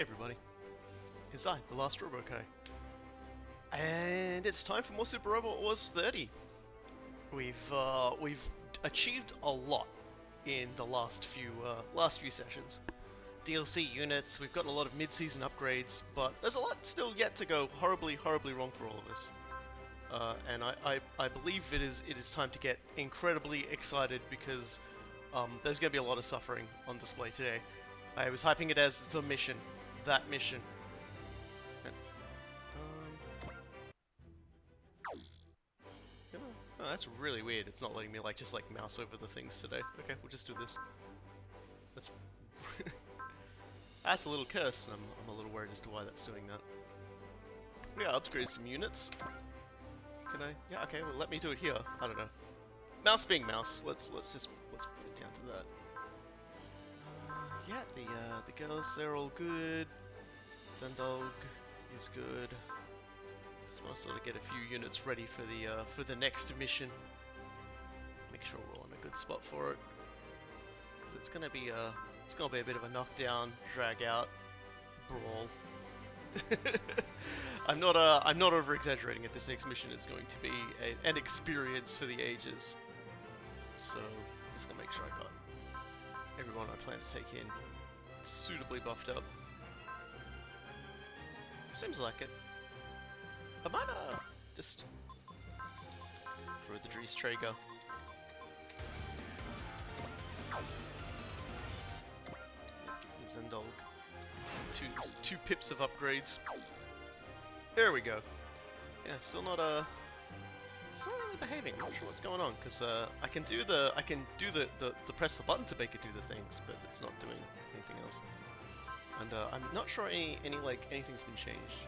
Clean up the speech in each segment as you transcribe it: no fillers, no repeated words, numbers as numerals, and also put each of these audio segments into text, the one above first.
everybody, it's I, the last Robo Kai. And it's time for more Super Robot Wars 30. We've achieved a lot in the last few sessions. DLC units, we've gotten a lot of mid-season upgrades, but there's a lot still yet to go horribly wrong for all of us. And I believe it is time to get incredibly excited because there's going to be a lot of suffering on display today. I was hyping it as the mission, that mission. Oh, that's really weird. It's not letting me just mouse over the things today. Okay, we'll just do this. That's that's a little curse, and I'm a little worried as to why that's doing that. Yeah, upgrade some units. Can I? Yeah, okay. Well, let me do it here. I don't know. Mouse being mouse. Let's put it down to that. Yeah, the girls, they're all good. Zendog is good. Just want to sort of get a few units ready for the next mission. Make sure we're all in a good spot for it. 'Cause it's gonna be a bit of a knockdown, drag out, brawl. I'm not over exaggerating it. This next mission is going to be an experience for the ages. So I'm just gonna make sure I got everyone I plan to take in suitably buffed up. Seems like it. I might just throw the Dries Traeger. Give me Zendog. Two pips of upgrades. There we go. Yeah, still not really behaving. I'm not sure what's going on because I can do the press the button to make it do the things, but it's not doing anything else. And I'm not sure anything's been changed.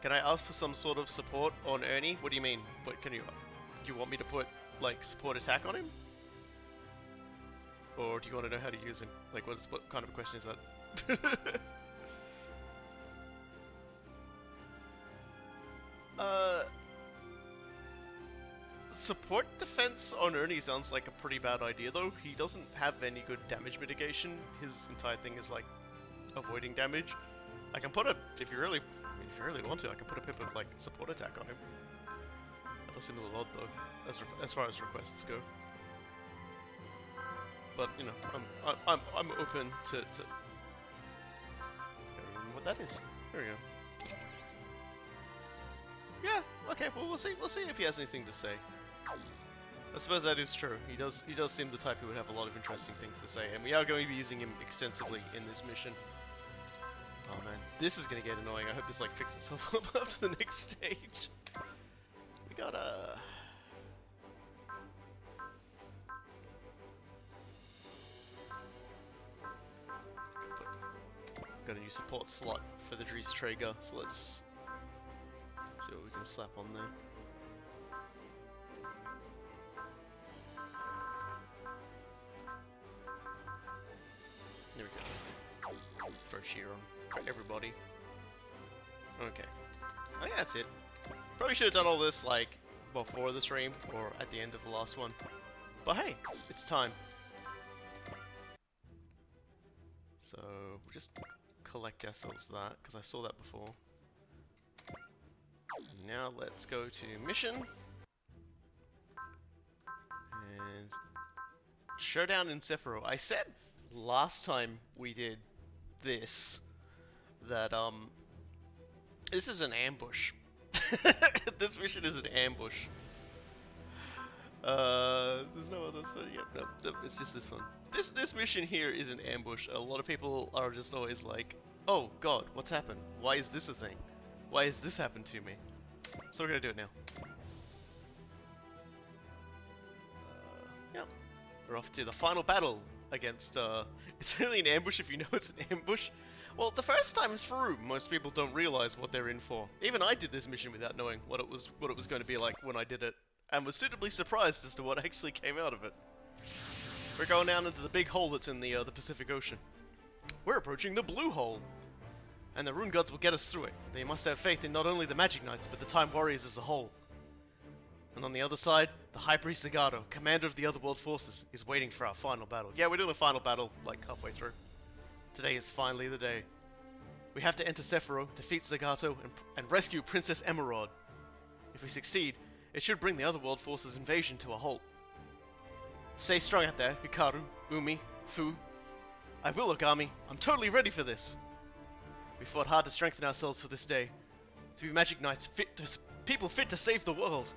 Can I ask for some sort of support on Ernie? What do you mean? What do you want me to put support attack on him? Or do you want to know how to use him? What kind of a question is that? Support defense on Ernie sounds like a pretty bad idea though. He doesn't have any good damage mitigation. His entire thing is avoiding damage. I can put if you really want to, I can put a pip of support attack on him. That does seem a little odd though, as far as requests go. But you know, I'm open to. I don't remember what that is. There we go. Yeah. Okay. Well, we'll see if he has anything to say. I suppose that is true. He does seem the type who would have a lot of interesting things to say, and we are going to be using him extensively in this mission. Oh man, this is gonna get annoying. I hope this fixes itself up to the next stage. We got got a new support slot for the Dries Traeger, so let's see what we can slap on there. There we go. Throw shear on for everybody. Okay. I think that's it. Probably should have done all this before the stream or at the end of the last one. But hey, it's time. So we'll just collect ourselves that because I saw that before. And now let's go to mission and showdown in Sephiroth. I said last time we did this that this is an ambush. This mission is an ambush. There's no other, so yeah, no, it's just this one. This mission here is an ambush. A lot of people are just always like, oh god, what's happened? Why is this a thing? Why has this happened to me? So we're gonna do it now. Yep. We're off to the final battle against, it's really an ambush if you know it's an ambush. Well, the first time through, most people don't realize what they're in for. Even I did this mission without knowing what it was going to be like when I did it, and was suitably surprised as to what actually came out of it. We're going down into the big hole that's in the Pacific Ocean. We're approaching the blue hole, and the Rune Gods will get us through it. They must have faith in not only the Magic Knights, but the Time Warriors as a whole. And on the other side, the High Priest Zagato, commander of the Otherworld forces, is waiting for our final battle. Yeah, we're doing a final battle, halfway through. Today is finally the day. We have to enter Sephiroth, defeat Zagato, and rescue Princess Emerald. If we succeed, it should bring the Otherworld Force's invasion to a halt. Stay strong out there, Hikaru, Umi, Fu. I will, Ogami. I'm totally ready for this. We fought hard to strengthen ourselves for this day. To be Magic Knights, people fit to save the world.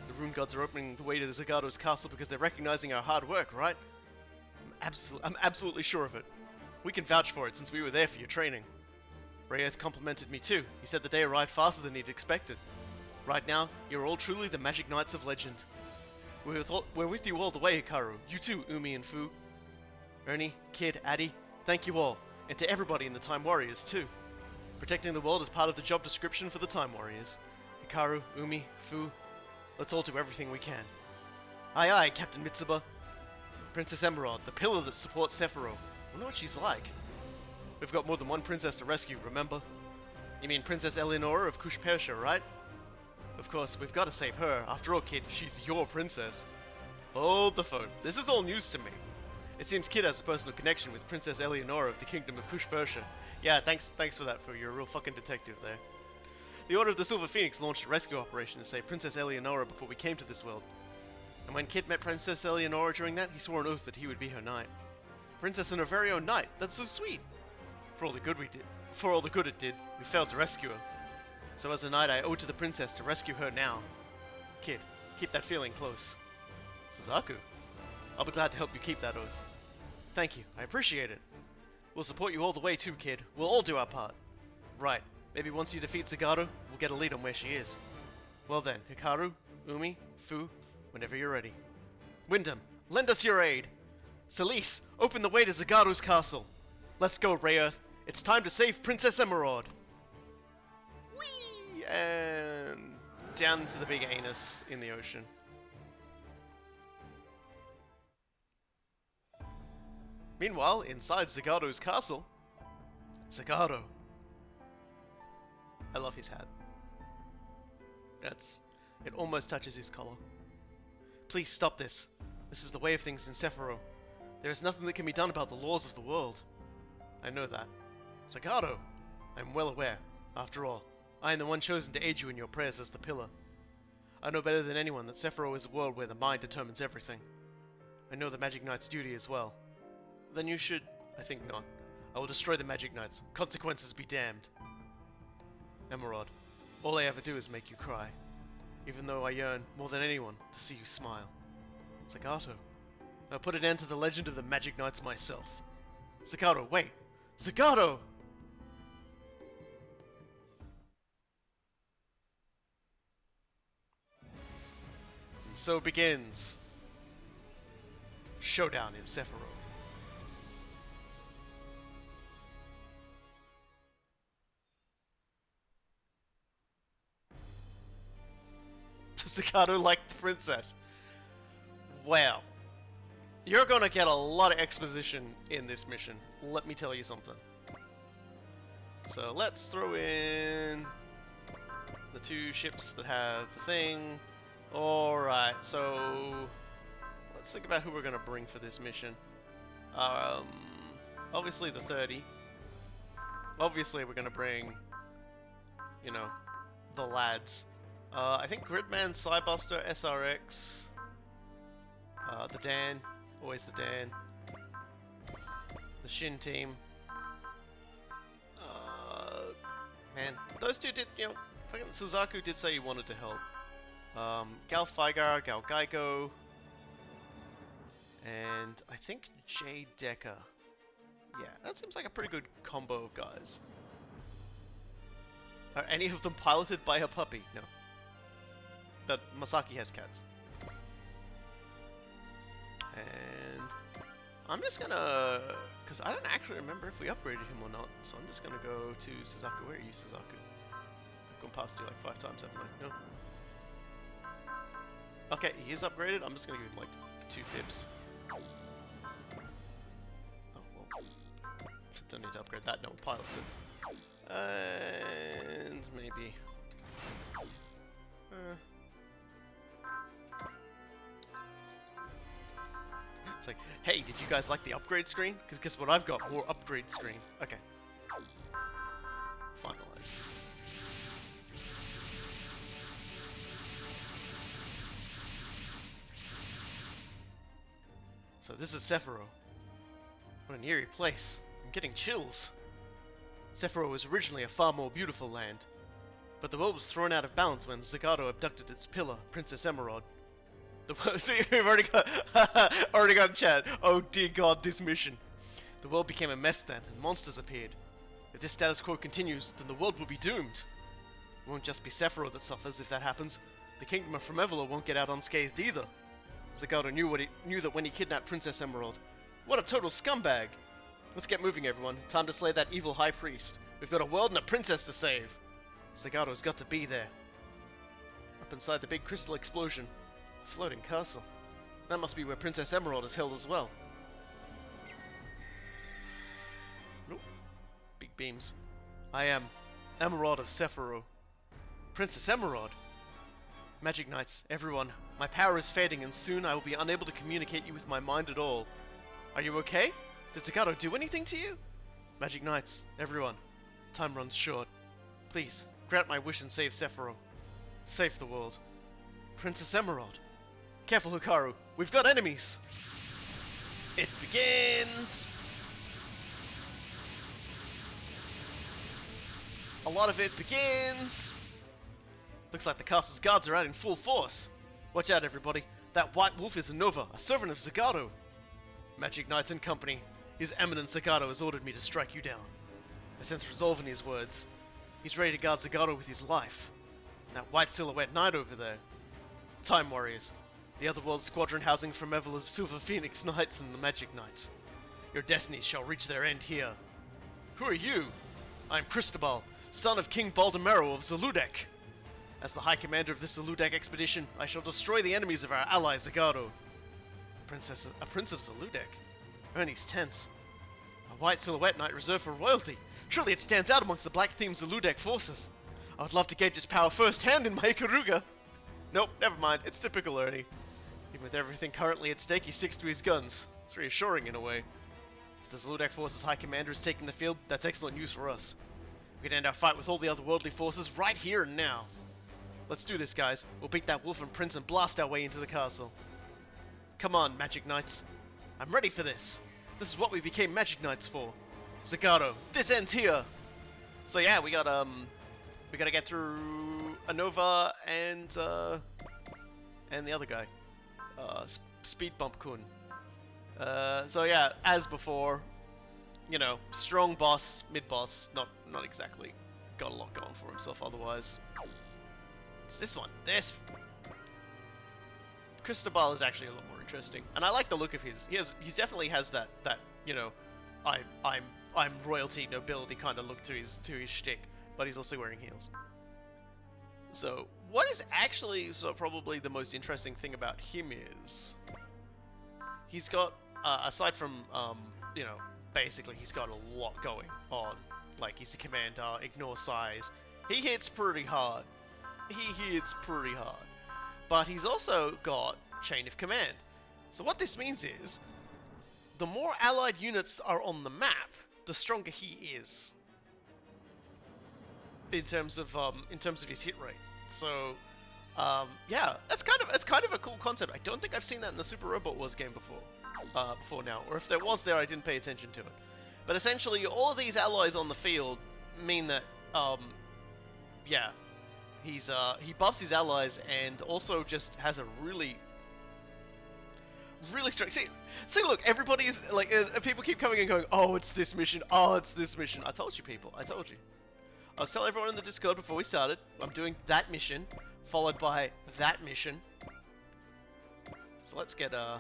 The Rune Gods are opening the way to the Zagato's castle because they're recognizing our hard work, right? I'm absolutely sure of it. We can vouch for it since we were there for your training. Rayearth complimented me too. He said the day arrived faster than he'd expected. Right now, you're all truly the Magic Knights of legend. We're with you all the way, Hikaru. You too, Umi and Fu. Ernie, Kid, Addy, thank you all. And to everybody in the Time Warriors too. Protecting the world is part of the job description for the Time Warriors. Hikaru, Umi, Fu, let's all do everything we can. Aye aye, Captain Mitsuba. Princess Emerald, the pillar that supports Sephiroth. I wonder what she's like. We've got more than one princess to rescue, remember? You mean Princess Eleonora of Kush Persia, right? Of course, we've got to save her. After all, Kid, she's your princess. Hold the phone. This is all news to me. It seems Kid has a personal connection with Princess Eleonora of the Kingdom of Kush Persia. Yeah, thanks for that, Fu. You're a real fucking detective there. The Order of the Silver Phoenix launched a rescue operation to save Princess Eleonora before we came to this world. And when Kid met Princess Eleonora during that, he swore an oath that he would be her knight. Princess and her very own knight. That's so sweet. For all the good it did, we failed to rescue her. So as a knight, I owe it to the princess to rescue her now. Kid, keep that feeling close. Suzaku, I'll be glad to help you keep that oath. Thank you, I appreciate it. We'll support you all the way too, Kid. We'll all do our part. Right, maybe once you defeat Zagato, we'll get a lead on where she is. Well then, Hikaru, Umi, Fu, whenever you're ready. Wyndham, lend us your aid! Celise, open the way to Zagato's castle! Let's go, Rayearth. It's time to save Princess Emerald! Whee! And down to the big anus in the ocean. Meanwhile, inside Zagato's castle, Zagato. I love his hat. It almost touches his collar. Please stop this. This is the way of things in Sephiroth. There is nothing that can be done about the laws of the world. I know that. Zagato, I'm well aware. After all, I am the one chosen to aid you in your prayers as the pillar. I know better than anyone that Sephiroth is a world where the mind determines everything. I know the Magic Knight's duty as well. Then you should... I think not. I will destroy the Magic Knights. Consequences be damned. Emerald, all I ever do is make you cry. Even though I yearn, more than anyone, to see you smile. Zagato, I'll put an end to the legend of the Magic Knights myself. Zagato, wait! Zagato! And so begins Showdown in Sephiroth. Does Zagato like the princess? Well, you're gonna get a lot of exposition in this mission. Let me tell you something. So let's throw in the two ships that have the thing. Alright, so let's think about who we're gonna bring for this mission. Obviously the 30. Obviously we're gonna bring, you know, the lads. I think Gridman, Cybuster, SRX, the Dan, always the Dan, the Shin team. Man, those two did, you know, fucking Suzaku did say he wanted to help. Gal Figar, Gal Geigo, and I think Jay Decker. Yeah, that seems like a pretty good combo of guys. Are any of them piloted by a puppy? No. But Masaki has cats. And I'm just gonna... because I don't actually remember if we upgraded him or not. So I'm just gonna go to Suzaku. Where are you, Suzaku? I've gone past you like 5 times, haven't I? No? Okay, he is upgraded. I'm just gonna give him like 2 tips. Oh, well. Don't need to upgrade that. No one pilots it. And maybe... It's like, hey, did you guys like the upgrade screen? Because guess what I've got? More upgrade screen. Okay. So this is Sephiroth. What an eerie place. I'm getting chills. Sephiroth was originally a far more beautiful land, but the world was thrown out of balance when Zagato abducted its pillar, Princess Emerald. See, we've already got chat. Oh dear God, this mission. The world became a mess then, and monsters appeared. If this status quo continues, then the world will be doomed. It won't just be Sephiroth that suffers if that happens. The Kingdom of Fromevilla won't get out unscathed either. Zagato knew that when he kidnapped Princess Emerald. What a total scumbag! Let's get moving, everyone. Time to slay that evil High Priest. We've got a world and a princess to save. Zagato's got to be there. Up inside the big crystal explosion, a floating castle. That must be where Princess Emerald is held as well. Nope. Big beams. I am Emerald of Sephiroth. Princess Emerald! Magic Knights, everyone. My power is fading and soon I will be unable to communicate you with my mind at all. Are you okay? Did Zagato do anything to you? Magic Knights, everyone. Time runs short. Please, grant my wish and save Sephiroth. Save the world. Princess Emerald. Careful, Hikaru. We've got enemies! It begins! A lot of it begins! Looks like the castle's guards are out in full force. Watch out, everybody. That white wolf is a Nova, a servant of Zagato. Magic Knights and company. His Eminence Zagato has ordered me to strike you down. I sense resolve in his words. He's ready to guard Zagato with his life. That white silhouette knight over there. Time Warriors. The Otherworld squadron housing Fromevilla's Silver Phoenix Knights and the Magic Knights. Your destinies shall reach their end here. Who are you? I am Cristobal, son of King Baldemero of Zaludek. As the High Commander of this Zaludek expedition, I shall destroy the enemies of our ally Zagato. A Prince of Zaludek? Ernie's tense. A white silhouette knight reserved for royalty. Surely it stands out amongst the black-themed Zaludek forces. I would love to gauge its power firsthand in my Ikaruga. Nope, never mind. It's typical Ernie. Even with everything currently at stake, he sticks to his guns. It's reassuring in a way. If the Zaludek force's High Commander is taking the field, that's excellent news for us. We can end our fight with all the otherworldly forces right here and now. Let's do this, guys. We'll beat that wolf and prince and blast our way into the castle. Come on, Magic Knights. I'm ready for this. This is what we became Magic Knights for. Zagato, this ends here. So yeah, we gotta get through Anova and the other guy, Speed Bump Kun. So yeah, as before, you know, strong boss, mid boss, not exactly got a lot going for himself otherwise. It's this one. This Cristobal is actually a lot more interesting, and I like the look of his. He definitely has that you know, I'm royalty nobility kind of look to his shtick, but he's also wearing heels. So what is actually probably the most interesting thing about him is he's got aside from you know, basically he's got a lot going on. Like, he's a commander, ignore size. He hits pretty hard. But he's also got chain of command. So what this means is, the more allied units are on the map, the stronger he is. In terms of his hit rate. So, yeah, that's kind of a cool concept. I don't think I've seen that in the Super Robot Wars game before now, or if there was I didn't pay attention to it. But essentially, all of these allies on the field mean that, yeah, he buffs his allies and also just has a really strong. See, look, everybody's like, people keep coming and going, oh, it's this mission, oh, it's this mission. I told you, people, I told you. I was telling everyone in the Discord before we started, I'm doing that mission, followed by that mission. So let's get in there.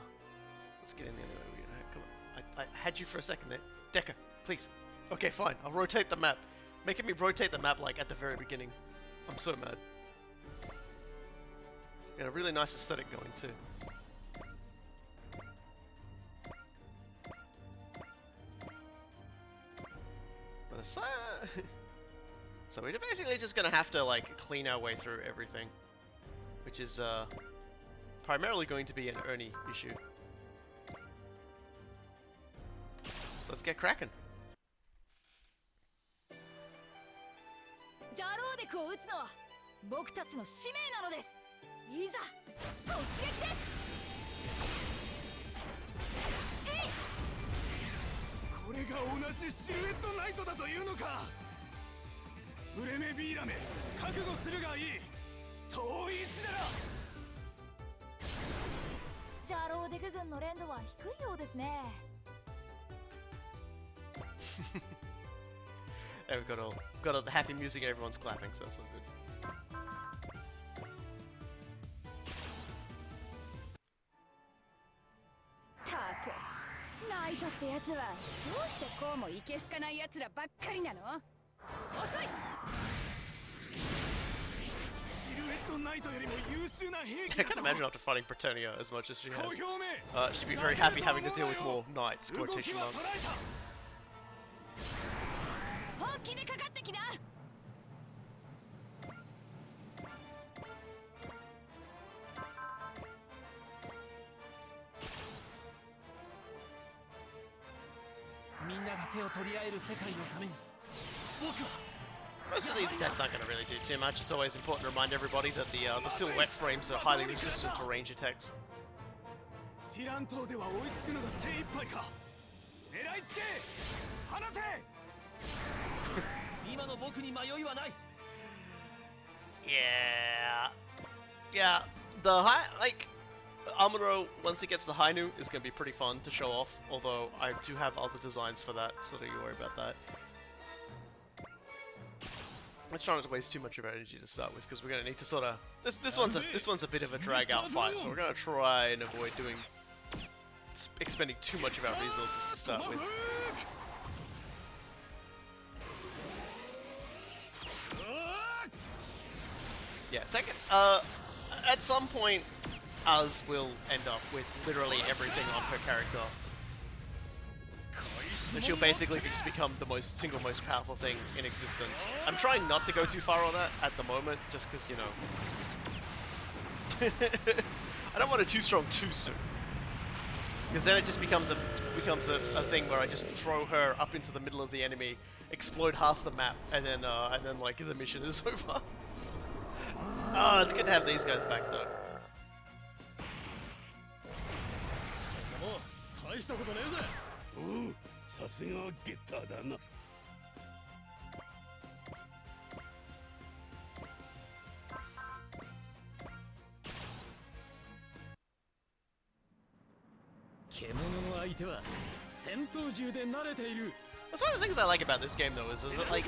Come on. I had you for a second there. Decker, please. Okay, fine. I'll rotate the map. Making me rotate the map, like, at the very beginning. I'm so mad. Got a really nice aesthetic going, too. But so we're basically just gonna have to, like, clean our way through everything. Which is, primarily going to be an Ernie issue. So let's get cracking. ジャローデクを撃つのは僕たちの使命なのです。いざ突撃です。これが同じシルエットナイトだというのか。ブレメビーラメ、覚悟するがいい。遠い位置なら。チャローデグ軍の連度は低いようですね。There we got all the happy music and everyone's clapping, so that's all good. たく、ナイトってやつはどうしてこうもいけすかないやつらばっかりなの？遅い。シルエットナイトよりも優秀な兵 I 器 can't だ imagine after fighting Preternia as much as she と。 has. 小表明。 She'd be very happy having to deal with more knights, 動 quotation きは marks. 捉えた。本気でかかってきな。みんなが手を取り合える世界のために。僕は。 Most of these attacks aren't going to really do too much. It's always important to remind everybody that the silhouette frames are highly resistant to range attacks. ティラン島では追いつくのが精一杯か。狙いつけ。放て。今の僕に迷いはない。 Yeah. The high, like, Amuro, once it gets the Hainu, is going to be pretty fun to show off. Although I do have other designs for that, so don't you worry about that. Let's try not to waste too much of our energy to start with, because we're going to need to sort of this one's a bit of a drag out fight, so we're going to try and avoid expending too much of our resources to start with. Yeah, second. At some point, Az will end up with literally everything on her character. And she'll basically just become the single most powerful thing in existence. I'm trying not to go too far on that at the moment, just because, you know... I don't want it too strong too soon. Because then it just becomes a thing where I just throw her up into the middle of the enemy, explode half the map, and then like the mission is over. Oh, it's good to have these guys back though. 大したことねえぜ。うん、さすがゲッターだな。獣の相手は戦闘銃で慣れている。 That's one of the things I like about this game though, is that like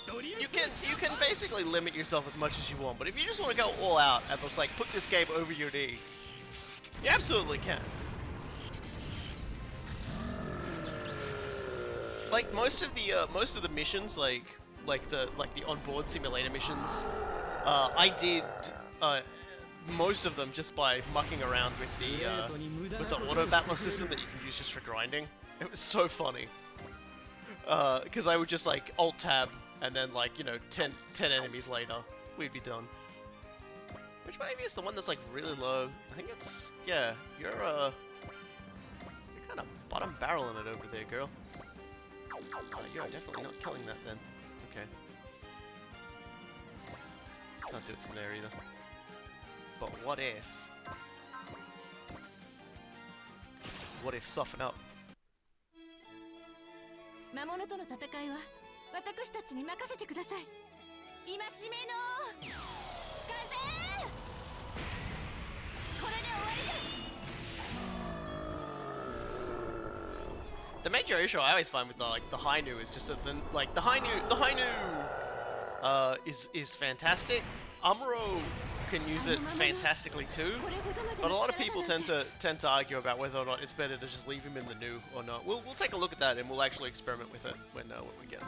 you can basically limit yourself as much as you want, but if you just want to go all out and just like put this game over your knee, you absolutely can. Like most of the missions, like the onboard simulator missions, I did most of them just by mucking around with the auto battler system that you can use just for grinding. It was so funny. Because I would just like alt tab and then like, you know, 10 enemies later we'd be done. Which maybe is the one that's like really low. I think it's, yeah, you're kind of bottom barreling it over there, girl. You're definitely not killing that then. Okay. Can't do it from there either. But what if? What if soften up? 魔物との戦いは私たちに任せてください。戒めの風。これで終わりです。 The major issue I always find with the Hainu is just that the Hainu is fantastic. Amuro can use it fantastically too, but a lot of people tend to argue about whether or not it's better to just leave him in the new or not. We'll take a look at that and we'll actually experiment with it when we get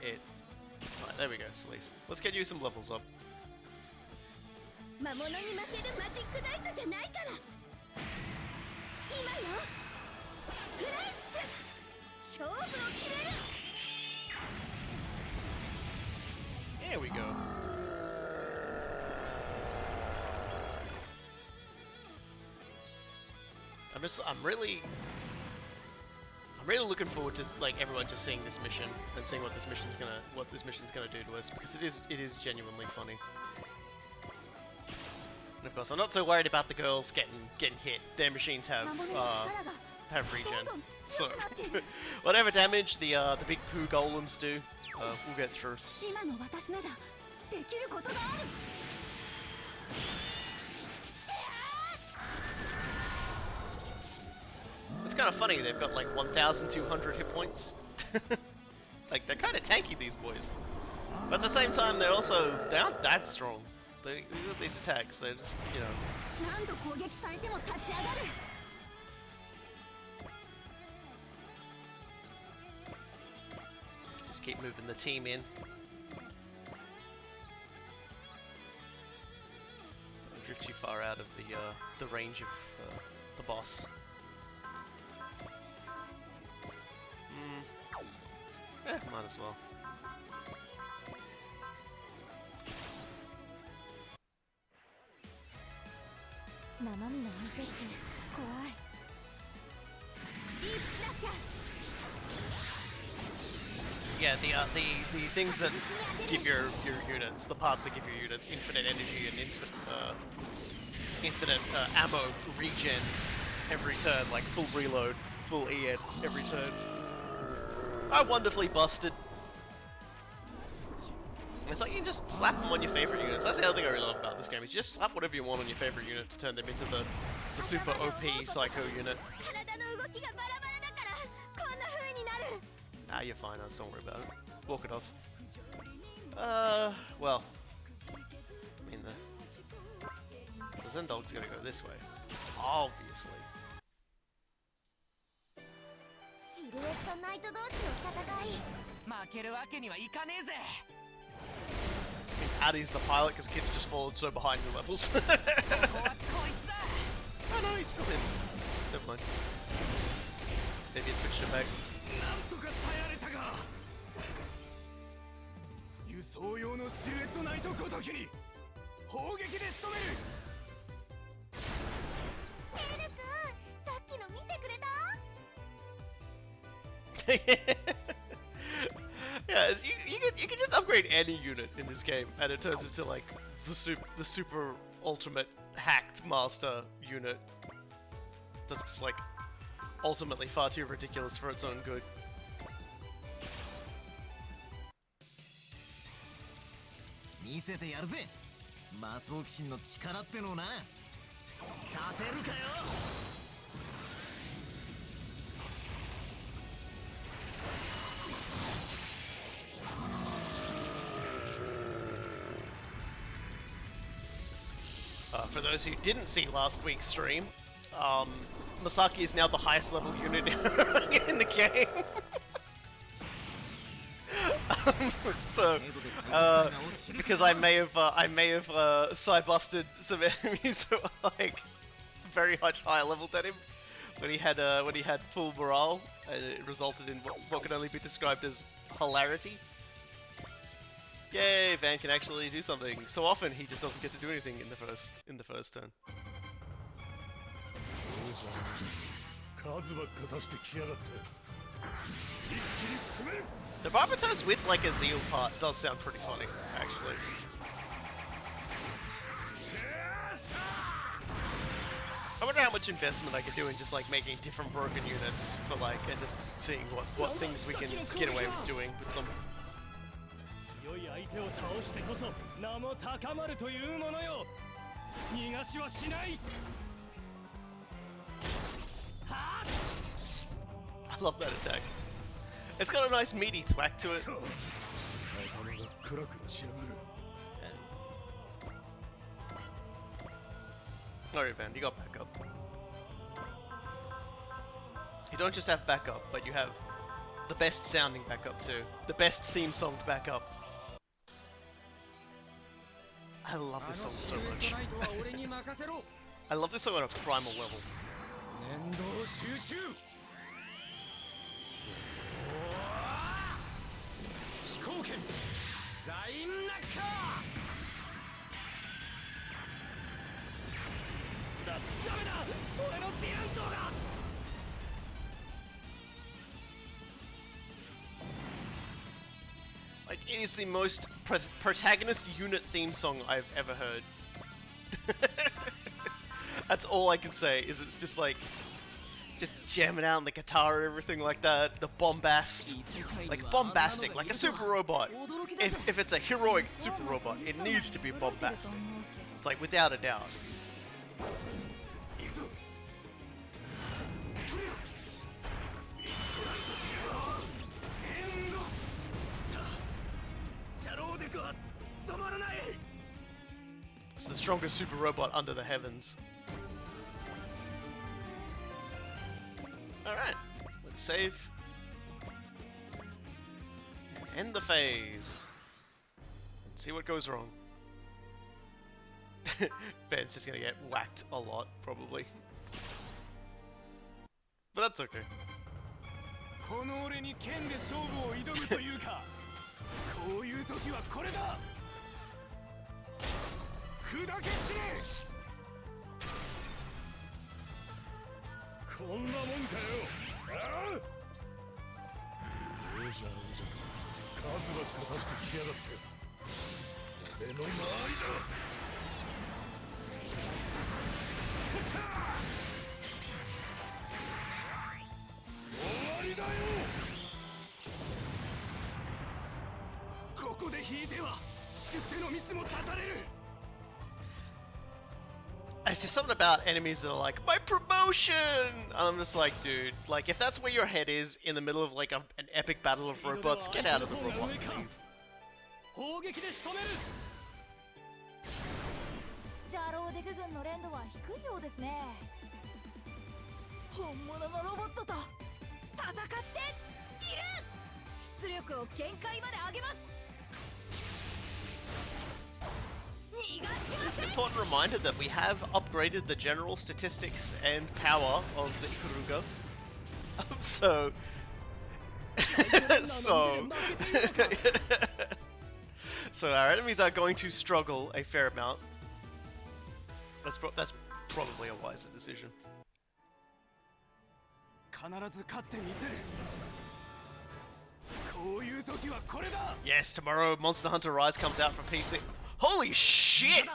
it. Alright, there we go, Celeste. Let's get you some levels up. 魔物に負けるマジックナイトじゃないから。今よ。フラッシュ。勝負を決める。There we go. I'm really looking forward to like everyone just seeing this mission and seeing what this mission's gonna do to us, because it is genuinely funny. And of course, I'm not so worried about the girls getting hit. Their machines have regen. So whatever damage the big poo golems do, we'll get through. 今の私ならできることがある It's kind of funny, they've got like 1,200 hit points. Like, they're kind of tanky, these boys. But at the same time, they aren't that strong. They got these attacks, they're just, you know. 何度攻撃されても立ち上がる Just keep moving the team in. Don't drift too far out of the range of the boss. Might as well. Yeah, the things that give your units, the parts that give your units infinite energy and infinite ammo regen every turn, like full reload, full EN every turn. Are wonderfully busted. It's like you can just slap them on your favorite units. That's the other thing I really love about this game. Is you just slap whatever you want on your favorite unit to turn them into the super OP psycho unit. 体の動きがバラバラだからこんな風になる Ah, you're fine. Don't worry about it. Walk it off. Well, I mean the Zendog's gonna go this way, obviously. シルエットナイト同士の戦い負けるわけにはいかねえぜ Addie's the pilot because kids just followed so behind the levels. Oh, nice. Never mind. Maybe it switched it back. なんとか耐えられたが輸送用のシルエットナイトごときに砲撃で仕留めるエル君さっきの見てくれた Yeah, you can just upgrade any unit in this game, and it turns into like the super ultimate hacked master unit. That's just like ultimately far too ridiculous for its own good. 見せてやるぜ魔装騎士の力ってのをなさせるかよ For those who didn't see last week's stream, Masaki is now the highest level unit in the game. So, because I may have side busted some enemies that were like very much higher level than him when he had full morale, and it resulted in what could only be described as hilarity. Yay, Van can actually do something. So often he just doesn't get to do anything in the first turn. The Barbatos with like a Zeal part does sound pretty funny, actually. I wonder how much investment I could do in just like making different broken units for like, and just seeing what things we can get away with doing with them. 強い相手を倒してこそ名も高まるというものよ逃がしはしない I love that attack. It's got a nice meaty thwack to it. Alright, Van, you got backup. You don't just have backup, but you have the best sounding backup too. The best theme songed backup. I love this song so much. I love this song on a primal level. Like, it is the most protagonist unit theme song I've ever heard. That's all I can say, is it's just like, just jamming out on the guitar and everything like that, the bombast, like bombastic, like a super robot. If it's a heroic super robot, it needs to be bombastic. It's like, without a doubt. It's the strongest super robot under the heavens. Alright, let's save. And end the phase. Let's see what goes wrong. Ben's just gonna get whacked a lot, probably. But that's okay. この俺に剣で勝負を挑むというかこういう時はこれだ砕け散れこんなもんかよああレージャー数ば勝たしてきやがって俺の周りだ終わりだよここで引いては出世の道も断たれる It's just something about enemies that are like, my promotion! And I'm just like, dude, like, if that's where your head is in the middle of like an epic battle of robots, get out of the robot and leave. 砲撃で仕留めるジャローデク軍の連度は低いようですね本物のロボットと戦っている出力を限界まで上げます It's an important reminder that we have upgraded the general statistics and power of the Ikuruga. So our enemies are going to struggle a fair amount. That's probably a wiser decision. 必ず勝ってみせるこういう時はこれだ Yes, tomorrow Monster Hunter Rise comes out for PC. Holy shit!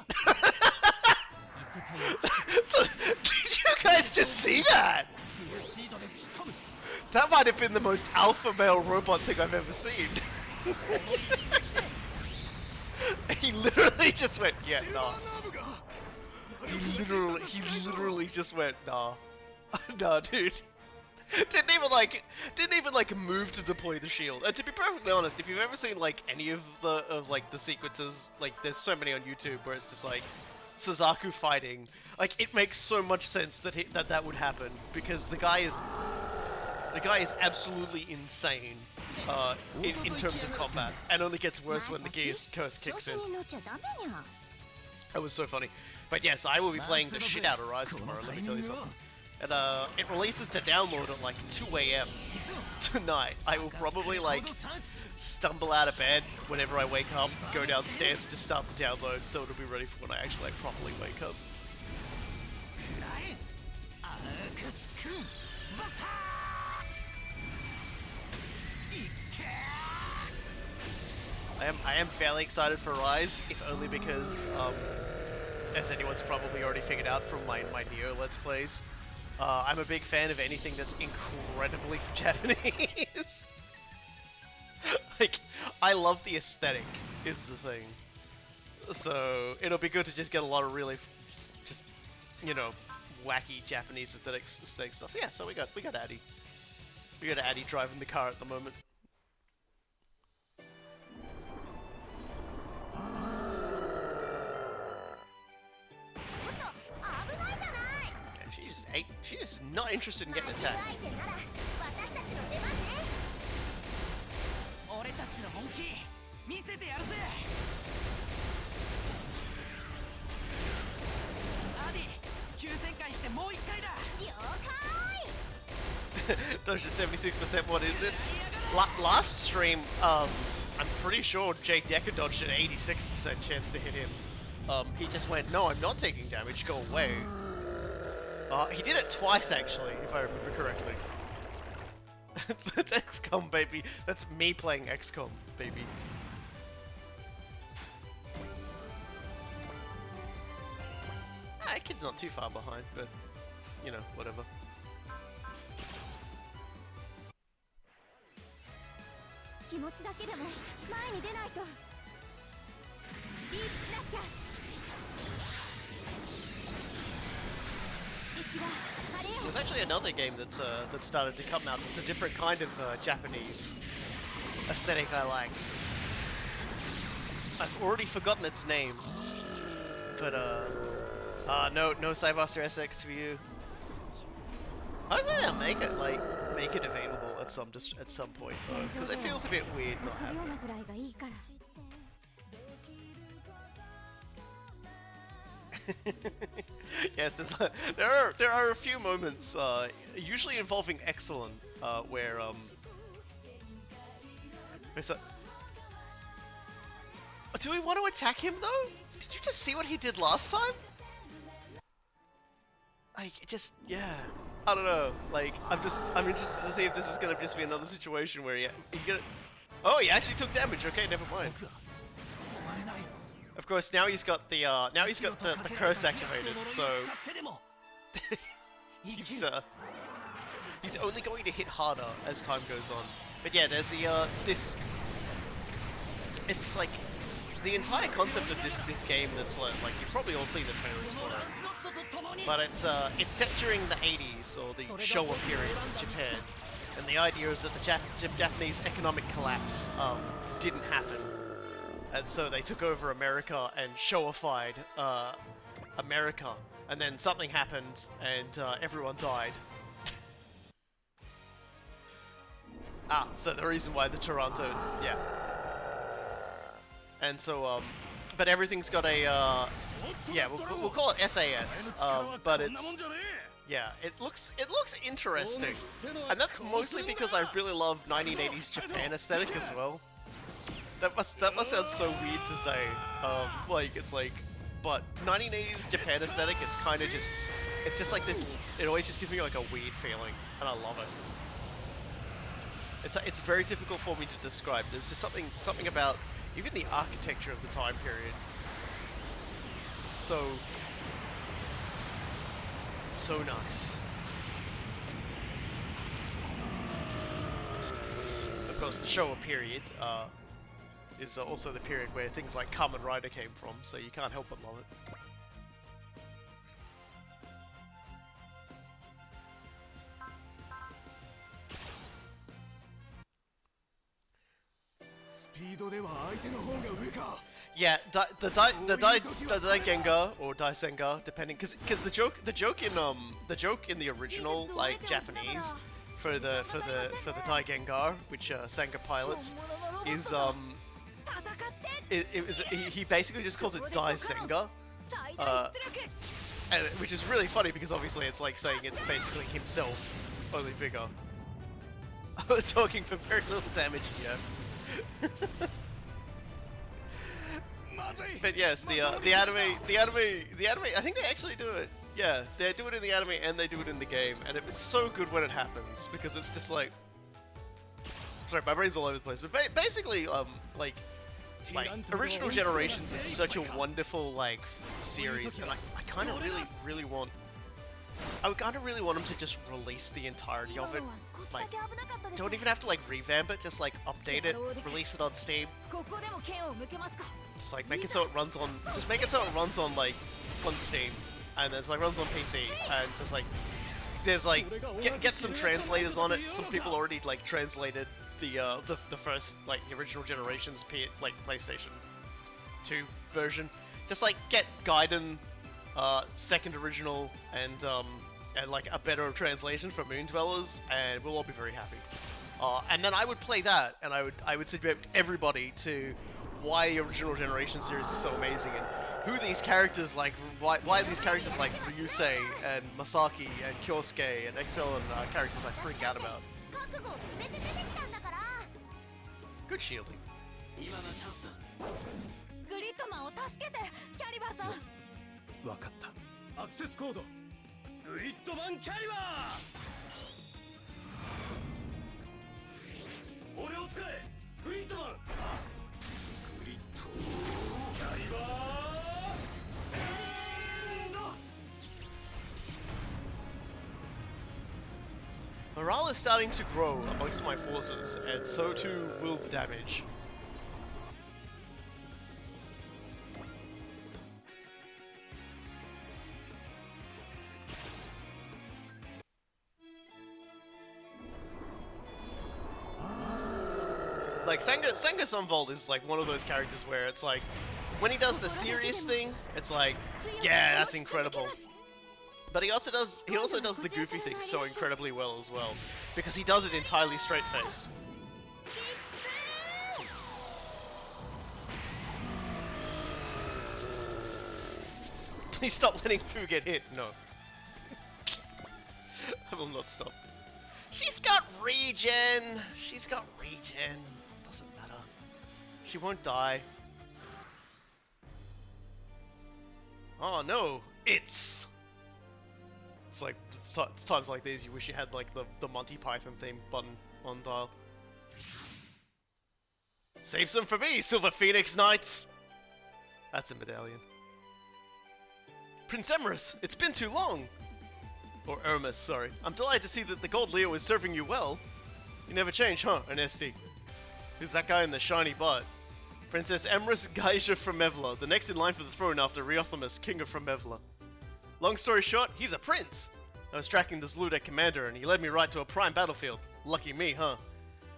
So, did you guys just see that? That might have been the most alpha male robot thing I've ever seen. He literally just went, yeah, nah. He literally just went, nah. Nah, dude. Didn't even like move to deploy the shield. And to be perfectly honest, if you've ever seen like any of the sequences, like there's so many on YouTube where it's just like Suzaku fighting, like it makes so much sense that that would happen because the guy is absolutely insane in terms of combat, and only gets worse when the Gears curse kicks in. That was so funny. But yes, I will be playing the shit out of Rise tomorrow, let me tell you something. And it releases to download at like 2 AM tonight. I will probably like stumble out of bed whenever I wake up, go downstairs and just start the download so it'll be ready for when I actually like properly wake up. I am fairly excited for Rise, if only because, as anyone's probably already figured out from my Neo Let's Plays, I'm a big fan of anything that's incredibly Japanese. Like, I love the aesthetic, is the thing. So, it'll be good to just get a lot of really, just, you know, wacky Japanese aesthetic stuff. Yeah, so we got Addy. We got Addy driving the car at the moment. She's just not interested in getting attacked. Doja 76%, what is this? Last stream, I'm pretty sure Jay Decker dodged an 86% chance to hit him. He just went, no, I'm not taking damage, go away. He did it twice, actually, if I remember correctly. That's XCOM, baby. That's me playing XCOM, baby. that kid's not too far behind, but you know, whatever. 気持ちだけでも前に出ないと。ディープスラッシャー。敵は晴れよ。 There's actually another game that's that started to come out. It's a different kind of Japanese aesthetic I like. I've already forgotten its name, but no Cyberbuster SX for you. I was gonna make it available at some point because it feels a bit weird not having it. ぐらいがいいから。 Yes, there are a few moments, usually involving Excellent, where do we want to attack him though? Did you just see what he did last time? Like, yeah, I don't know. Like, I'm interested to see if this is gonna just be another situation where he he actually took damage. Okay, never mind. Of course, now he's got the curse activated, so he's only going to hit harder as time goes on. But yeah, there's this. It's like the entire concept of this game that's like you've probably all seen the trailers for it. But it's set during the 80s or the Showa period of Japan, and the idea is that the Japanese economic collapse didn't happen. And so they took over America and Showified America, and then something happened, and everyone died. So the reason why the Toronto, yeah. And so, but everything's got a, yeah, we'll call it SAS, but it's, yeah, it looks interesting, and that's mostly because I really love 1980s Japan aesthetic as well. That must sound so weird to say. But 1980s Japan aesthetic is kind of just, it's just like this. It always just gives me like a weird feeling, and I love it. It's very difficult for me to describe. There's just something about even the architecture of the time period. So nice. Of course, the Showa period is also the period where things like Kamen Rider came from, so you can't help but love it. Yeah, the Daigenga or Daisenga, depending, because the joke in the original like Japanese for the Daigengar, which Senga pilots, is he basically just calls it Daisenga, which is really funny because obviously it's like saying it's basically himself, only bigger. Talking for very little damage, yeah. But yes, the anime, I think they actually do it. Yeah, they do it in the anime and they do it in the game, and it's so good when it happens because it's just like, sorry, my brain's all over the place. But basically, like Original Generations is such a wonderful like series, and I kind of really want. I would kind of really want them to just release the entirety of it. Like, don't even have to like revamp it, just like update it, release it on Steam. Just like make it so it runs on, like on Steam, and then it's like runs on PC, and just like there's like get some translators on it. Some people already like translated the first like the Original Generations PlayStation 2 version. Just like get Gaiden. Second original and like a better translation for Moon Dwellers, and we'll all be very happy. And then I would play that, and I would subject everybody to why the Original Generation series is so amazing, and who these characters like, why these characters like Ryusei and Masaki and Kyosuke and excellent characters I freak out about. Good shielding. グリッドマンを助けて、キャリバーさん。 わかった。アクセスコードグリッドマンキャリバー。俺を使えグリッドマン。グリッドキャリバー。Morale is starting to grow amongst my forces, and so too will the damage. Like, Senga Sunvolt is like one of those characters where it's like, when he does the serious thing, it's like, yeah, that's incredible. But he also does the goofy thing so incredibly well as well, because he does it entirely straight-faced. Please stop letting Fu get hit. No. I will not stop. She's got regen. She's got regen. Doesn't matter. She won't die. Oh no, it's like it's times like these you wish you had like the Monty Python theme button on dial. Save some for me, Silver Phoenix Knights! That's a medallion. Prince Emrys, it's been too long! Or Hermes, sorry. I'm delighted to see that the Gold Leo is serving you well. You never change, huh, Ernesti? Who's that guy in the shiny butt? Princess Emrys Geisha from Mevla, the next in line for the throne after Riothemus, King of Fromevla. Long story short, he's a prince! I was tracking this Ludek commander and he led me right to a prime battlefield. Lucky me, huh?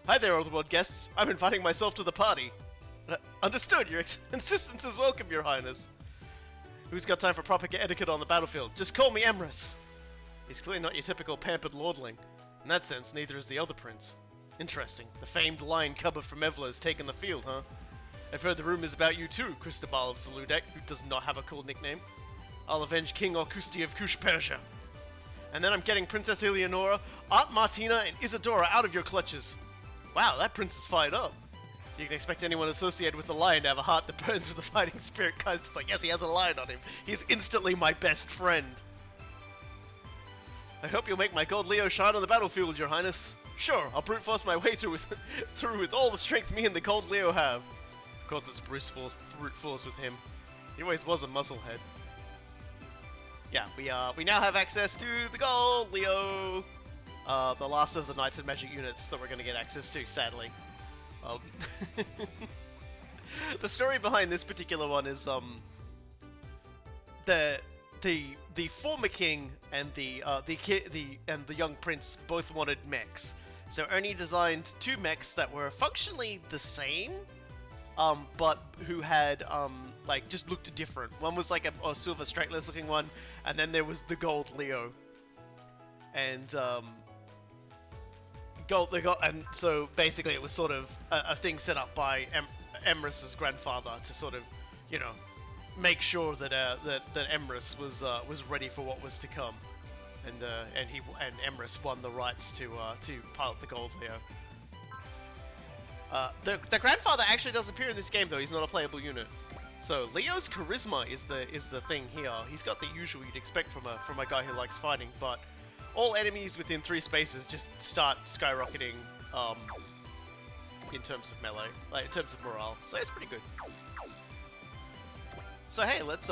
Hi there, old world guests. I'm inviting myself to the party. Understood, your insistence is welcome, your highness. Who's got time for proper etiquette on the battlefield? Just call me Emrys. He's clearly not your typical pampered lordling. In that sense, neither is the other prince. Interesting. The famed lion cub of Fromevla has taken the field, huh? I've heard the rumors about you too, Cristobal of Zeludek, who does not have a cool nickname. I'll avenge King Orkusti of Kush Persia. And then I'm getting Princess Eleonora, Aunt Martina, and Isadora out of your clutches. Wow, that prince is fired up. You can expect anyone associated with the lion to have a heart that burns with a fighting spirit. Guys, it's like, yes, he has a lion on him. He's instantly my best friend. I hope you'll make my Gold Leo shine on the battlefield, your highness. Sure, I'll brute force my way through with all the strength me and the Gold Leo have. Of course, it's brute force with him. He always was a musclehead. Yeah, we now have access to the Gold Leo. The last of the Knights and Magic units that we're going to get access to, sadly. The story behind this particular one is the former king and the young prince both wanted mechs. So Ernie designed two mechs that were functionally the same, but who had like just looked different. One was like a silver straightless looking one, and then there was the Gold Leo. And and so basically it was sort of a thing set up by Emrys's grandfather to sort of, you know, make sure that that Emrys was ready for what was to come, and Emrys won the rights to pilot the Gold Leo. The grandfather actually does appear in this game though. He's not a playable unit. So Leo's charisma is the thing here. He's got the usual you'd expect from a guy who likes fighting, but all enemies within 3 spaces just start skyrocketing in terms of melee, like in terms of morale. So it's pretty good. So hey, let's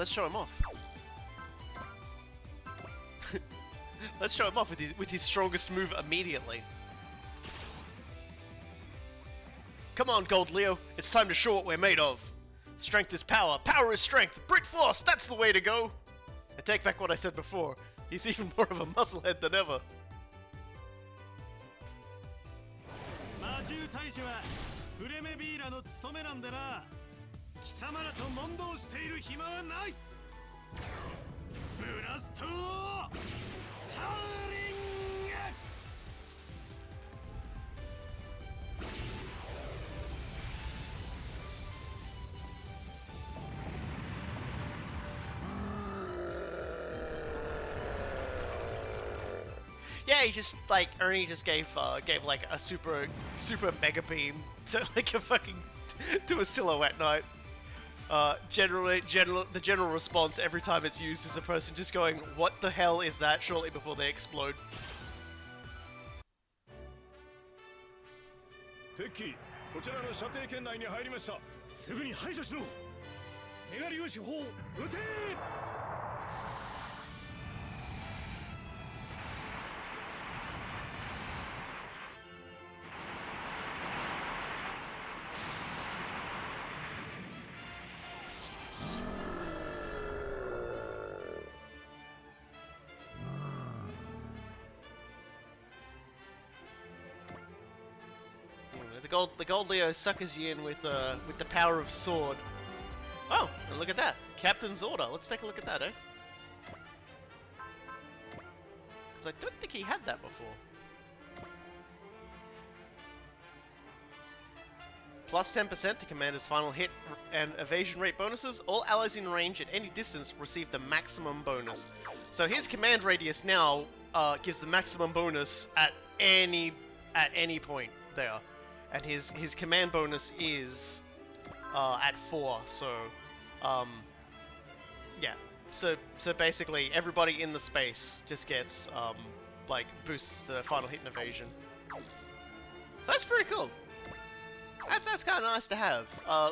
show him off. Let's show him off with his strongest move immediately. Come on, Gold Leo, it's time to show what we're made of. Strength is power, power is strength, brute force, that's the way to go. I take back what I said before. He's even more of a musclehead than ever. Yeah, he just like Ernie just gave like a super mega beam to like a fucking to a Silhouette Knight. The general response every time it's used is a person just going, "What the hell is that?" shortly before they explode. Teki, こちらの射程圏内に入りました。すぐに排除しろ。メガ粒子砲、撃て！ the gold Leo suckers you in with the power of sword. Oh, and look at that, Captain's Order. Let's take a look at that, eh? Because I don't think he had that before. Plus 10% to Commander's final hit and evasion rate bonuses. All allies in range at any distance receive the maximum bonus. So his command radius now gives the maximum bonus at any point there, and his command bonus is at 4. So yeah. So basically everybody in the space just gets like boosts the final hit and evasion. So that's pretty cool. That's kind of nice to have.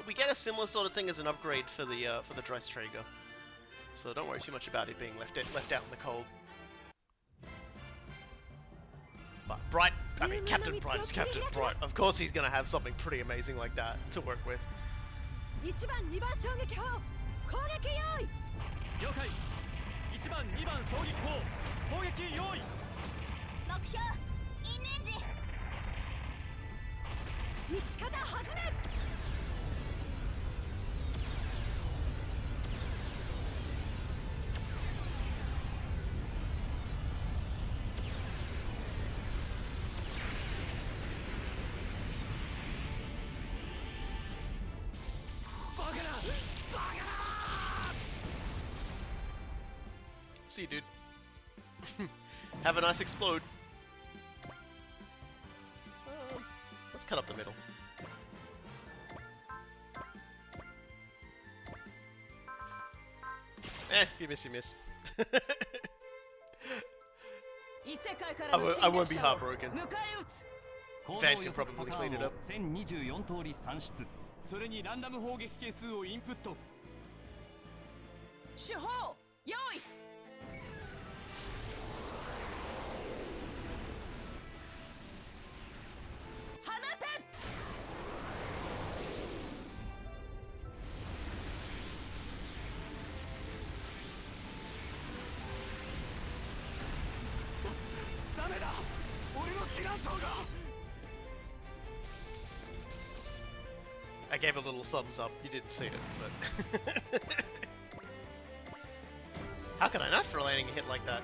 We get a similar sort of thing as an upgrade for the Dreistrager, so don't worry too much about it being left out in the cold. But Bright, I mean Captain Bright is Captain Bright. Of course he's gonna have something pretty amazing like that to work with. 1番2番衝撃砲攻撃用意了解1番2番衝撃砲攻撃用意目標インレンジ撃ち方始めSee you, dude. Have a nice explode. Let's cut up the middle. If you miss, you miss. I won't be heartbroken. Van can probably clean it up. 1024通り算出それにランダム砲撃係数をインプット手法用意放てダメだ俺の機関槍が I gave a little thumbs up. You didn't see it, but how can I not for landing a hit like that?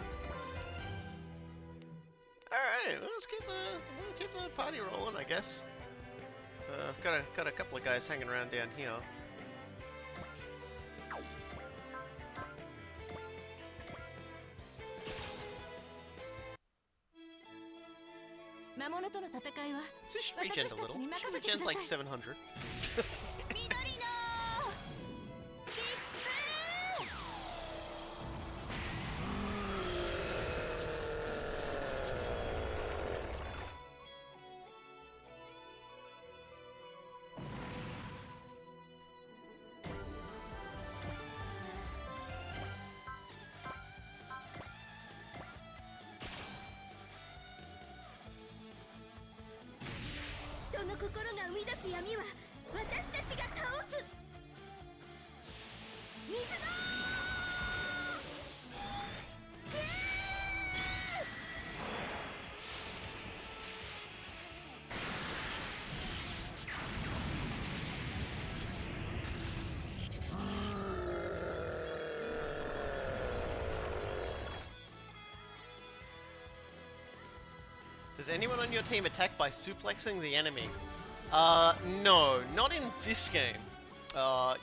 All right, well, let's keep the party rolling, I guess. Got a couple of guys hanging around down here. So she regens a little. She regens like 700. Does anyone on your team attack by suplexing the enemy? No, not in this game.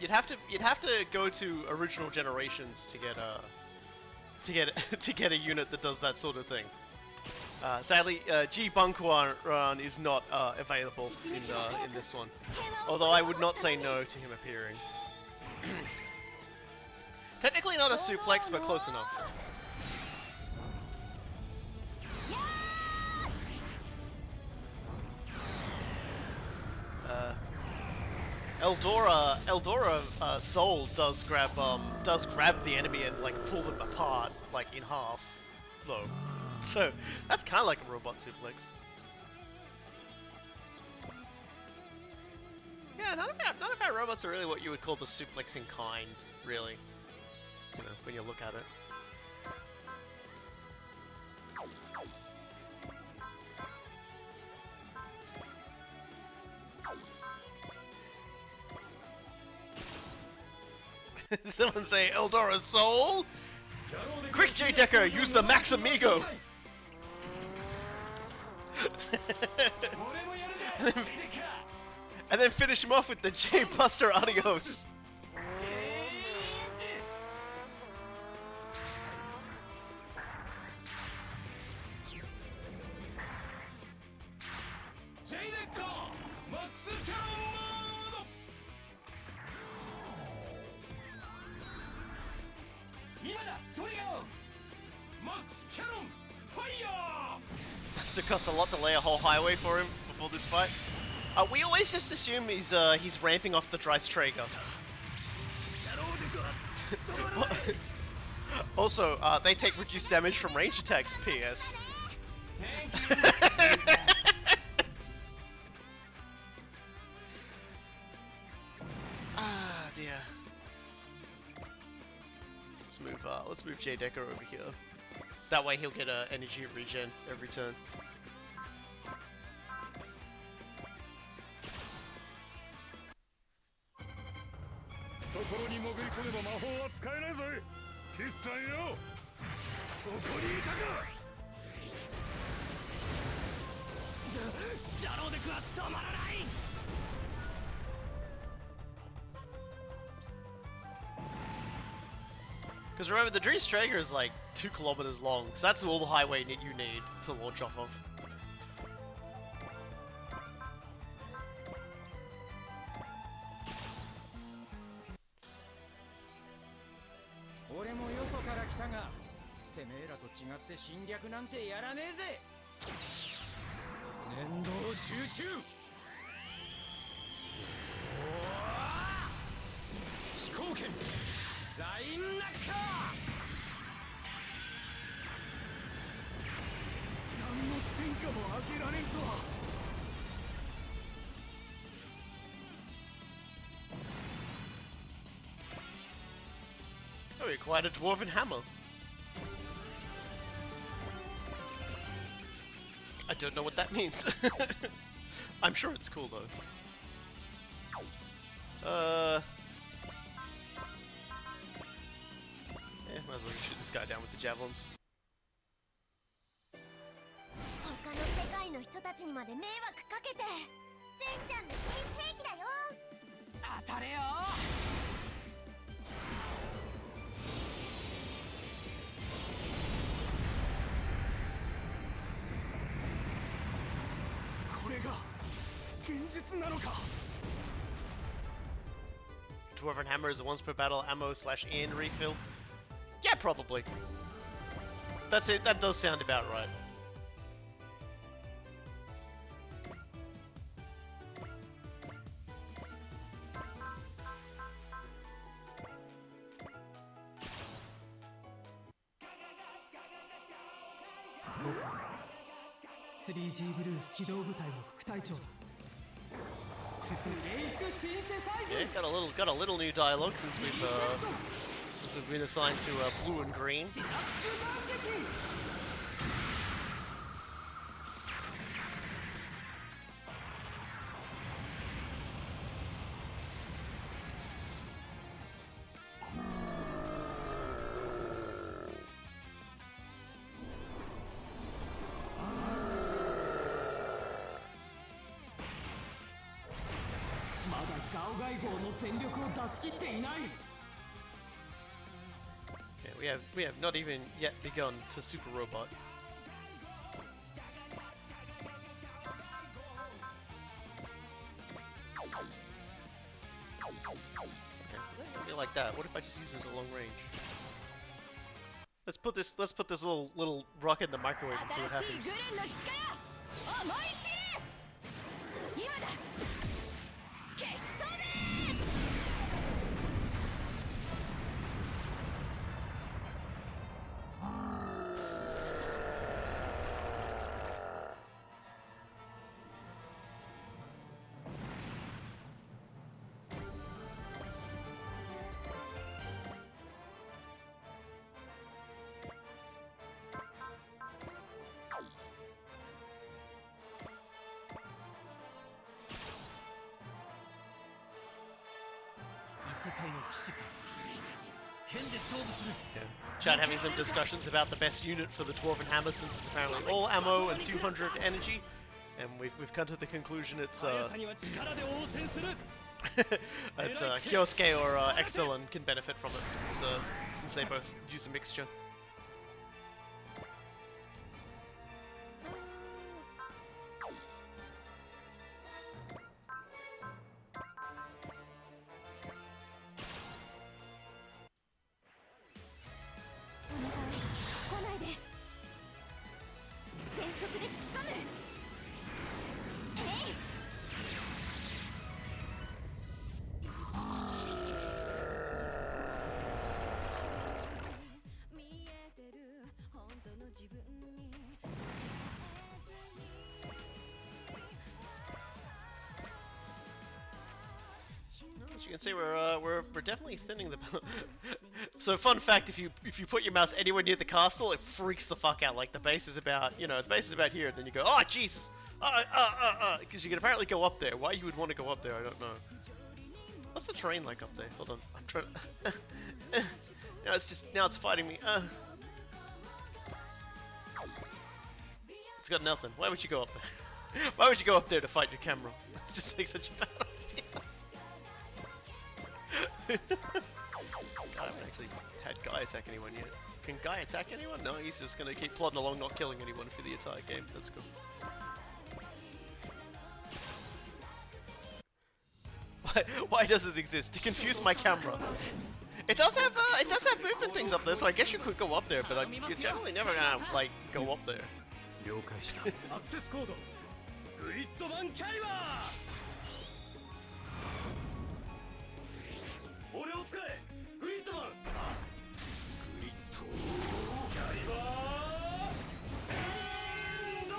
You'd have to go to original generations to get a unit that does that sort of thing. Sadly, G Bunkuan is not available in this one. Although I would not say no to him appearing. Technically not a suplex, but close enough. Eldora Soul does grab the enemy and like pull them apart like in half, though. So that's kind of like a robot suplex. Yeah, none of our robots are really what you would call the suplexing kind, really. You know, when you look at it. Someone say Eldora's soul. Quick, J Decker, use the Max Amigo. And then finish him off with the J Buster Adios. Must have cost a lot to lay a whole highway for him before this fight. We always just assume he's ramping off the Dryce Traeger. Also, they take reduced damage from range attacks, PS. Ah, dear. Let's move J Decker over here. That way he'll get a energy regen every turn. Because remember, the Dryce Traeger is like 2 kilometers long, so that's all the highway you need to launch off of. Oh, we acquired a Dwarven Hammer. I don't know what that means. I'm sure it's cool though. Yeah, might as well shoot this guy down with the javelins. 他の世界の人たちにまで迷惑かけてゼンちゃんの秘密兵器だよ当たれよこれが現実なのか Dwarven Hammer is a once per battle ammo / Ian refill. Yeah, probably. That's it. That does sound about right. Yeah, got a little new dialogue since we've been assigned to blue and green. Yeah, we have not even yet begun to Super Robot. Okay, like that. What if I just use this at long range? Let's put this little rocket in the microwave and see what happens. Yeah. Chad having some discussions about the best unit for the Dwarven Hammer, since it's apparently all ammo and 200 energy, and we've come to the conclusion it's it's Kyosuke or Excellent can benefit from it, since they both use a mixture. As you can see, we're definitely thinning the. So, fun fact: if you put your mouse anywhere near the castle, it freaks the fuck out. Like the base is about, the base is about here, and then you go, oh Jesus, because you can apparently go up there. Why you would want to go up there, I don't know. What's the terrain like up there? Hold on, I'm trying. Now it's fighting me. It's got nothing. Why would you go up there? Why would you go up there to fight your camera? It's just like such a bad idea. I haven't actually had Guy attack anyone yet. Can Guy attack anyone? No, he's just gonna keep plodding along, not killing anyone for the entire game. That's cool. Why does it exist? To confuse my camera. It does have movement things up there, so I guess you could go up there, but you're generally never gonna like go up there. アクセスコードグリッドマンキャリバー俺を使えグリッドマングリッドキャリバーエンド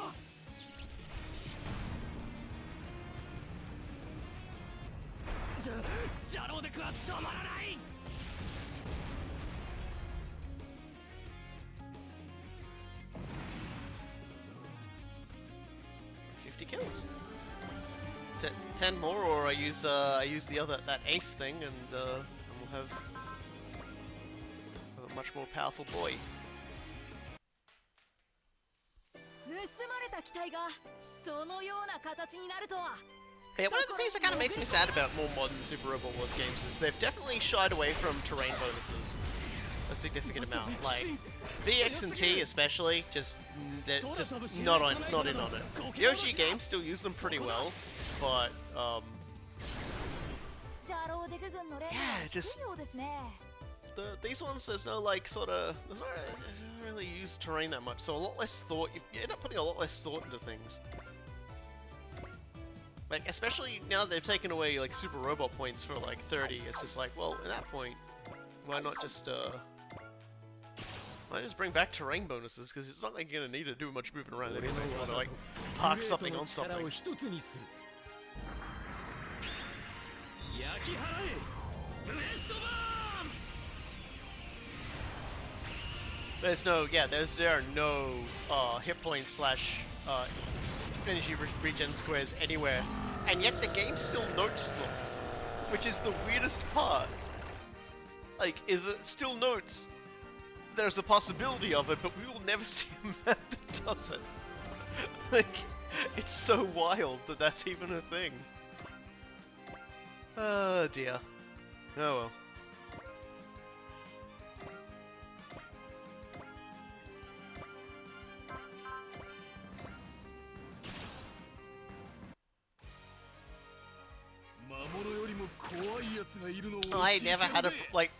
ジャローデクは止まらない 50 kills. 10 more, or I use that ace thing, and we'll have a much more powerful boy. Yeah, one of the things that kind of makes me sad about more modern Super Robot Wars games is they've definitely shied away from terrain bonuses a significant amount. Like VX and T especially, they're just not in on it. The OG games still use them pretty well, but yeah, just these ones there's no like there's not really use terrain that much, so a lot less thought. You end up putting a lot less thought into things. Like, especially now they've taken away like super robot points for like 30. It's just like, well, at that point, why not just bring back terrain bonuses? Because it's not like you're gonna need to do much moving around anyway. You want to like park something on something. There are no hit point slash energy regen squares anywhere, and yet the game still notes them, which is the weirdest part. Like, is it still notes there's a possibility of it, but we will never see a map that does it. Like, it's so wild that that's even a thing. Oh dear. Oh well. I never had a like.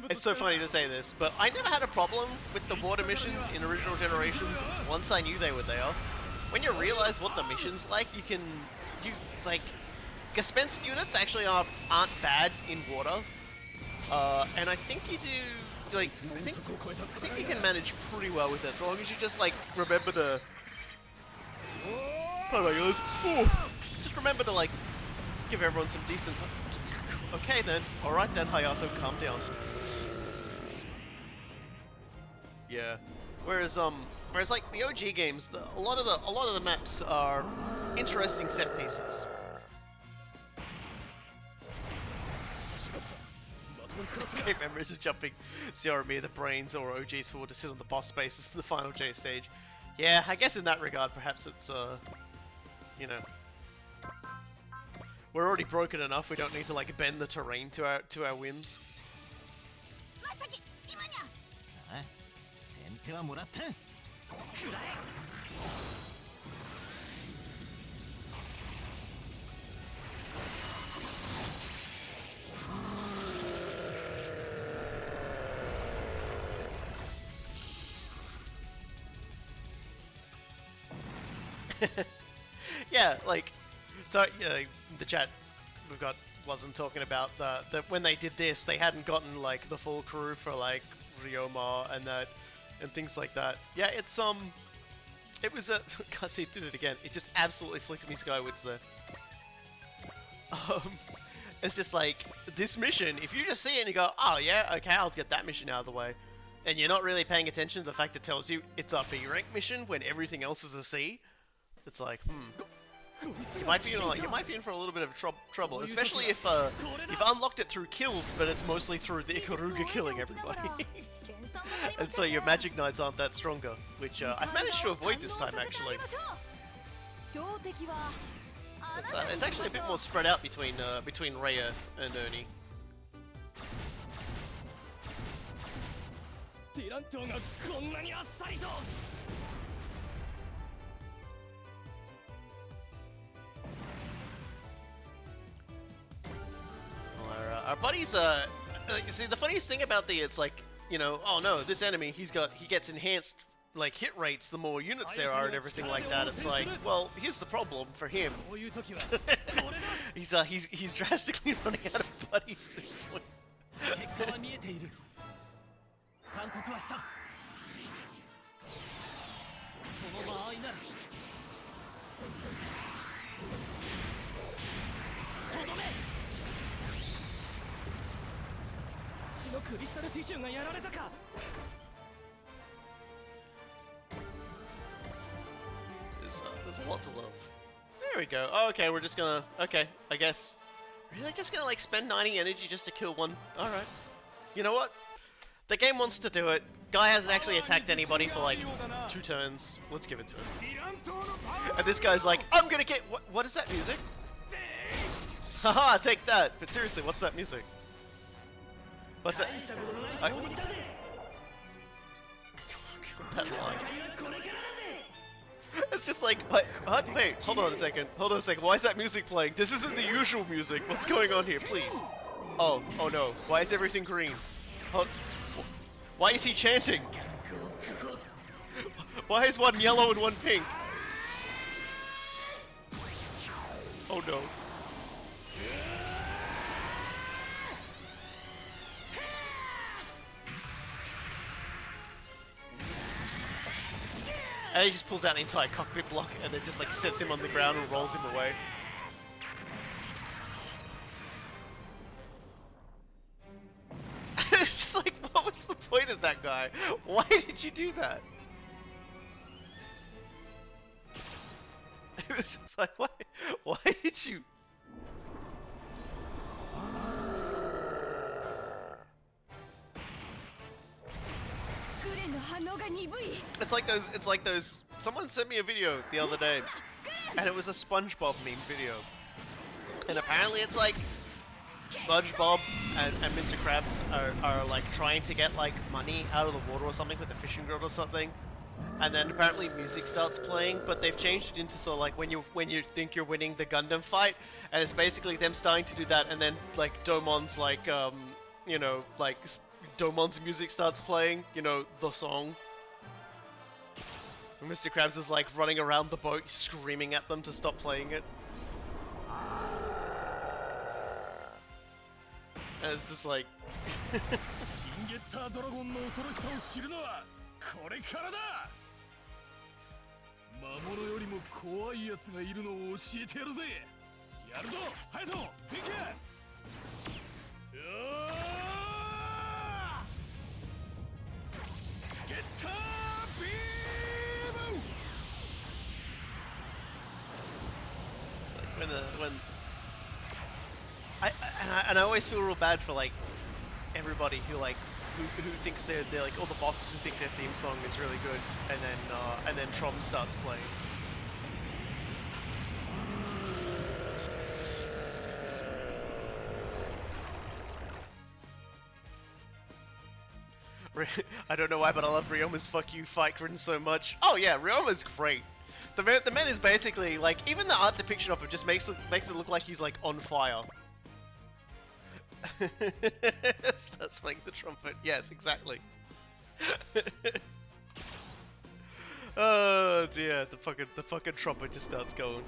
It's so funny to say this, but I never had a problem with the water missions in original generations once I knew they were there. When you realize what the mission's like, Gaspensed units actually aren't bad in water. And I think you do, like, I think you can manage pretty well with it, so long as you just, like, remember to... Oh my goodness. Just remember to, like, give everyone some decent... Okay then. Alright then, Hayato, calm down. Yeah. Whereas like the OG games, a lot of the maps are interesting set pieces. great memories of jumping Xiaomi the brains or OG's forward to sit on the boss spaces in the final J stage. Yeah, I guess in that regard, perhaps it's, you know, we're already broken enough. We don't need to like bend the terrain to our whims. まさき今にゃあ先手はもらったくらえ Yeah, like, so the chat we've got wasn't talking about that when they did this, they hadn't gotten like the full crew for like Ryoma and things like that. Yeah, it's it was a can't see it did it again. It just absolutely flicked me skywards there. It's just like this mission. If you just see it and you go, oh yeah, okay, I'll get that mission out of the way, and you're not really paying attention to the fact it tells you it's a B rank mission when everything else is a C. It's like, you might be in for a little bit of trouble, especially if you've unlocked it through kills, but it's mostly through the Ikaruga killing everybody. And so your Magic Knights aren't that stronger, which I've managed to avoid this time actually. It's actually a bit more spread out between Rayearth and Ernie. ディラントがこんなにあっさりと Our buddies, you see, the funniest thing about it's like, you know, oh no, this enemy, he gets enhanced, like, hit rates the more units there are and everything like that. It's like, well, here's the problem for him. He's drastically running out of buddies at this point. 結果は見えている韓国はしたこの場合ならとどめ血のクリスタルティッシュがやられたか There's a lot to love. There we go. Oh, okay, we're just gonna... Okay, I guess... Really just gonna, like, spend 90 energy just to kill one? Alright. You know what? The game wants to do it. Guy hasn't actually attacked anybody for, like, 2 turns. Let's give it to him. And this guy's like, I'm gonna get... What is that music? Haha, take that! But seriously, what's that music? What's that? That line. It's just like, wait, hold on a second. Why is that music playing? This isn't the usual music. What's going on here, please? Oh no. Why is everything green? Why is he chanting? Why is one yellow and one pink? Oh no. And he just pulls out the entire cockpit block and then just like sets him on the ground and rolls him away. It's just like, what was the point of that guy? Why did you do that? It was just like, why did you? It's like those, someone sent me a video the other day, and it was a SpongeBob meme video. And apparently it's like, SpongeBob and Mr. Krabs are like trying to get like money out of the water or something with a fishing rod or something. And then apparently music starts playing, but they've changed it into sort of like when you think you're winning the Gundam fight, and it's basically them starting to do that, and then like Domon's like, you know, like Domon's music starts playing, you know, the song. And Mr. Krabs is like running around the boat screaming at them to stop playing it. And it's just like... シンゲッタードラゴンの恐ろしさを知るのはこれからだ魔物よりも怖い奴がいるのを教えてやるぜやるぞハヤト行けゲッタービーム It's like when I always feel real bad for like everybody who like who thinks they're like all the bosses who think their theme song is really good, and then Trom starts playing. I don't know why, but I love Ryoma's "fuck you" fight grin so much. Oh yeah, Ryoma's great. The man is basically like, even the art depiction of him just makes it look like he's like on fire. Starts playing the trumpet. Yes, exactly. Oh dear, the fucking trumpet just starts going.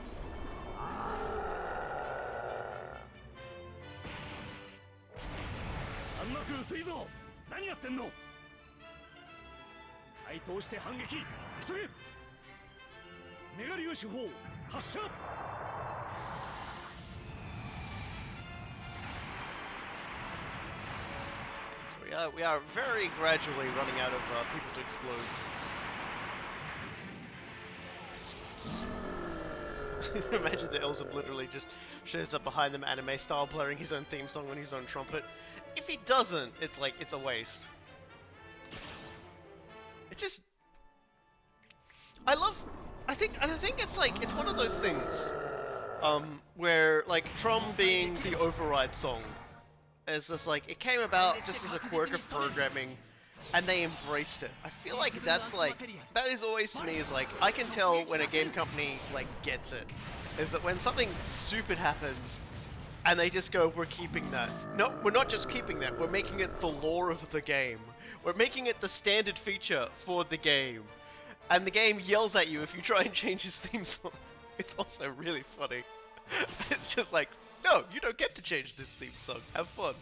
解凍して反撃急げメガリオ手法発射 So we are very gradually running out of people to explode. Imagine the Elzum literally just shows up behind them anime style blaring his own theme song on his own trumpet. If he doesn't, it's like, it's a waste. It just... I think it's like, it's one of those things, where, like, Trom being the override song, is just like, it came about just as a quirk of programming, and they embraced it. I feel like that's like, that is always to me is like, I can tell when a game company, like, gets it, is that when something stupid happens, and they just go, we're keeping that. No, we're not just keeping that, we're making it the lore of the game. We're making it the standard feature for the game. And the game yells at you if you try and change his theme song. It's also really funny. It's just like, no, you don't get to change this theme song. Have fun.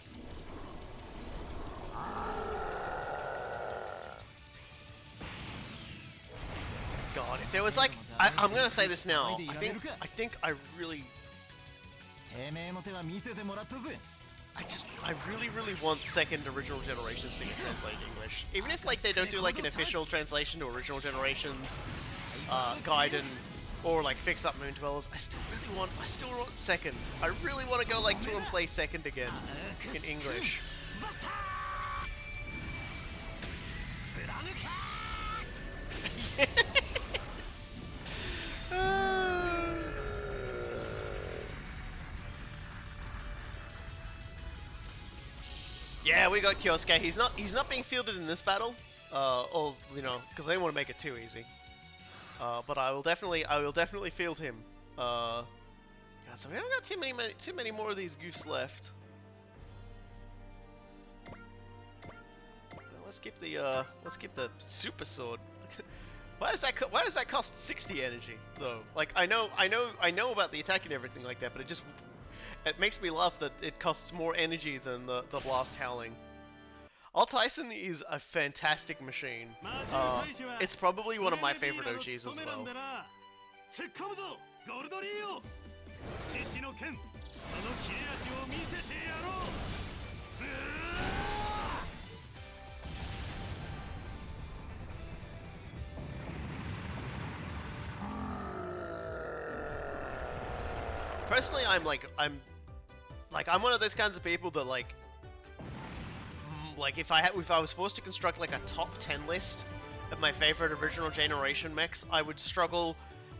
God, if there was like, I'm gonna say this now. I think I really really want second original generations to get translated in English. Even if like they don't do like an official translation to original generations, Gaiden, or like fix up Moon Dwellers, I still want second. I really want to go like through and play second again in English. Yeah, we got Kyosuke. He's not being fielded in this battle, or you know, because they want to make it too easy. But I will definitely field him. God, so we haven't got too many more of these goofs left. Well, let's keep the super sword. Why does that cost 60 energy though? Like I know about the attack and everything like that, but it makes me laugh that it costs more energy than the blast howling. Alt Tyson is a fantastic machine. It's probably one of my favorite OGs as well. Personally, I'm one of those kinds of people that like if I was forced to construct like a top 10 list of my favorite original generation mechs, I would struggle.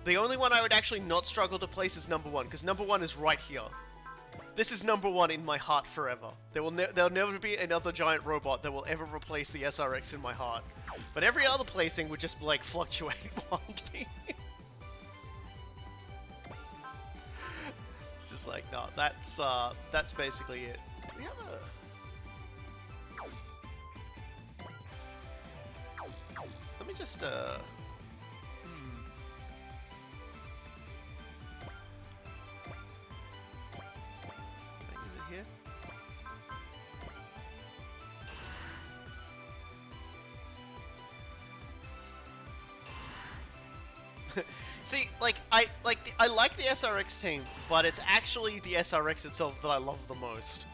The only one I would actually not struggle to place is number 1, because number 1 is right here. This is number 1 in my heart forever. There'll never be another giant robot that will ever replace the SRX in my heart. But every other placing would just like fluctuate wildly. It's just like, no, that's basically it. Do we have a... Let me just, Is it here? See, I like the SRX team, but it's actually the SRX itself that I love the most.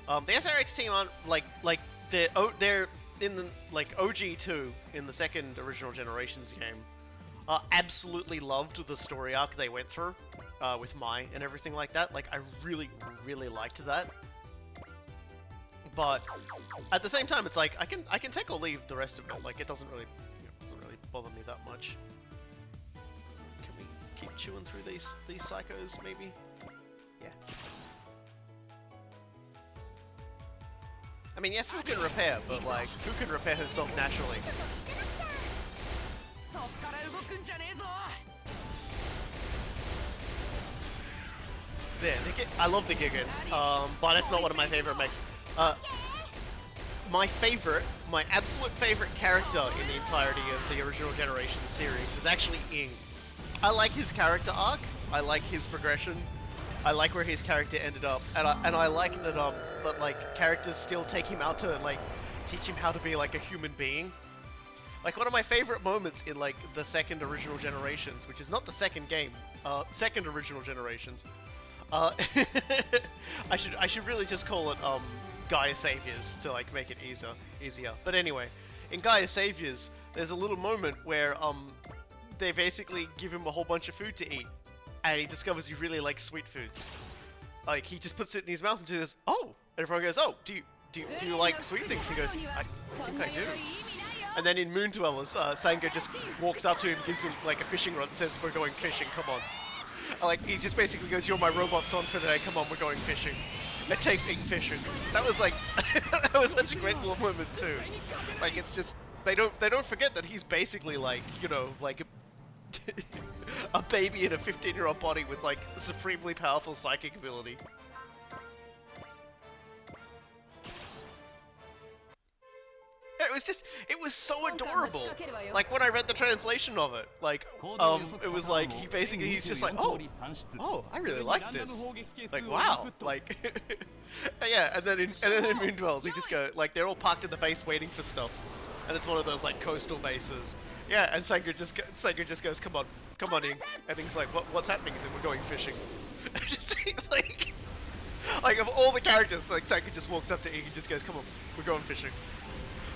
The SRX team aren't they're in the OG2 in the second original Generations game. Absolutely loved the story arc they went through with Mai and everything like that. Like I really liked that. but at the same time, it's like I can take or leave the rest of it. Like it doesn't really bother me that much. Can we keep chewing through these psychos maybe? Yeah. I mean, yeah, Fu can repair, but like Fu can repair herself naturally. There, I love the Gigan, but it's not one of my favorite mechs. My absolute favorite character in the entirety of the original Generation series is actually Ing. I like his character arc, I like his progression, I like where his character ended up, and I like that that like characters still take him out to like teach him how to be like a human being. Like one of my favorite moments in like the second original Generations, which is not the second game, second original Generations. I should really just call it Gaia Saviors to like make it easier. But anyway, in Gaia Saviors, there's a little moment where they basically give him a whole bunch of food to eat, and he discovers he really likes sweet foods. Like he just puts it in his mouth and he goes, "Oh!" And everyone goes, "Oh, do you like sweet things?" He goes, "I think I do." And then in Moon Dwellers, Sanga just walks up to him, gives him like a fishing rod, and says, "We're going fishing. Come on." Like he just basically goes, "You're my robot son for today. Come on, we're going fishing." It takes Ing fishing. That was like that was such a great little moment too. Like it's just they don't forget that he's basically like, you know, like a baby in a 15-year-old body with like supremely powerful psychic ability. It was so adorable. Like when I read the translation of it, like, it was like he's just like, oh, I really like this. Like, wow, like, yeah. And then in Moon Dwells, he just go like they're all parked at the base waiting for stuff, and it's one of those like coastal bases. Yeah, and Sanga just goes, come on, Ing. And Ing's like, what's happening? He said, we're going fishing. It's like of all the characters, like Sanga just walks up to Ing and just goes, come on, we're going fishing.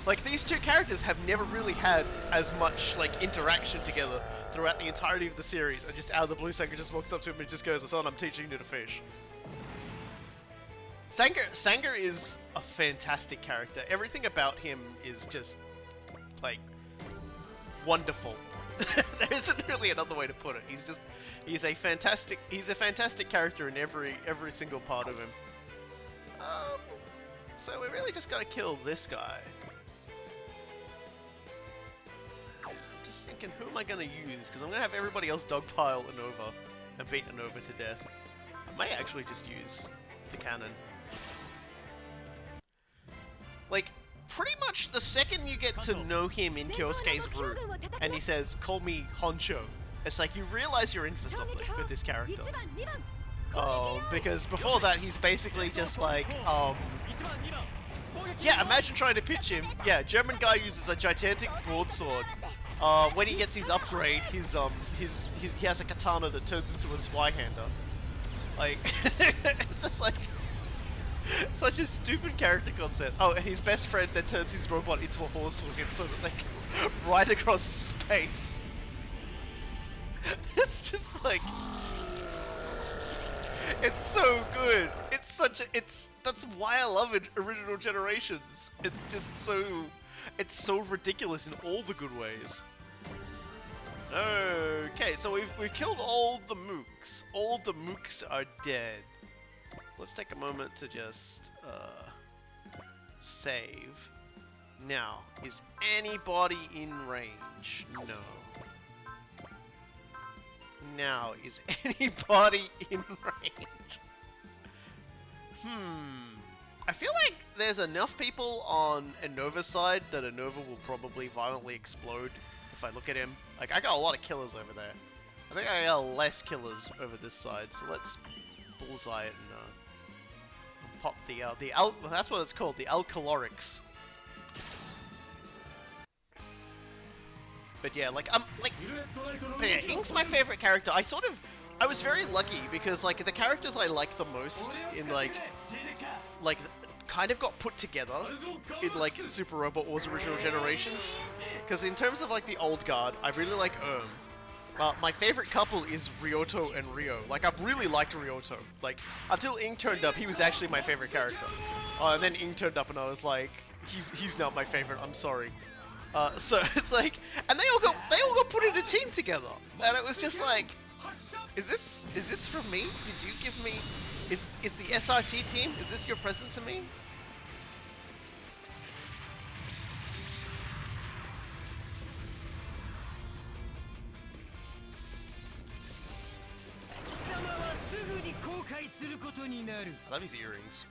Like, these two characters have never really had as much, like, interaction together throughout the entirety of the series, and just out of the blue, Sanga just walks up to him and just goes, "Son, I'm teaching you to fish." Sanga is a fantastic character. Everything about him is just, like, wonderful. There isn't really another way to put it. He's a fantastic character in every single part of him. So we really just gotta kill this guy. Just thinking, who am I gonna use? Because I'm gonna have everybody else dogpile Anova and beat Anova to death. I may actually just use the cannon. Like, pretty much the second you get to know him in Kyosuke's room, and he says, "Call me Honcho," it's like you realize you're in for something with this character. Because before that, he's basically just like, yeah, imagine trying to pitch him. Yeah, German guy uses a gigantic broadsword. When he gets his upgrade, he has a katana that turns into a Zweihander. Like, it's just like such a stupid character concept. Oh, and his best friend then turns his robot into a horse for him so that they can ride across space. It's just like, it's so good. That's why I love it. Original Generations. It's just so ridiculous in all the good ways. Okay, so we've killed all the mooks. All the mooks are dead. Let's take a moment to just save. Now, is anybody in range? No. Now, is anybody in range? I feel like there's enough people on Enova's side that Enova will probably violently explode if I look at him. Like, I got a lot of killers over there. I think I got less killers over this side, so let's bullseye it and pop that's what it's called, the Alcalorics. But yeah, but yeah, Ing's my favorite character. I was very lucky because, like, the characters I like the most in, like, kind of got put together in, like, Super Robot Wars Original Generations. Because in terms of, like, the old guard, I really like My favorite couple is Ryoto and Ryo. Like, I've really liked Ryoto. Like, until Ing turned up, he was actually my favorite character. And then Ing turned up and I was like, he's not my favorite, I'm sorry. So it's like, and they all got put in a team together. And it was just like, is this from me? Did you give me, is the SRT team, is this your present to me? I love these earrings.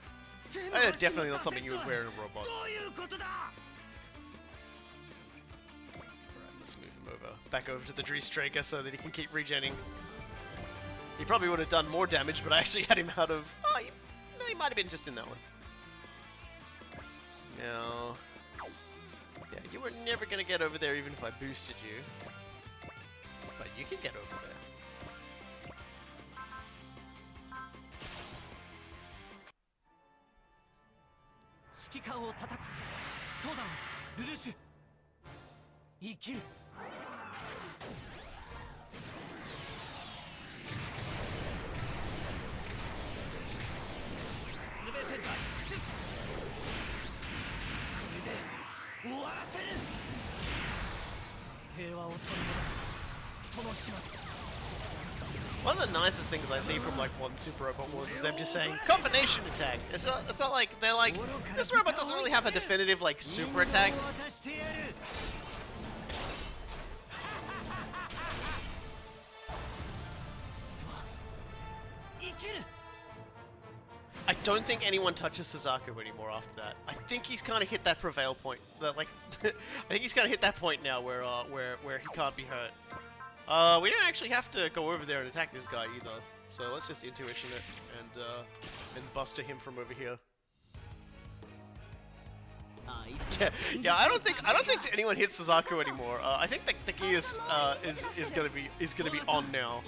Definitely not something you would wear in a robot. Alright, let's move him over. Back over to the Dreestraker so that he can keep regenning. He probably would have done more damage, but I actually had him out of... Oh, no, he might have been just in that one. No. Yeah, you were never going to get over there even if I boosted you. But you can get over there. One of the nicest things I see from like one Super Robot Wars is them just saying combination attack. It's not like they're like, this robot doesn't really have a definitive like super attack. I don't think anyone touches Suzaku anymore after that. I think he's kind of hit that prevail point. That like, I think he's kind of hit that point now where he can't be hurt. We don't actually have to go over there and attack this guy either. So let's just intuition it and buster him from over here. Yeah. I don't think anyone hits Suzaku anymore. I think the key is gonna be on now.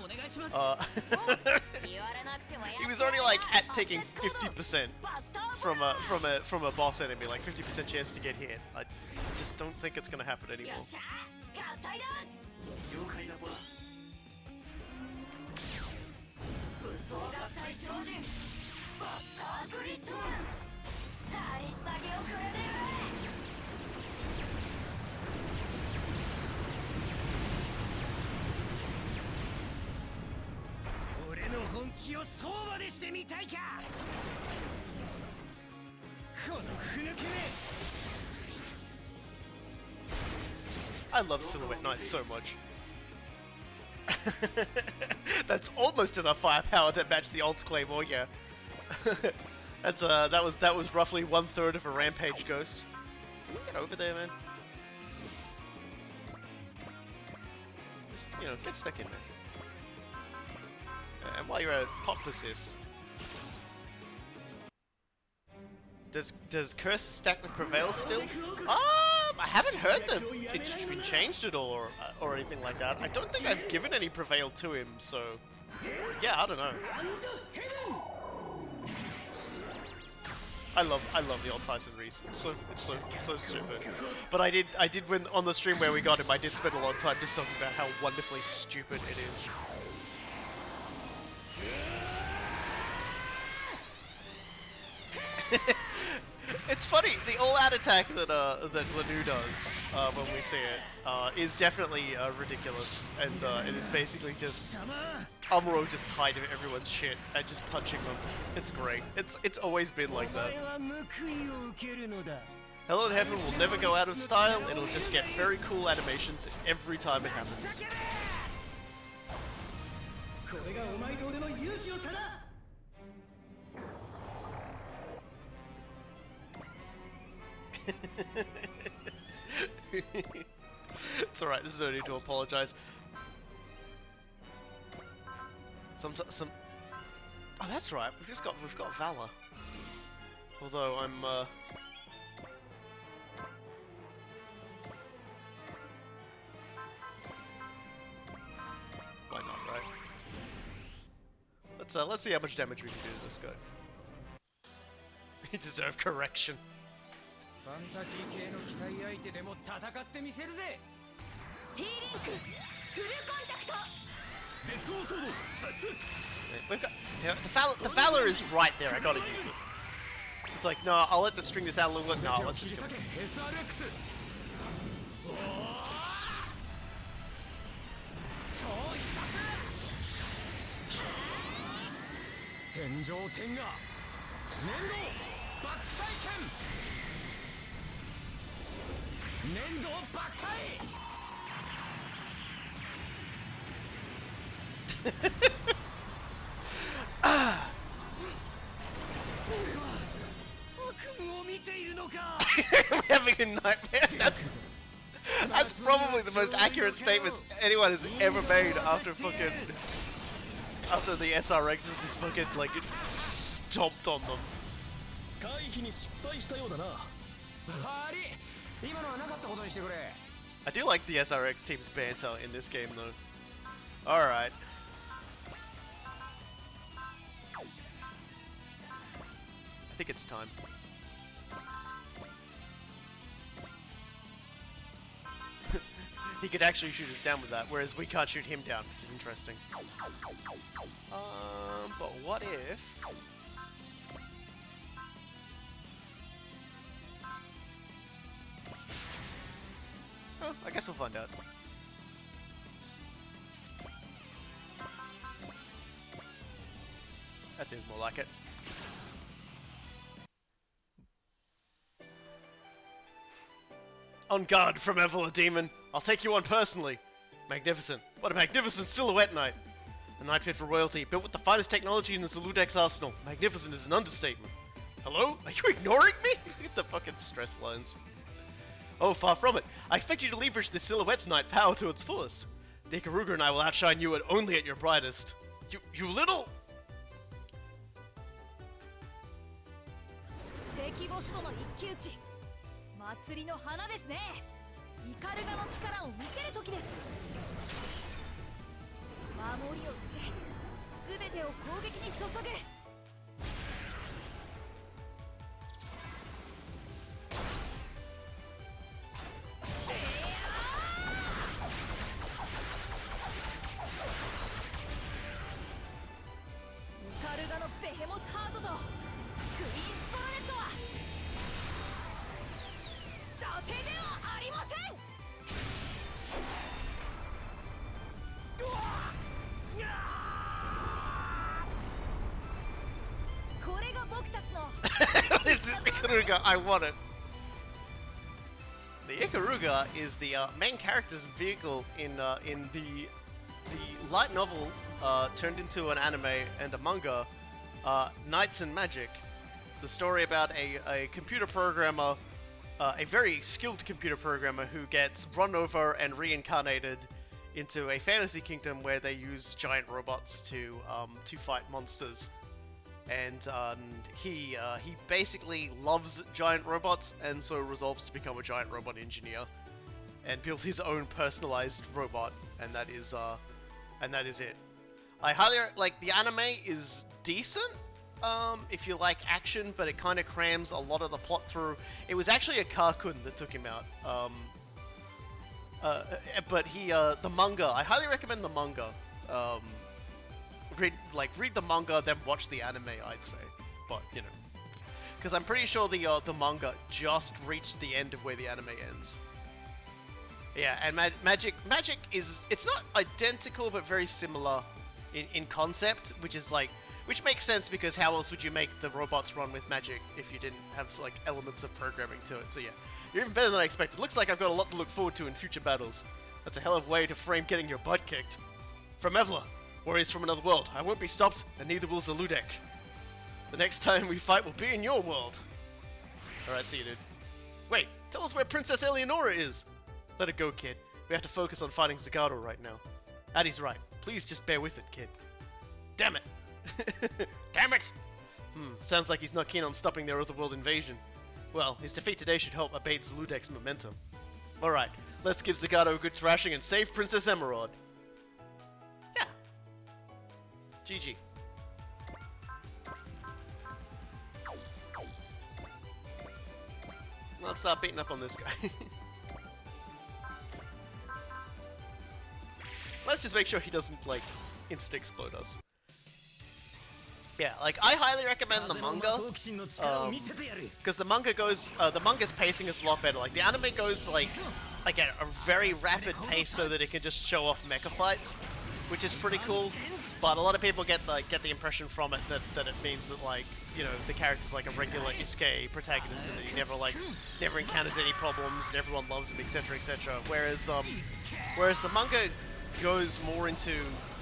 He was already like at taking 50% from a boss enemy, like 50% chance to get hit. I just don't think it's gonna happen anymore. I love Silhouette Knights so much. That's almost enough firepower to match the Ult's Claymore, yeah. That's that was roughly 1/3 of a Rampage Ghost. Can you get over there, man? Just, you know, get stuck in there. And while you're at it, pop persist. Does Curse stack with Prevail still? I haven't heard that it's been changed at all or anything like that. I don't think I've given any Prevail to him, so yeah, I don't know. I love the old Tyson Reese. It's so stupid. But I did when on the stream where we got him, I did spend a lot of time just talking about how wonderfully stupid it is. It's funny, the all-out attack that Lanu does when we see it is definitely ridiculous, and it is basically just Amuro just hiding everyone's shit and just punching them. It's great. It's always been like that. Hell in Heaven will never go out of style. It'll just get very cool animations every time it happens. It's alright, there's no need to apologize. Oh, that's right, we've got Valor. Although I'm why not, right? Let's see how much damage we can do to this guy. He deserved correction. We've got, the Valor is right there. I gotta use it. It's like, no, I'll let this string this out a little bit. No, let's just go. 天上天下粘土爆砕剣粘土爆砕 We're having a nightmare. That's probably the most accurate statements anyone has ever made after the SRX has just fucking like stomped on them. 回避に失敗したようだな悪い今のはなかったことにしてくれ I do like the SRX team's banter in this game though. Alright. I think it's time. He could actually shoot us down with that, whereas we can't shoot him down, which is interesting. But what if... Oh, I guess we'll find out. That seems more like it. On guard from Evola Demon. I'll take you on personally. Magnificent. What a magnificent silhouette knight. A knight fit for royalty, built with the finest technology in the Zaludex arsenal. Magnificent is an understatement. Hello? Are you ignoring me? Look at the fucking stress lines. Oh, far from it. I expect you to leverage this silhouette's knight power to its fullest. The Ikaruga and I will outshine you only at your brightest. You little... 敵ボスとの一騎打ち祭りの花ですねイカルガの力を見せる時です守りを捨て全てを攻撃に注ぐイカルガのベヘモスハートとクイーンストラネットは伊達ではありませんこれが僕たちの What is this Ikaruga? I want it. The Ikaruga is the main character's vehicle in the light novel turned into an anime and a manga, Knights and Magic. The story about a computer programmer, a very skilled computer programmer who gets run over and reincarnated into a fantasy kingdom where they use giant robots to fight monsters. And he basically loves giant robots and so resolves to become a giant robot engineer and build his own personalized robot, and that is it. I highly like the anime is decent if you like action, but it kind of crams a lot of the plot through. It was actually a Karkun that took him out. But the manga, I highly recommend the manga. Read the manga, then watch the anime, I'd say. But, you know. Because I'm pretty sure the manga just reached the end of where the anime ends. Yeah, and Magic is... It's not identical, but very similar in concept, which makes sense because how else would you make the robots run with magic if you didn't have, like, elements of programming to it? So yeah, you're even better than I expected. Looks like I've got a lot to look forward to in future battles. That's a hell of a way to frame getting your butt kicked. From Evla. Warriors from another world. I won't be stopped, and neither will Zaludek. The next time we fight will be in your world. Alright, see you, dude. Wait, tell us where Princess Eleonora is! Let it go, kid. We have to focus on fighting Zagato right now. Addie's right. Please just bear with it, kid. Damn it! Damn it! Sounds like he's not keen on stopping their otherworld invasion. Well, his defeat today should help abate Zaludek's momentum. Alright, let's give Zagato a good thrashing and save Princess Emerald. Yeah. GG. Let's start beating up on this guy. Let's just make sure he doesn't, like, insta-explode us. Yeah, like, I highly recommend the manga, because the manga goes, the manga's pacing is a lot better. Like, the anime goes, like at a very rapid pace so that it can just show off mecha fights, which is pretty cool. But a lot of people get the impression from it that it means that, like, you know, the character's like a regular isekai protagonist and that he never encounters any problems and everyone loves him, etc., etc. Whereas the manga goes more into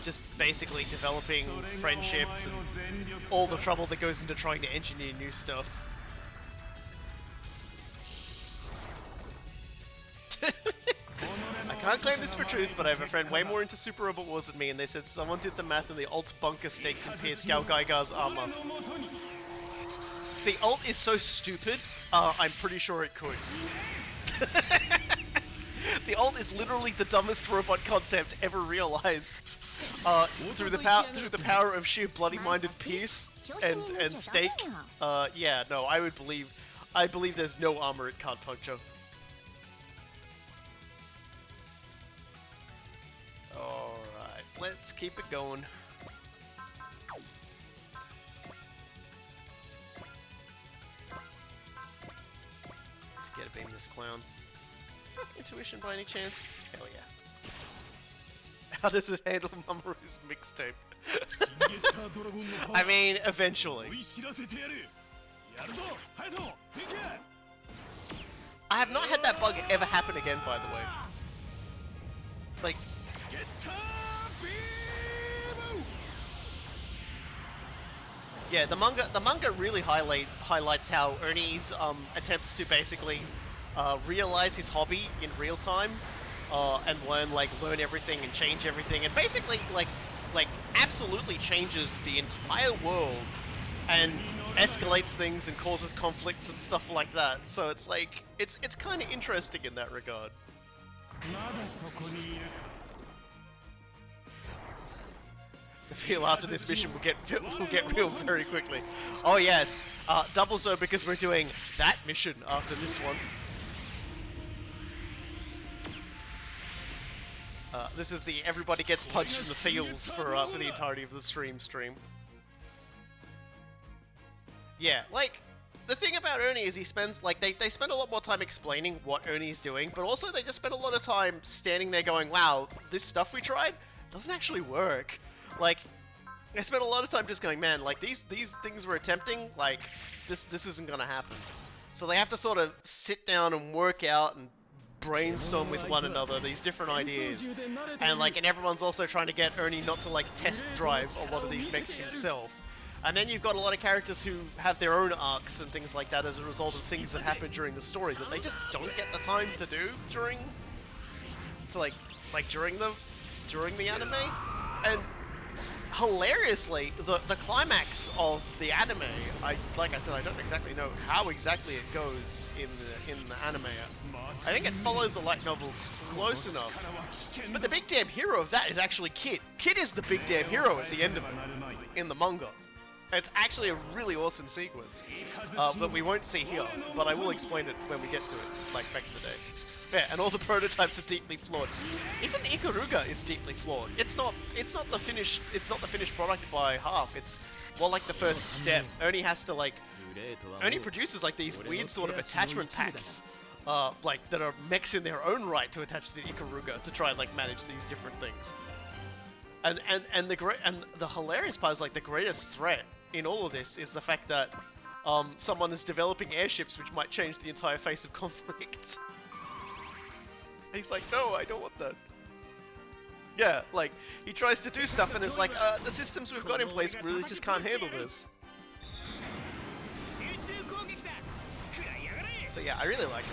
just basically developing friendships and all the trouble that goes into trying to engineer new stuff. I can't claim this for truth, but I have a friend way more into Super Robot Wars than me, and they said someone did the math and the alt bunker stake can pierce Gao Gaiga's armor. The alt is so stupid, I'm pretty sure it could. The alt is literally the dumbest robot concept ever realized. Through the power of sheer bloody-minded pierce and stake. Yeah, no, I believe there's no armor it can't puncture. Alright, let's keep it going. Let's get a beam this clown. Intuition by any chance? Hell yeah. How does it handle Mamoru's mixtape? I mean, eventually. I have not had that bug ever happen again, by the way. Like... Yeah, the manga really highlights how Ernie's attempts to basically realize his hobby in real time and learn everything and change everything, and basically like absolutely changes the entire world and escalates things and causes conflicts and stuff like that. So it's like it's kind of interesting in that regard. I feel after this mission will get real very quickly. Oh yes, double so because we're doing that mission after this one. This is the everybody gets punched in the feels for the entirety of the stream. Yeah, like, the thing about Ernie is he spends, like, they spend a lot more time explaining what Ernie's doing, but also they just spend a lot of time standing there going, wow, this stuff we tried doesn't actually work. Like, I spent a lot of time just going, man, like, these things we're attempting, like, this isn't gonna happen. So they have to sort of sit down and work out and brainstorm with one another these different ideas, and everyone's also trying to get Ernie not to, like, test drive a lot of these mechs himself. And then you've got a lot of characters who have their own arcs and things like that as a result of things that happen during the story that they just don't get the time to do during the anime. And hilariously, the climax of the anime, like I said, I don't exactly know how exactly it goes in the anime. I think it follows the light novel close enough. But the big damn hero of that is actually Kid. Kid is the big damn hero at the end of it in the manga. It's actually a really awesome sequence that we won't see here, but I will explain it when we get to it, like back in the day. Yeah, and all the prototypes are deeply flawed. Even the Ikaruga is deeply flawed. It's not the finished product by half. It's more like the first step. Ernie has to Ernie produces like these weird sort of attachment packs, that are mechs in their own right to attach to the Ikaruga to try and manage these different things. And the hilarious part is the greatest threat in all of this is the fact that someone is developing airships which might change the entire face of conflict. He's like, no, I don't want that. Yeah, he tries to do stuff and it's like, the systems we've got in place really just can't handle this. So yeah, I really like it.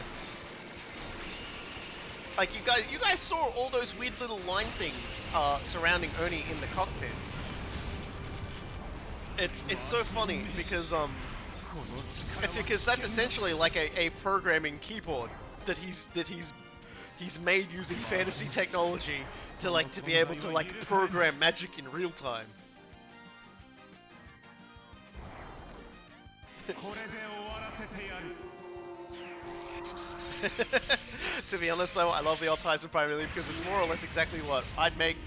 Like, you guys saw all those weird little line things surrounding Ernie in the cockpit. It's so funny because it's because that's essentially like a programming keyboard that he's made using fantasy technology to be able to program magic in real time. To be honest though, I love the old Tyson primarily because it's more or less exactly what I'd make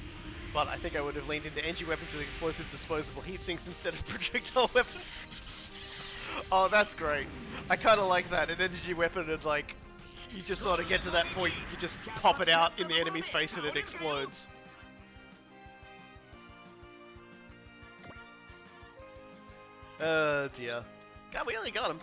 but I think I would have leaned into energy weapons with explosive disposable heat sinks instead of projectile weapons. Oh, that's great. I kind of like that. An energy weapon and like, you just sort of get to that point, you just pop it out in the enemy's face and it explodes. Oh dear. God, we only got him.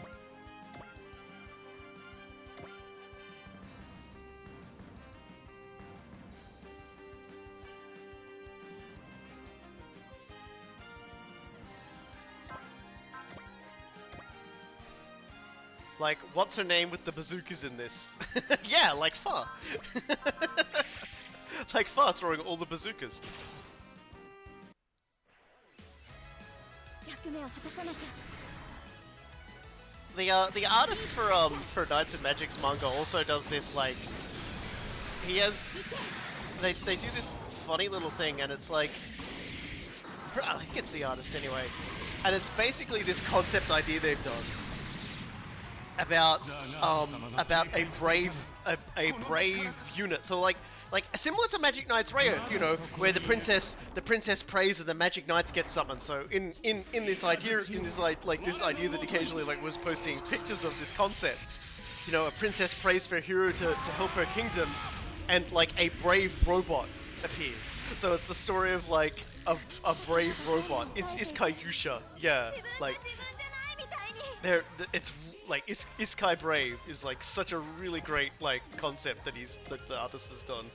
Like, what's her name with the bazookas in this? Yeah, like Fa. Like Fa throwing all the bazookas. 役目を果たさなきゃ。 The artist for Knights and Magic's manga also does this, like, he has, they do this funny little thing, and it's like, I think it's the artist anyway, and it's basically this concept idea they've done about a brave unit. So like similar to Magic Knights Rayearth, you know, where the princess prays and the Magic Knights get summoned. So in this idea that occasionally like was posting pictures of this concept, you know, a princess prays for a hero to help her kingdom, and like a brave robot appears. So it's the story of like a brave robot. It's Iskayusha, yeah, like it's like Iskai Brave is like such a really great like concept that the artist has done.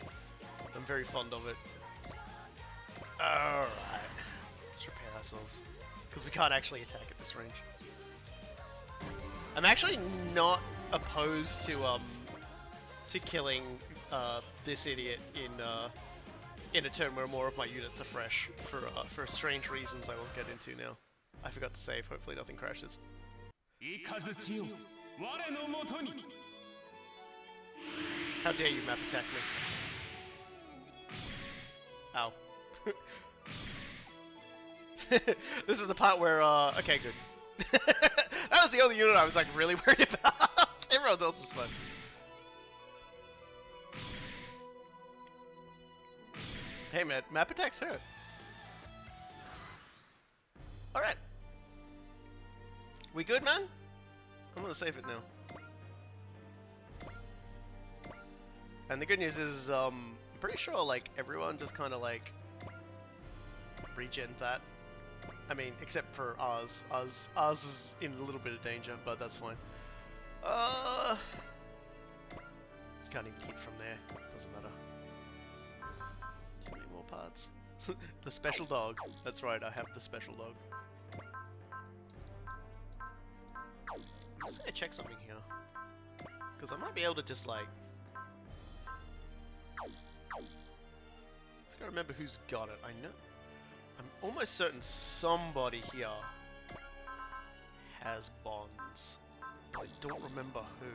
I'm very fond of it. Alright, let's repair ourselves, because we can't actually attack at this range. I'm actually not opposed to killing this idiot in a turn where more of my units are fresh for strange reasons I won't get into now. I forgot to save. Hopefully nothing crashes. How dare you map attack me? Ow. This is the part where, okay, good. That was the only unit I was like really worried about. Everyone else is fun. Hey man, map attacks hurt. Alright. We good, man? I'm gonna save it now. And the good news is, I'm pretty sure, like, everyone just kind of, like, regen that. I mean, except for ours. Ours is in a little bit of danger, but that's fine. You can't even hit from there. Doesn't matter. Too many more parts. The special dog. That's right, I have the special dog. I'm just gonna check something here, because I might be able to just like, just gotta remember who's got it. I know, I'm almost certain somebody here has bonds, but I don't remember who.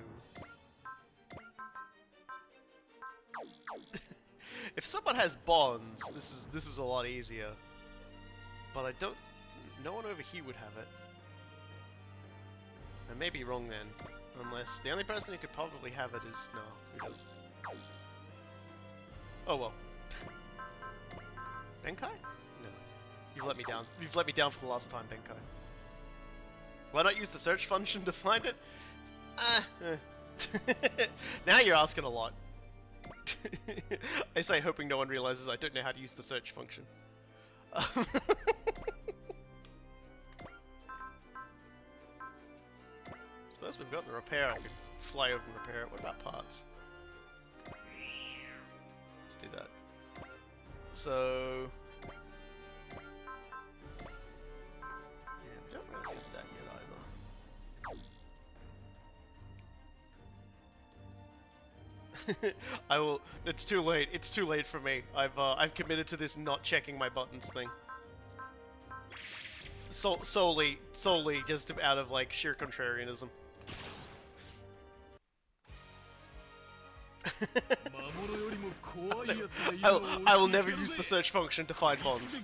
If someone has bonds, this is a lot easier, but I don't. No one over here would have it. I may be wrong then, unless the only person who could probably have it is no. Who does? Oh well. Benkai? No. You've let me down. You've let me down for the last time, Benkai. Why not use the search function to find it? Now you're asking a lot. I say hoping no one realizes I don't know how to use the search function. Suppose we've got the repair, I could fly over and repair it. What about parts? Let's do that. So... yeah, we don't really have that yet either. I will... it's too late. It's too late for me. I've committed to this not checking my buttons thing. Solely just out of, like, sheer contrarianism. I will never use the search function to find bonds.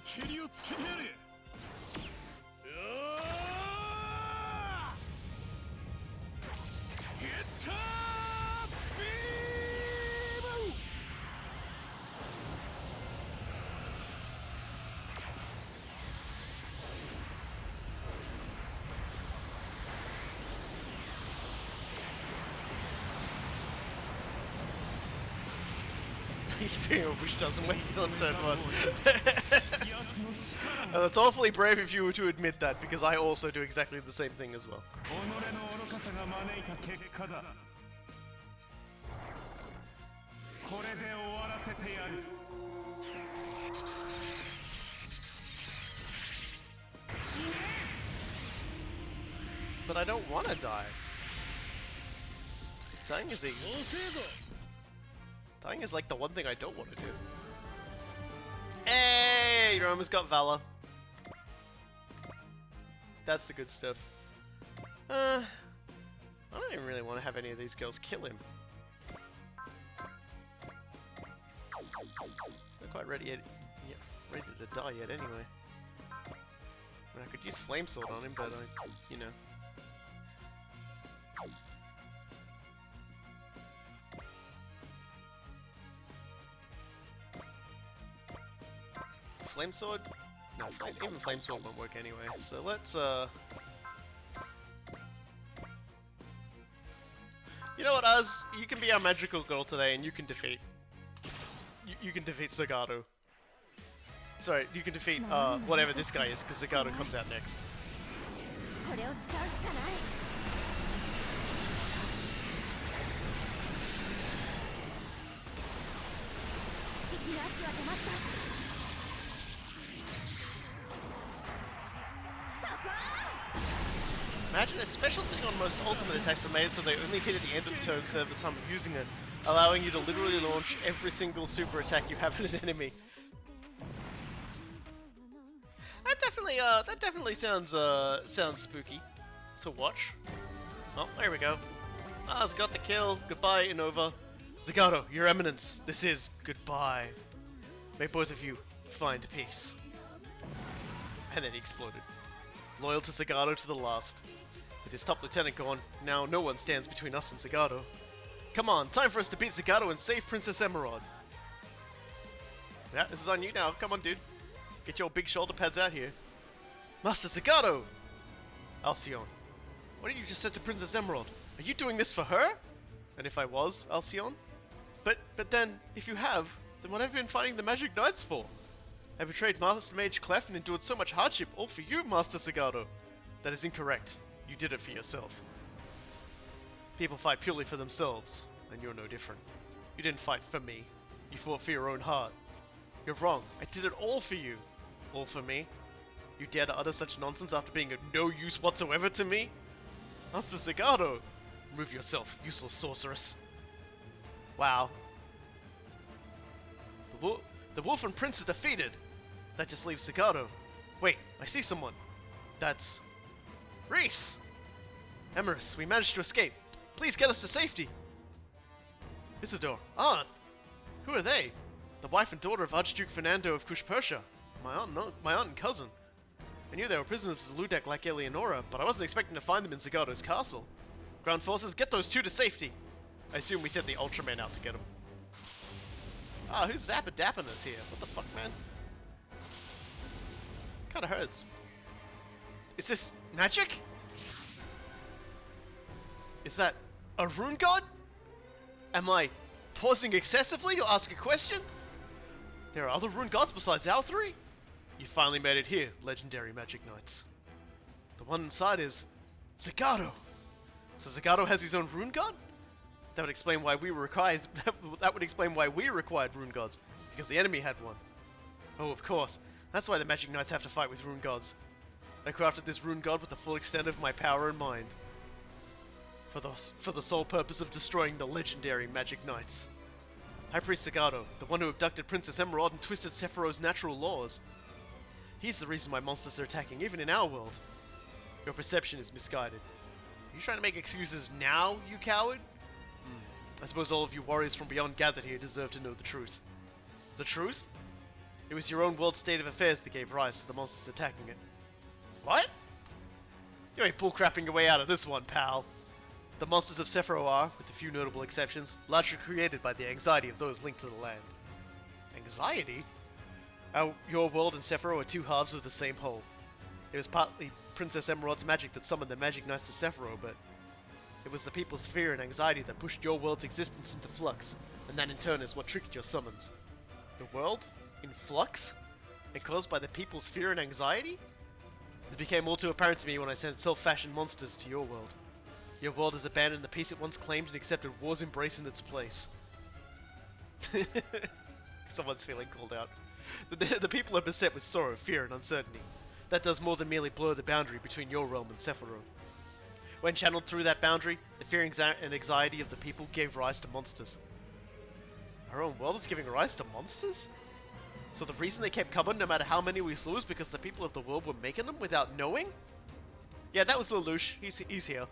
which doesn't waste on turn 1. And it's awfully brave of you to admit that, because I also do exactly the same thing as well. 己の愚かさが招いた結果だ。これで終わらせてやる。 But I don't want to die. Dying is easy. Dying is like the one thing I don't want to do. Hey, you almost got Valor. That's the good stuff. I don't even really want to have any of these girls kill him. Not quite ready yet. Yeah, ready to die yet anyway. I mean, I could use Flame Sword on him, but you know. Flame Sword? No, even Flame Sword won't work anyway. So let's, you know what, Az? You can be our magical girl today, and you can defeat... You can defeat Zagato. Sorry, you can defeat, whatever this guy is, because Zagato comes out next. これを使うしかない。敵の足は止まった。 Imagine a special thing on most ultimate attacks are made so they only hit at the end of the turn instead of the time of using it, allowing you to literally launch every single super attack you have at an enemy. That definitely sounds spooky to watch. Oh, there we go. A's got the kill. Goodbye, Innova. Zagato, Your Eminence, this is goodbye. May both of you find peace. And then he exploded. Loyal to Zagato to the last. With his top lieutenant gone, now no one stands between us and Zagato. Come on, time for us to beat Zagato and save Princess Emerald. Yeah, this is on you now. Come on, dude. Get your big shoulder pads out here. Master Zagato! Alcyon, what did you just said to Princess Emerald? Are you doing this for her? And if I was, Alcyon? But then, if you have, then what have you been fighting the Magic Knights for? I betrayed Master Mage Clef and endured so much hardship, all for you, Master Zagato. That is incorrect. You did it for yourself. People fight purely for themselves, and you're no different. You didn't fight for me. You fought for your own heart. You're wrong. I did it all for you. All for me? You dare to utter such nonsense after being of no use whatsoever to me? Master Zagato! Remove yourself, useless sorceress. Wow. The wolf and prince are defeated. That just leaves Zagato. Wait, I see someone. That's... Reese! Emerus, we managed to escape. Please get us to safety. Isidore. Aunt! Who are they? The wife and daughter of Archduke Fernando of Kush Persia. My aunt and cousin. I knew they were prisoners of Ludek like Eleonora, but I wasn't expecting to find them in Zagato's castle. Ground forces, get those two to safety. I assume we sent the Ultraman out to get them. Ah, who's zappa-dapping us here? What the fuck, man? Kinda hurts. Is this magic? Is that a rune god? Am I pausing excessively to ask a question? There are other rune gods besides our three? You finally made it here, legendary Magic Knights. The one inside is Zagato. So Zagato has his own rune god? That would explain why we were required. That would explain why we required rune gods, because the enemy had one. Oh, of course. That's why the Magic Knights have to fight with rune gods. I crafted this rune god with the full extent of my power in mind. For the sole purpose of destroying the legendary Magic Knights. High Priest Zagato, the one who abducted Princess Emerald and twisted Sephiroth's natural laws. He's the reason why monsters are attacking, even in our world. Your perception is misguided. Are you trying to make excuses now, you coward? I suppose all of you warriors from beyond gathered here deserve to know the truth. The truth? It was your own world state of affairs that gave rise to the monsters attacking it. What? You ain't bullcrapping your way out of this one, pal. The monsters of Sephiroth are, with a few notable exceptions, largely created by the anxiety of those linked to the land. Anxiety? Your world and Sephiroth are two halves of the same whole. It was partly Princess Emerald's magic that summoned the Magic Knights to Sephiroth, but It was the people's fear and anxiety that pushed your world's existence into flux, and that in turn is what triggered your summons. The world? In flux? And caused by the people's fear and anxiety? It became all too apparent to me when I sent self-fashioned monsters to your world. Your world has abandoned the peace it once claimed and accepted war's embrace in its place. Someone's feeling called out. The people are beset with sorrow, fear, and uncertainty. That does more than merely blur the boundary between your realm and Sephiroth. When channeled through that boundary, the fear and anxiety of the people gave rise to monsters. Our own world is giving rise to monsters? So the reason they kept coming no matter how many we slew is because the people of the world were making them without knowing? Yeah, that was Lelouch. He's here.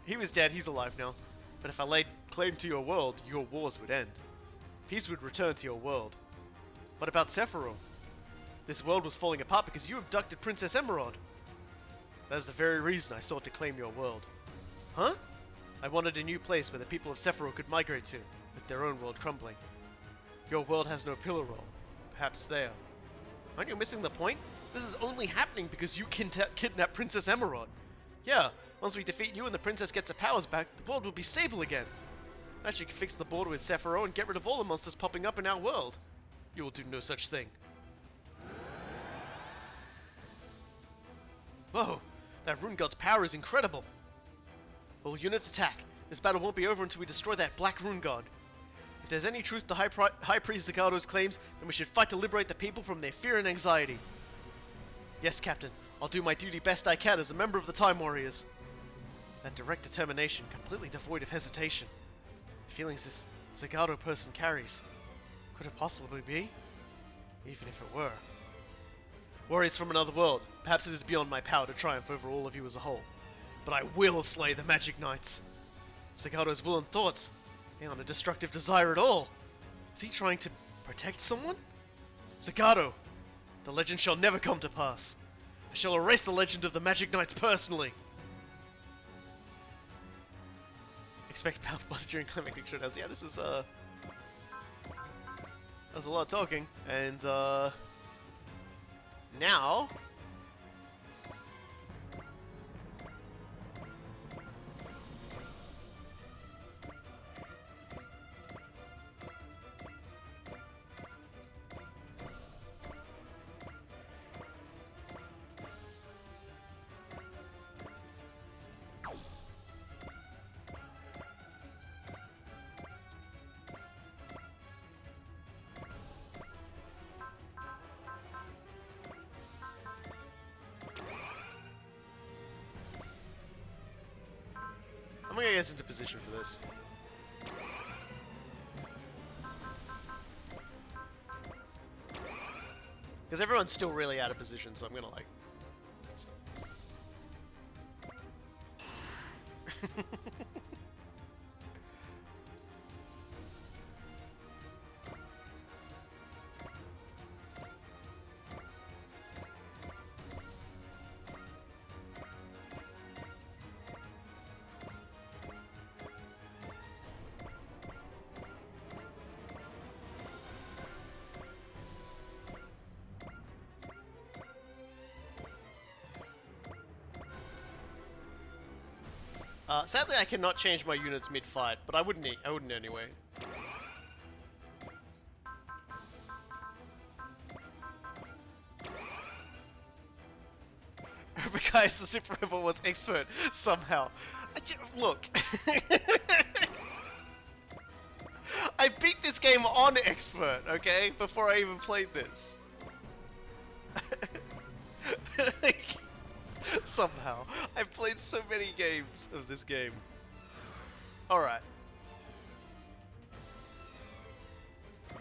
He was dead, he's alive now. But if I laid claim to your world, your wars would end. Peace would return to your world. What about Sephiroth? This world was falling apart because you abducted Princess Emerald. That is the very reason I sought to claim your world. Huh? I wanted a new place where the people of Sephiroth could migrate to, with their own world crumbling. Your world has no pillar role. Perhaps there. Aren't you missing the point? This is only happening because you kidnapped Princess Emerald. Yeah, once we defeat you and the princess gets her powers back, the world will be stable again. I should fix the border with Sephiroth and get rid of all the monsters popping up in our world. You will do no such thing. Whoa, that Rune God's power is incredible. All units attack. This battle won't be over until we destroy that Black Rune God. If there's any truth to High Priest Zagato's claims, then we should fight to liberate the people from their fear and anxiety. Yes, Captain. I'll do my duty best I can as a member of the Time Warriors. That direct determination, completely devoid of hesitation. The feelings this Zagato person carries. Could it possibly be? Even if it were. Warriors from another world. Perhaps it is beyond my power to triumph over all of you as a whole. But I will slay the Magic Knights. Zagato's will and thoughts. They aren't a destructive desire at all. Is he trying to protect someone? Zagato! The legend shall never come to pass. I shall erase the legend of the Magic Knights personally. Expect power bust during climactic showdowns. Yeah, this is, there's a lot of talking. And, now... I'm gonna get us into position for this. Because everyone's still really out of position, so I'm gonna like... sadly, I cannot change my units mid-fight, but I wouldn't anyway. Guys, the Super Rebel was expert somehow. Look, I beat this game on expert, okay, before I even played this. Somehow. I've played so many games of this game. Alright.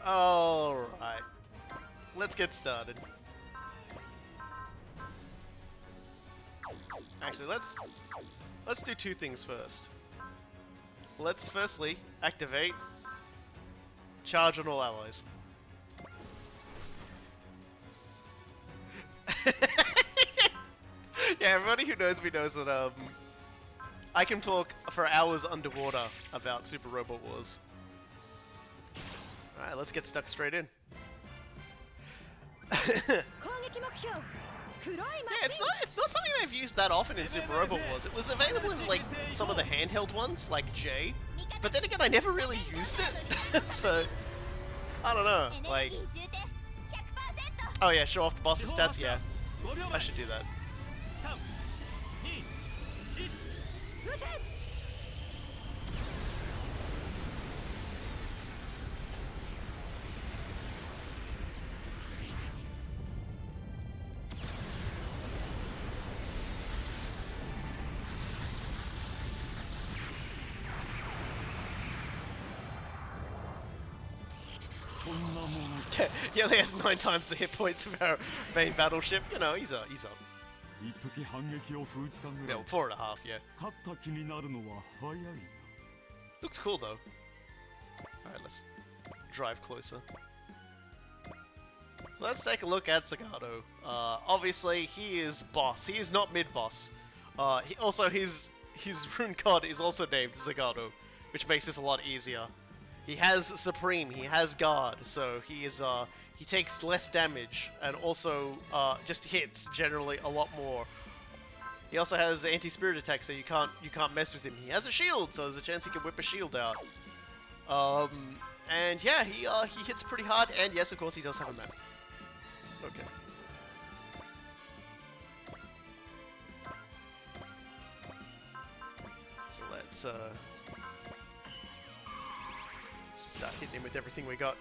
Alright. Let's get started. Actually, let's do two things first. Let's firstly activate charge on all allies. Yeah, everybody who knows me knows that I can talk for hours underwater about Super Robot Wars. Alright, let's get stuck straight in. It's not something I've used that often in Super Robot Wars. It was available in like some of the handheld ones, like J, but then again, I never really used it. So I don't know. Like, oh yeah, show off the boss's stats. Yeah, I should do that. 3 he only has 9 times the hit points of our main battleship. You know, he's up. 一時反撃を封じたぐら Yeah, い 4.5, yeah. 勝った気になるのは早いな Looks cool though. Alright, let's drive closer. Let's take a look at Zagato. Obviously, he is boss. He is not mid-boss. His rune card is also named Zagato, which makes this a lot easier. He has Supreme, he has Guard, so he takes less damage, and also just hits generally a lot more. He also has anti-spirit attack, so you can't mess with him. He has a shield, so there's a chance he can whip a shield out. And yeah, he hits pretty hard, and yes, of course, he does have a map. Okay. So let's just start hitting him with everything we got.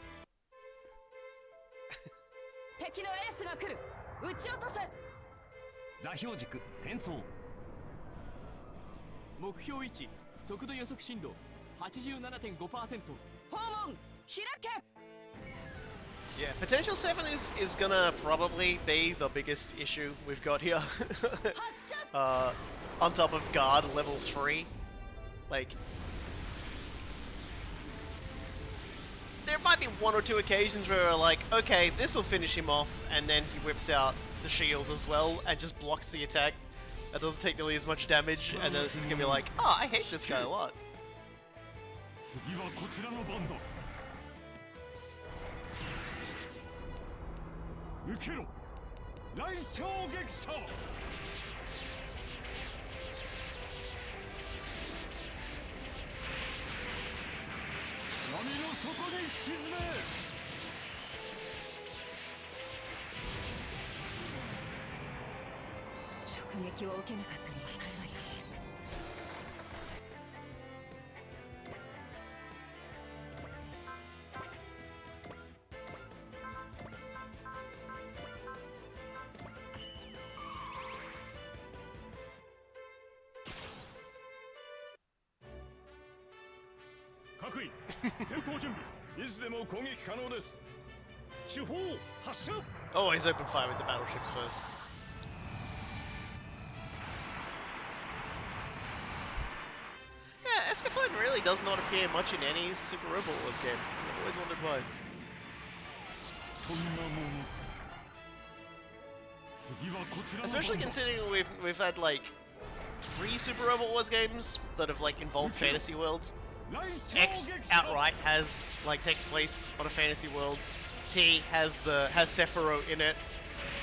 敵のエースが来る撃ち落とせ座標軸転送目標位置速度予測進路 87.5% 訪問開け Yeah, potential 7 is gonna probably be the biggest issue we've got here. On top of guard level 3. Like, there might be 1 or 2 occasions where we're like, okay, this'll finish him off, and then he whips out the shield as well and just blocks the attack. That doesn't take nearly as much damage, and then he's gonna be like, oh, I hate this guy a lot. 次はこちらの番だ受けろ来衝撃者波の底に沈め直撃を受けなかったのは幸いだ 各位戦闘準備いつでも攻撃可能です手法発射 Always open fire with the battleships first. Yeah, Escaflowne really does not appear much in any Super Robot Wars game. I've always wondered why. そんなもの次はこちらの Especially 番だ considering we've had like 3 Super Robot Wars games that have like involved fantasy worlds. 来衝 X 撃者 outright has like takes place on a fantasy world. T has Sephiroth in it,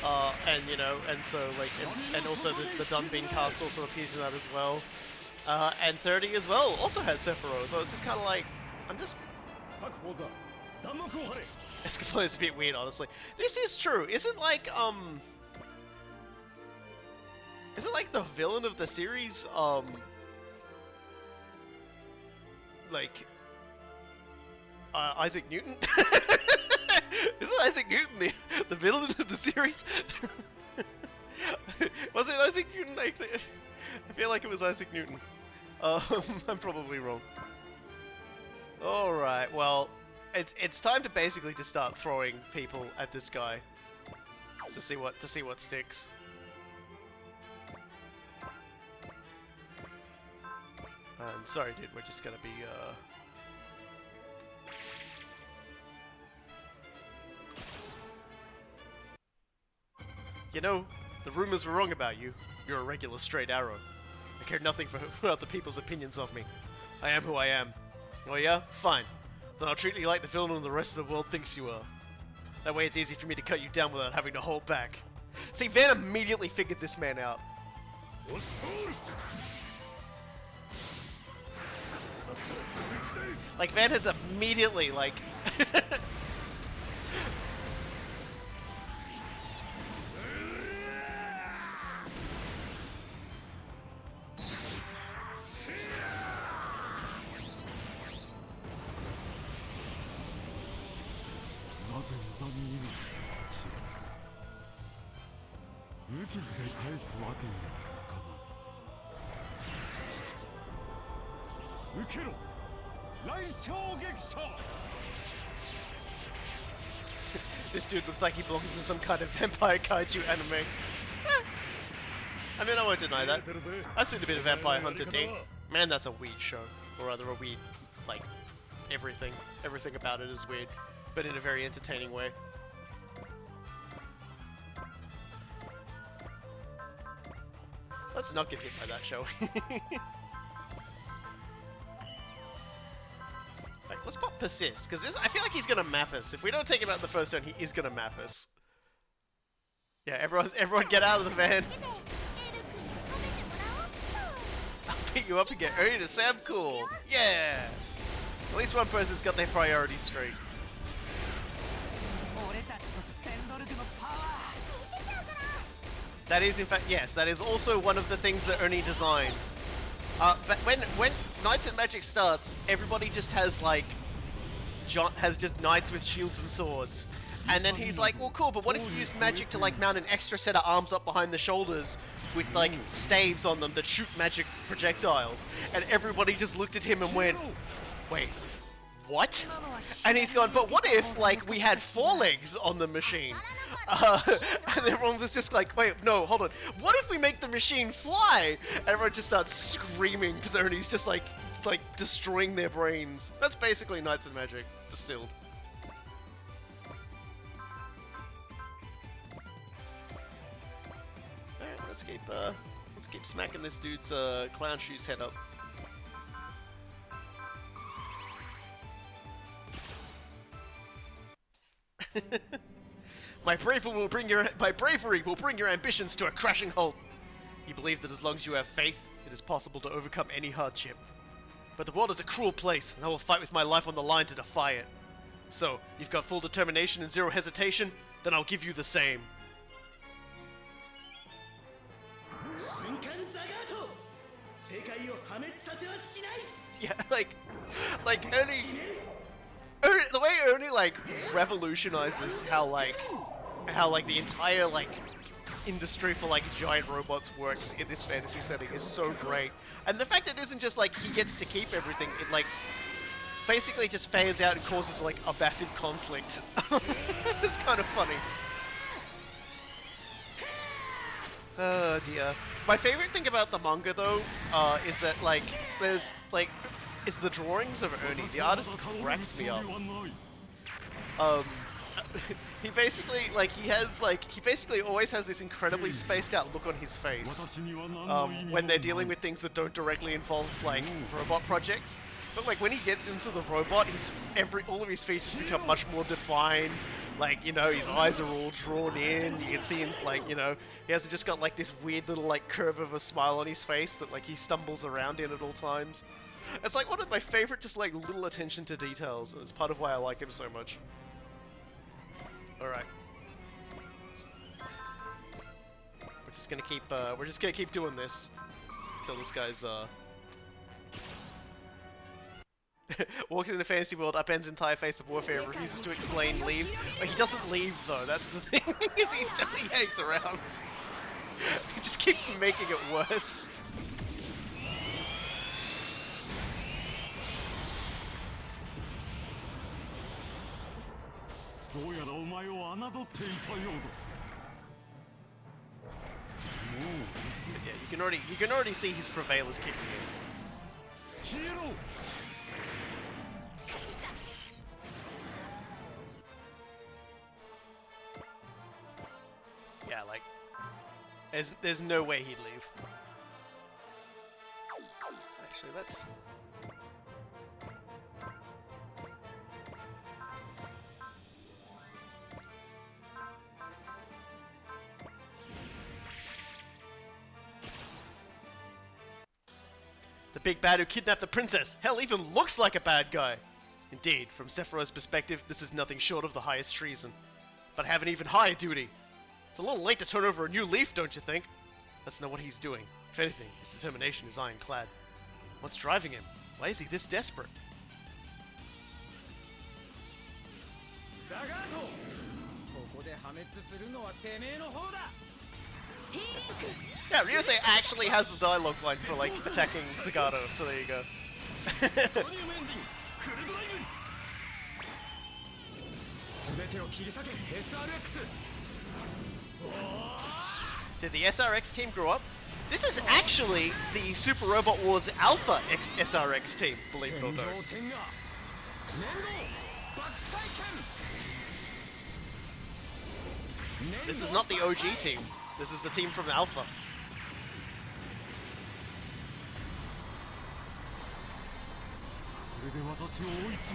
and you know, and so like, and also the Dunbin cast also appears in that as well. And 30 as well also has Sephiroth. So it's just kind of like I'm just 確保座弾幕を張れ Escaflowne is a bit weird, honestly. This is true. Isn't like the villain of the series like Isaac Newton? Isn't Isaac Newton the villain of the series? Was it Isaac Newton? I feel like it was Isaac Newton. I'm probably wrong. Alright, well, it's time to basically just start throwing people at this guy to see what sticks. And sorry dude, we're just gonna be You know, the rumors were wrong about you. You're a regular straight arrow. I care nothing for other people's opinions of me. I am who I am. Oh yeah? Fine. Then I'll treat you like the villain the rest of the world thinks you are. That way it's easy for me to cut you down without having to hold back. See, Van immediately figured this man out. Like, Van has immediately, like... This dude looks like he belongs in some kind of vampire kaiju anime. I mean, I won't deny that. I've seen a bit of Vampire Hunter D. Man, that's a weird show. Or rather, a weird, like, everything. Everything about it is weird, but in a very entertaining way. Let's not get hit by that, shall we? Like, let's pop Persist, because I feel like he's gonna map us. If we don't take him out in the first turn, he is gonna map us. Yeah, everyone get out of the van. I'll pick you up and get Ernie to say I'm cool. Yeah! At least one person's got their priority straight. That is, in fact, yes, that is also one of the things that Ernie designed. But when Knights and Magic starts, everybody just has like, has just knights with shields and swords. And then he's like, well cool, but what if you used magic to like mount an extra set of arms up behind the shoulders with like staves on them that shoot magic projectiles? And everybody just looked at him and went, wait, what? And he's gone, but what if like we had 4 legs on the machine? And everyone was just like, wait, no, hold on. What if we make the machine fly? And everyone just starts screaming because Ernie's just like destroying their brains. That's basically Knights and Magic distilled. Alright, let's keep smacking this dude's clown shoes head up. My bravery will bring your ambitions to a crashing halt. You believe that as long as you have faith, it is possible to overcome any hardship. But the world is a cruel place, and I will fight with my life on the line to defy it. So, you've got full determination and zero hesitation? Then I'll give you the same. Yeah, like Ernie, the way Ernie like revolutionizes how the entire like industry for like giant robots works in this fantasy setting is so great. And the fact that it isn't just like he gets to keep everything, it like basically just fans out and causes like a massive conflict. It's kind of funny. Oh dear. My favorite thing about the manga though is that like there's like is the drawings of Ernie. The artist cracks me up. He basically always has this incredibly spaced out look on his face when they're dealing with things that don't directly involve like robot projects. But like when he gets into the robot, all of his features become much more defined. Like, you know, his eyes are all drawn in. You can see he's like, you know, he hasn't just got like this weird little like curve of a smile on his face that like he stumbles around in at all times. It's like one of my favorite just like little attention to details, and it's part of why I like him so much. Alright. We're just gonna keep doing this until this guy's walks into the fantasy world, upends entire face of warfare, refuses to explain, leaves. But he doesn't leave though, that's the thing, is he still hangs around. He just keeps making it worse. Yeah, you can already see his prevail is kicking in. Yeah, like there's no way he'd leave. Actually, let's The big bad who kidnapped the princess. Hell, even looks like a bad guy. Indeed, from Sephiroth's perspective, this is nothing short of the highest treason. But I have an even higher duty. It's a little late to turn over a new leaf, don't you think? That's not what he's doing. If anything, his determination is ironclad. What's driving him? Why is he this desperate? Zagato! ここで破滅するのはてめえの方だ Yeah, Ryusei actually has the dialogue line for, like, attacking Zagato, so there you go. 購入エンジンフルドライブ全てを切り裂け SRX Did the SRX team grow up? This is actually the Super Robot Wars Alpha X SRX team, believe it or not. 天が年号爆砕剣 This is not the OG team. This is the team from Alpha.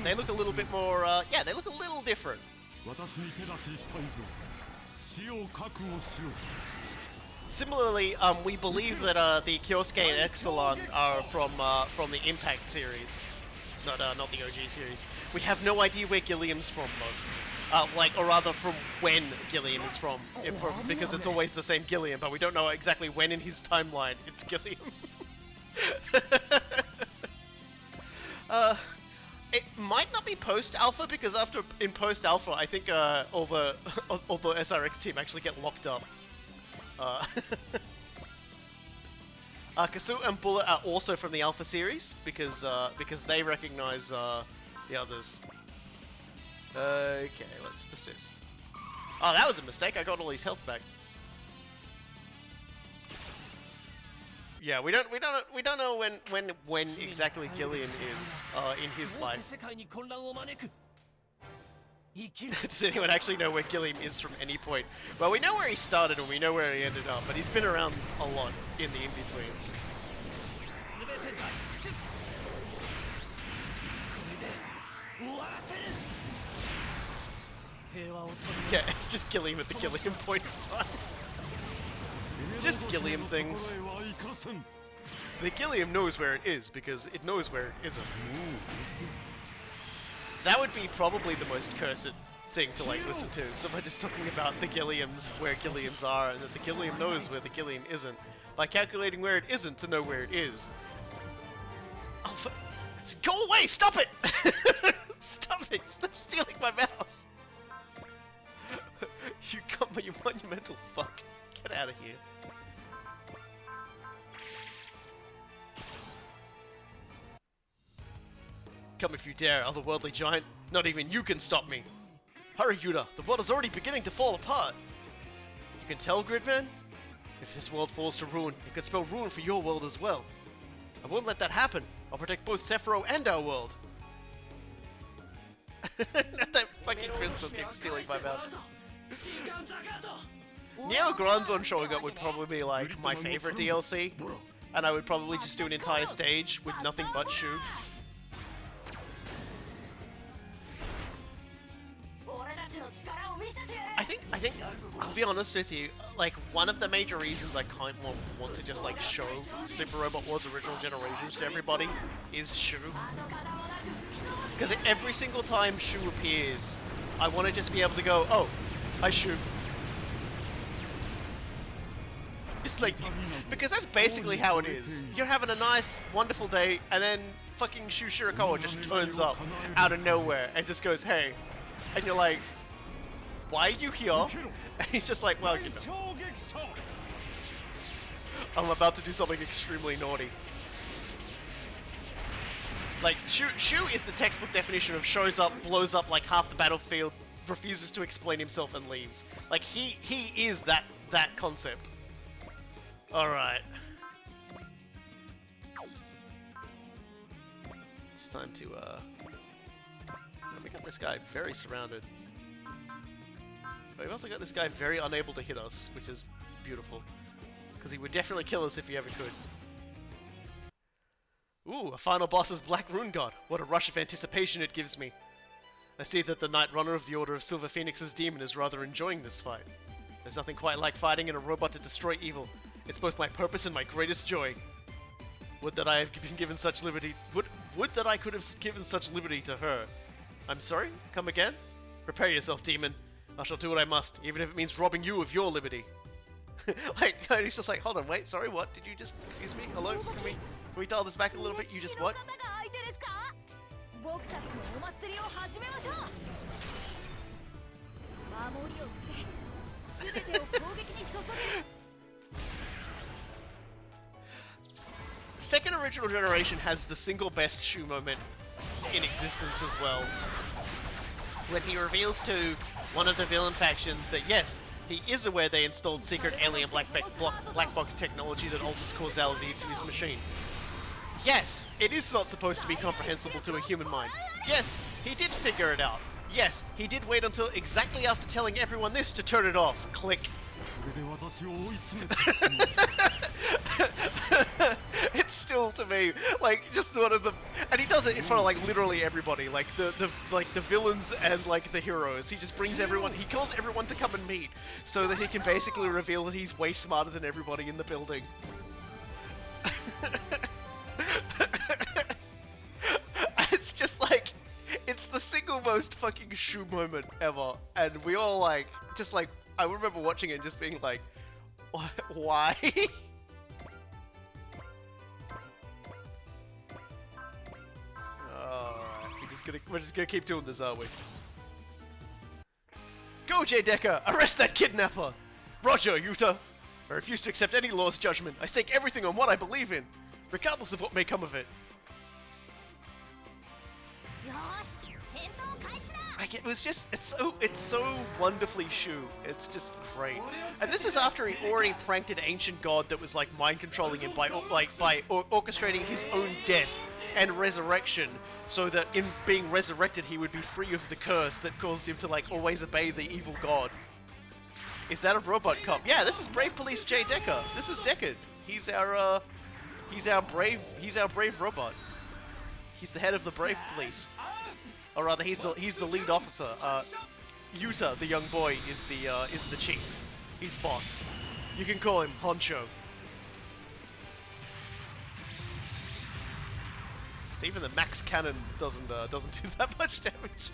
They look a little bit more, yeah, they look a little different. Similarly, we believe that the Kyosuke and Exelon are from the Impact series, not the OG series. We have no idea where Gilliam's from, though. Or rather, from when Gilliam is from, because it's always the same Gilliam, but we don't know exactly when in his timeline it's Gilliam. It might not be post-alpha, because in post-alpha, I think all the SRX team actually get locked up. Kasu and Bullet are also from the Alpha series, because they recognize the others. Okay, let's persist. Oh, that was a mistake. I got all his health back. Yeah, we don't know when exactly Gilliam is in his life. Does anyone actually know where Gilliam is from any point? Well, we know where he started and we know where he ended up, but he's been around a lot in the in-between. Yeah, it's just Gilliam at the Gilliam point of time. Just Gilliam things. The Gilliam knows where it is, because it knows where it isn't. That would be probably the most cursed thing to, like, listen to. Someone just talking about the Gilliams, where Gilliams are, and that the Gilliam knows where the Gilliam isn't, by calculating where it isn't to know where it is. Oh, go away! Stop it! Stop it! Stop stealing my mouse! You monumental fuck. Get out of here. Come if you dare, otherworldly giant. Not even you can stop me. Hurry, Yuta. The world is already beginning to fall apart. You can tell, Gridman? If this world falls to ruin, it could spell ruin for your world as well. I won't let that happen. I'll protect both Sephiroth and our world. That fucking crystal keeps stealing my mouse. Neo Granzon showing up would probably be like my favorite DLC, and I would probably just do an entire stage with nothing but Shu. I think, I'll be honest with you, like, one of the major reasons I kind of want to just, like, show Super Robot Wars Original Generations to everybody is Shu. Because every single time Shu appears, I want to just be able to go, oh, hi Shu. Just like, because that's basically how it is. You're having a nice, wonderful day, and then fucking Shu Shirakawa just turns up out of nowhere and just goes, hey. And you're like, why are you here? And he's just like, well, you know, I'm about to do something extremely naughty. Like, Shu is the textbook definition of shows up, blows up like half the battlefield, refuses to explain himself and leaves. Like, he is that concept. Alright. It's time to, we got this guy very surrounded. But we've also got this guy very unable to hit us, which is beautiful. Because he would definitely kill us if he ever could. Ooh, a final boss's Black Rune God. What a rush of anticipation it gives me. I see that the Knight Runner of the Order of Silver Phoenix's demon is rather enjoying this fight. There's nothing quite like fighting in a robot to destroy evil. It's both my purpose and my greatest joy. Would that I have been given such liberty. Would that I could have given such liberty to her. I'm sorry? Come again? Prepare yourself, demon. I shall do what I must, even if it means robbing you of your liberty. Like, he's just like, hold on, wait, sorry, what? Did you just, excuse me? Hello? Can we dial this back a little bit? You just what? 僕たちのお祭りを始めましょう。守りを捨て、全てを攻撃に注げ。Second original generation has the single best Shu moment in existence as well. When he reveals to one of the villain factions that yes, he is aware they installed secret alien black box technology that alters causality to his machine. Yes, it is not supposed to be comprehensible to a human mind. Yes, he did figure it out. Yes, he did wait until exactly after telling everyone this to turn it off. Click. It's still to me like just one of the, and he does it in front of like literally everybody, like the villains and like the heroes. He just brings everyone, he calls everyone to come and meet so that he can basically reveal that he's way smarter than everybody in the building. It's just like, it's the single most fucking Shu moment ever, and we all like, just like, I remember watching it and just being like, why? We're just gonna keep doing this, aren't we? Go, J. Decker! Arrest that kidnapper! Roger, Yuta! I refuse to accept any law's judgment. I stake everything on what I believe in, regardless of what may come of it. Like, it was just, it's so wonderfully Shu. It's just great. And this is after he already pranked an ancient god that was like mind controlling him by orchestrating his own death and resurrection, so that in being resurrected he would be free of the curse that caused him to like always obey the evil god. Is that a robot cop? Yeah, this is Brave Police J. Decker. This is Deckard. He's our brave robot. He's the head of the Brave Police. Or rather, he's the lead officer. Yuta, the young boy, is the chief. He's boss. You can call him Honcho. So even the max cannon doesn't do that much damage.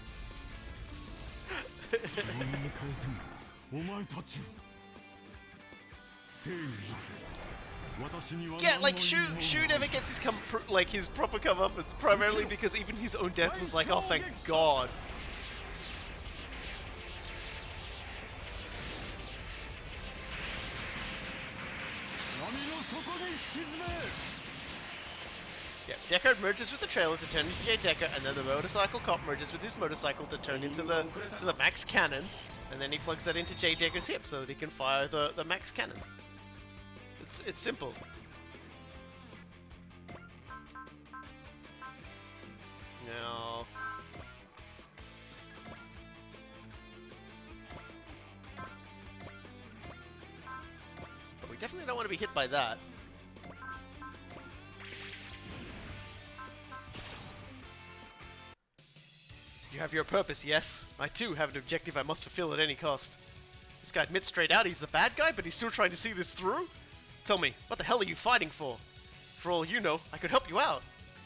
Yeah, like Shu never gets his proper comeuppance, primarily because even his own death was like, oh thank God. Yeah, Deckard merges with the trailer to turn into J. Decker, and then the motorcycle cop merges with his motorcycle to turn into the max cannon, and then he plugs that into J. Decker's hip so that he can fire the max cannon. It's simple. No. But we definitely don't want to be hit by that. You have your purpose, yes. I too have an objective I must fulfill at any cost. This guy admits straight out he's the bad guy, but he's still trying to see this through? Tell me, what the hell are you fighting for? For all you know, I could help you out.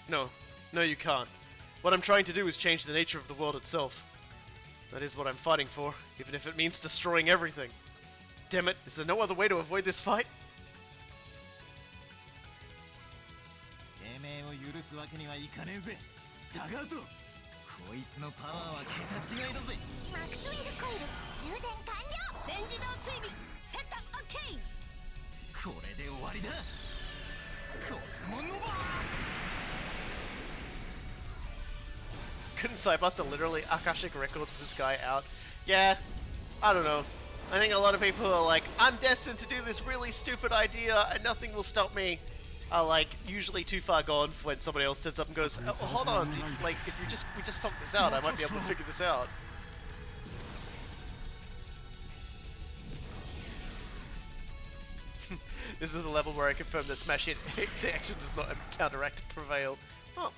No, you can't. What I'm trying to do is change the nature of the world itself. That is what I'm fighting for, even if it means destroying everything. Damn it, is there no other way to avoid this fight? Zagato! こいつのパワーは桁違いだぜ。マクスウェルコイル充電完了。全自動追尾セットオッケー。これで終わりだ。コスモノバ。 Couldn't Cybuster literally Akashic Records this guy out? Yeah, I don't know. I think a lot of people are like, I'm destined to do this really stupid idea and nothing will stop me. Are like usually too far gone when somebody else sits up and goes, oh, well, hold on, like if we just talk this out, I might be able to figure this out. This is the level where I confirm that Smash Hit action does not counteract Prevail. Oh.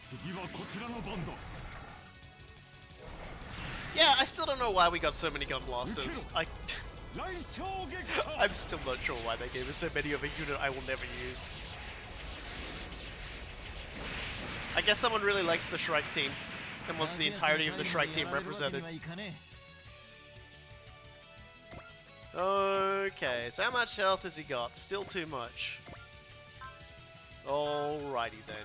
Yeah, I still don't know why we got so many gun blasters. I'm still not sure why they gave us so many of a unit I will never use. I guess someone really likes the Shrike team and wants the entirety of the Shrike team represented. Okay, so how much health has he got? Still too much. Alrighty then.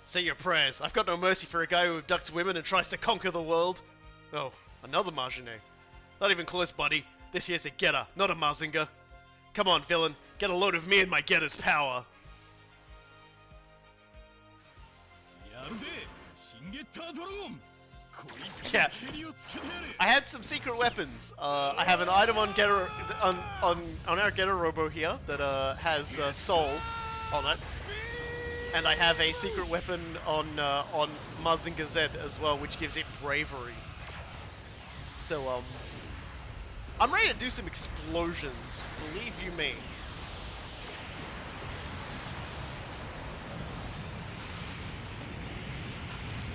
Say your prayers. I've got no mercy for a guy who abducts women and tries to conquer the world. Oh, another Marginet. Not even close, buddy. This here's a getter, not a Mazinger. Come on, villain. Get a load of me and my getter's power. Yeah. I had some secret weapons. I have an item on Getter on our Getter Robo here that has Soul on it. And I have a secret weapon on Mazinger Z as well, which gives it bravery. So I'm ready to do some explosions, believe you me.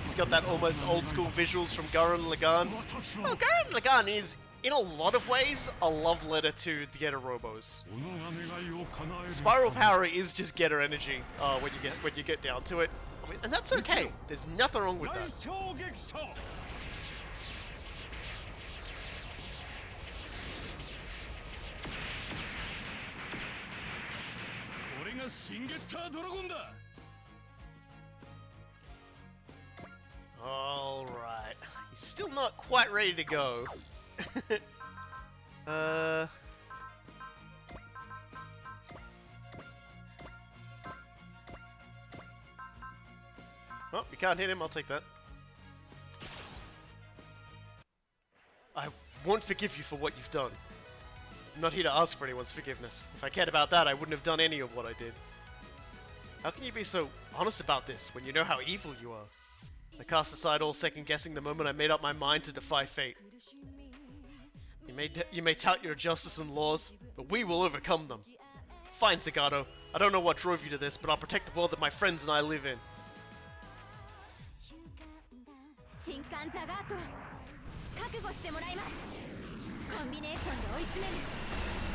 He's got that almost old school visuals from Gurren Lagann. Well, Gurren Lagann is, in a lot of ways, a love letter to the Getter Robos. Spiral power is just Getter energy when you get down to it, I mean, and that's okay. There's nothing wrong with that. Alright. He's still not quite ready to go. Oh, you can't hit him, I'll take that. I won't forgive you for what you've done. I'm not here to ask for anyone's forgiveness. If I cared about that, I wouldn't have done any of what I did. How can you be so honest about this when you know how evil you are? I cast aside all second-guessing the moment I made up my mind to defy fate. You may tout your justice and laws, but we will overcome them. Fine, Zagato. I don't know what drove you to this, but I'll protect the world that my friends and I live in.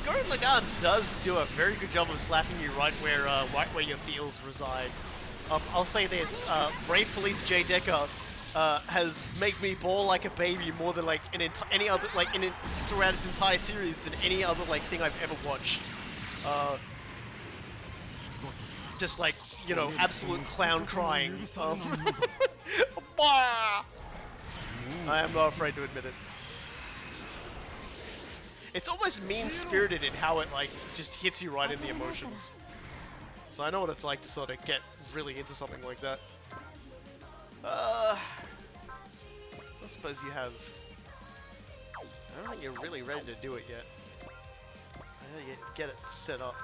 Gurren Lagann does do a very good job of slapping you right where your feels reside. I'll say this: Brave Police J Decker has made me bawl like a baby more than like any other throughout its entire series than any other thing I've ever watched. Just like, you know, absolute clown crying. I am not afraid to admit it. It's almost mean-spirited in how it just hits you right in the emotions. So I know what it's like to sort of get really into something like that. I suppose you have... I don't think you're really ready to do it yet. I gotta get it set up.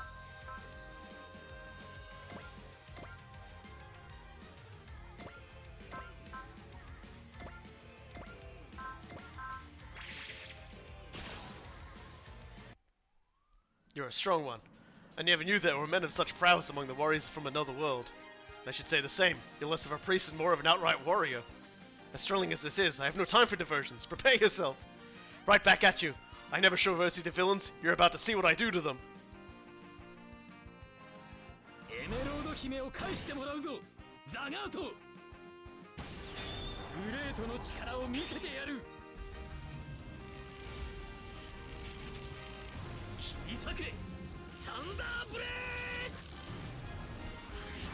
You're a strong one. I never knew there were men of such prowess among the warriors from another world. I should say the same. You're less of a priest and more of an outright warrior. As thrilling as this is, I have no time for diversions. Prepare yourself. Right back at you. I never show mercy to villains. You're about to see what I do to them.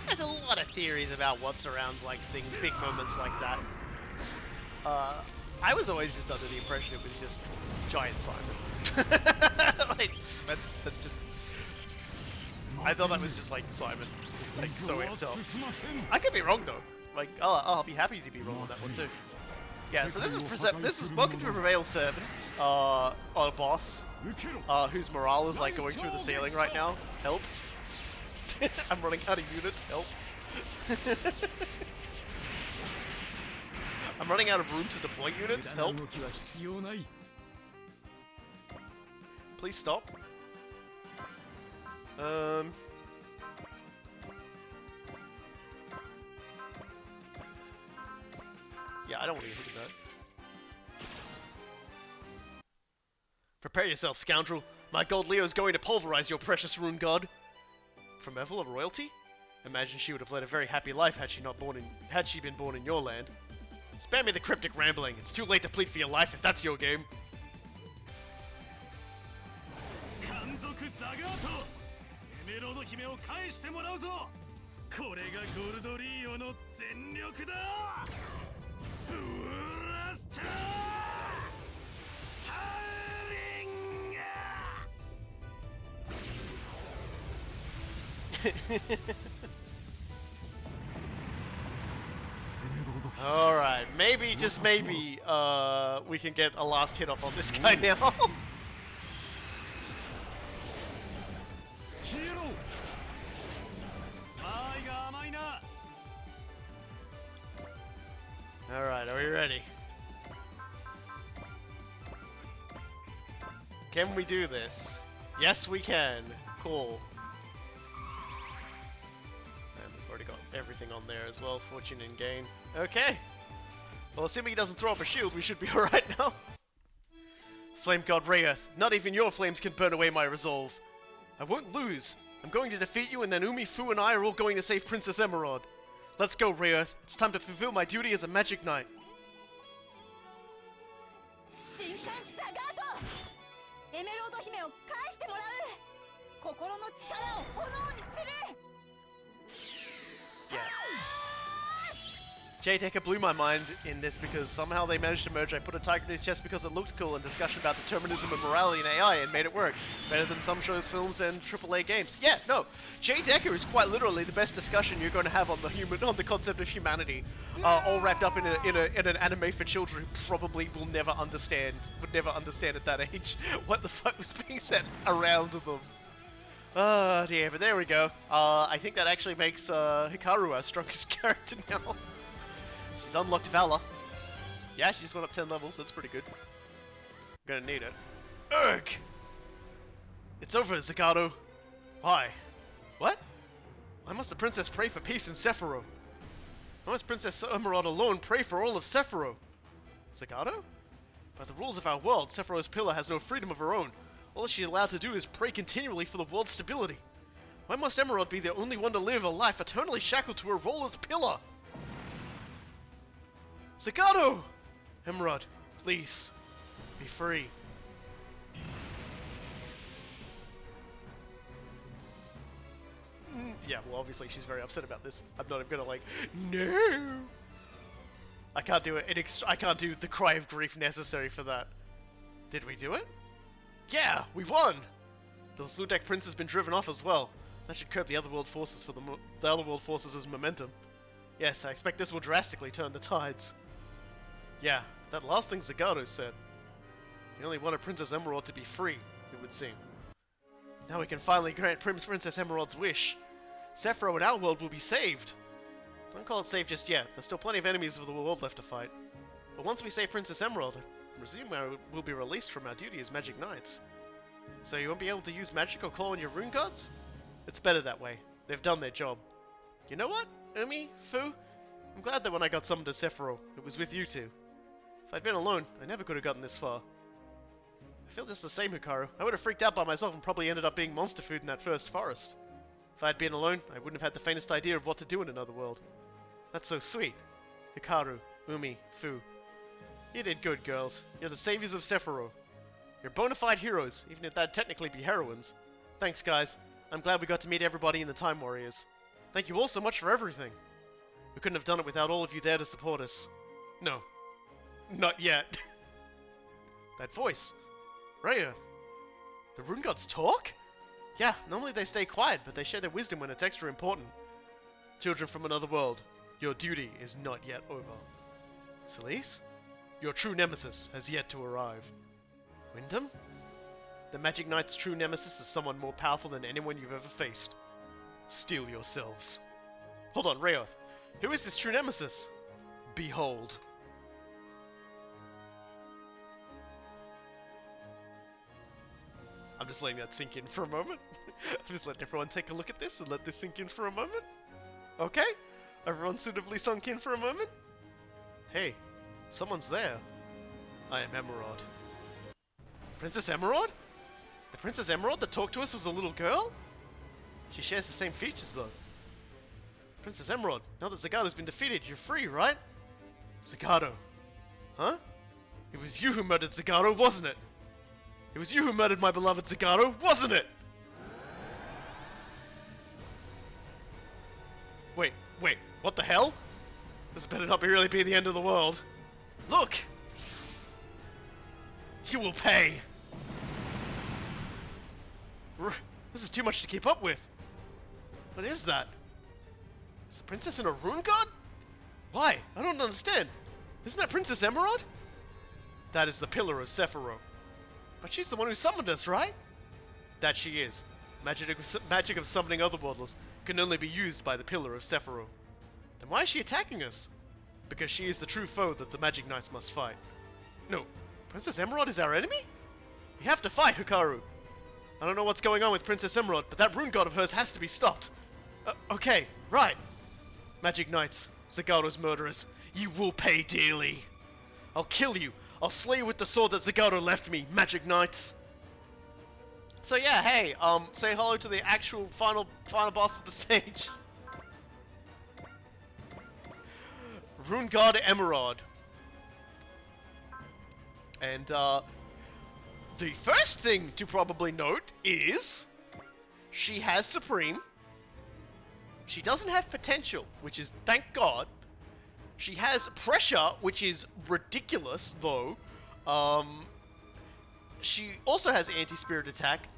There's a lot of theories about what surrounds big moments like that. I was always just under the impression it was just Giant Simon. That's just. I thought that was just Simon, so amped up. I could be wrong though. I'll be happy to be wrong on that one too. Yeah, so this is Welcome to Prevail 7, on a boss, whose morale is going through the ceiling right now. Help. I'm running out of units, help. I'm running out of room to deploy units, help. Please stop. Yeah, I don't want to look at that. Prepare yourself, scoundrel. My god Leo is going to pulverize your precious rune god. From Evel of royalty? Imagine she would have led a very happy life had she been born in your land. Spare me the cryptic rambling. It's too late to plead for your life if that's your game. 海賊ザガートエメロード姫を返してもらうぞこれがゴールドリーオの全力だブラスターハーリンガ Alright, maybe, just maybe, we can get a last hit off on this guy now. Alright, are we ready? Can we do this? Yes, we can. Cool. And we've already got everything on there as well. Fortune and gain. Okay. Well, assuming he doesn't throw up a shield, we should be alright now. Flame God Rayearth, not even your flames can burn away my resolve. I won't lose. I'm going to defeat you, and then Umi, Fu, and I are all going to save Princess Emerald. Let's go, Rayearth. It's time to fulfill my duty as a Magic Knight. 神官ザガートエメロード姫を返してもらう心の力を炎にする Yeah. J-Decker blew my mind in this because somehow they managed to merge. I put a tiger in his chest because it looked cool and discussion about determinism and morality in AI and made it work. Better than some shows, films, and AAA games. Yeah, no. J-Decker is quite literally the best discussion you're going to have on the concept of humanity. All wrapped up in an anime for children who probably would never understand at that age what the fuck was being said around them. Oh dear, but there we go. I think that actually makes Hikaru our strongest character now. She's unlocked Valor. Yeah, she just went up 10 levels, that's pretty good. Gonna need it. Urgh! It's over, Zagato. Why? What? Why must the princess pray for peace in Sephiroth? Why must Princess Emerald alone pray for all of Sephiroth? Zagato? By the rules of our world, Sephiroth's pillar has no freedom of her own. All she's allowed to do is pray continually for the world's stability. Why must Emerald be the only one to live a life eternally shackled to her role as pillar? Zagato! Emerald, please, be free. Yeah, well, obviously she's very upset about this. I'm not even gonna like, no! I can't do it. I can't do the cry of grief necessary for that. Did we do it? Yeah, we won! The Zudek Prince has been driven off as well. That should curb the other world forces for the other world forces as momentum. Yes, I expect this will drastically turn the tides. Yeah, that last thing Zagato said. He only wanted Princess Emerald to be free, it would seem. Now we can finally grant Princess Emerald's wish. Sephiroth and our world will be saved. Don't call it saved just yet. There's still plenty of enemies of the world left to fight. But once we save Princess Emerald, I presume we'll be released from our duty as Magic Knights. So you won't be able to use magic or call on your rune gods? It's better that way. They've done their job. You know what, Umi, Fu? I'm glad that when I got summoned to Sephiroth, it was with you two. If I'd been alone, I never could have gotten this far. I feel just the same, Hikaru. I would have freaked out by myself and probably ended up being monster food in that first forest. If I had been alone, I wouldn't have had the faintest idea of what to do in another world. That's so sweet. Hikaru, Umi, Fu. You did good, girls. You're the saviors of Sephiroth. You're bona fide heroes, even if that'd technically be heroines. Thanks, guys. I'm glad we got to meet everybody in the Time Warriors. Thank you all so much for everything. We couldn't have done it without all of you there to support us. No. Not yet. That voice. Rayearth. The rune gods talk? Yeah, normally they stay quiet, but they share their wisdom when it's extra important. Children from another world, your duty is not yet over. Celise? Your true nemesis has yet to arrive. Wyndham? The Magic Knight's true nemesis is someone more powerful than anyone you've ever faced. Steel yourselves. Hold on, Rayearth. Who is this true nemesis? Behold. I'm just letting that sink in for a moment. I'm just letting everyone take a look at this and let this sink in for a moment. Okay? Everyone suitably sunk in for a moment? Hey, Someone's there. I am Emerald. Princess Emerald? The Princess Emerald that talked to us was a little girl? She shares the same features though. Princess Emerald, now that Zagato's been defeated, you're free, right? Zagato. Huh? It was you who murdered Zagato, wasn't it? It was you who murdered my beloved Zagato, wasn't it? Wait, what the hell? This better not really be the end of the world. Look! You will pay! This is too much to keep up with. What is that? Is the princess in a rune god? Why? I don't understand. Isn't that Princess Emerald? That is the pillar of Sephiroth. But she's the one who summoned us, right? That she is. Magic of summoning otherworldlers can only be used by the pillar of Sephiroth. Then why is she attacking us? Because she is the true foe that the Magic Knights must fight. No, Princess Emerald is our enemy? We have to fight, Hikaru. I don't know what's going on with Princess Emerald, but that rune god of hers has to be stopped. Okay, right. Magic Knights, Zagato's murderers, you will pay dearly. I'll kill you. I'll slay you with the sword that Zagato left me, Magic Knights. So yeah, hey, say hello to the actual final boss of the stage. Rune God Emerald. And, the first thing to probably note is she has Supreme. She doesn't have potential, which is thank God. She has pressure, which is ridiculous, though. She also has anti-spirit attack.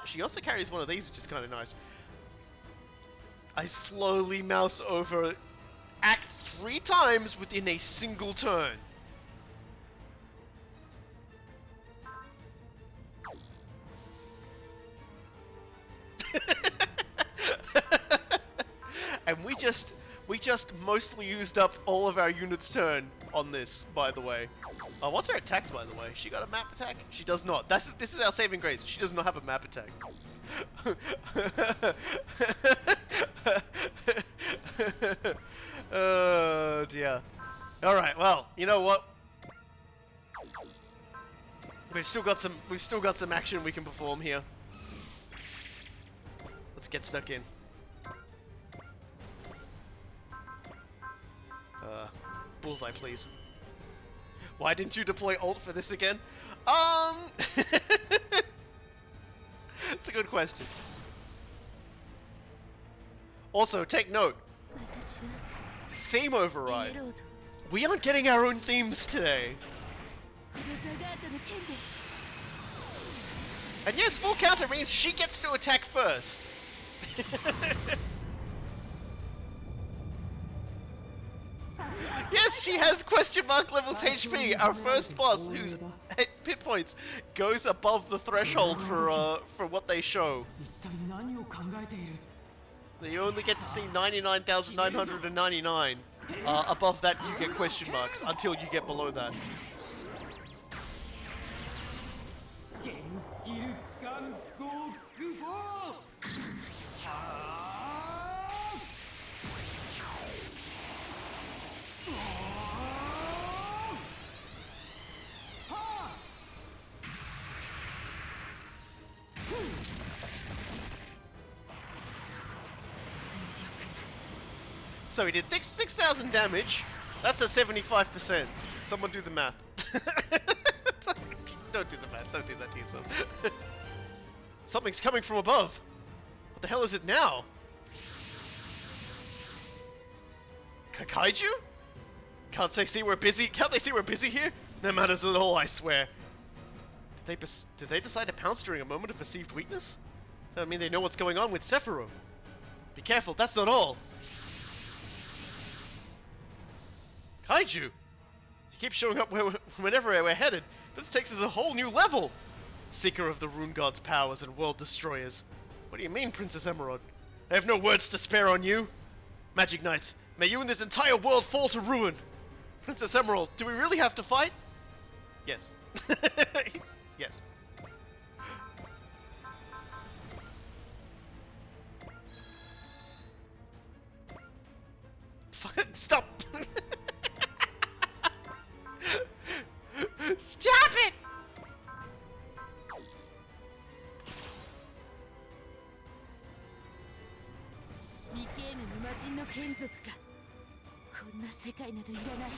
She also carries one of these, which is kind of nice. I slowly mouse over, act 3 times within a single turn. And we just mostly used up all of our units' turn on this, by the way. What's her attacks, by the way? She got a map attack? She does not. This is our saving grace. She does not have a map attack. Oh dear. Alright, well, you know what? We've still got some action we can perform here. Let's get stuck in. Bullseye, please. Why didn't you deploy ult for this again? It's a good question. Also, take note. Theme override. We aren't getting our own themes today. And yes, full counter means she gets to attack first. Yes, she has question mark levels HP. Our first boss, whose hit points goes above the threshold for what they show. You only get to see 99,999. Above that, you get question marks until you get below that. So he did 6,000 damage. That's a 75%. Someone do the math. Don't do the math. Don't do that to yourself. Something's coming from above. What the hell is it now? Kaiju? Can't they see we're busy? Can't they see we're busy here? No matters at all, I swear. Did they decide to pounce during a moment of perceived weakness? I mean, they know what's going on with Sephiroth. Be careful, that's not all. Kaiju! You keep showing up whenever we're headed, but this takes us a whole new level! Seeker of the Rune God's powers and world destroyers. What do you mean, Princess Emerald? I have no words to spare on you! Magic Knights, may you and this entire world fall to ruin! Princess Emerald, do we really have to fight? Yes. Yes. Fuck, stop! 人の眷属か。こんな世界などいらない。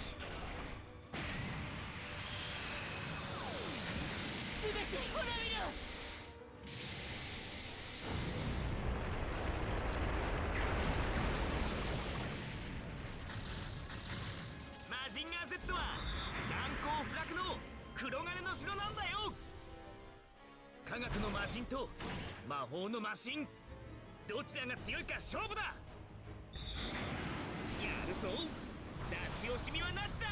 すべて滅びろ。マジンガー Z は難攻不落の黒金の城なんだよ。科学の魔人と魔法のマシン、どちらが強いか勝負だ。やるぞ、出し惜しみはなしだ。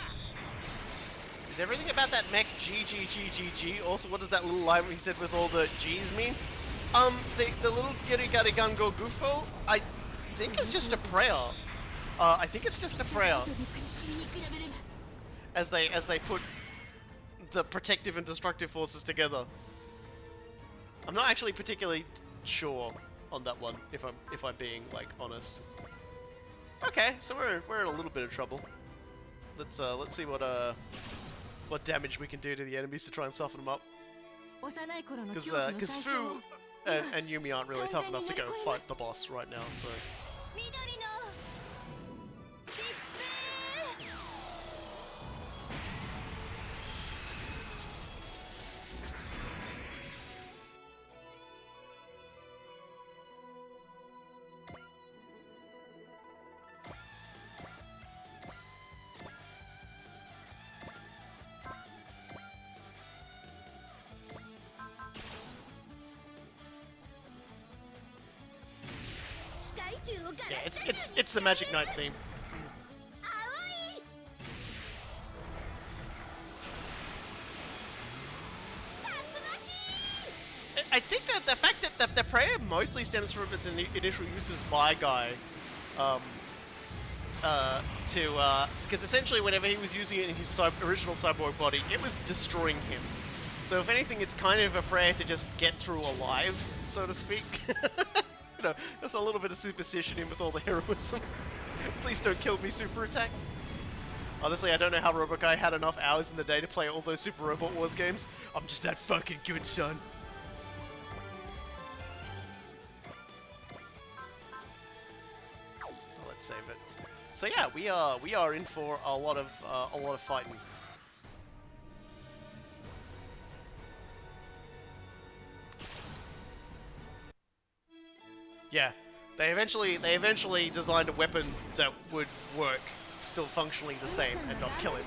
Is everything about that mech G G G G G? Also, what does that little line he said with all the G's mean? The little Girigari Gungo Gufo, I think it's just a prayer. I think it's just a prayer. As they put the protective and destructive forces together. I'm not actually particularly sure on that one, if I'm being like honest. Okay, so we're in a little bit of trouble. Let's see what damage we can do to the enemies to try and soften them up. Because Fu and Yumi aren't really tough enough to go fight the boss right now, so. Yeah, it's the Magic Knight theme. I think that the fact that the prayer mostly stems from its initial use as my guy, because essentially whenever he was using it in his original cyborg body, it was destroying him. So if anything, it's kind of a prayer to just get through alive, so to speak. You know, there's a little bit of superstition in with all the heroism. Please don't kill me, super attack. Honestly, I don't know how Robokai had enough hours in the day to play all those Super Robot Wars games. I'm just that fucking good, son. Let's save it. So yeah, we are in for a lot of fighting. Yeah, they eventually designed a weapon that would work, still functionally the same, and not kill him.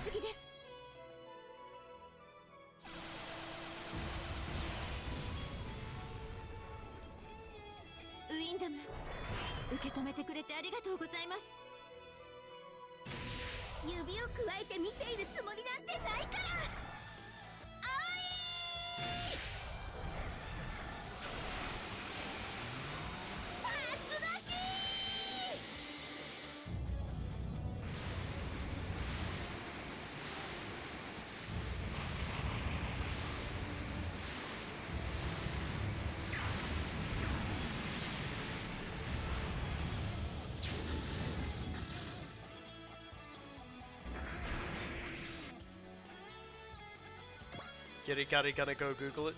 Gotta go Google it.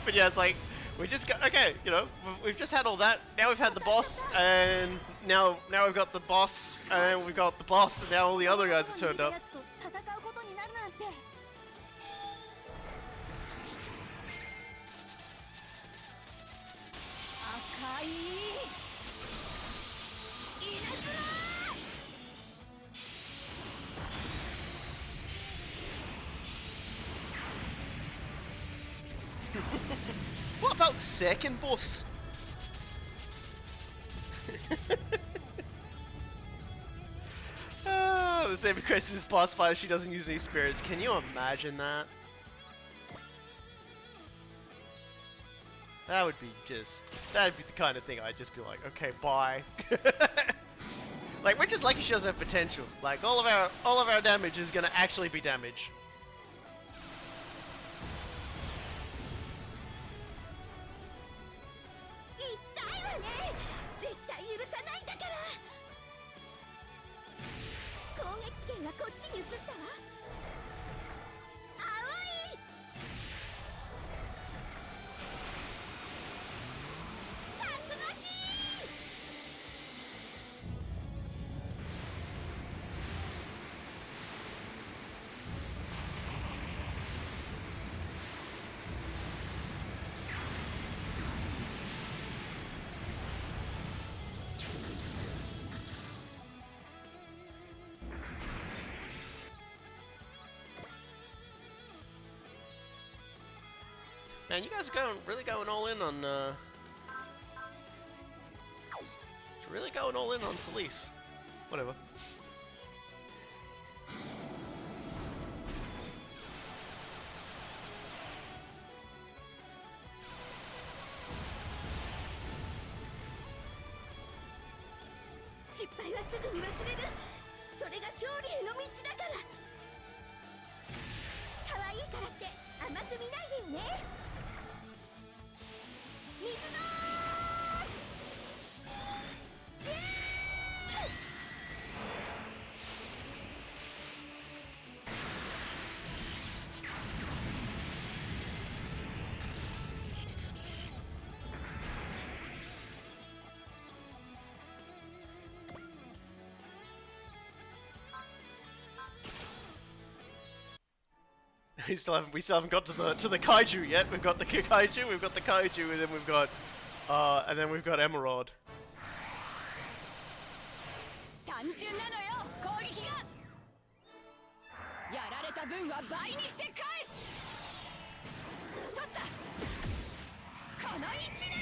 But yeah, it's like, we just got, okay, you know, we've just had all that, now we've had the boss, and now we've got the boss, and we've got the boss, and now all the other guys have turned up. What about second boss? Oh, the same request in this boss fight, she doesn't use any spirits. Can you imagine that? That would be that'd be the kind of thing I'd just be like, okay, bye. Like, we're just lucky she doesn't have potential. Like, all of our damage is gonna actually be damage. こっちに移ったわ。青い竜巻。Man, you guys are really going all in on, really going all in on Celise. Whatever. 失敗はすぐに忘れる。それが勝利への道だから。可愛いからって甘く見ないでよね。水のwe still haven't got to the kaiju yet. We've got the kaiju, and then we've got Emerald. 単純なのよ、攻撃が。やられた分は倍にして返す。取った。この位置な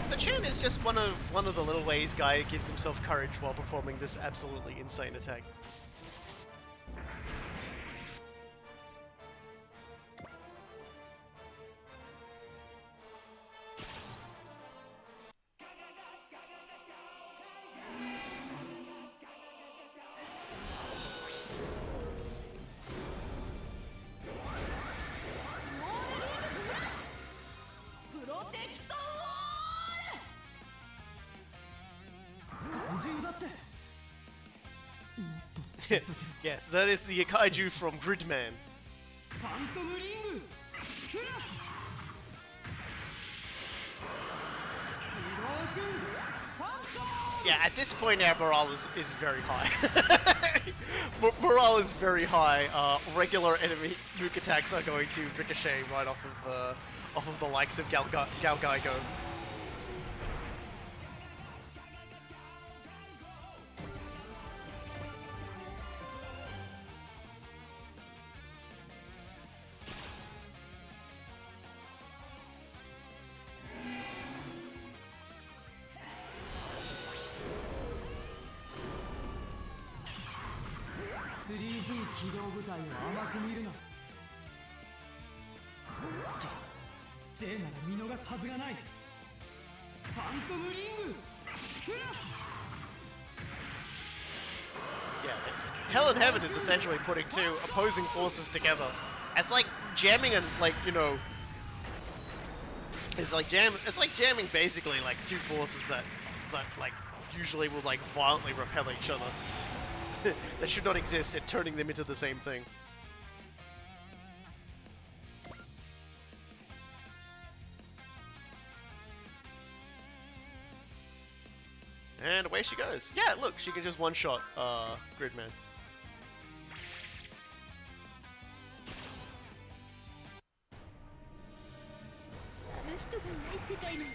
ら。 The Chin is just one of the little ways Guy gives himself courage while performing this absolutely insane attack. Yes, that is the kaiju from Gridman. Yeah, at this point our morale is very high. Morale is very high. Regular enemy nuke attacks are going to ricochet right off of the likes of Galgaigo. Yeah, Hell in Heaven is essentially putting two opposing forces together. It's like jamming and it's like jamming basically like two forces that like usually will like violently repel each other. That should not exist and turning them into the same thing. And away she goes. Yeah, look, she can just one-shot Gridman. あの人がいない世界なんて、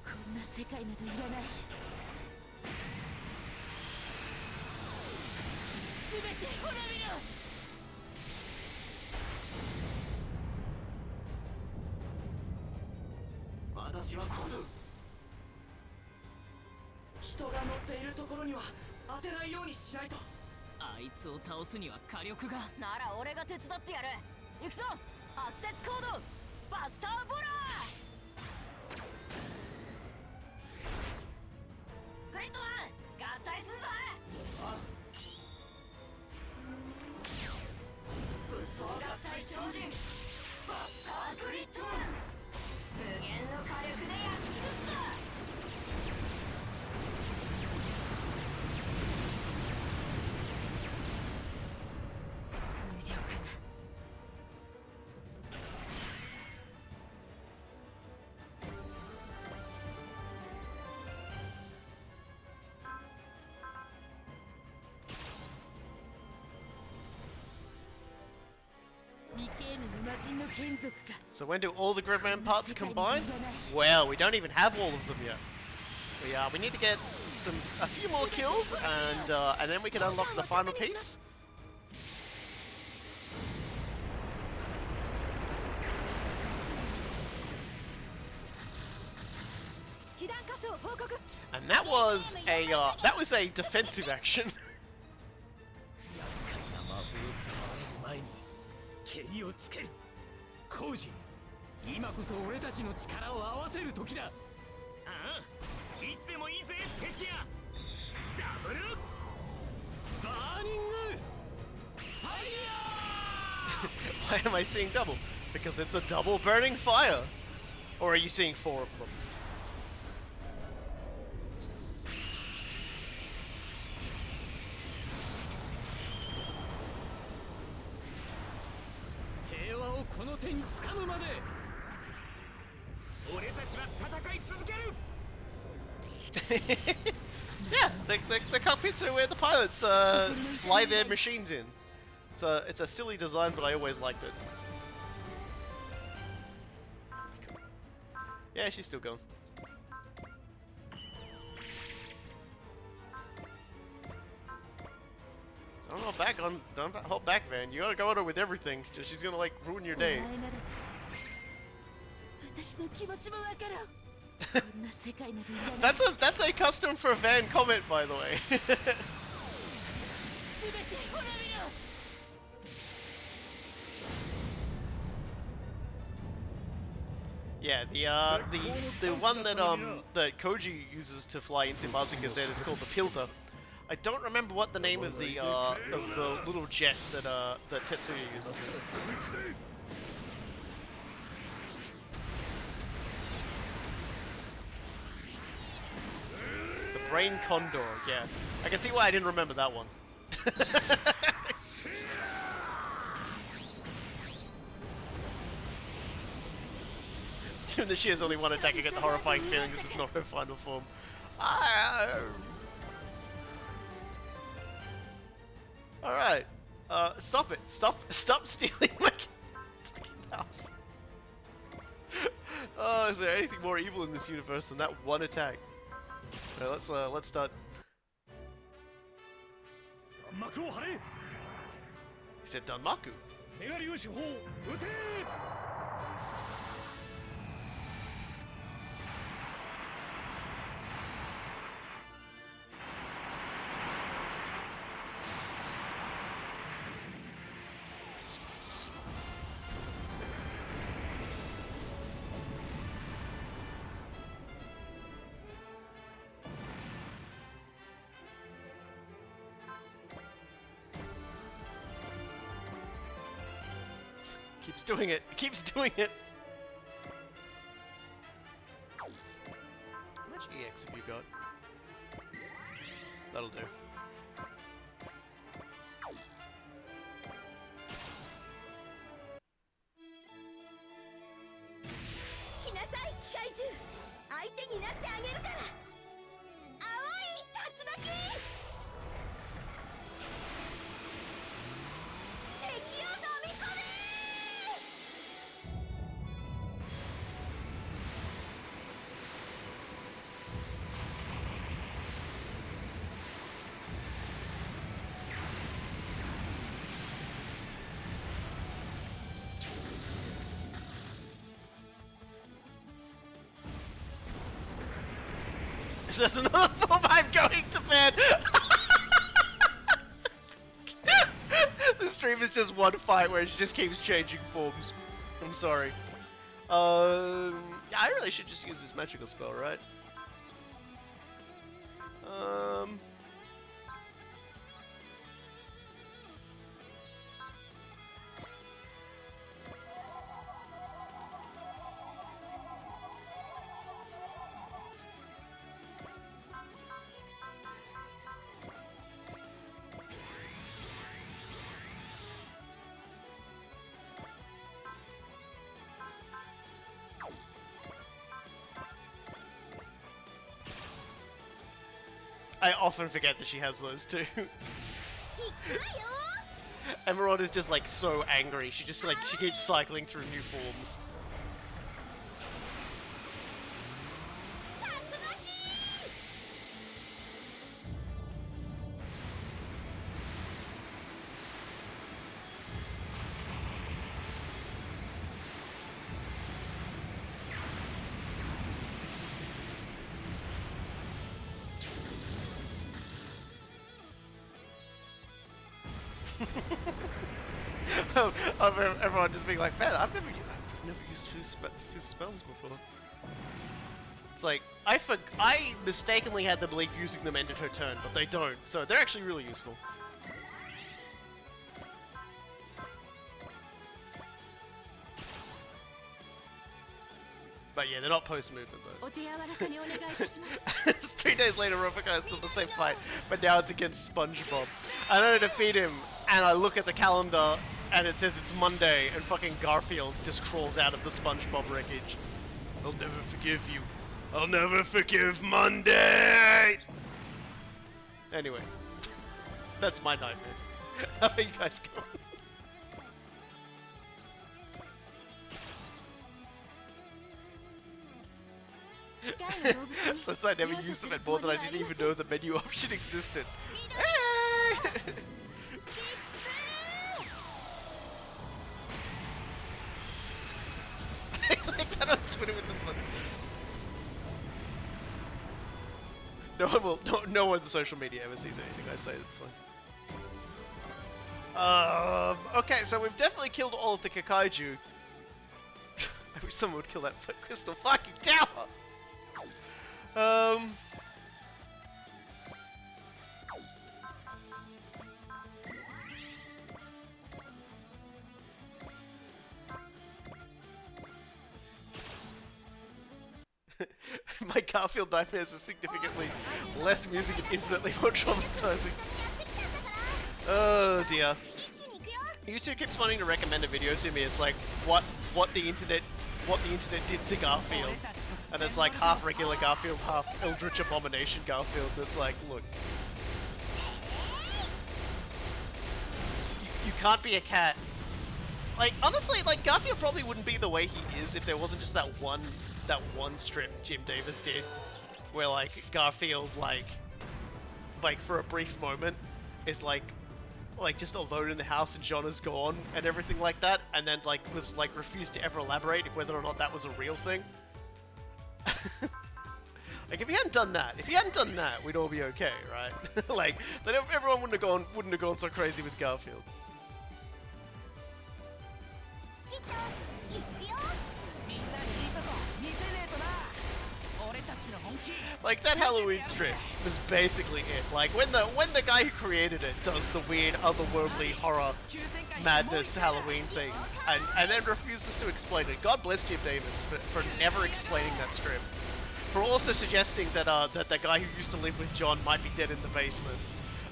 こんな世界などいらない。全て滅びろ。私はここだ。人が乗っているところには当てないようにしないと。あいつを倒すには火力が。なら俺が手伝ってやる。行くぞ。アクセスコードバスターボラー。グリッドマン合体すんぞ。武装合体超人バスターグリッドマン。無限の火力で焼き尽くすぞ。So when do all the Gridman parts combine? Well, we don't even have all of them yet. We need to get a few more kills, and then we can unlock the final piece. And that was a defensive action. 厄介な魔法を使われる前に蹴りをつける。コウジ、今こそ俺たちの力を合わせる時だ。ああ、いつでもいいぜ、哲也。ダブルバーニングファイヤー。 Why am I seeing double? Because it's a double burning fire. Or are you seeing 4 of them? 平和をこの手に掴むまで俺たちは戦い続ける。 Yeah, the cockpits are where the pilots fly their machines in. It's a silly design, but I always liked it. Yeah, she's still going. Don't hold back don't hold back, Van. You gotta go at her with everything. She's gonna like ruin your day. That's a custom for Van comment, by the way. Yeah, the one that that Koji uses to fly into Mazinger Z is called the Pilda. I don't remember what the name of the little jet that Tetsuya uses is. The Brain Condor, yeah. I can see why I didn't remember that one. Given that she has only one attack, I get the horrifying feeling this is not her final form. Alright. Stop it. Stop stealing my fucking house. Oh, is there anything more evil in this universe than that one attack? Alright, let's start. He said Danmaku. Keeps doing it. It keeps doing it. How much EX have you got? That'll do. There's another form. I'm going to bed. The stream is just one fight where she just keeps changing forms. I'm sorry. I really should just use this magical spell, right? I often forget that she has those too. Emerald is just like so angry. She just like she keeps cycling through new forms. Everyone just being like, man, I've never used two spells before. It's like I mistakenly had the belief using them ended her turn, but they don't, so they're actually really useful. But yeah, they're not post movement though. It's 2 days later, Robokai is still the same fight, but now it's against SpongeBob. I know to defeat him, and I look at the calendar, and it says it's Monday, and fucking Garfield just crawls out of the SpongeBob wreckage. I'll never forgive you. I'll never forgive Mondays! Anyway, that's my nightmare. How are you guys going? So it's like I never used them at more than I didn't even know the menu option existed. Hey! Like that on Twitter with the fun. No one will. No one on social media ever sees anything I say. That's fine. Okay, so we've definitely killed all of the Kakaiju. I wish someone would kill that crystal fucking tower. My Garfield nightmares are significantly less music and infinitely more traumatizing. Oh dear. YouTube keeps wanting to recommend a video to me. It's like what the internet did to Garfield, and it's like half regular Garfield, half Eldritch Abomination Garfield. That's like, look, you can't be a cat. Like honestly, like Garfield probably wouldn't be the way he is if there wasn't just that one strip Jim Davis did, where like Garfield like for a brief moment is like just alone in the house and John is gone and everything like that, and then like was like refused to ever elaborate whether or not that was a real thing. Like if he hadn't done that, we'd all be okay, right? Like then everyone wouldn't have gone so crazy with Garfield. Like that Halloween strip was basically it. Like when the guy who created it does the weird otherworldly horror madness Halloween thing and then refuses to explain it. God bless Jim Davis for never explaining that strip. For also suggesting that that the guy who used to live with John might be dead in the basement.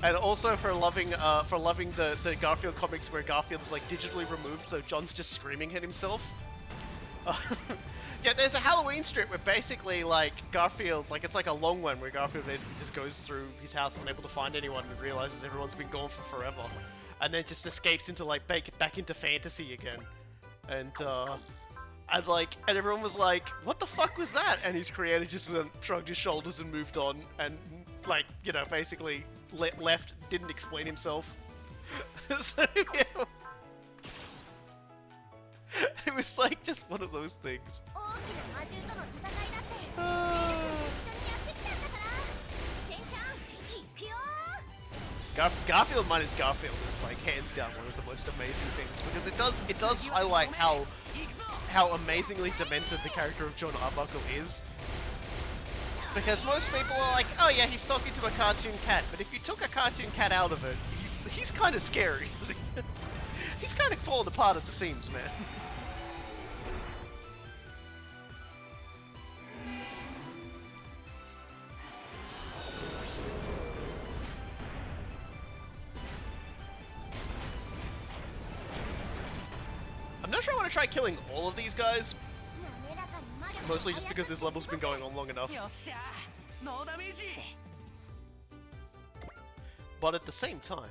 And also for loving the Garfield comics where Garfield is like digitally removed, so John's just screaming at himself. Yeah, there's a Halloween strip where basically, like, Garfield, like, it's like a long one where Garfield basically just goes through his house unable to find anyone and realizes everyone's been gone for forever. And then just escapes into, like, back into fantasy again. And everyone was like, what the fuck was that? And his creator just shrugged his shoulders and moved on and, like, you know, basically left, didn't explain himself. So, yeah. It was like just one of those things. Garfield minus Garfield is like hands down one of the most amazing things because it does highlight how amazingly demented the character of John Arbuckle is. Because most people are like, oh yeah, he's talking to a cartoon cat, but if you took a cartoon cat out of it, he's kind of scary. He's kind of falling apart at the seams, man. I'm not sure I want to try killing all of these guys. Mostly just because this level's been going on long enough. But at the same time,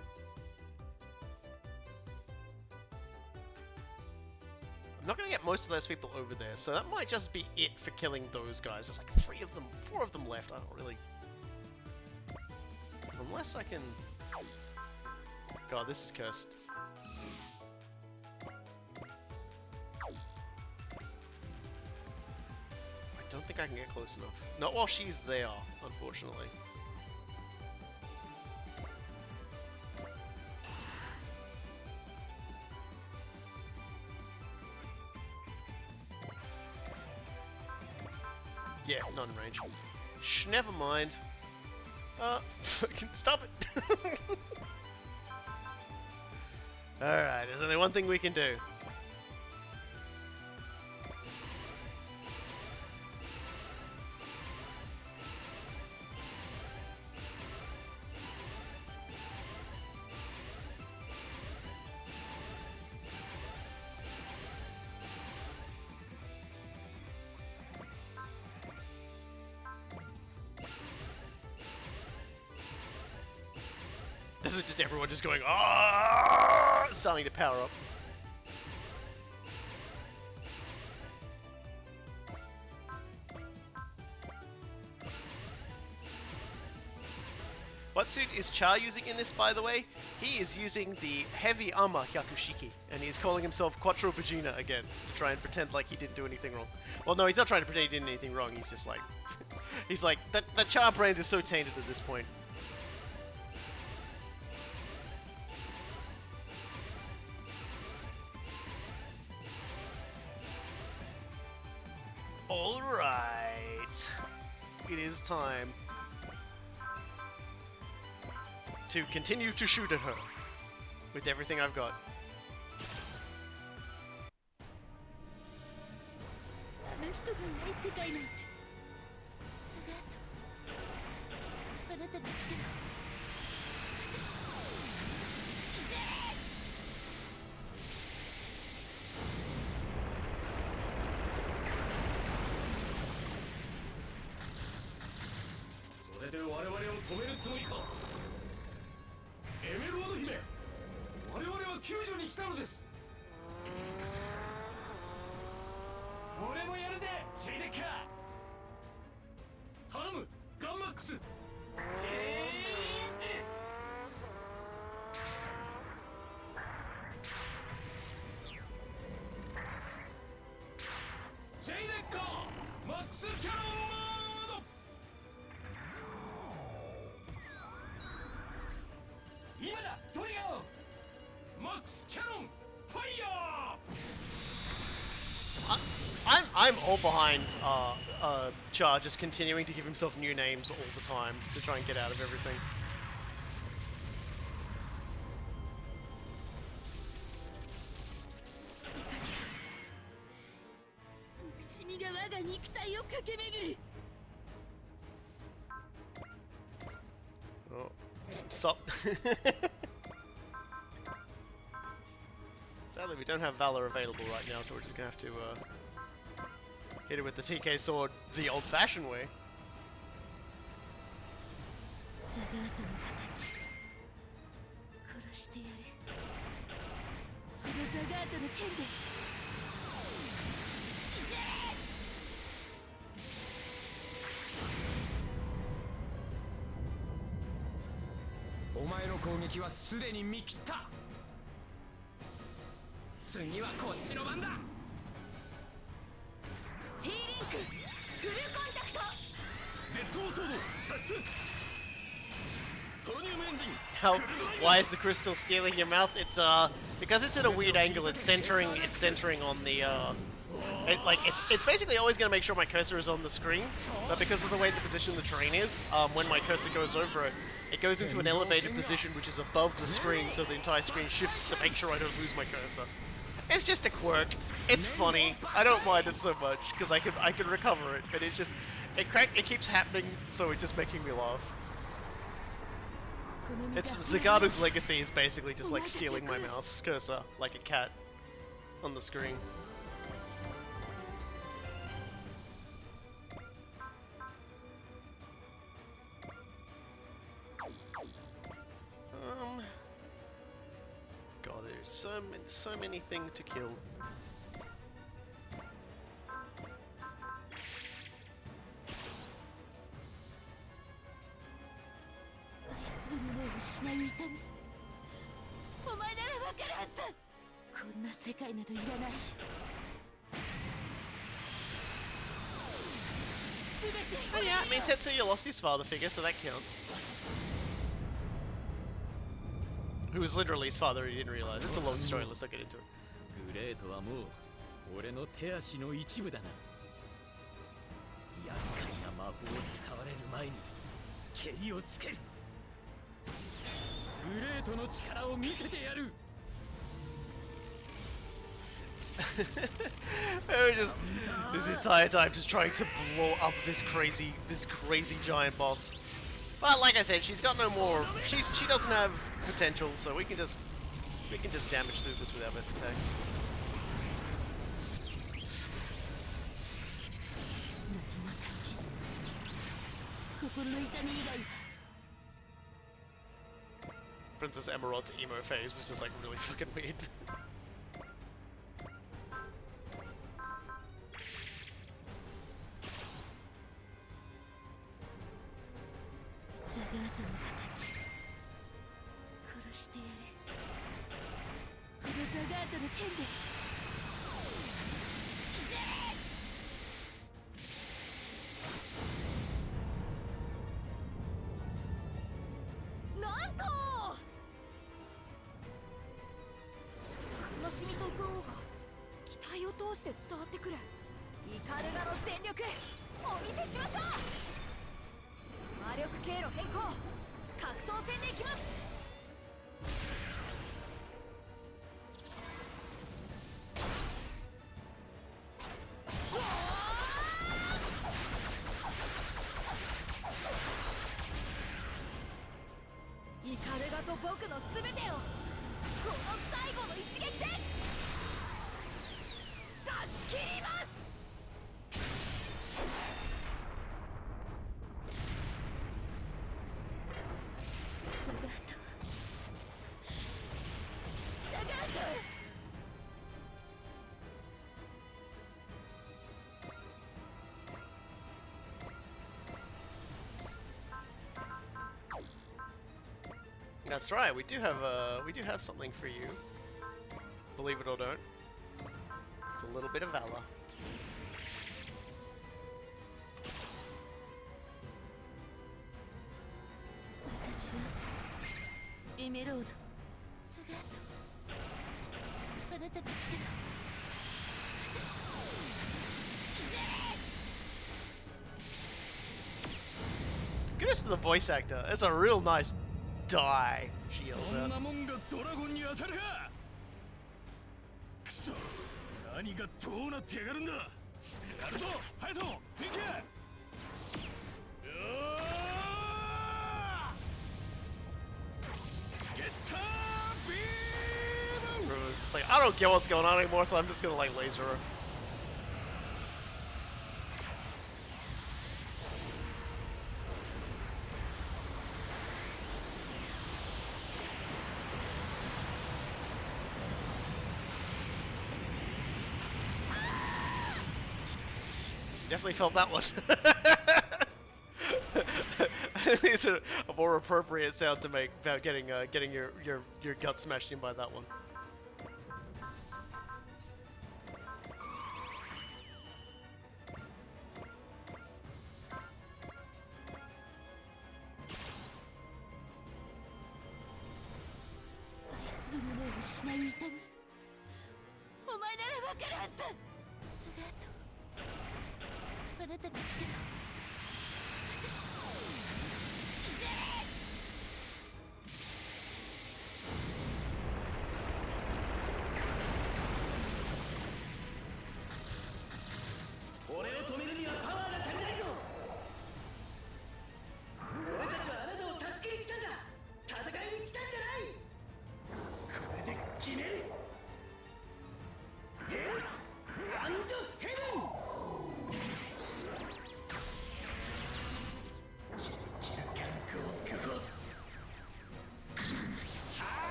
I'm not gonna get most of those people over there, so that might just be it for killing those guys. There's like 4 of them left. I don't really... Unless I can... God, this is cursed. I don't think I can get close enough. Not while she's there, unfortunately. Yeah, not in range. Shh, never mind. Fucking stop it! Alright, there's only one thing we can do. This is just everyone just going, ah, starting to power up. What suit is Char using in this, by the way? He is using the heavy armor Hyakushiki, and he's calling himself Quattro Vagina again to try and pretend like he didn't do anything wrong. Well, no, he's not trying to pretend he did anything wrong. He's just like, he's like that Char brand is so tainted at this point. Alright, it is time to continue to shoot at her with everything I've got. あの人がいない世界なんて。ザガート、あなたの力、私、死ねそれで我々を止めるつもりか。エメロード姫、我々は救助に来たのです。俺もやるぜ、シェイデッカー。頼む、ガンマックス。チェンジ。シェイデッカー、マックスキャノンモード。今だ、トリガー。マックスキャノンファイヤー。I'm all behind Char just continuing to give himself new names all the time to try and get out of everything. 憎しみが我が肉体を駆け巡り。 Oh, stop. Sadly, we don't have Valor available right now, so we're just gonna have to hit it with the TK sword the old-fashioned way. ザガートの敵、殺してやる。このザガートの剣で死ね。お前の攻撃はすでに見切った。次はこっちの番だ。 T リンクフルコンタクト。ジェットソード射出。トロニウムエンジン。 Why is the crystal stealing your mouth? It's because it's at a weird angle. It's centering on the it's basically always going to make sure my cursor is on the screen, but because of the way the position the terrain is, when my cursor goes over it, it goes into an elevated position which is above the screen, so the entire screen shifts to make sure I don't lose my cursor. It's just a quirk. It's funny. I don't mind it so much because I can recover it, but it's just it keeps happening, so it's just making me laugh. It's Zagato's legacy is basically just like stealing my mouse cursor like a cat on the screen. God, there's so many things to kill. 失う痛み、お前ならわかるはずだ。こんな世界などいらない。全て Oh yeah, I mean Tetsuya lost his father figure, so that counts. Who was literally his father, he didn't realize. It's a long story, let's not get into it. グレートはもう俺の手足の一部だな。厄介な魔法を使われる前に蹴りをつける。グレートの力を見せてやる。We're just this entire time just trying to blow up this crazy giant boss. But like I said, she's got no more. She doesn't have potential, so we can just damage through this with our best attacks. 何も感じぬ。心の痛み以外は。 Princess Emerald's emo phase was just like really fucking weird. ザガートの敵、殺してやる。このザガートの剣で死ね。なんと悲しみと憎悪が機体を通して伝わってくる。イカルガの全力お見せしましょう。魔力経路変更、格闘戦でいきます。イカルガと僕の全てをこの最後の一撃で出し切ります。ザガート、ザガート。That's right. We do have something for you. Believe it or don't, it's a little bit of valor. 私はエメロード、ザガート、あなたの力を私死ね。 Kudos to the voice actor. It's a real nice die. She yells そん out. なもんがドラゴンに当たるか。くそ、何がどうなってやがるんだ。やるぞ、ハヤト、行け。ゲッタービーム。 It's just like, I don't get what's going on anymore, so I'm just gonna like laser her. Definitely felt that one. It's a more appropriate sound to make about getting your gut smashed in by that one.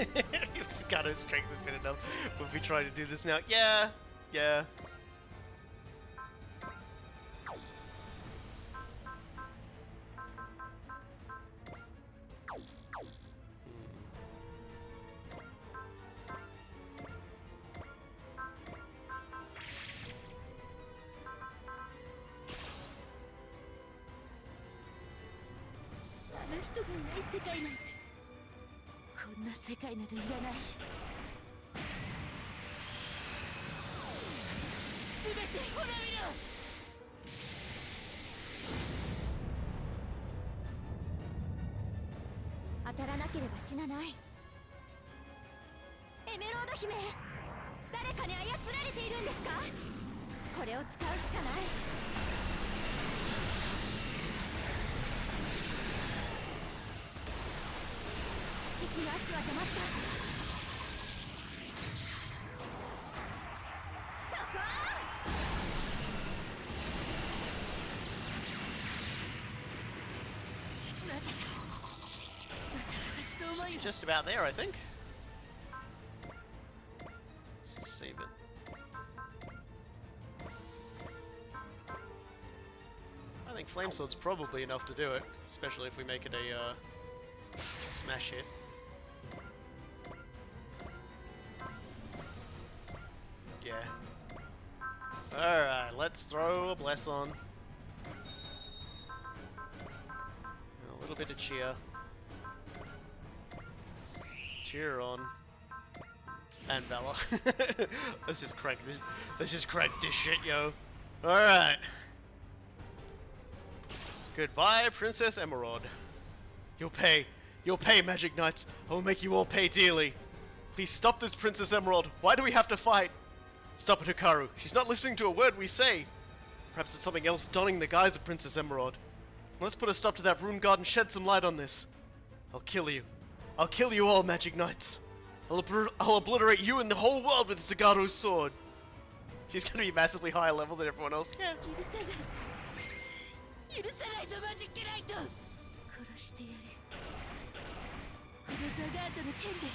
If Zagato's strength has been enough, we'll be trying to do this now. Yeah, yeah. Just about there, I think. Let's just save it. I think Flame Sword's probably enough to do it, especially if we make it a smash hit. Yeah. Alright, let's throw a Bless on. And a little bit of cheer. Cheer on. And Valor. Let's just crank this shit, yo. Alright. Goodbye, Princess Emerald. You'll pay, Magic Knights. I will make you all pay dearly. Please stop this, Princess Emerald. Why do we have to fight? Stop it, Hikaru. She's not listening to a word we say. Perhaps it's something else donning the guise of Princess Emerald. Let's put a stop to that rune guard and shed some light on this. I'll kill you. I'll kill you all, Magic Knights. I'll obliterate you and the whole world with Zagato's sword. She's gonna be massively higher level than everyone else. Yeah. 許さないぞマジックナイト殺してやるこのザガートの剣で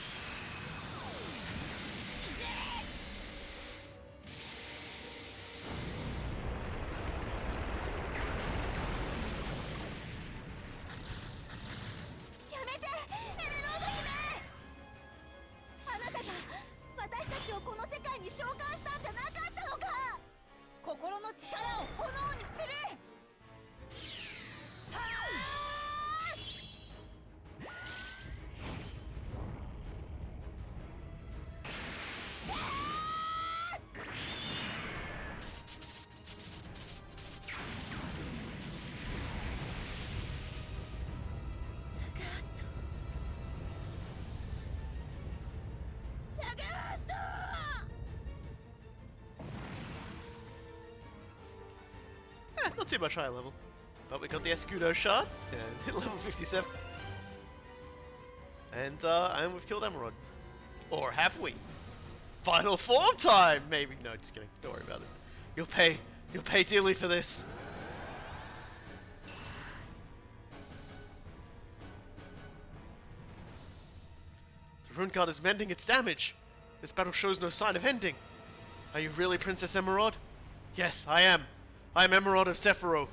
死ねやめてエメロード姫あなたが私たちをこの世界に召喚したんじゃなかったのか心の力を炎にする Not too much higher level. But we got the Escudo shot and hit level 57. And we've killed Emerald. Or have we? Final form time! Maybe. No, just kidding. Don't worry about it. You'll pay dearly for this. The Rune Guard is mending its damage. This battle shows no sign of ending. Are you really Princess Emerald? Yes, I am. I am Emerald of Sephiroth.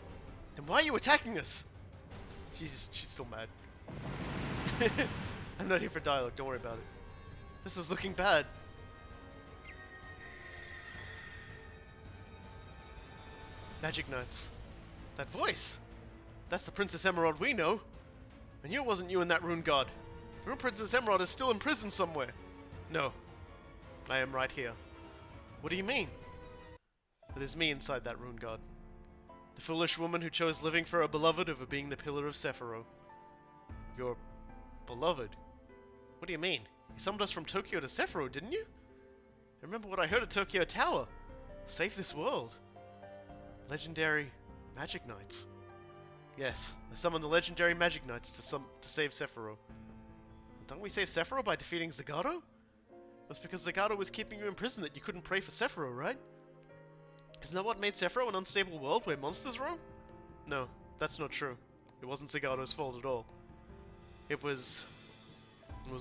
Then why are you attacking us? She's still mad. I'm not here for dialogue, don't worry about it. This is looking bad. Magic Knights. That voice! That's the Princess Emerald we know. I knew it wasn't you and that Rune God. Rune Princess Emerald is still in prison somewhere. No. I am right here. What do you mean? It is me inside that Rune God. The foolish woman who chose living for her beloved over being the pillar of Sephiroth. Your beloved? What do you mean? You summoned us from Tokyo to Sephiroth, didn't you? Remember what I heard at Tokyo Tower. Save this world. Legendary Magic Knights. Yes, I summoned the legendary Magic Knights to save Sephiroth. Don't we save Sephiroth by defeating Zagato? That's because Zagato was keeping you in prison that you couldn't pray for Sephiroth, right? Isn't that what made Sephiroth an unstable world where monsters roam? No, that's not true. It wasn't Zagato's fault at all. It was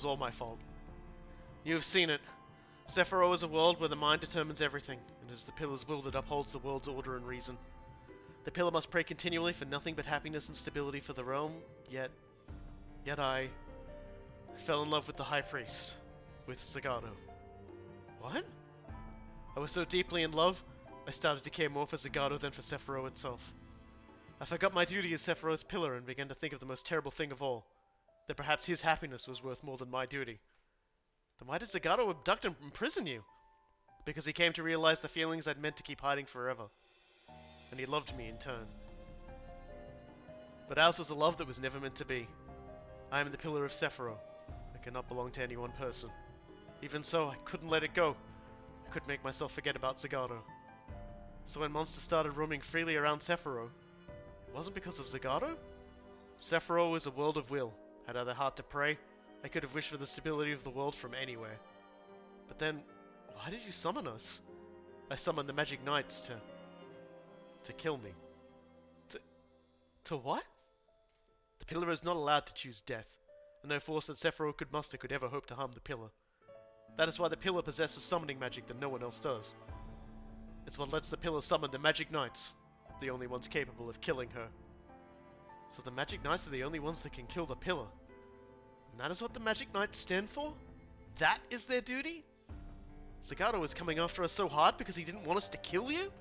all my fault. You have seen it. Sephiroth is a world where the mind determines everything, and it is the pillar's will that upholds the world's order and reason. The pillar must pray continually for nothing but happiness and stability for the realm, yet I fell in love with the High Priest, with Zagato. What? I was so deeply in love, I started to care more for Zagato than for Sephiroth itself. I forgot my duty as Sephiroth's pillar and began to think of the most terrible thing of all, that perhaps his happiness was worth more than my duty. Then why did Zagato abduct and imprison you? Because he came to realize the feelings I'd meant to keep hiding forever. And he loved me in turn. But ours was a love that was never meant to be. I am the pillar of Sephiroth. I cannot belong to any one person. Even so, I couldn't let it go. I couldn't make myself forget about Zagato. So when monsters started roaming freely around Sephiroth, it wasn't because of Zagato? Sephiroth was a world of will. Had I the heart to pray, I could have wished for the stability of the world from anywhere. But then, why did you summon us? I summoned the Magic Knights to kill me. To what? The pillar is not allowed to choose death, and no force that Sephiroth could muster could ever hope to harm the pillar. That is why the pillar possesses summoning magic that no one else does. It's what lets the pillar summon the Magic Knights, the only ones capable of killing her. So the Magic Knights are the only ones that can kill the pillar. And that is what the Magic Knights stand for? That is their duty? Zagato was coming after us so hard because he didn't want us to kill you?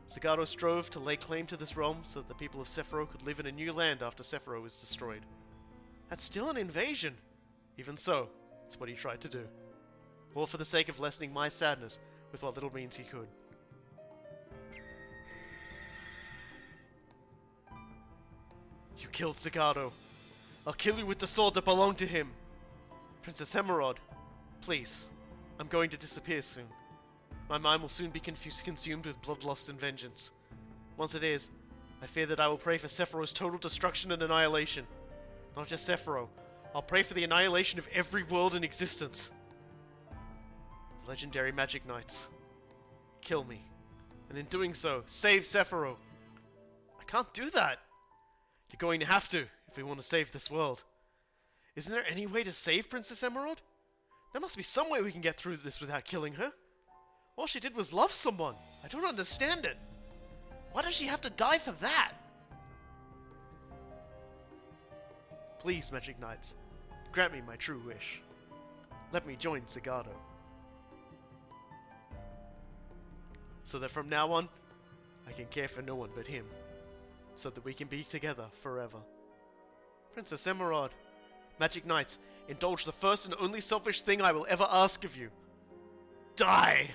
Zagato strove to lay claim to this realm so that the people of Sephiroth could live in a new land after Sephiroth was destroyed. That's still an invasion. Even so, it's what he tried to do. All for the sake of lessening my sadness with what little means he could. You killed Zagato. I'll kill you with the sword that belonged to him. Princess Emerald, please. I'm going to disappear soon. My mind will soon be consumed with bloodlust and vengeance. Once it is, I fear that I will pray for Sephiroth's total destruction and annihilation. Not just Sephiroth. I'll pray for the annihilation of every world in existence. The legendary Magic Knights. Kill me. And in doing so, save Sephiroth. I can't do that. You're going to have to, if we want to save this world. Isn't there any way to save Princess Emerald? There must be some way we can get through this without killing her. All she did was love someone. I don't understand it. Why does she have to die for that? Please, Magic Knights, grant me my true wish. Let me join Zagato. So that from now on, I can care for no one but him. So that we can be together forever. Princess Emerald, Magic Knights, indulge the first and only selfish thing I will ever ask of you. Die!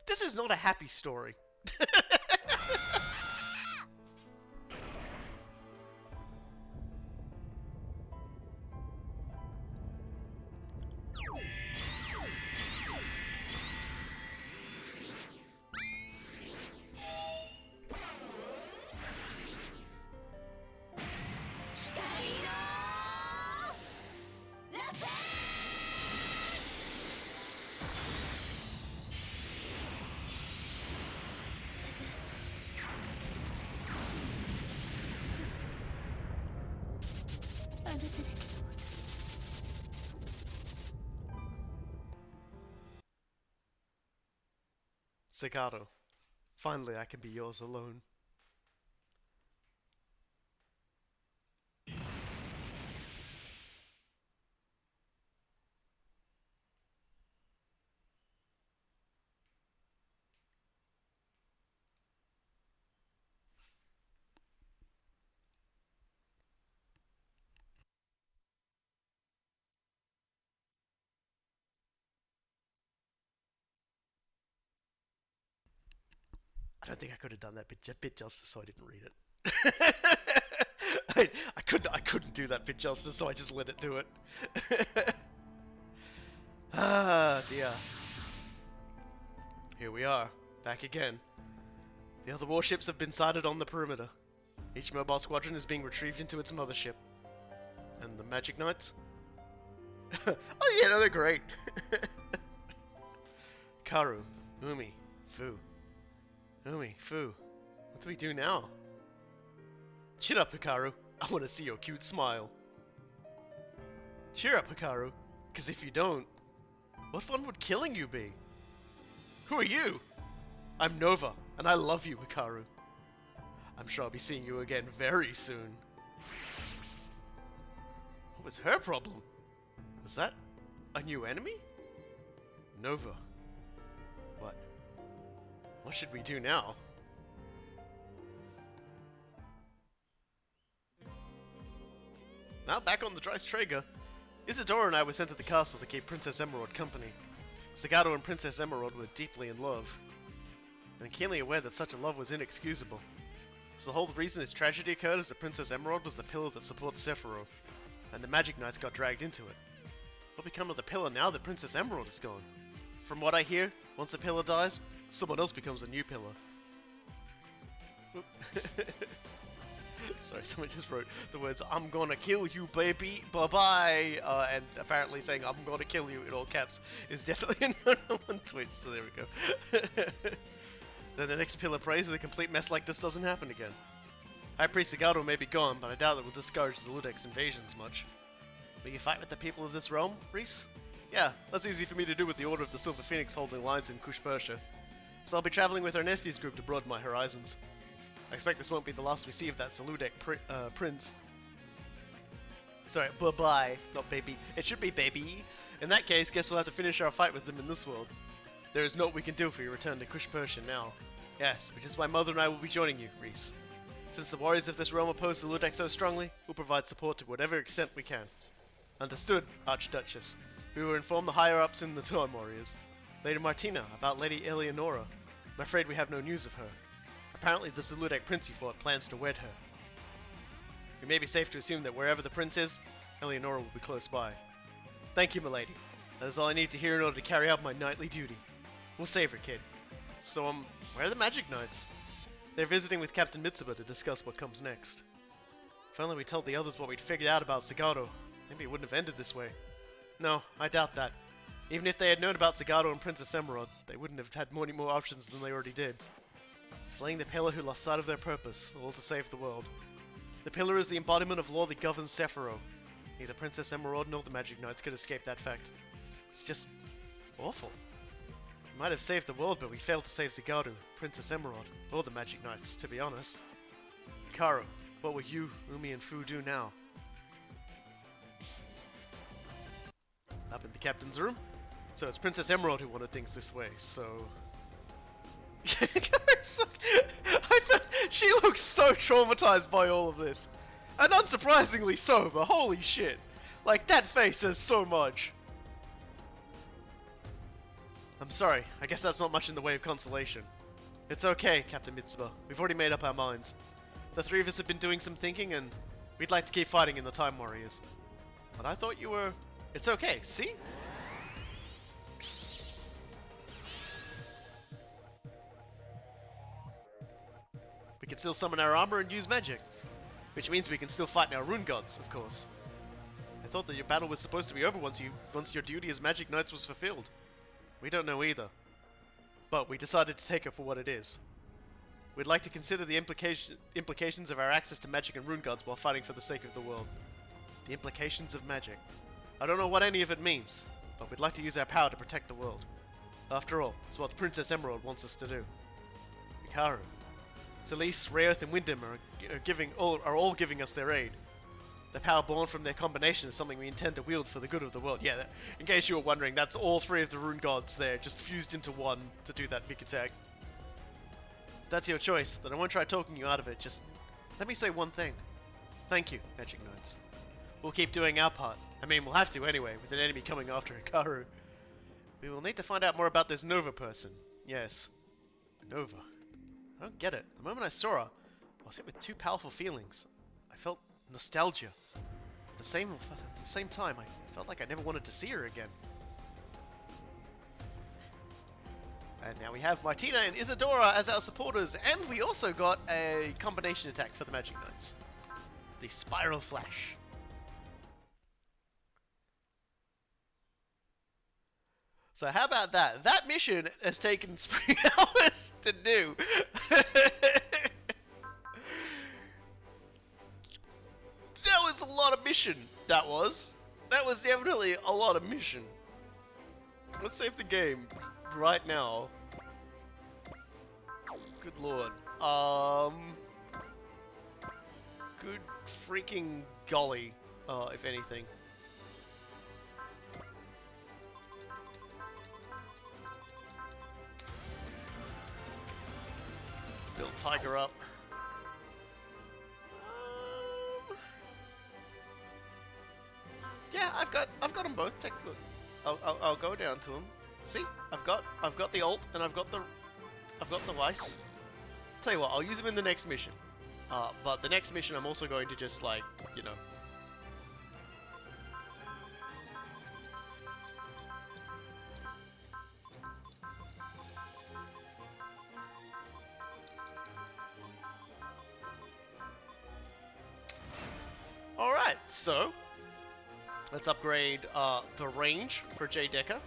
This is not a happy story. Zagato, finally I can be yours alone. I don't think I could have done that bit justice, so I didn't read it. I couldn't do that bit justice, so I just let it do it. Ah, dear. Here we are, back again. The other warships have been sighted on the perimeter. Each mobile squadron is being retrieved into its mothership. And the Magic Knights? Oh yeah, no, they're great. Karu, Umi, Fu. Umi, Fu, what do we do now? Chin up, Hikaru. I want to see your cute smile. Cheer up, Hikaru, because if you don't, what fun would killing you be? Who are you? I'm Nova, and I love you, Hikaru. I'm sure I'll be seeing you again very soon. What was her problem? Was that a new enemy? Nova. What? What should we do now? Now back on the Dryce Traeger, Isadora and I were sent to the castle to keep Princess Emerald company. Zagato and Princess Emerald were deeply in love, and keenly aware that such a love was inexcusable. So the whole reason this tragedy occurred is that Princess Emerald was the pillar that supports Sephiroth, and the Magic Knights got dragged into it. What become of the pillar now that Princess Emerald is gone? From what I hear, once a pillar dies, someone else becomes a new pillar. Sorry, someone just wrote the words, "I'm gonna kill you, baby, bye-bye," and apparently saying, "I'm gonna kill you," in all caps, is definitely a no on Twitch, so there we go. Then the next pillar prays that a complete mess like this doesn't happen again. High Priest Zagato may be gone, but I doubt it will discourage the Ludek's invasions much. Will you fight with the people of this realm, Reese? Yeah, that's easy for me to do with the Order of the Silver Phoenix holding lines in Kush Persia. So I'll be traveling with Ernesti's group to broaden my horizons. I expect this won't be the last we see of that Seludek prince. Sorry, bye-bye, not baby. It should be baby. In that case, guess we'll have to finish our fight with them in this world. There is naught we can do for your return to Kush Persia now. Yes, which is why Mother and I will be joining you, Reese. Since the warriors of this realm oppose the Ludek so strongly, we'll provide support to whatever extent we can. Understood, Archduchess. We will inform the higher-ups in the Dawn Warriors. Lady Martina, about Lady Eleonora. I'm afraid we have no news of her. Apparently the Seludek prince you fought plans to wed her. We may be safe to assume that wherever the prince is, Eleonora will be close by. Thank you, milady. That is all I need to hear in order to carry out my knightly duty. We'll save her, kid. So, where are the Magic Knights? They're visiting with Captain Mitsuba to discuss what comes next. If only we told the others what we'd figured out about Zagato, maybe it wouldn't have ended this way. No, I doubt that. Even if they had known about Zagato and Princess Emerald, they wouldn't have had many more options than they already did. Slaying the pillar who lost sight of their purpose, all to save the world. The pillar is the embodiment of law that governs Sephiroth. Neither Princess Emerald nor the Magic Knights could escape that fact. It's just awful. We might have saved the world, but we failed to save Zagato, Princess Emerald, or the Magic Knights, to be honest. Hikaru, what will you, Umi, and Fu do now? Up in the captain's room? So it's Princess Emerald who wanted things this way, so... She looks so traumatized by all of this. And unsurprisingly so, but holy shit. Like, that face says so much. I'm sorry, I guess that's not much in the way of consolation. It's okay, Captain Mitsuba. We've already made up our minds. The three of us have been doing some thinking, and we'd like to keep fighting in the Time Warriors. But I thought you were... It's okay, see? We can still summon our armor and use magic. Which means we can still fight our rune gods, of course. I thought that your battle was supposed to be over once your duty as Magic Knights was fulfilled. We don't know either. But we decided to take it for what it is. We'd like to consider the implications of our access to magic and rune gods while fighting for the sake of the world. The implications of magic. I don't know what any of it means, but we'd like to use our power to protect the world. After all, it's what Princess Emerald wants us to do. Hikaru. Celeste, Rayearth, and Wyndham are all giving us their aid. The power born from their combination is something we intend to wield for the good of the world. Yeah, in case you were wondering, that's all three of the rune gods there, just fused into one to do that big attack. If that's your choice, then I won't try talking you out of it, just let me say one thing. Thank you, Magic Knights. We'll keep doing our part. I mean, we'll have to anyway, with an enemy coming after Hikaru. We will need to find out more about this Nova person. Yes. Nova. I don't get it. The moment I saw her, I was hit with two powerful feelings. I felt nostalgia. At the same time, I felt like I never wanted to see her again. And now we have Martina and Isadora as our supporters, and we also got a combination attack for the Magic Knights. The Spiral Flash. So how about that? That mission has taken 3 hours to do. mission, that was. That was definitely a lot of mission. Let's save the game right now. Good lord. Good freaking golly, if anything. Build Tiger up. Yeah, I've got them both. Take a look. I'll go down to them. See, I've got the ult and I've got the Weiss. Tell you what, I'll use them in the next mission. But the next mission, I'm also going to just like, you know. All right, so let's upgrade the range for J Decker.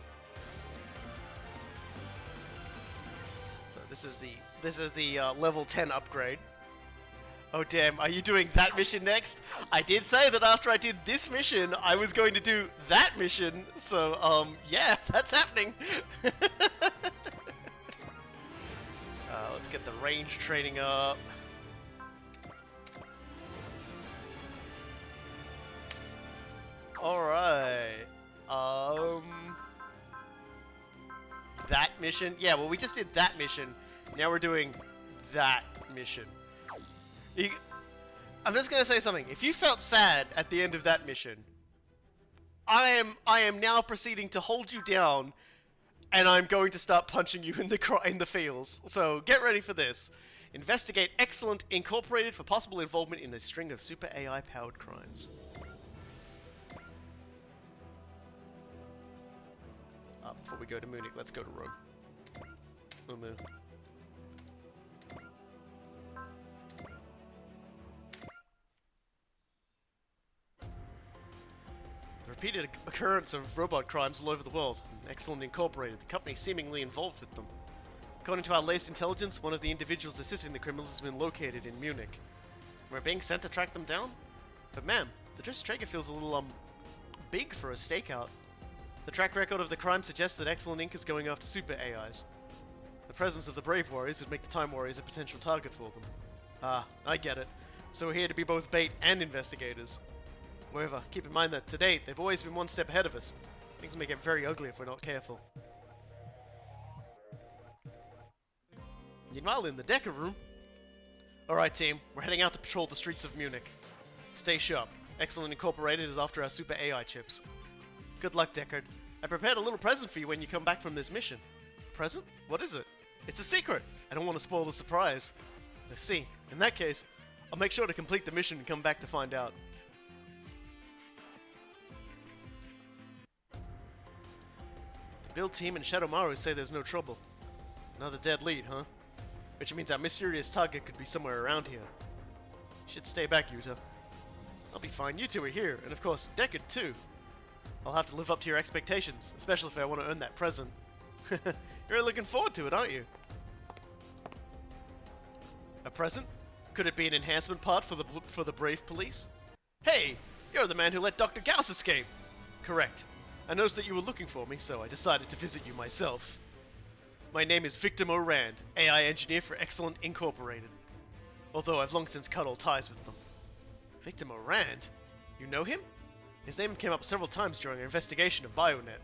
So this is the level 10 upgrade. Oh damn, are you doing that mission next? I did say that after I did this mission, I was going to do that mission. So yeah, that's happening. Let's get the range training up. Alright. That mission? Yeah, well, we just did that mission. Now we're doing that mission. I'm just gonna say something. If you felt sad at the end of that mission, I am now proceeding to hold you down, and I'm going to start punching you in the feels. So get ready for this. Investigate Excellent Incorporated for possible involvement in a string of super AI powered crimes. Before we go to Munich, let's go to Rome. Umu. The repeated occurrence of robot crimes all over the world. Excellent Incorporated, the company seemingly involved with them. According to our latest intelligence, one of the individuals assisting the criminals has been located in Munich. We're being sent to track them down? But ma'am, the Driss Traeger feels a little, big for a stakeout. The track record of the crime suggests that Excellent Inc. is going after super AIs. The presence of the Brave Warriors would make the Time Warriors a potential target for them. Ah, I get it. So we're here to be both bait and investigators. However, keep in mind that to date, they've always been one step ahead of us. Things may get very ugly if we're not careful. Meanwhile, in the Decker room... Alright team, we're heading out to patrol the streets of Munich. Stay sharp. Excellent Incorporated is after our super AI chips. Good luck, Deckard. I prepared a little present for you when you come back from this mission. Present? What is it? It's a secret! I don't want to spoil the surprise. I see. In that case, I'll make sure to complete the mission and come back to find out. The build team and Shadowmaru say there's no trouble. Another dead lead, huh? Which means our mysterious target could be somewhere around here. You should stay back, Yuta. I'll be fine. You two are here, and of course, Deckard too. I'll have to live up to your expectations, especially if I want to earn that present. You're looking forward to it, aren't you? A present? Could it be an enhancement part for the Brave Police? Hey! You're the man who let Dr. Gauss escape! Correct. I noticed that you were looking for me, so I decided to visit you myself. My name is Victor Morand, AI engineer for Excellent Incorporated. Although I've long since cut all ties with them. Victor Morand? You know him? His name came up several times during our investigation of BioNet.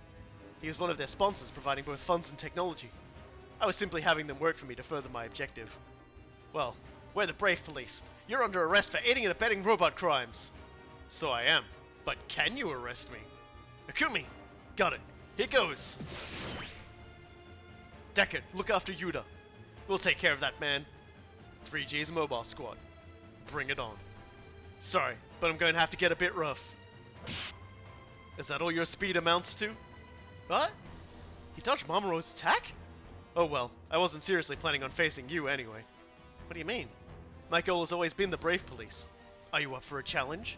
He was one of their sponsors, providing both funds and technology. I was simply having them work for me to further my objective. Well, we're the Brave Police. You're under arrest for aiding and abetting robot crimes. So I am. But can you arrest me? Akumi! Got it. Here goes! Deckard, look after Yuta. We'll take care of that man. 3G's Mobile Squad. Bring it on. Sorry, but I'm going to have to get a bit rough. Is that all your speed amounts to? What? He dodged Mamoru's attack? Oh well, I wasn't seriously planning on facing you anyway. What do you mean? My goal has always been the Brave Police. Are you up for a challenge?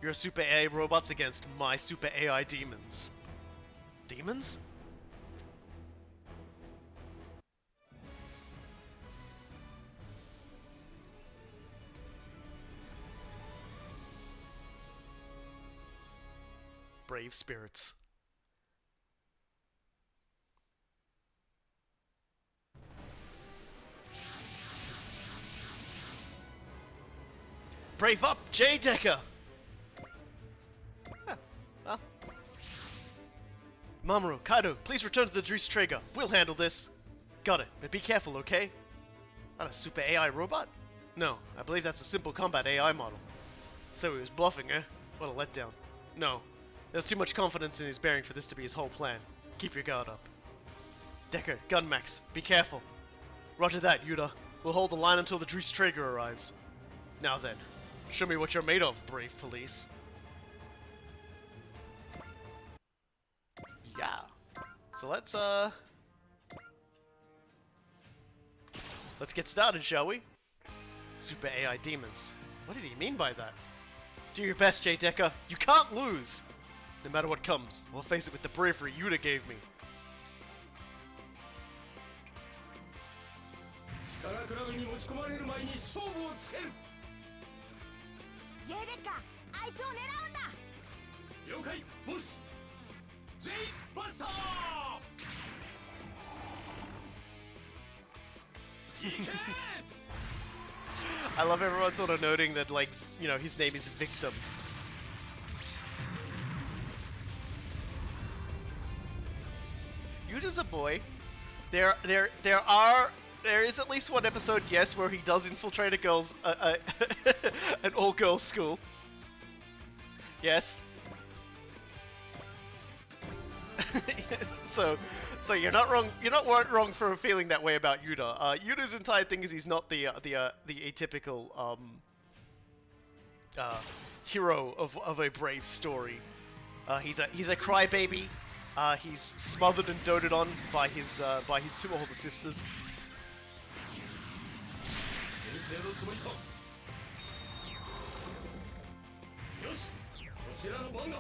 Your super AI robots against my super AI demons. Demons? brave spirits. Brave up, J. Decker! Huh. Well. Mamoru, Kaido, please return to the Drees Traeger. We'll handle this. Got it, but be careful, okay? Not a super AI robot? No, I believe that's a simple combat AI model. So he was bluffing, eh? What a letdown. No, there's too much confidence in his bearing for this to be his whole plan. Keep your guard up. Decker, Gunmax, be careful. Roger that, Yuta. We'll hold the line until the Drees Traeger arrives. Now then, show me what you're made of, brave police. Yeah. So let's get started, shall we? Super AI demons. What did he mean by that? Do your best, J. Decker. You can't lose! No matter what comes, we'll face it with the bravery Yuta gave me. 力比べに持ち込まれる前に勝負をつける J デッカあいつを狙うんだ了解ボス J バスター行け I love everyone sort of noting that, like, you know, his name is Victim. Yuta's a boy. There is at least one episode, yes, where he does infiltrate a girl's, an all-girls school. Yes. So you're not wrong. You're not wrong for feeling that way about Yuta. Yuta's entire thing is he's not the atypical hero of a brave story. He's a crybaby. He's smothered and doted on by his two older sisters. 先生のつもりかよしこちらの番だ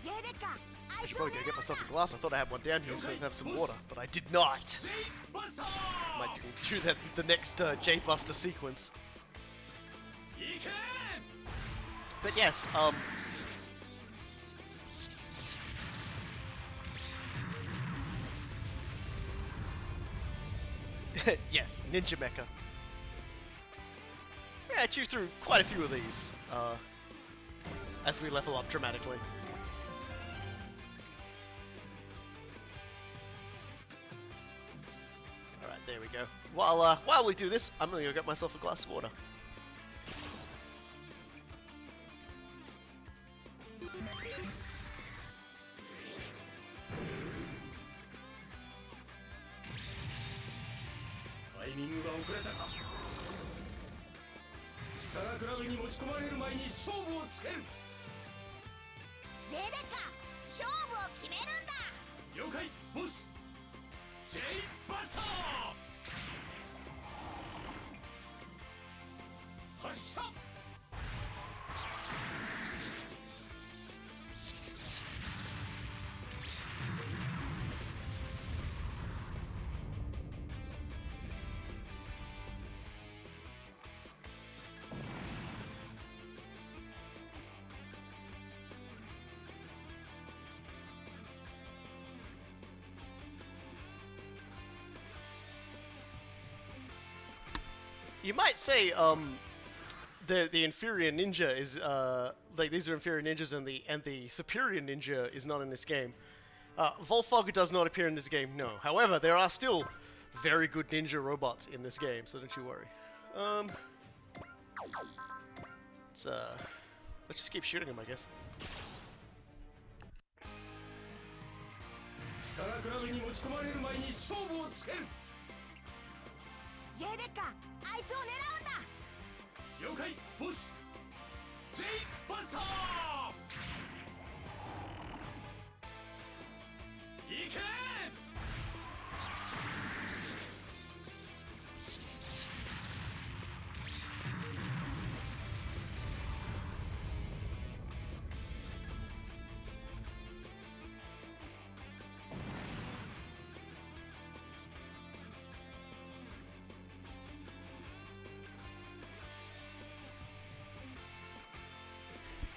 J デッカあ I い should つを probably 狙 go get うん myself だ a glass. I thought I had one down here so I could have some water, but I did not. J バスター Might do that the next J Buster sequence. 行け But yes, yes, Ninja Mecha. Yeah, I chew through quite a few of these, as we level up dramatically. Alright, there we go. While we do this, I'm gonna go get myself a glass of water.タイミングが遅れたか力比べに持ち込まれる前に勝負をつける J デッカ勝負を決めるんだ了解ボス J バスター発射 You might say, the inferior ninja is, like, these are inferior ninjas and the superior ninja is not in this game. Volfog does not appear in this game, no. However, there are still very good ninja robots in this game, so don't you worry. Let's just keep shooting them, I guess. 力比べに持ち込まれる前に勝負をつける J デッカあいつを狙うんだ了解ボス J バスター行け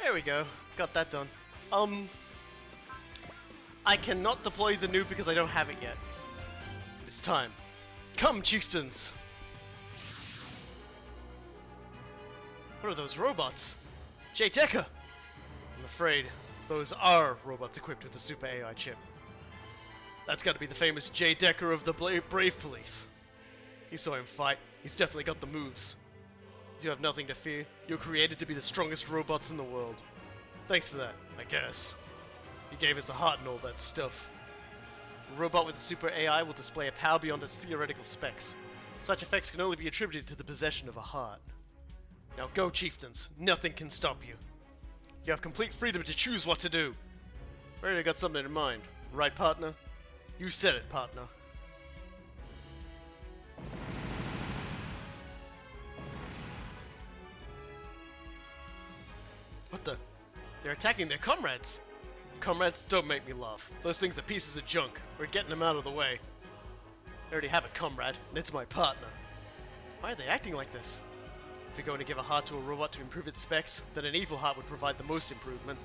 There we go. Got that done. I cannot deploy the noob because I don't have it yet. It's time. Come, chieftains! What are those robots? J. Decker! I'm afraid those are robots equipped with the Super AI chip. That's gotta be the famous J. Decker of the Brave Police. You saw him fight. He's definitely got the moves. You have nothing to fear. You're created to be the strongest robots in the world. Thanks for that, I guess. You gave us a heart and all that stuff. A robot with a super AI will display a power beyond its theoretical specs. Such effects can only be attributed to the possession of a heart. Now go, chieftains. Nothing can stop you. You have complete freedom to choose what to do. I already got something in mind. Right, partner? You said it, partner. What the? They're attacking their comrades. Comrades, don't make me laugh. Those things are pieces of junk. We're getting them out of the way. I already have a comrade, and it's my partner. Why are they acting like this? If you're going to give a heart to a robot to improve its specs, then an evil heart would provide the most improvement.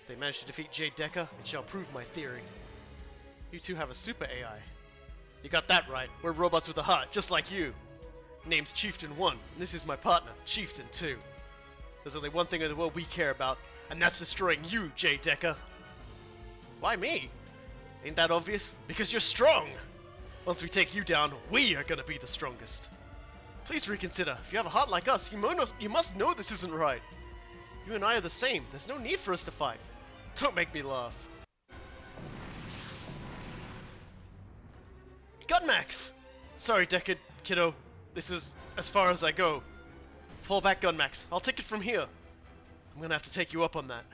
If they manage to defeat J. Decker, it shall prove my theory. You two have a super AI. You got that right. We're robots with a heart, just like you. Name's Chieftain 1, and this is my partner, Chieftain 2. There's only one thing in the world we care about, and that's destroying you, J. Decker. Why me? Ain't that obvious? Because you're strong! Once we take you down, we are gonna be the strongest. Please reconsider. If you have a heart like us, you must know this isn't right. You and I are the same. There's no need for us to fight. Don't make me laugh. Gunmax! Sorry, Decker, kiddo. This is as far as I go. Fall back, Gunmax. I'll take it from here. I'm gonna have to take you up on that.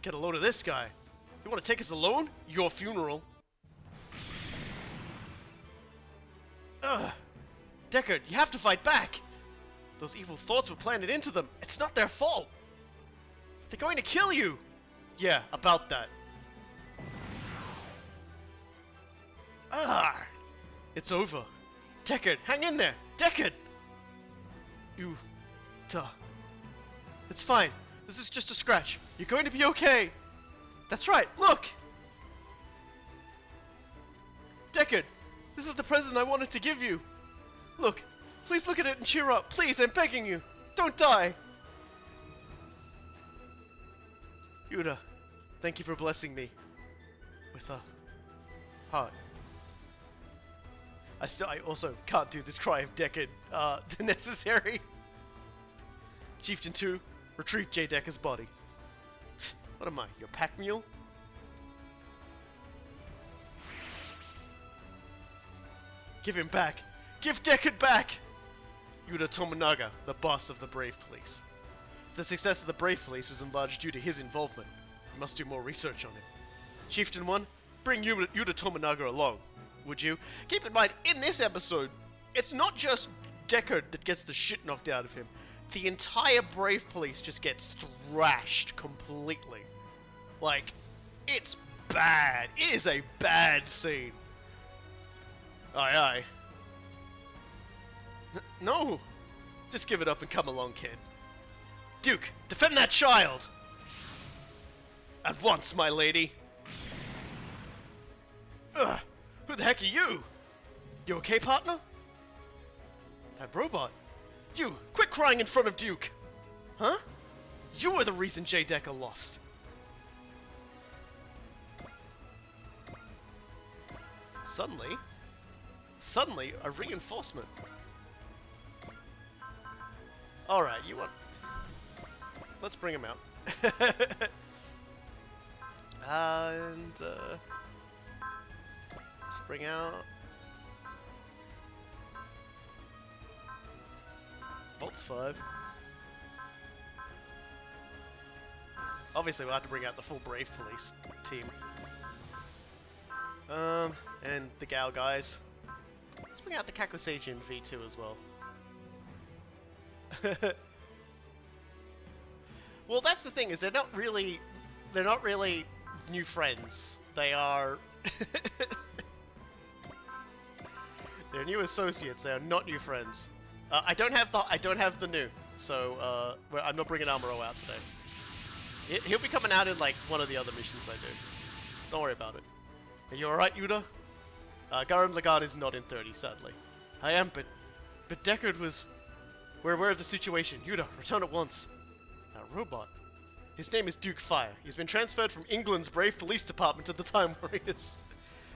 Get a load of this guy. You wanna take us alone? Your funeral. Ugh. Deckard, you have to fight back! Those evil thoughts were planted into them. It's not their fault. They're going to kill you! Yeah, about that. Ah! It's over. Deckard, hang in there! Deckard! You... Duh. It's fine. This is just a scratch. You're going to be okay. That's right, look! Deckard, this is the present I wanted to give you. Look, please look at it and cheer up. Please, I'm begging you. Don't die. Yuda, thank you for blessing me with a heart. I also can't do this cry of Deckard necessary. Chieftain 2, retrieve J. Decker's body. What am I, your pack mule? Give him back! Give Deckard back! Yuda Tomonaga, the boss of the Brave Police. The success of the Brave Police was in large due to his involvement. We must do more research on him. Chieftain 1, bring Yuda Tomonaga along, would you? Keep in mind, in this episode, it's not just Deckard that gets the shit knocked out of him. The entire Brave Police just gets thrashed completely. Like, it's bad. It is a bad scene. Aye, aye. No! Just give it up and come along, kid. Duke, defend that child! At once, my lady! Ugh! Who the heck are you? You okay, partner? That robot? You, quit crying in front of Duke! Huh? You are the reason J. Decker lost. Suddenly, a reinforcement. Alright, you want... Let's bring him out. And, let's bring out... Bolt's 5. Obviously, we'll have to bring out the full Brave Police team. And the Gal guys. Let's bring out the Kakusage V2 as well. Well, that's the thing, is they're not really new friends. They are they're new associates. They are not new friends. I don't have the new. so I'm not bringing Amuro out today. He'll be coming out in like one of the other missions I do. Don't worry about it. Are you alright, Yuda? Garam Lagarde is not in 30, sadly. I am, but Deckard was... We're aware of the situation. Yuda, return at once. That robot. His name is Duke Fire. He's been transferred from England's Brave Police Department to the Time Warriors.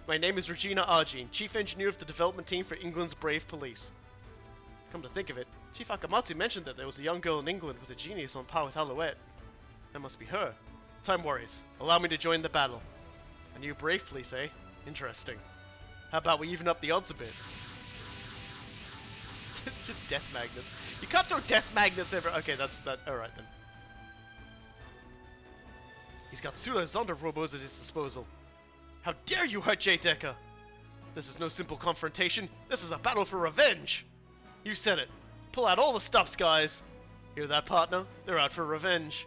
My name is Regina Argine, Chief Engineer of the Development Team for England's Brave Police. Come to think of it, Chief Akamatsu mentioned that there was a young girl in England with a genius on par with Alouette. That must be her. Time Warriors, allow me to join the battle. A new Brave Police, eh? Interesting. How about we even up the odds a bit? It's just death magnets. You can't throw death magnets ever. Okay, that's that. Alright then. He's got pseudo Zonda robos at his disposal. How dare you hurt J. Decker? This is no simple confrontation. This is a battle for revenge. You said it. Pull out all the stops, guys. Hear that, partner? They're out for revenge.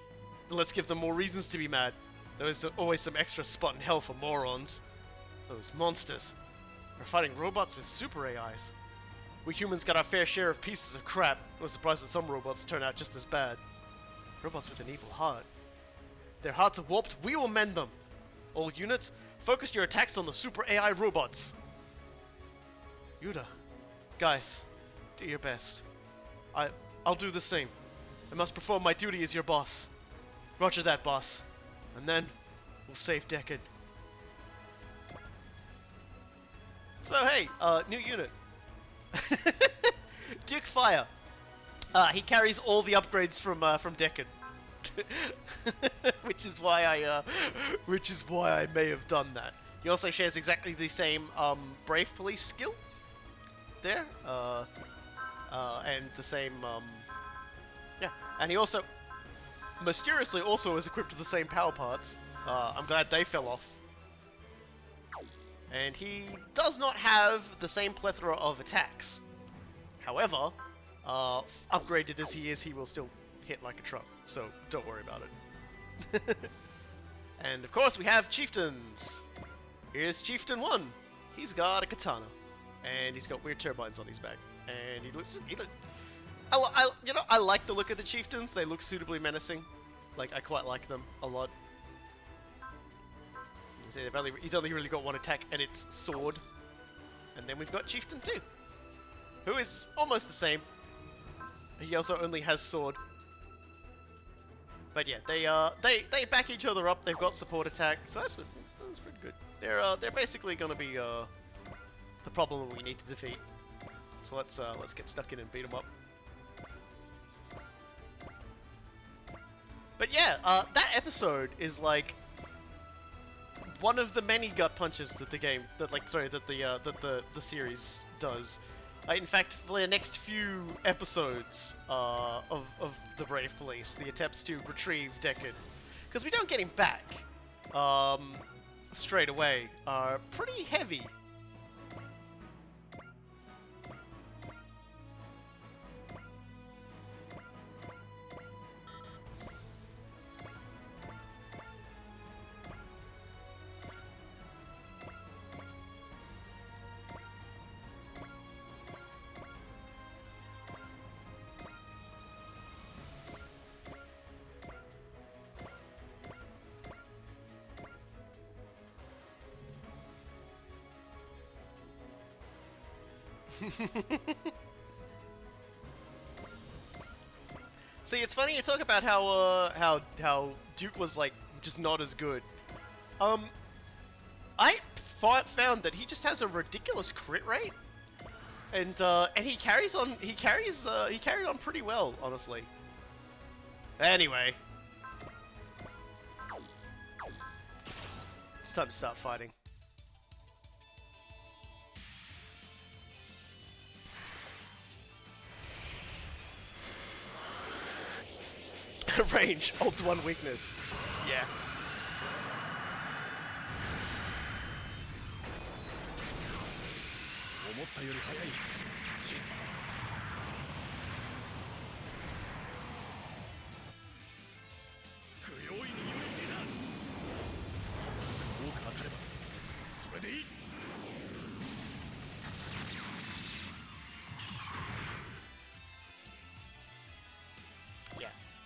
Let's give them more reasons to be mad. There is always some extra spot in hell for morons. Those monsters. We're fighting robots with super AIs. We humans got our fair share of pieces of crap. No surprise that some robots turn out just as bad. Robots with an evil heart. Their hearts are warped, we will mend them. All units, focus your attacks on the super AI robots. Yuda. Guys, do your best. I'll do the same. I must perform my duty as your boss. Roger that, boss. And then, we'll save Deckard. So hey, new unit. Duke Fire. He carries all the upgrades from Deckard. which is why I may have done that. He also shares exactly the same Brave Police skill there, and the same yeah, and he also mysteriously also is equipped with the same power parts. I'm glad they fell off. And he does not have the same plethora of attacks. However, upgraded as he is, he will still hit like a truck, so don't worry about it. And of course we have chieftains. Here's Chieftain 1. He's got a katana, and he's got weird turbines on his back, and I like the look of the chieftains. They look suitably menacing. Like, I quite like them a lot. He's only really got one attack, and it's sword. And then we've got Chieftain 2, who is almost the same. He also only has sword. But yeah, they back each other up. They've got support attack, so that's pretty good. They're basically gonna be the problem we need to defeat. So let's get stuck in and beat them up. But yeah, that episode is like one of the many gut punches that the series does. In fact, for the next few episodes of the Brave Police, the attempts to retrieve Deckard, because we don't get him back straight away, are pretty heavy. See, it's funny you talk about how Duke was like just not as good. I found that he just has a ridiculous crit rate, and he carries on. He carried on pretty well, honestly. Anyway, it's time to start fighting. Range, Alt 1 weakness. Yeah.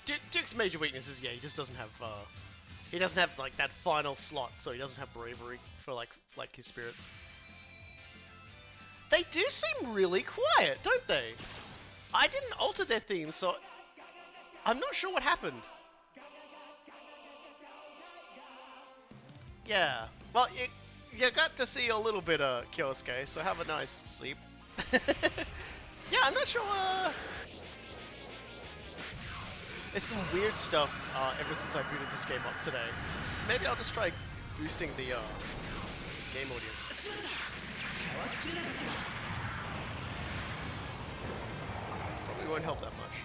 Duke's major weakness is, yeah, he just doesn't have like that final slot, so he doesn't have bravery for like his spirits. They do seem really quiet, don't they? I didn't alter their theme, so I'm not sure what happened. Yeah, well, you got to see a little bit of Kyosuke, so have a nice sleep. Yeah, I'm not sure. It's been weird stuff ever since I booted this game up today. Maybe I'll just try boosting the game audio. Probably won't help that much.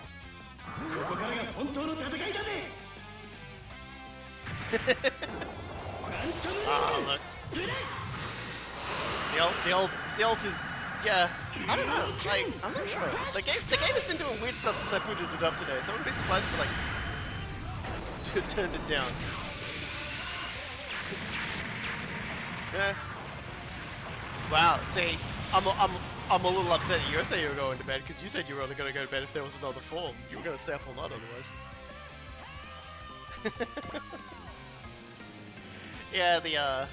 Look. The ult is, yeah, I don't know, like, I'm not sure. The game has been doing weird stuff since I booted it up today, so I wouldn't be surprised if it, like, turned it down. Yeah. Wow, see, I'm a little upset that you said you were going to bed, because you said you were only going to go to bed if there was another form. You were going to stay up all night otherwise. Yeah, the,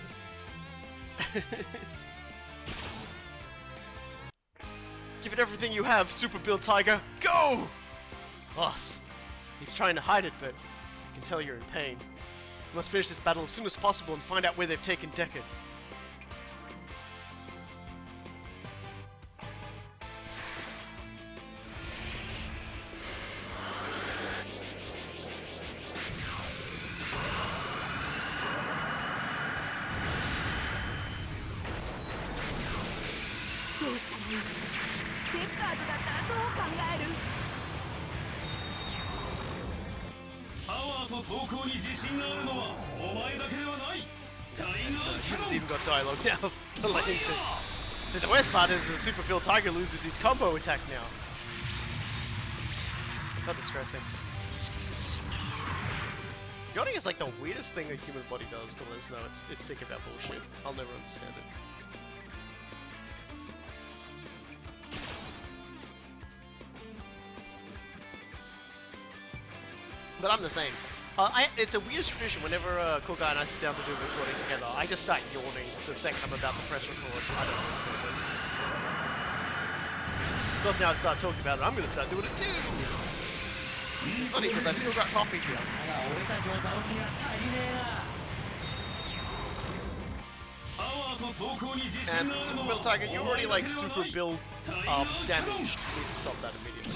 Give it everything you have, Super Build Tiger. Go! Boss. He's trying to hide it, but I can tell you're in pain. You must finish this battle as soon as possible and find out where they've taken Deckard. He's even got dialogue now relating to. So the worst part is the Super Build Tiger loses his combo attack now. Not distressing. Yawning is like the weirdest thing a human body does to let us know it's sick of that bullshit. I'll never understand it. But I'm the same. It's a weird tradition. Whenever Koga and I sit down to do a recording together, I just start yawning the second I'm about to press record. I don't understand it. Of course, now I start talking about it, I'm going to start doing it too. It's funny because I've still got coffee here. And Super Build Tiger, you're already like super build damaged. You need to stop that immediately.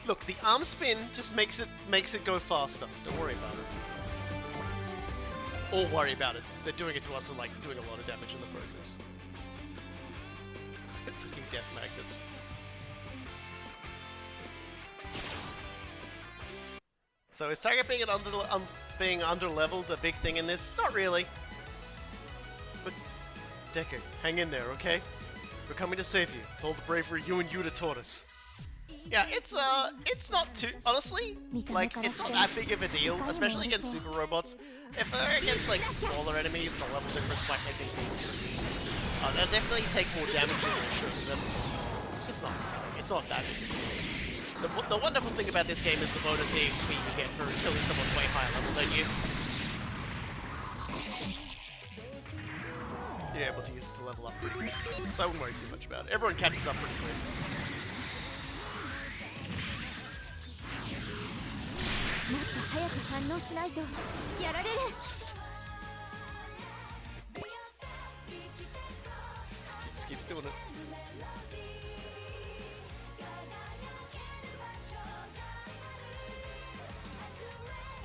Look, the arm spin just makes it go faster. Don't worry about it. Or worry about it, since they're doing it to us and like doing a lot of damage in the process. Fucking death magnets. So is Tiger being being under-leveled a big thing in this? Not really. But Deckard, hang in there, okay? We're coming to save you with all the bravery you and Yuta taught us. Yeah, it's not too, honestly, like, it's not that big of a deal, especially against super robots. If they're against, like, smaller enemies, the level difference might make things easier. They'll definitely take more damage than they should, but it's just not, it's not that big. The wonderful thing about this game is the bonus EXP you get for killing someone way higher level than you. You're able to use it to level up pretty quick, so I wouldn't worry too much about it. Everyone catches up pretty quick. もっと早く反応しないとやられる。 She just keeps doing it.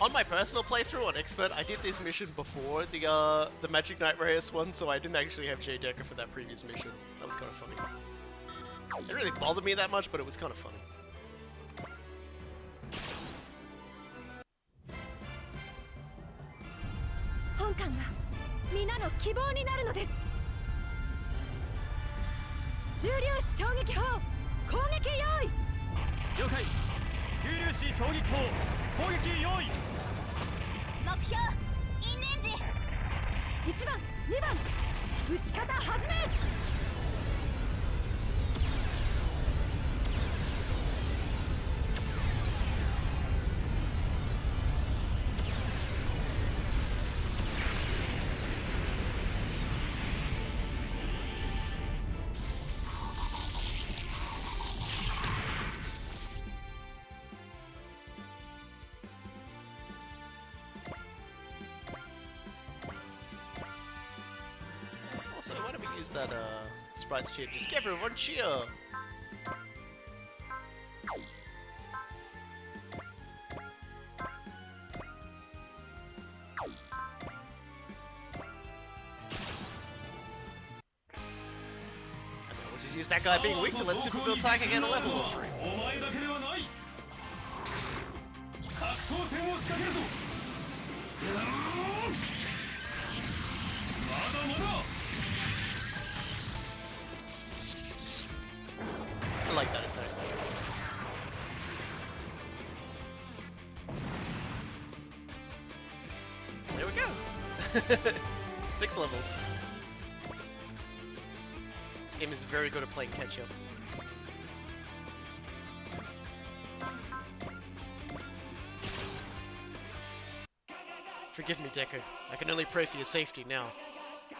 On my personal playthrough on Expert, I did this mission before the Magic Knights Rayearth one, so I didn't actually have J Decker for that previous mission. That was kind of funny. It didn't really bother me that much, but it was kind of funny. 本艦が皆の希望になるのです。重粒子衝撃砲攻撃用意。了解。重粒子衝撃砲攻撃用意。目標インレンジ。1番2番打ち方始め。 Also, why don't we use that sprites cheer? Just give everyone cheer! And then we'll just use that guy being weak to let Super Bill attack again a level or 3. お前だけではない。格闘戦を仕掛けるぞ。まだまだ。 I like that attack. There we go! 6 levels. This game is very good at playing catch up. Forgive me, Deku. I can only pray for your safety now.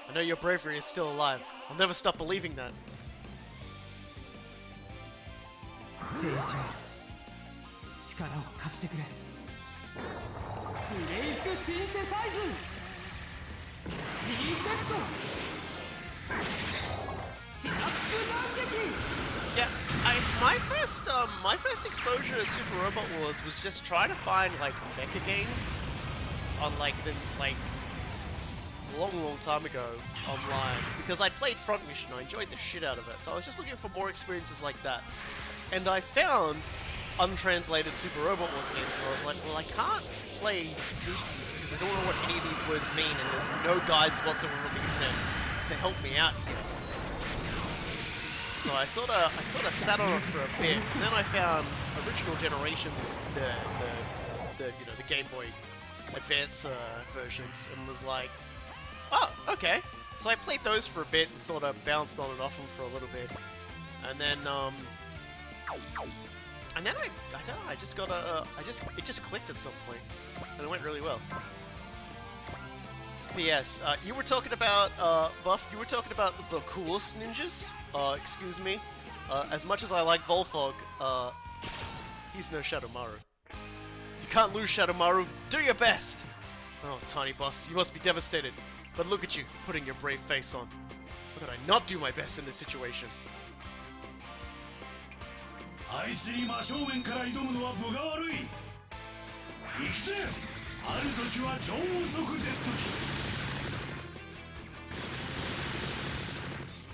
I know your bravery is still alive. I'll never stop believing that. JJ 力を貸してくれ。ブレイクシンセサイズ G セットシナプス弾撃。 Yeah, my first exposure to Super Robot Wars was just trying to find like mecha games on like long time ago online because I played Front Mission. I enjoyed the shit out of it, so I was just looking for more experiences like that. And I found untranslated Super Robot Wars games where I was like, well, I can't play these because I don't know what any of these words mean, and there's no guides whatsoever to help me out here. So I sort of sat on it for a bit, and then I found original generations, the Game Boy Advance versions, and was like, oh, okay. So I played those for a bit and sort of bounced on and off them for a little bit, and then I don't know. I just got it just clicked at some point, and it went really well. P.S. You were talking about Buff. You were talking about the coolest ninjas. Excuse me. As much as I like Volfog, he's no Shadowmaru. You can't lose Shadowmaru. Do your best. Oh, tiny boss, you must be devastated. But look at you, putting your brave face on. How could I not do my best in this situation? あいつに真正面から挑むのは分が悪い。行くぜ。ある時は超音速ジェット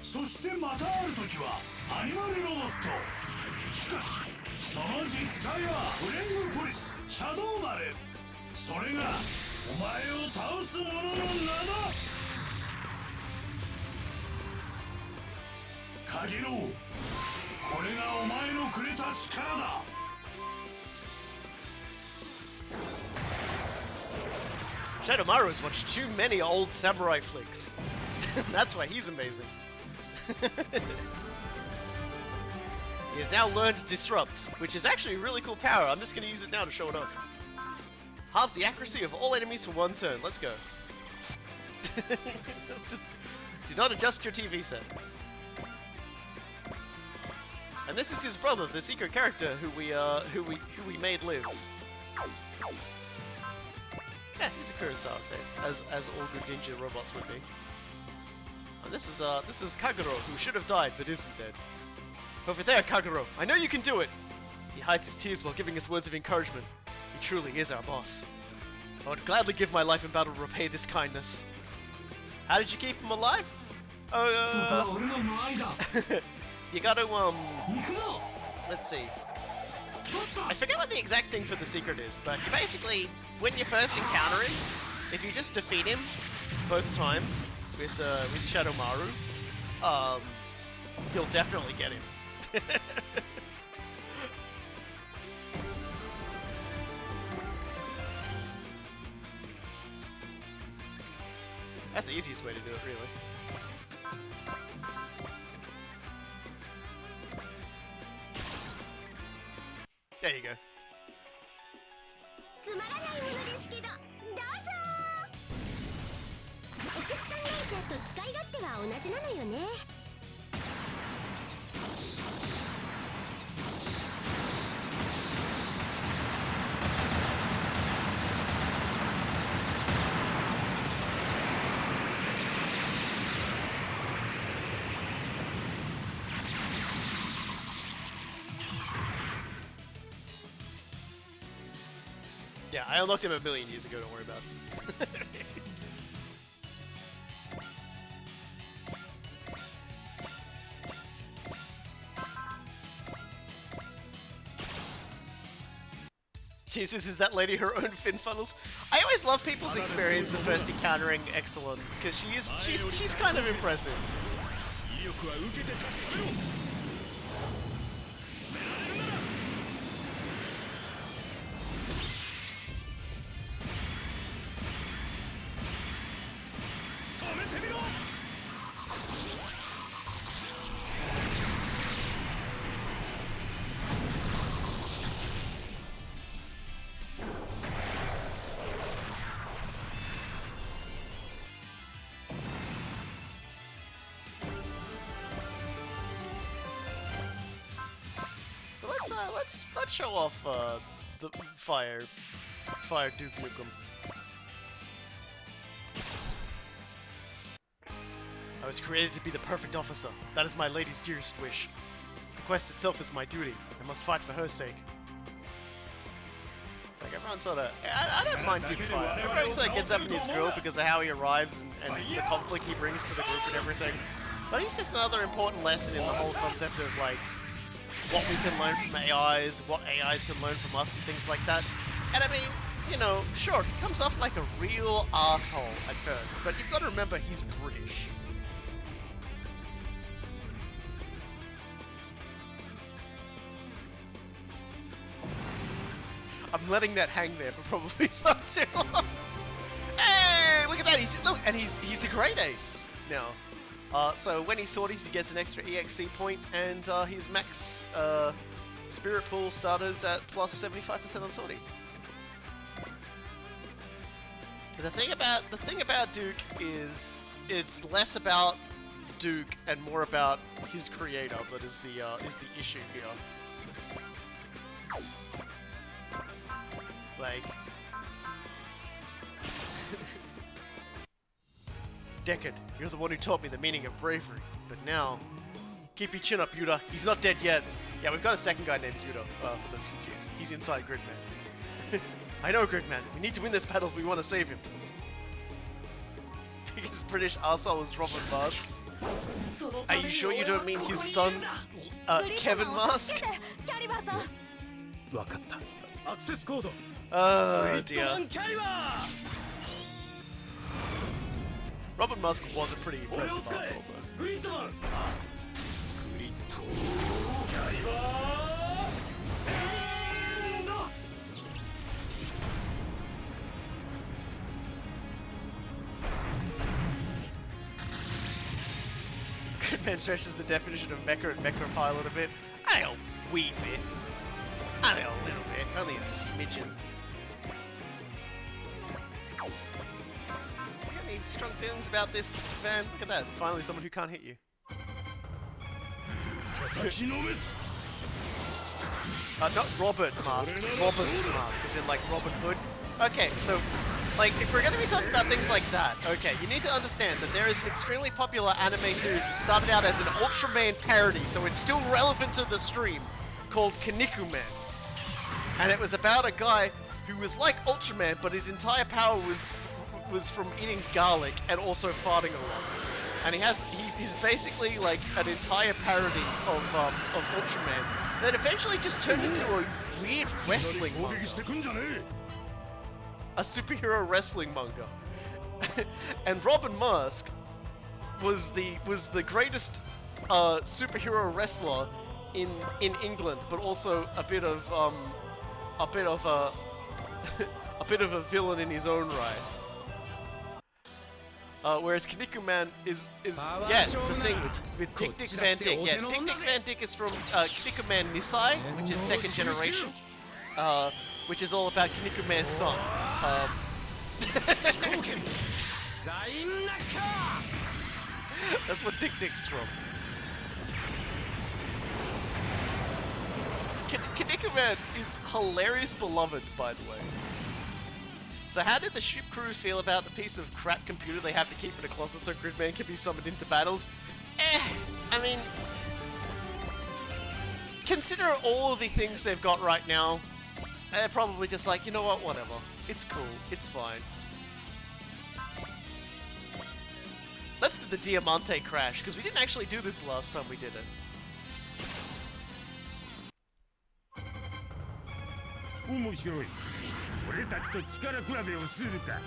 機。そしてまたある時はアニマルロボット。しかしその実態はフレイムポリスシャドウマル。それがお前を倒す者の名だ。カゲロウ。これがお前のくれた力だ。Shadowmaru has watched too many old samurai flicks. That's why he's amazing. He has now learned Disrupt, which is actually a really cool power. I'm just going to use it now to show it off. Halves the accuracy of all enemies for one turn. Let's go. Do not adjust your TV set. And this is his brother, the secret character who we made live. Yeah, he's a Kurosawa fan, as all good ninja robots would be. And this is Kagero, who should have died but isn't dead. Over there, Kagero, I know you can do it. He hides his tears while giving us words of encouragement. He truly is our boss. I would gladly give my life in battle to repay this kindness. How did you keep him alive? You gotta, let's see. I forget what the exact thing for the secret is, but you basically, when you first encounter him, if you just defeat him both times with Shadowmaru, you'll definitely get him. That's the easiest way to do it, really. There you go. つまらないものですけどどうぞお客さんランチャーと使い勝手は同じなのよね Yeah, I unlocked him a million years ago, don't worry about it. Jesus, is that lady her own fin funnels? I always love people's experience of first encountering Excellent, because she's kind of impressive. 威力は受けて確かめろ So let's show off the fire Duke Nukem. I was created to be the perfect officer. That is my lady's dearest wish. The quest itself is my duty. I must fight for her sake. It's like everyone sort of... I don't mind Duke Fire. Everyone sort of gets up in his grill because of how he arrives and the conflict he brings to the group and everything. But he's just another important lesson in the whole concept of, like, what we can learn from AIs, what AIs can learn from us, and things like that. And I mean, you know, sure, he comes off like a real asshole at first, but you've got to remember he's British. I'm letting that hang there for probably far too long. Hey, look at that! He's a great ace now. So when he sorties, he gets an extra EXC point, and his max spirit pool started at plus 75% on sortie. The thing about Duke is it's less about Duke and more about his creator that is the issue here. Like, Deckard, you're the one who taught me the meaning of bravery. But now, keep your chin up, Yuta. He's not dead yet. Yeah, we've got a second guy named Yuta, for those confused. He's inside Gridman. I know, Gridman. We need to win this battle if we want to save him. Biggest British arsehole is Robin Mask. Are you sure you don't mean his son, Kevin Mask? わかった。アクセスコード。 Oh dear. Robin Musk was a pretty impressive asshole, though. Gridman stretches the definition of mecha and mecha pilot a bit. Only a wee bit. Only a little bit. Only a smidgen. Any strong feelings about this, Van? Look at that. Finally someone who can't hit you. Not Robert Mask. Robin Mask, as in like Robin Hood. Okay, so, like, if we're going to be talking about things like that, okay, you need to understand that there is an extremely popular anime series that started out as an Ultraman parody, so it's still relevant to the stream, called Kinnikuman. And it was about a guy who was like Ultraman, but his entire power was from eating garlic and also farting a lot. And he's basically like an entire parody of Ultraman that eventually just turned into a weird wrestling manga. A superhero wrestling manga. And Robin Mask was the greatest superhero wrestler in England, but also a bit of a a villain in his own right. Whereas Kinnikuman is yes, the thing with Dick Dick Van Dyke. Yeah, Dick Dick Van Dyke is from Kinnikuman Nisai, which is second generation. which is all about Kinnikume's son. That's what Dick Dick's from. Kinnikuman is hilarious beloved, by the way. So how did the ship crew feel about the piece of crap computer they have to keep in a closet so Gridman can be summoned into battles? I mean, consider all of the things they've got right now. They're probably just like, you know what, whatever. It's cool, it's fine. Let's do the Diamante crash, because we didn't actually do this the last time we did it. 面白い。俺たちと力比べをするか。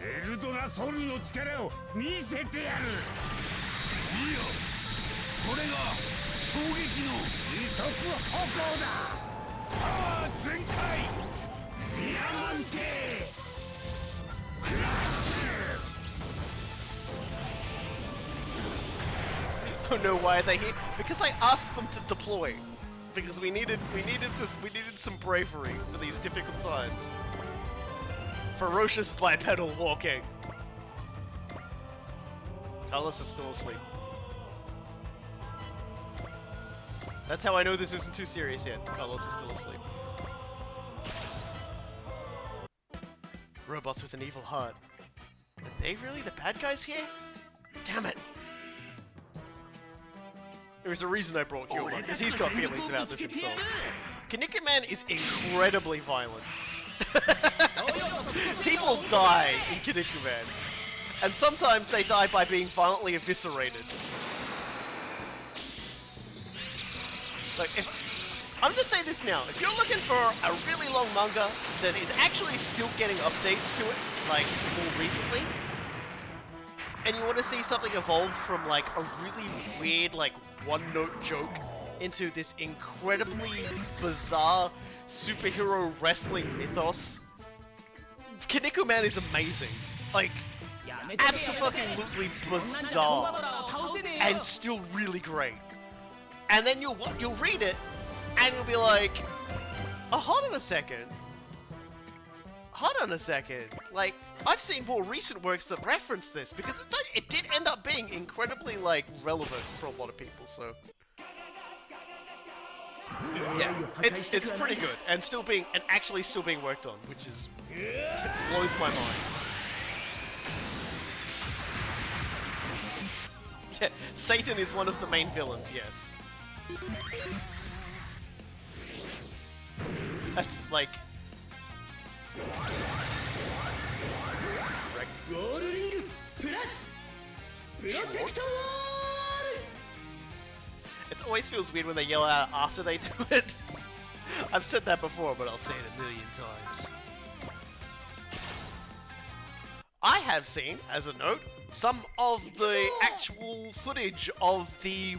エルドラソウルの力を見せてやる。いいよ。これが衝撃の二足歩行だ。パワー全開。ディアマンテ。クラッシュ。 I don't know why they're here. Because I asked them to deploy. Because we needed some bravery for these difficult times. Ferocious bipedal walking. Carlos is still asleep. That's how I know this isn't too serious yet. Carlos is still asleep. Robots with an evil heart. Are they really the bad guys here? Damn it! There's a reason I brought Gilda, because he's got feelings about this himself. Kinnikuman is incredibly violent. People die in Kinnikuman. And sometimes they die by being violently eviscerated. Like, I'm gonna say this now, if you're looking for a really long manga that is actually still getting updates to it, like, more recently, and you want to see something evolve from, like, a really weird, like, one-note joke into this incredibly bizarre superhero wrestling mythos, Kinnikuman is amazing. Like, absolutely bizarre and still really great. And then you'll read it and you'll be like, oh, hold on a second. Hold on a second. Like, I've seen more recent works that reference this because it did end up being incredibly, like, relevant for a lot of people, so. Yeah, it's pretty good and actually still being worked on, which is blows my mind. Yeah, Satan is one of the main villains, yes. That's like it always feels weird when they yell out after they do it. I've said that before, but I'll say it a million times. I have seen, as a note, some of the actual footage of the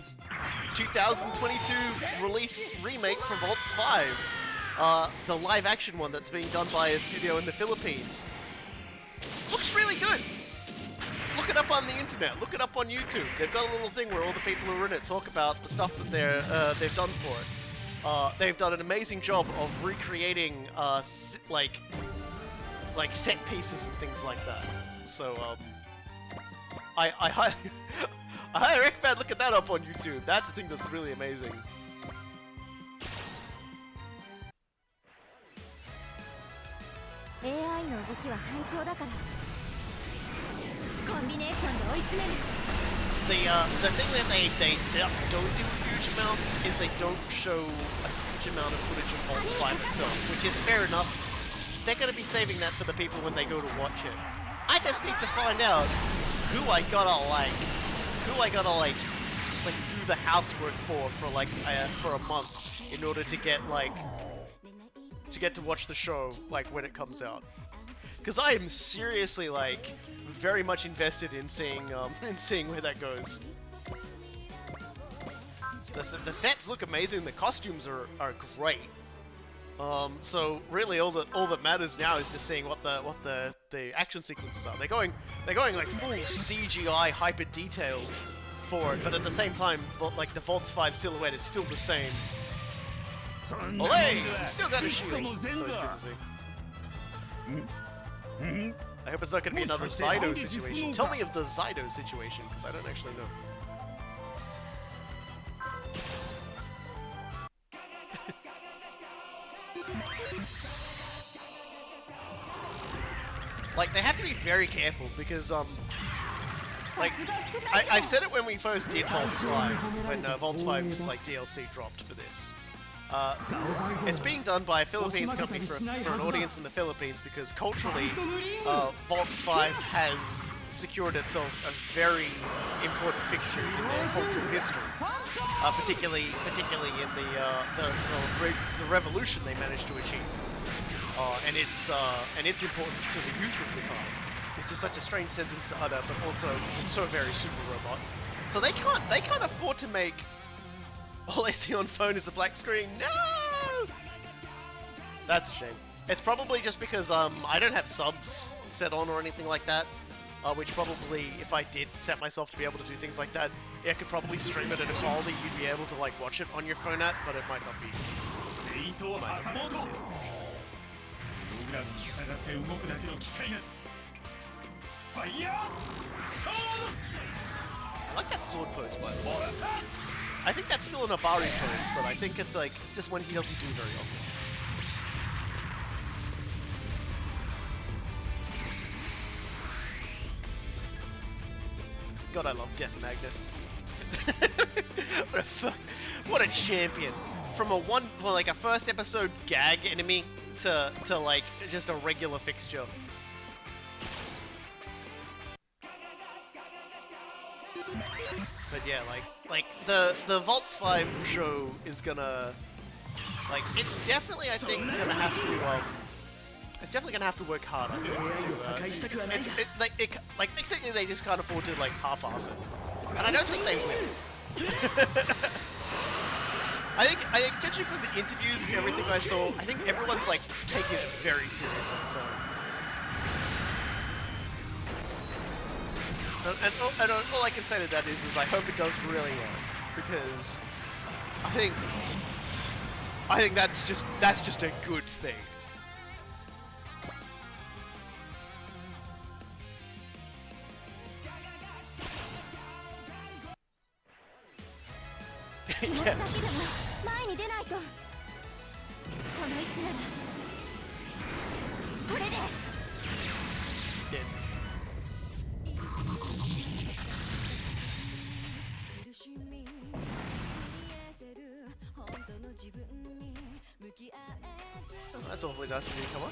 2022 release remake for Volts 5. The live action one that's being done by a studio in the Philippines. Looks really good. Look it up on the internet. Look it up on YouTube. They've got a little thing where all the people who are in it talk about the stuff that they've done for it. They've done an amazing job of recreating like set pieces and things like that. So I highly recommend looking that up on YouTube. That's a thing that's really amazing. The thing that they don't do a huge amount is they don't show a huge amount of footage of Volts 5 itself, which is fair enough. They're going to be saving that for the people when they go to watch it. I just need to find out who I gotta do the housework for a month in order to get to watch the show like when it comes out. Because I am seriously like very much invested in seeing where that goes. The sets look amazing. The costumes are great. So really, all that matters now is just seeing what the action sequences are. They're going like full CGI hyper detailed for it, but at the same time, like the Volts 5 silhouette is still the same. Olay! He's still got a shield. So it's good to see. I hope it's not going to be another Zydo situation. Tell me of the Zydo situation, because I don't actually know. Like, they have to be very careful, because, like, I said it when we first did Vaults 5, when Vaults 5's, like, DLC dropped for this. It's being done by a Philippines company for an audience in the Philippines because culturally, Vaults 5 has secured itself a very important fixture in their cultural history. Particularly in the revolution they managed to achieve, and its importance to the youth of the time, which is such a strange sentence to utter, but also it's so very Super Robot. So they can't afford to make. All I see on phone is a black screen. No! That's a shame. It's probably just because I don't have subs set on or anything like that. Which probably, if I did set myself to be able to do things like that, I could probably stream it at a quality you'd be able to like watch it on your phone at, but it might not be. I like that sword pose, by the way. I think that's still an Abari pose, but I think it's like, it's just one he doesn't do very often. God, I love Death Magnet. What a champion! From a first episode gag enemy to like just a regular fixture. But yeah, like the Vaults 5 show is gonna, like, it's definitely, I think, gonna have to it's definitely gonna have to work harder basically they just can't afford to like half-ass it, and I don't think they will. I think judging from the interviews and everything I saw, I think everyone's like taking it very seriously. So, and all I can say to that is I hope it does really well, because I think that's just a good thing. Yeah. Dead. Oh, that's awfully nice of you to come on.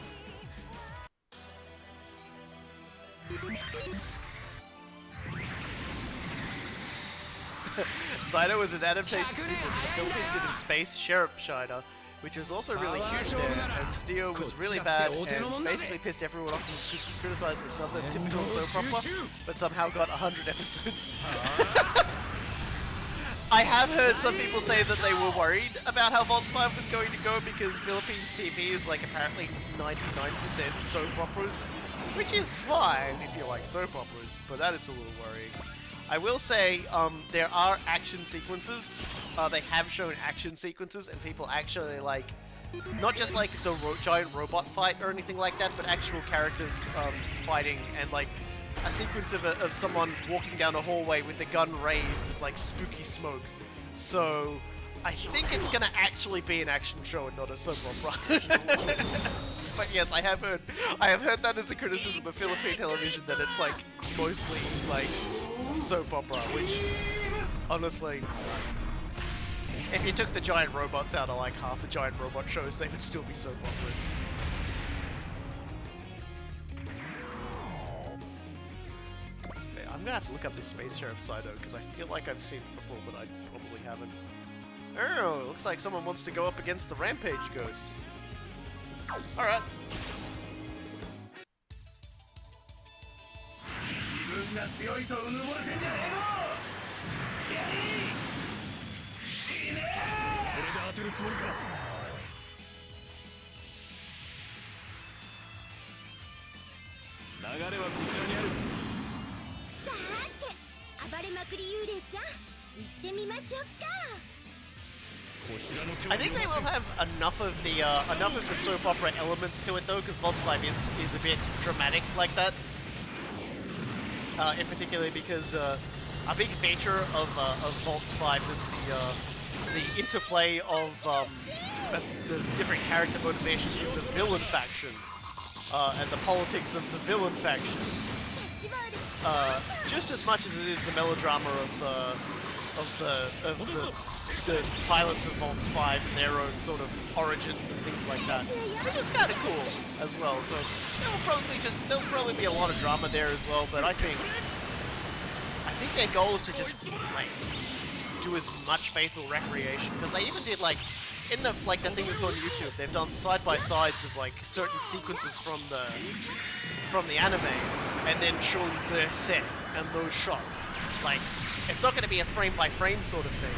Zydo was an adaptation sequel to the Philippines in Space Sheriffshire, which was also really huge there, and Stio was really bad and basically pissed everyone off and criticized it's not the typical soap opera, but somehow got 100 episodes. I have heard some people say that they were worried about how Vaults 5 was going to go because Philippines TV is like apparently 99% soap operas, which is fine if you like soap operas, but that is a little worrying. I will say, there are action sequences. They have shown action sequences, and people actually like, not just like the giant robot fight or anything like that, but actual characters fighting, and like a sequence of someone walking down a hallway with the gun raised with like spooky smoke. So I think it's gonna actually be an action show and not a soap opera. But yes, I have heard that as a criticism of Philippine television, that it's like mostly like soap opera, which honestly, if you took the giant robots out of like half the giant robot shows, they would still be soap operas. I'm gonna have to look up this Space Sheriff Zydo because I feel like I've seen it before, but I probably haven't. Oh, looks like someone wants to go up against the Rampage Ghost. Alright. I think they will have enough of the soap opera elements to it though, because Vault 5 is a bit dramatic like that. In particular because a big feature of Vault 5 is the interplay of the different character motivations with the villain faction and the politics of the villain faction. Just as much as it is the melodrama of the pilots of Vault 5 and their own sort of origins and things like that. So it's kind of cool as well. So there'll probably be a lot of drama there as well. But I think their goal is to just like do as much faithful recreation, because they even did like in the thing that's on YouTube, they've done side by sides of like certain sequences from the anime, and then shown the set and those shots. Like, it's not going to be a frame by frame sort of thing,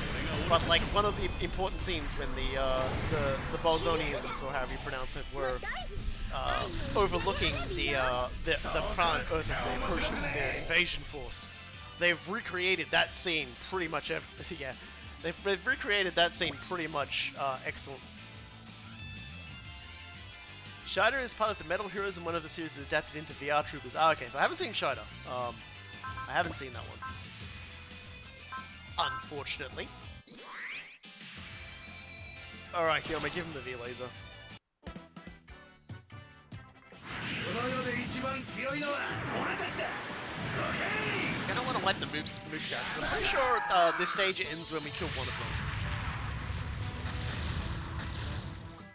but like one of the important scenes when the Bolzonians, or however you pronounce it, were overlooking the planet Earth as they approached their invasion force. They've recreated that scene pretty much. Yeah, they've recreated that scene pretty much excellent. Shida is part of the Metal Heroes, and one of the series is adapted into VR Troopers. Ah, okay, so I haven't seen Shida. I haven't seen that one, unfortunately. Alright, Kyoma, give him the V-Laser. I don't want to let the moves out, because I'm pretty sure this stage ends when we kill one of them.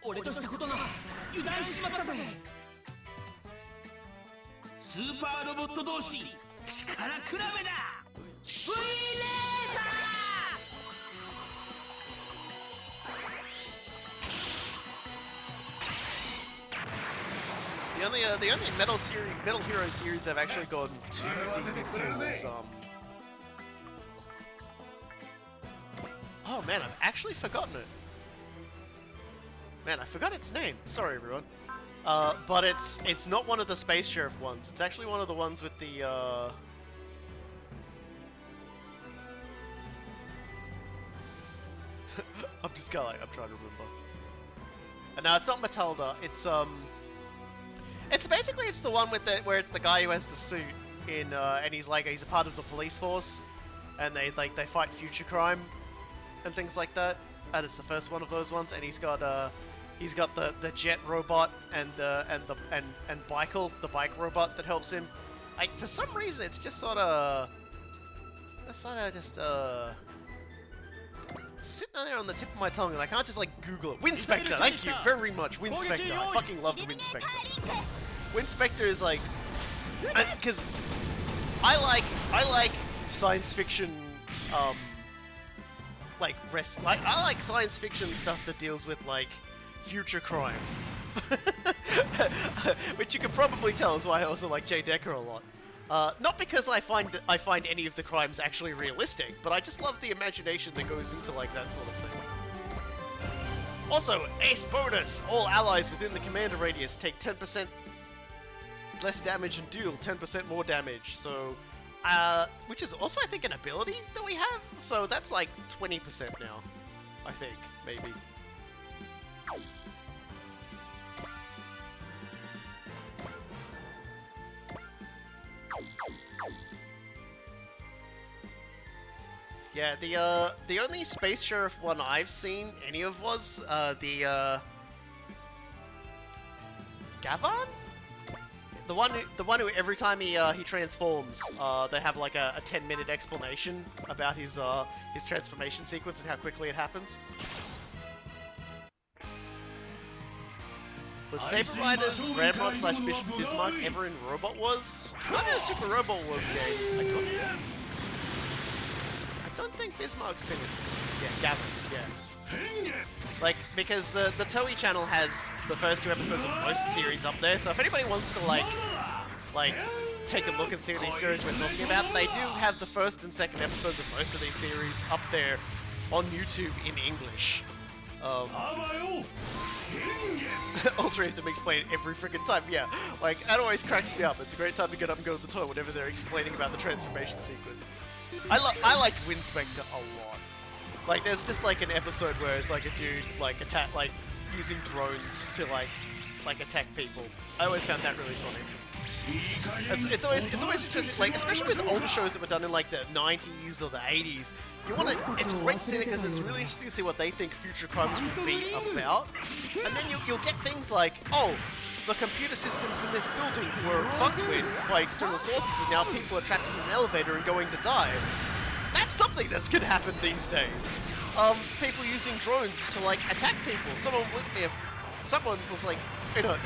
俺としたことが油断しちまったぜ。スーパーロボット同士力比べだ。V レーザー! The only Metal Hero series I've actually gone too deep into is oh man, I've actually forgotten it. Man, I forgot its name. Sorry, everyone. But it's not one of the Space Sheriff ones. It's actually one of the ones with the I'm just kinda like, I'm trying to remember. No, it's not Matilda. It's basically the one with where it's the guy who has the suit in and he's a part of the police force, and they fight future crime and things like that. And it's the first one of those ones, and he's got the jet robot and Bikel, the bike robot that helps him. For some reason, it's just sitting there on the tip of my tongue, and I can't just like Google it. Winspector, thank you very much, Winspector. I fucking love Winspector. Winspector is like, because I like science fiction, I like science fiction stuff that deals with like future crime, which you can probably tell is why I also like J. Decker a lot. Not because I find any of the crimes actually realistic, but I just love the imagination that goes into like that sort of thing. Also, ace bonus! All allies within the commander radius take 10% less damage and deal 10% more damage. So, which is also I think an ability that we have. So that's like 20% now, I think, maybe. Yeah, the only Space Sheriff one I've seen any of was the Gavan? The one who every time he transforms, they have like a 10-minute explanation about his transformation sequence and how quickly it happens. Was Saber Rider's Ramrod / Bismarck ever in Robot Wars? It's not in a Super Robot Wars game. I don't think Bismarck's been in. Yeah, Gavin, yeah. Like, because the Toei channel has the first 2 episodes of most series up there, so if anybody wants to like take a look and see what these series we're talking about, they do have the first and second episodes of most of these series up there on YouTube in English. All 3 of them explain it every freaking time. Yeah, like, that always cracks me up. It's a great time to get up and go to the toilet whenever they're explaining about the transformation sequence. I liked Winspector a lot. Like, there's just like an episode where it's like a dude like attack, like using drones to like attack people. I always found that really funny. It's always interesting, like especially with older shows that were done in like the 90s or the 80s. You want to, it's great to see it because it's really interesting to see what they think future crimes will be about. And then you'll get things like, oh, the computer systems in this building were fucked with by external sources, and now people are trapped in an elevator and going to die. That's something that's gonna happen these days. People using drones to like attack people. Someone was like in a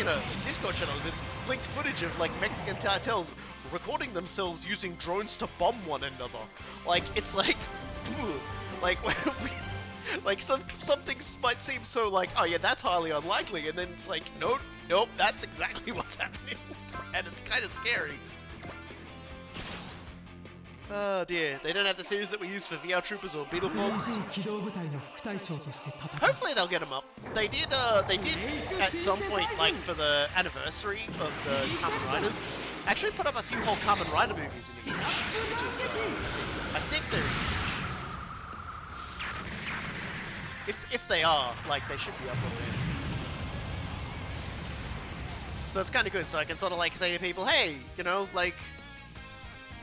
Discord channel, it linked footage of like Mexican cartels recording themselves using drones to bomb one another. Like it's like, like like some things might seem so like, oh yeah, that's highly unlikely, and then it's like, nope, that's exactly what's happening, and it's kind of scary. Oh dear, they don't have the series that we use for VR Troopers or Beetleborgs. Hopefully they'll get them up. They did at some point, like for the anniversary of the Kamen Riders, actually put up a few whole Kamen Rider movies in English, which is, I think they're if they are, like, they should be up on there. So it's kind of good, so I can sort of like say to people, hey, you know, like,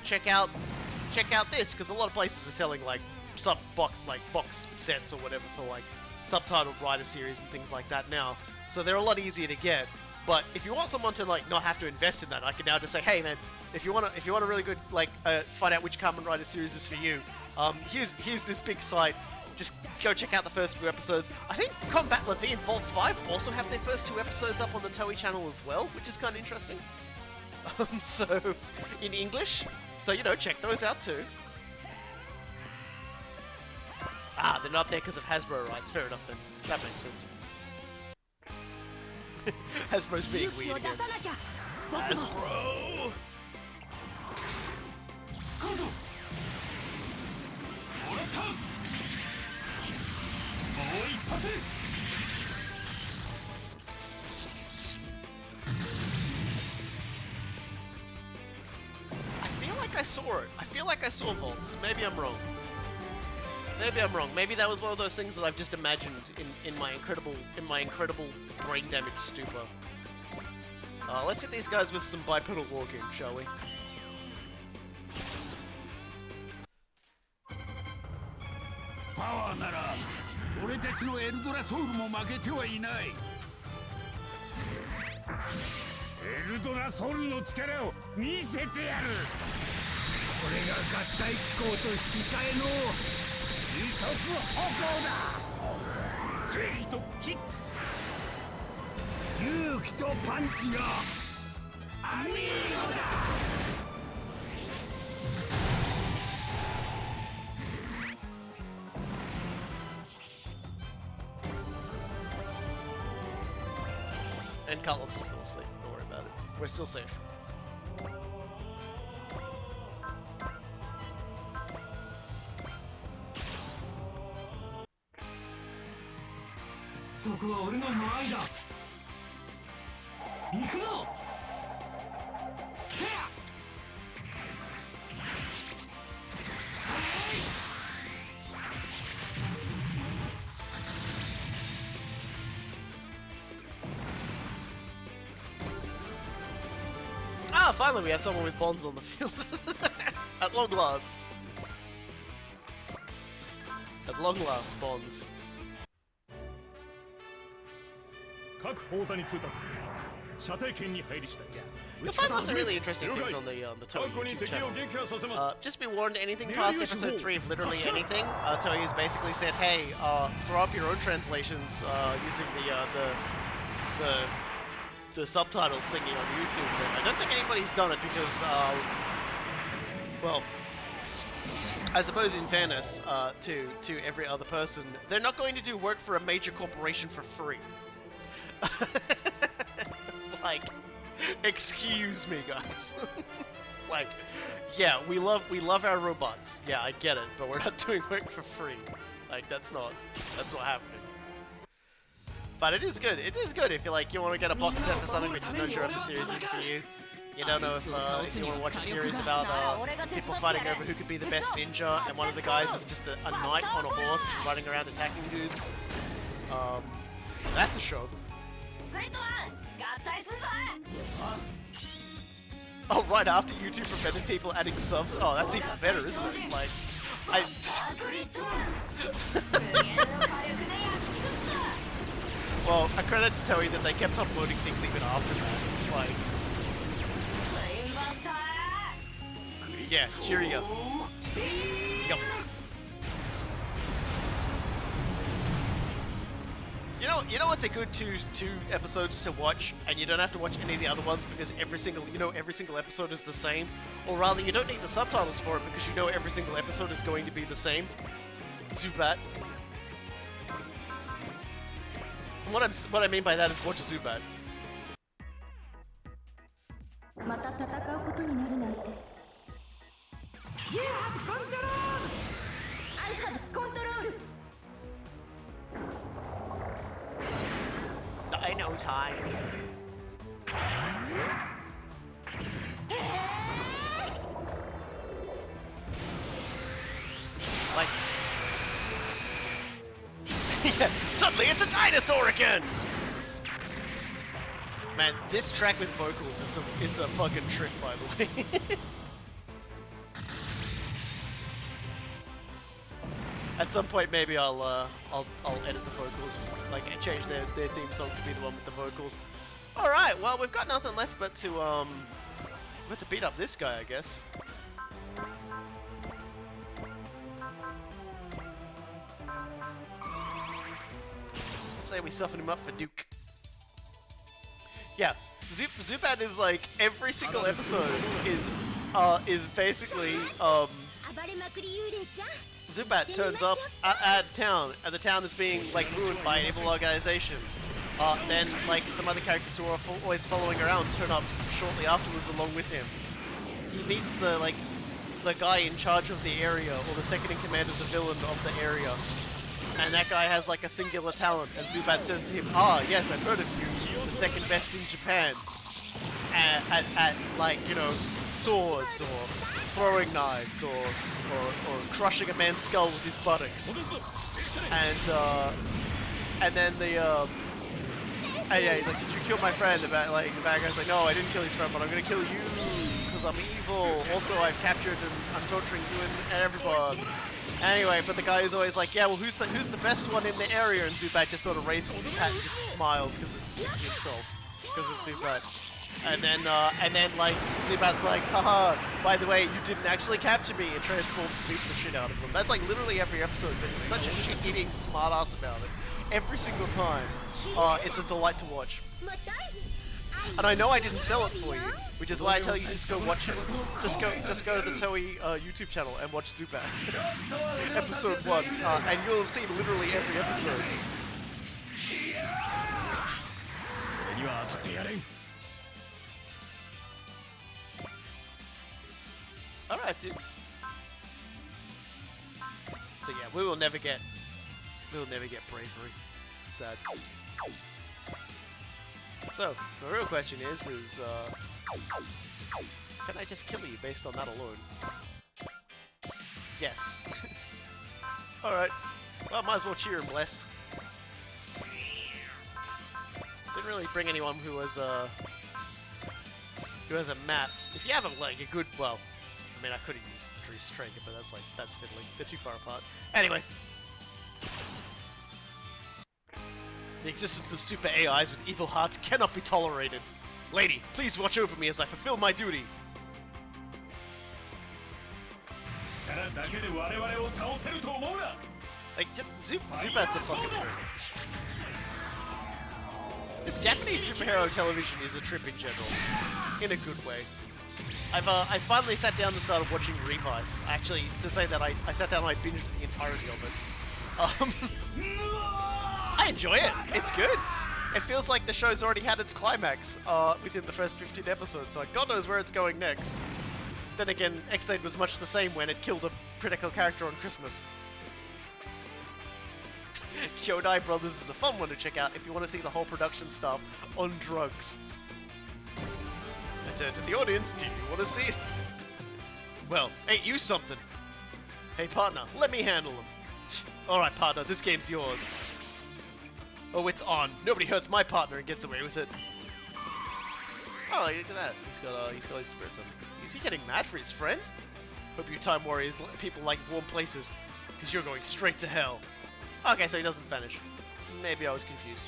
check out this, because a lot of places are selling like box sets or whatever for like subtitled writer series and things like that now. So they're a lot easier to get. But if you want someone to like not have to invest in that, I can now just say, hey man, if you want a really good like find out which Kamen Rider series is for you, here's this big site. Just go check out the first few episodes. I think Combat Levy and Vaults 5 also have their first 2 episodes up on the Toei channel as well, which is kind of interesting. So in English. So, you know, check those out too. Ah, they're not there because of Hasbro rights. Fair enough then. That makes sense. Hasbro's being weird again. Hasbro! I saw it. I feel like I saw Vaults. Maybe I'm wrong. Maybe that was one of those things that I've just imagined in my incredible brain damage stupor. Let's hit these guys with some bipedal walking, shall we? Power なら俺たちのエルドラソウルも負けてはいない。エルドラソウルの力を見せてやる。これが合体機構と引き換えの二足歩行だ。正義とキック、勇気とパンチがアミーゴだ。And Carlos is still asleep. Don't worry about it. We're still safe. Ah, finally we have someone with bonds on the field. At long last. At long last, bonds. You'll find lots of really interesting things on the Toei YouTube channel. Just be warned, anything past episode 3 of literally anything, Toei has basically said, hey, throw up your own translations using the subtitles thingy on YouTube. And I don't think anybody's done it because, well, I suppose in fairness to every other person, they're not going to do work for a major corporation for free. Like, excuse me, guys. Like, yeah, we love our robots. Yeah, I get it, but we're not doing work for free. Like, that's not happening. But it is good. It is good if you want to get a box set for something but you're not sure if the series is for you. You don't know if you want to watch a series about people fighting over who could be the best ninja, and one of the guys is just a knight on a horse running around attacking dudes. That's a show. グリッドマン合体すんぞ Oh, right after YouTube prevented people adding subs. Oh, that's even better, isn't it? Like, I. グリッドマン無限の火力で焼き尽くす Well, a credit to Toei that they kept uploading things even after that. Like, ツインバスター yeah, cheerio. Yep. You know what's a good two episodes to watch, and you don't have to watch any of the other ones because every single episode is the same, or rather, you don't need the subtitles for it because you know every single episode is going to be the same. Zubat. What I mean by that is watch Zubat. また戦うことになるなんて You have control! I have control! Dino time. Like, yeah, suddenly it's a dinosaur again. Man, this track with vocals is a fucking trick, by the way. At some point, maybe I'll edit the vocals, like and change their theme song to be the one with the vocals. All right, well we've got nothing left but to beat up this guy, I guess. Let's say we soften him up for Duke. Yeah, Zubat is like every single episode is basically 暴れまくり幽霊ちゃん Zubat turns up at town, and the town is being like ruined by an evil organization. Then like some other characters who are always following around turn up shortly afterwards along with him. He meets the guy in charge of the area, or the second in command of the villain of the area, and that guy has like a singular talent. And Zubat says to him, "Ah, yes, I've heard of you. The second best in Japan at like swords or throwing knives or crushing a man's skull with his buttocks." And then yeah, he's like, "Did you kill my friend?" The bad guy's like, "No, I didn't kill his friend, but I'm gonna kill you because I'm evil. Also, I've captured and I'm torturing you and everyone." Anyway, but the guy is always like, "Yeah, well, who's the best one in the area?" And Zubat just sort of raises his hat and just smiles because it's himself, because it's Zubat. And then like Zubat's like, "Haha, by the way, you didn't actually capture me," and transforms and beats the shit out of him. That's like literally every episode, but he's such a shit-eating smartass about it. Every single time. It's a delight to watch. And I know I didn't sell it for you, which is why I tell you just go watch it. Just go to the Toei YouTube channel and watch Zubat. Episode 1, and you'll have seen literally every episode. それには当たってやれん Alright, dude. So yeah, we will never get bravery. Sad. So, the real question is can I just kill you based on that alone? Yes. Alright. Well, might as well cheer and bless. Didn't really bring anyone who has a map. If you have like a good, well, I mean, I could have used Drees Traeger, but that's fiddly. They're too far apart. Anyway. The existence of super AIs with evil hearts cannot be tolerated. Lady, please watch over me as I fulfill my duty. 力だけで我々を倒せると思うな Like, Zubat's a fucking trip. This Japanese superhero television is a trip in general. In a good way. I finally sat down and started watching Revice. Actually, to say that I sat down and I binged the entirety of it. I enjoy it. It's good. It feels like the show's already had its climax within the first 15 episodes, so God knows where it's going next. Then again, X-Aid was much the same when it killed a critical character on Christmas. Kyodai Brothers is a fun one to check out if you want to see the whole production stuff on drugs. I turn to the audience. Do you want to see it? Well, ain't you something? Hey partner, let me handle him. Alright partner, this game's yours. Oh, it's on. Nobody hurts my partner and gets away with it. Oh, look at that. He's got his spirits on. Is he getting mad for his friend? Hope you time warriors people like warm places, because you're going straight to hell. Okay, so he doesn't vanish. Maybe I was confused.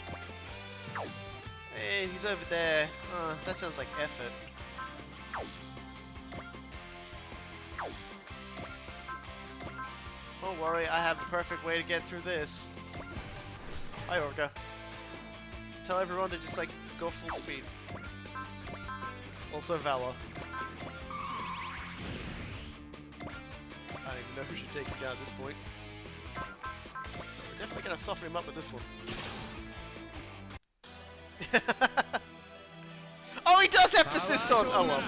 Hey, he's over there. That sounds like effort. Don't worry, I have the perfect way to get through this. Hi, Orca. Tell everyone to just, like, go full speed. Also, Valor. I don't even know who should take him down at this point. We're definitely gonna soften him up with this one. Oh, he does have persist on! Oh well.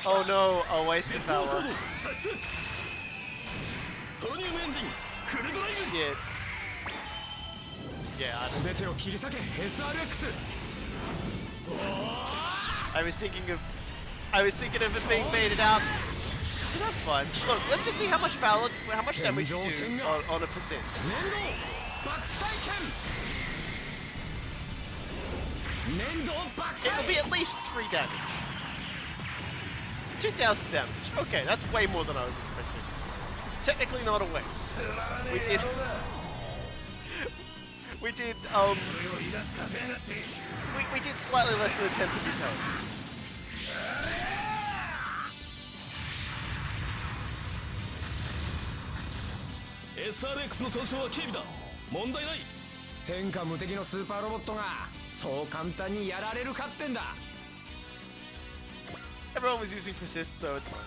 Oh no, a wasted power. Shit. Yeah, I was thinking of it being baited out. But that's fine. Look, let's just see how much damage you do on a persist. It'll be at least 3 damage. 2,000 damage. Okay, that's way more than I was expecting. Technically not a waste. We did slightly less than a tenth of his health. SRX の損傷は軽微だ。問題ない。天下無敵のスーパーロボットがそう簡単にやられるかってんだ。Everyone was using persist, so it's fine.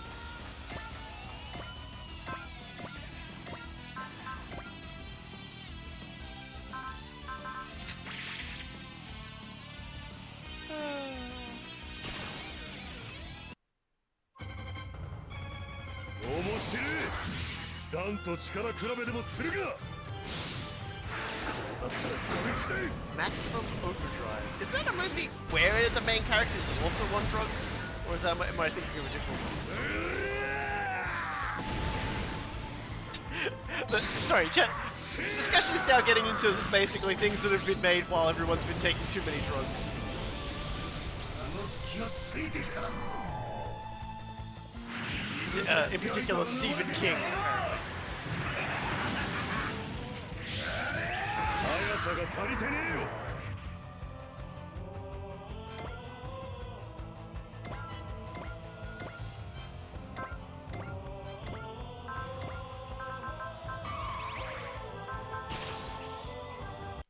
Maximum Overdrive. Isn't that a movie where the main character is also on drugs? Or is that, am I thinking of a different one? Sorry, discussion is now getting into basically things that have been made while everyone's been taking too many drugs. In particular, Stephen King.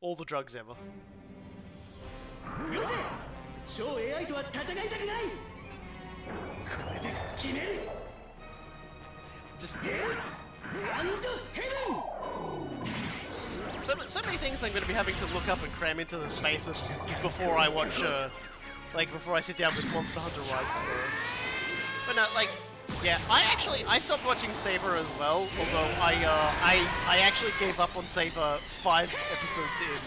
All the drugs ever. Just so many things I'm going to be having to look up and cram into the space of before I watch, before I sit down with Monster Hunter Rise tomorrow. But no, yeah, I stopped watching Saber as well, although I actually gave up on Saber 5 episodes in.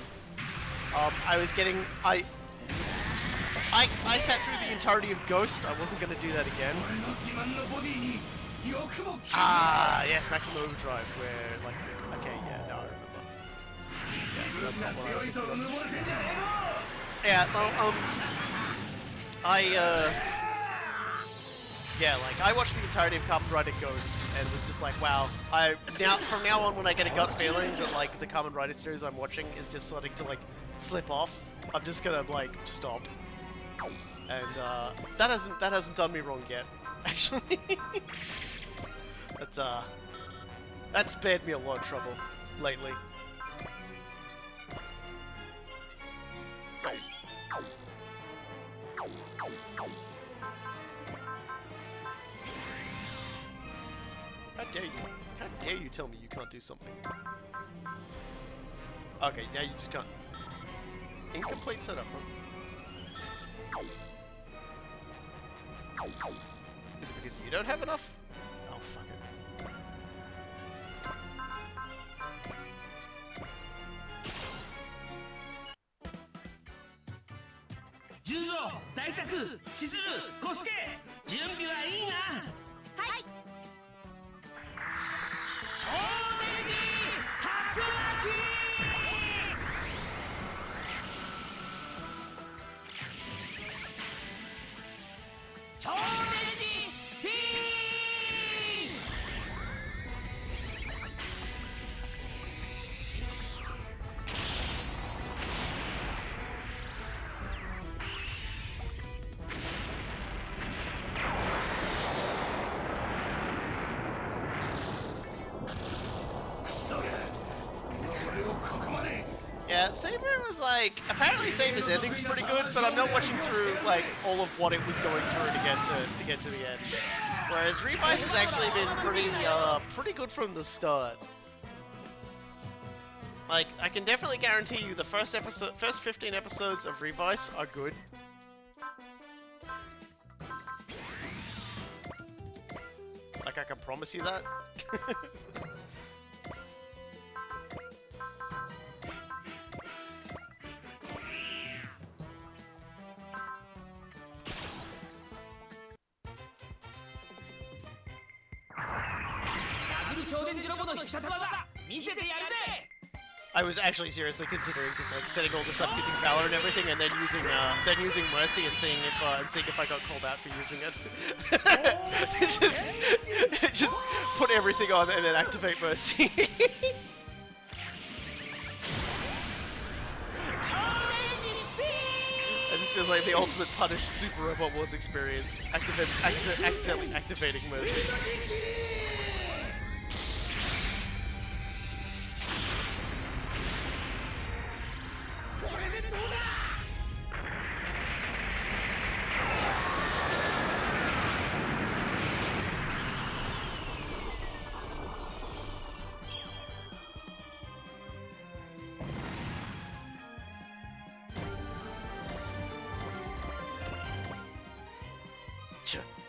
I sat through the entirety of Ghost. I wasn't going to do that again. Yes, Maximum Overdrive, where, okay, yeah, now I remember. Yeah, so that's not what I was thinking of. Yeah, I watched the entirety of Kamen Rider Ghost and was just like, wow, from now on when I get a gut feeling that, the Kamen Rider series I'm watching is just starting to, slip off, I'm just gonna, stop. And, that hasn't done me wrong yet, actually. That's spared me a lot of trouble lately. How dare you? How dare you tell me you can't do something? Okay, now you just can't. Incomplete setup, huh? Is it because you don't have enough? Oh, fuck it. 修造、大作、千鶴、小助、準備はいいな。はい。超ネジ竜巻。超ネジスピン。Yeah, Saber was like, apparently Saber's ending's pretty good, but I'm not watching through like all of what it was going through to get to the end. Whereas Revice has actually been pretty good from the start. Like, I can definitely guarantee you the first 15 episodes of Revice are good. Like, I can promise you that. I was actually seriously considering just like setting all this up using Valor and everything, and then using Mercy and seeing if I got called out for using it. just put everything on and then activate Mercy. It just feels like the ultimate punished Super Robot Wars experience. Accidentally activating Mercy.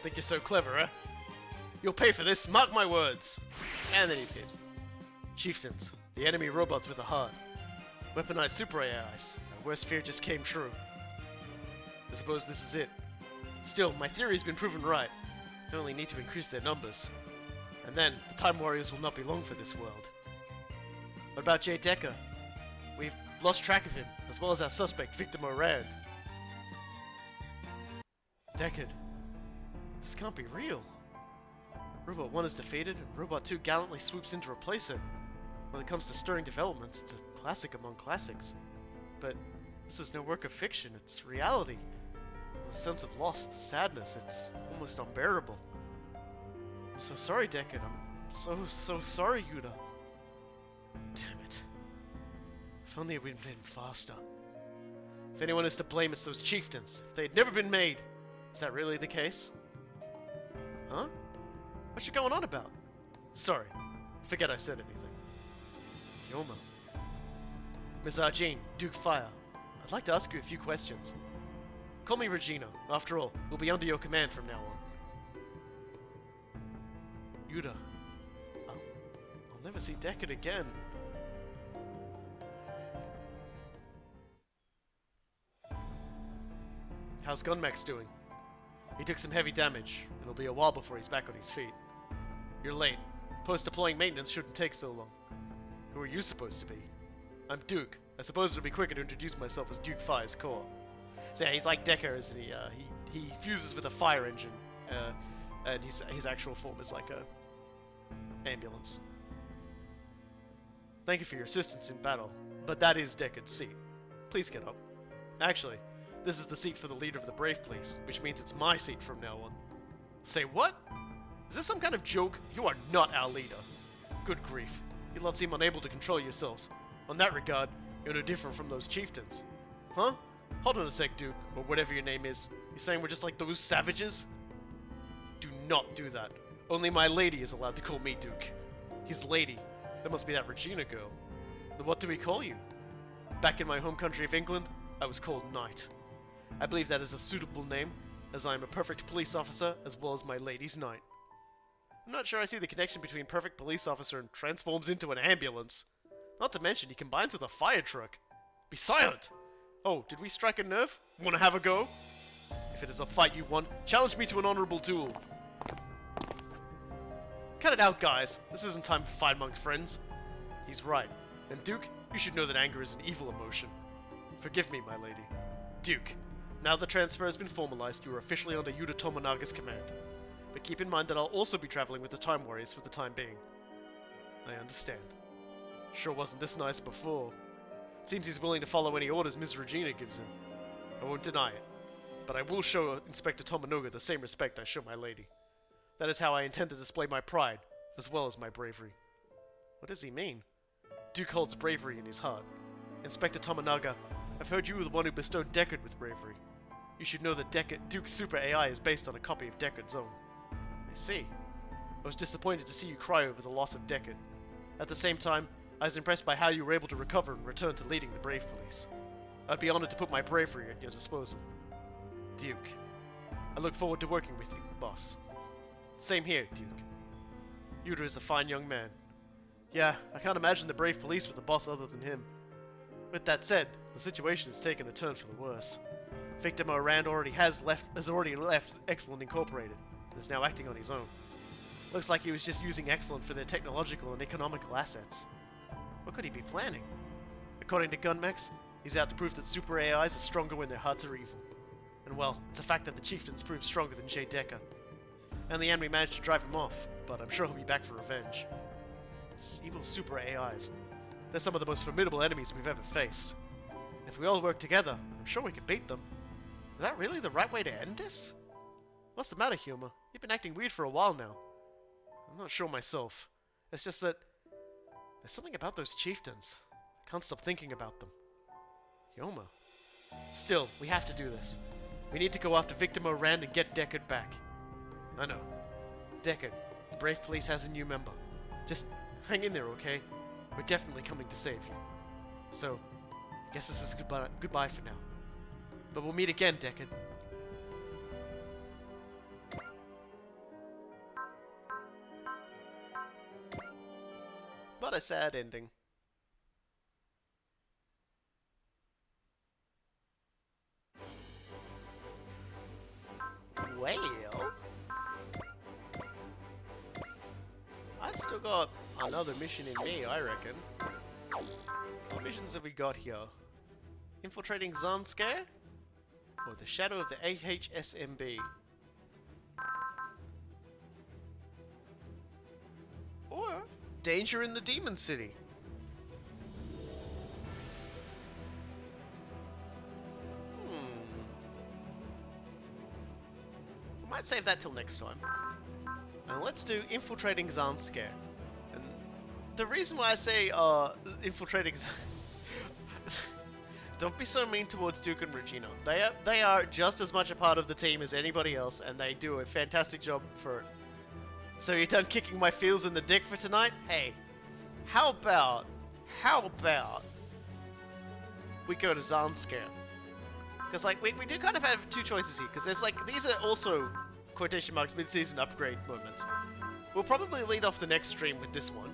Think you're so clever, huh? You'll pay for this, mark my words! And then he escapes. Chieftains, the enemy robots with a heart. Weaponized super AIs. My worst fear just came true. I suppose this is it. Still, my theory's been proven right. I only need to increase their numbers. And then, the Time Warriors will not be long for this world. What about Jay Decker? We've lost track of him, as well as our suspect, Victor Morand. Deckard. This can't be real. Robot 1 is defeated, and Robot 2 gallantly swoops in to replace it. When it comes to stirring developments, it's a classic among classics. But this is no work of fiction, it's reality. The sense of loss, the sadness, it's almost unbearable. I'm so sorry, Deckard. I'm so sorry, Yuda. Damn it. If only we'd been faster. If anyone is to blame, it's those chieftains. If they'd never been made. Is that really the case? Huh? What you going on about? Sorry. Forget I said anything. Yoma. Miss Arjane, Duke Fire. I'd like to ask you a few questions. Call me Regina. After all, we'll be under your command from now on. Yuda. I'll never see Deckard again. How's Gunmax doing? He took some heavy damage. It'll be a while before he's back on his feet. You're late. Post-deploying maintenance shouldn't take so long. Who are you supposed to be? I'm Duke. I suppose it'll be quicker to introduce myself as Duke Fire's core. So yeah, he's like Decker, isn't he? He fuses with a fire engine, and his actual form is like a ambulance. Thank you for your assistance in battle, but that is Deckard's seat. Please get up. Actually, this is the seat for the leader of the Brave Police, which means it's my seat from now on. Say what? Is this some kind of joke? You are not our leader. Good grief. You lot seem unable to control yourselves. On that regard, you're no different from those chieftains. Huh? Hold on a sec, Duke, or whatever your name is. You saying we're just like those savages? Do not do that. Only my lady is allowed to call me Duke. His lady. That must be that Regina girl. Then what do we call you? Back in my home country of England, I was called Knight. I believe that is a suitable name, as I am a perfect police officer as well as my lady's knight. I'm not sure I see the connection between perfect police officer and transforms into an ambulance. Not to mention, he combines with a fire truck. Be silent! Oh, did we strike a nerve? Wanna have a go? If it is a fight you want, challenge me to an honorable duel. Cut it out, guys. This isn't time for fight among friends. He's right. And Duke, you should know that anger is an evil emotion. Forgive me, my lady. Duke, now the transfer has been formalized, you are officially under Yuta Tomonaga's command. But keep in mind that I'll also be traveling with the Time Warriors for the time being. I understand. Sure wasn't this nice before. Seems he's willing to follow any orders Ms. Regina gives him. I won't deny it. But I will show Inspector Tomonaga the same respect I show my lady. That is how I intend to display my pride, as well as my bravery. What does he mean? Duke holds bravery in his heart. Inspector Tomonaga, I've heard you were the one who bestowed Deckard with bravery. You should know that Duke's Super AI is based on a copy of Deckard's own. I see. I was disappointed to see you cry over the loss of Deckard. At the same time, I was impressed by how you were able to recover and return to leading the Brave Police. I'd be honored to put my bravery at your disposal. Duke, I look forward to working with you, boss. Same here, Duke. Yuta is a fine young man. Yeah, I can't imagine the Brave Police with a boss other than him. With that said, the situation has taken a turn for the worse. Victor Morand has already left Excellent Incorporated, and is now acting on his own. Looks like he was just using Excellent for their technological and economical assets. What could he be planning? According to Gunmex, he's out to prove that super AIs are stronger when their hearts are evil. And well, it's a fact that the chieftains proved stronger than Jay Decker. In the end, we managed to drive him off, but I'm sure he'll be back for revenge. Evil super AIs. They're some of the most formidable enemies we've ever faced. If we all work together, I'm sure we can beat them. Is that really the right way to end this? What's the matter, Hyoma? You've been acting weird for a while now. I'm not sure myself. It's just that there's something about those chieftains. I can't stop thinking about them. Hyoma. Still, we have to do this. We need to go after Victor Morand and get Deckard back. I know. Deckard, the Brave Police has a new member. Just hang in there, okay? We're definitely coming to save you. So, I guess this is goodbye for now. But we'll meet again, Deckard. What a sad ending. Well, I've still got another mission in me, I reckon. What missions have we got here? Infiltrating Zanskare? Or the Shadow of the AHSMB? Or Danger in the Demon City? I might save that till next time. And let's do Infiltrating Zanskare. And the reason why I say infiltrating don't be so mean towards Duke and Regina. They are just as much a part of the team as anybody else, and they do a fantastic job for it. So you're done kicking my feels in the dick for tonight? Hey, how about we go to Zanskare? Because like we do kind of have two choices here, because there's like these are also quotation marks mid-season upgrade moments. We'll probably lead off the next stream with this one,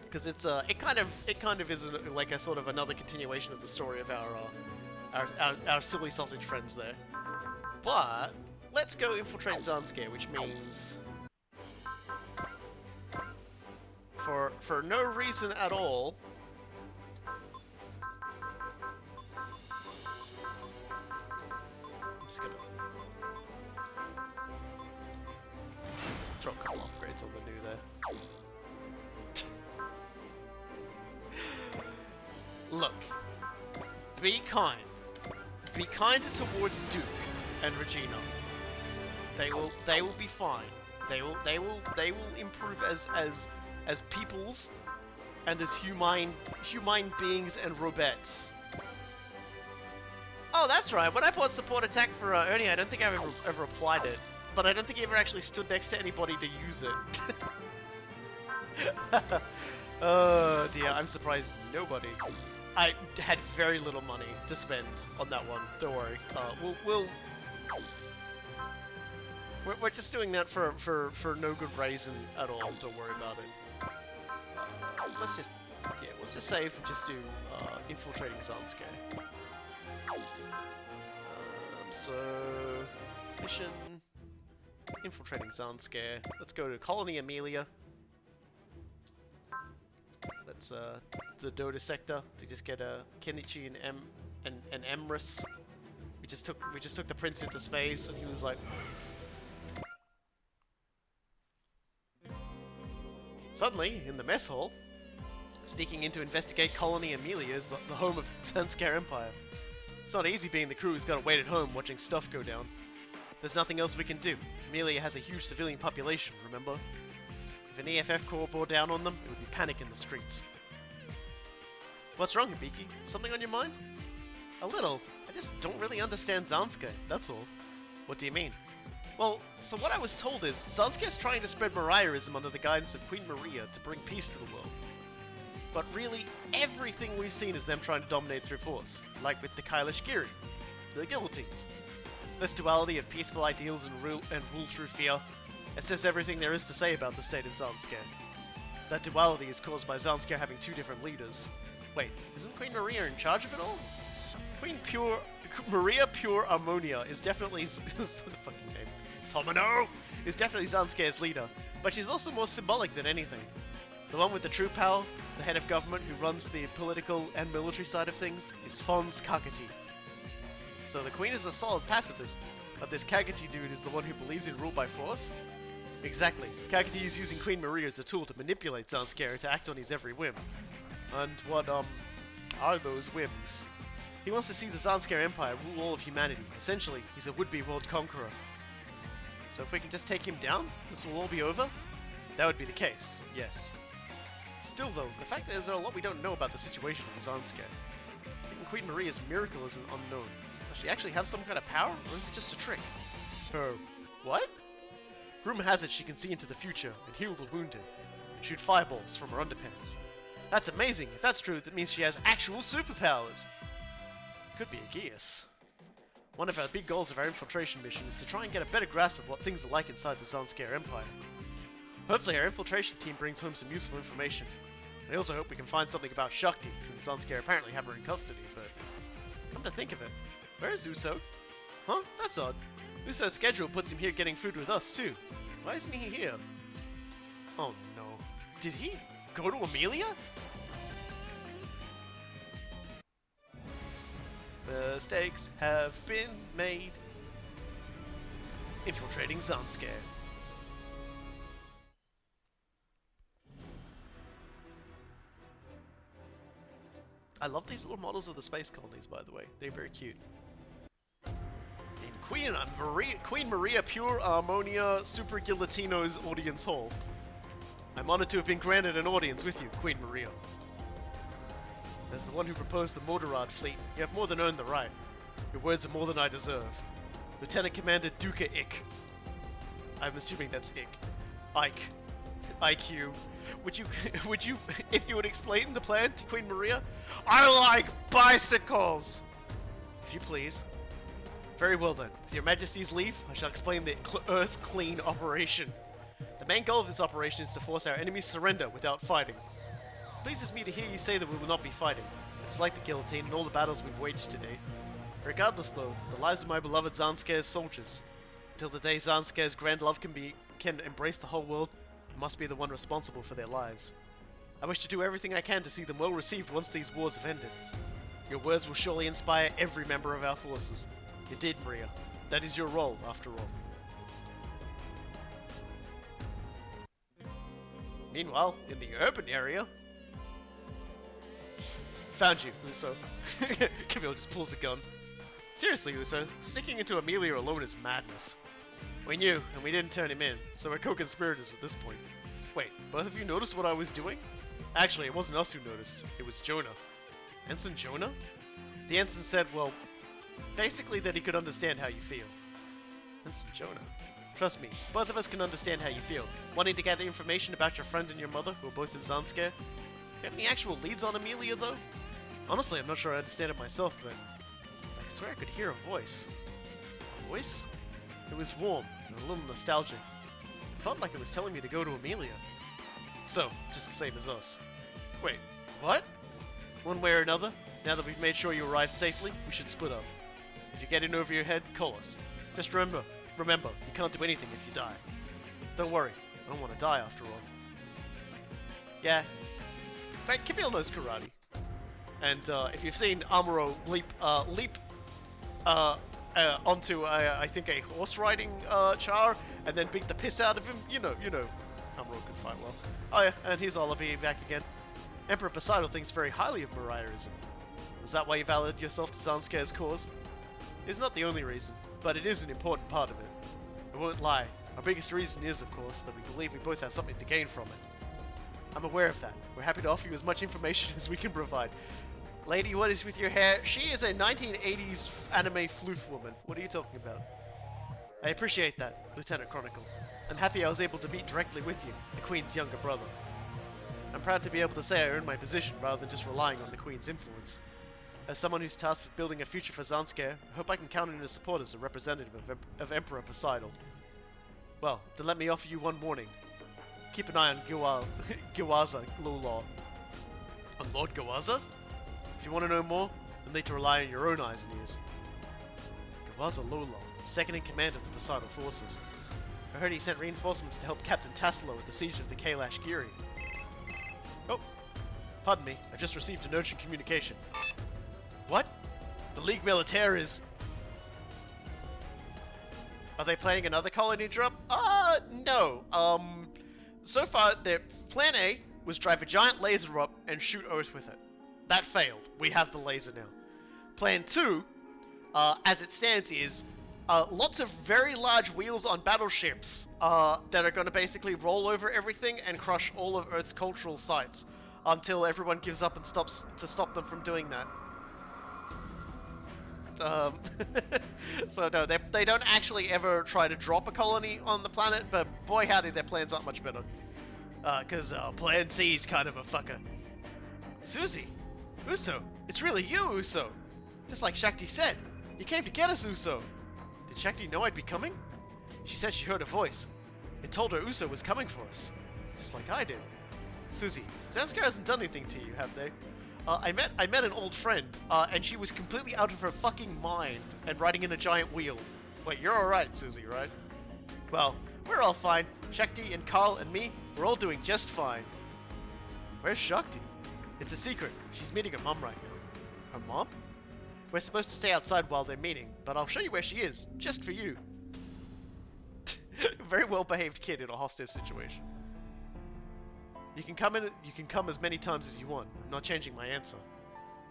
because it's it kind of is like a sort of another continuation of the story of our silly sausage friends there. But let's go infiltrate Zanskare, which means for no reason at all. I'm just gonna throw a couple upgrades on the new there. Look, be kind. Be kinder towards Duke and Regina. They will be fine. They will improve as peoples and as humane beings and robettes. Oh, that's right. When I bought support attack for Ernie, I don't think I've ever applied it. But I don't think he ever actually stood next to anybody to use it. Oh dear, I'm surprised nobody. I had very little money to spend on that one. Don't worry. We're just doing that for no good reason at all. Don't worry about it. Let's just save and just do infiltrating Zanskare. So mission infiltrating Zanskare. Let's go to Colony Amelia. Let's the Dota sector to just get a Kenichi and Emrys. We just took the prince into space, and he was like. Suddenly, in the mess hall, sneaking in to investigate Colony Amelia is the home of Zanskare Empire. It's not easy being the crew who's got to wait at home watching stuff go down. There's nothing else we can do. Amelia has a huge civilian population, remember? If an EFF corps bore down on them, it would be panic in the streets. What's wrong, Hibiki? Something on your mind? A little. I just don't really understand Zanskare, that's all. What do you mean? Well, so what I was told is, Zanskare's trying to spread Mariahism under the guidance of Queen Maria to bring peace to the world. But really, everything we've seen is them trying to dominate through force, like with the Kailish Giri, the guillotines. This duality of peaceful ideals and rule through fear, it says everything there is to say about the state of Zanskare. That duality is caused by Zanskare having two different leaders. Wait, isn't Queen Maria in charge of it all? Maria Pure Ammonia is definitely the fucking name. Tomino is definitely Zanskare's leader, but she's also more symbolic than anything. The one with the true power, the head of government who runs the political and military side of things, is Fons Kakati. So the queen is a solid pacifist, but this Kakati dude is the one who believes in rule by force? Exactly. Kakati is using Queen Maria as a tool to manipulate Zanskare to act on his every whim. And what, are those whims? He wants to see the Zanskare Empire rule all of humanity. Essentially, he's a would-be world conqueror. So if we can just take him down, this will all be over? That would be the case, yes. Still though, the fact that there's a lot we don't know about the situation in Zanskare. Even Queen Maria's miracle is unknown. Does she actually have some kind of power, or is it just a trick? Her... what? Rumor has it she can see into the future and heal the wounded, and shoot fireballs from her underpants. That's amazing! If that's true, that means she has actual superpowers! Could be a Geas. One of our big goals of our infiltration mission is to try and get a better grasp of what things are like inside the Zanskare Empire. Hopefully our infiltration team brings home some useful information. I also hope we can find something about Shakti, since Zanskare apparently have her in custody, but... come to think of it, where is Uso? Huh? That's odd. Uso's schedule puts him here getting food with us, too. Why isn't he here? Oh no. Did he go to Amelia? Mistakes have been made. Infiltrating Zanskare. I love these little models of the space colonies, by the way. They're very cute. In Queen Maria Pure Ammonia Super Guillotino's Audience Hall. I'm honored to have been granted an audience with you, Queen Maria. As the one who proposed the Morderad fleet, you have more than earned the right. Your words are more than I deserve. Lieutenant Commander Duca Ick. I'm assuming that's Ick. Ike. IQ. Would you, if you would explain the plan to Queen Maria? I like bicycles! If you please. Very well then. With your Majesty's leave, I shall explain the Earth Clean operation. The main goal of this operation is to force our enemies surrender without fighting. It pleases me to hear you say that we will not be fighting. It's like the guillotine and all the battles we've waged to date. Regardless though, the lives of my beloved Zanskare's soldiers. Until the day Zanskare's grand love can embrace the whole world, I must be the one responsible for their lives. I wish to do everything I can to see them well received once these wars have ended. Your words will surely inspire every member of our forces. You did, Maria. That is your role, after all. Meanwhile, in the urban area... Found you, Uso. Camille just pulls a gun. Seriously, Uso, sneaking into Amelia alone is madness. We knew, and we didn't turn him in, so we're co-conspirators at this point. Wait, both of you noticed what I was doing? Actually, it wasn't us who noticed. It was Jonah. Ensign Jonah? The ensign said, well, basically that he could understand how you feel. Ensign Jonah? Trust me, both of us can understand how you feel. Wanting to gather information about your friend and your mother, who are both in Zanskare. Do you have any actual leads on Amelia, though? Honestly, I'm not sure I understand it myself, but I swear I could hear a voice. A voice? It was warm and a little nostalgic. It felt like it was telling me to go to Amelia. So, just the same as us. Wait, what? One way or another, Now that we've made sure you arrived safely, we should split up. If you get in over your head, call us. Just remember, you can't do anything if you die. Don't worry, I don't want to die after all. Yeah. In fact, Camille knows karate. And if you've seen Amuro leap onto I think a horse riding char and then beat the piss out of him, you know Amuro can fight well. Oh yeah, and here's Olabi back again. Emperor Poseidon thinks very highly of Mariahism. Is that why you validated yourself to Zanscare's cause? It's not the only reason, but it is an important part of it. I won't lie, our biggest reason is, of course, that we believe we both have something to gain from it. I'm aware of that. We're happy to offer you as much information as we can provide. Lady, what is with your hair? She is a 1980s anime floof woman. What are you talking about? I appreciate that, Lieutenant Chronicle. I'm happy I was able to meet directly with you, the Queen's younger brother. I'm proud to be able to say I earned my position rather than just relying on the Queen's influence. As someone who's tasked with building a future for Zanskare, I hope I can count on your support as a representative of Emperor Poseidon. Well, then let me offer you one warning. Keep an eye on Gawaza Lolaw. On Lord Gawaza? If you want to know more, you'll need to rely on your own eyes and ears. Gawaza Lolaw, second in command of the Poseidon forces. I heard he sent reinforcements to help Captain Tassilo at the siege of the Kailash Giri. Oh, pardon me, I've just received an urgent communication. What? The League Militaire is... Are they planning another colony drop? No. So far, their plan A was drive a giant laser up and shoot Earth with it. That failed. We have the laser now. Plan 2, as it stands, is lots of very large wheels on battleships that are going to basically roll over everything and crush all of Earth's cultural sites until everyone gives up and stops to stop them from doing that. So no, they don't actually ever try to drop a colony on the planet, but boy howdy, their plans aren't much better. Cause Plan C is kind of a fucker. Susie! Uso! It's really you, Uso! Just like Shakti said, you came to get us, Uso! Did Shakti know I'd be coming? She said she heard a voice. It told her Uso was coming for us. Just like I did. Susie, Zanskare hasn't done anything to you, have they? I met an old friend, and she was completely out of her fucking mind and riding in a giant wheel. Wait, you're alright, Susie, right? Well, we're all fine. Shakti and Carl and me, we're all doing just fine. Where's Shakti? It's a secret. She's meeting her mom right now. Her mom? We're supposed to stay outside while they're meeting, but I'll show you where she is, just for you. Very well-behaved kid in a hostile situation. You can come as many times as you want. I'm not changing my answer.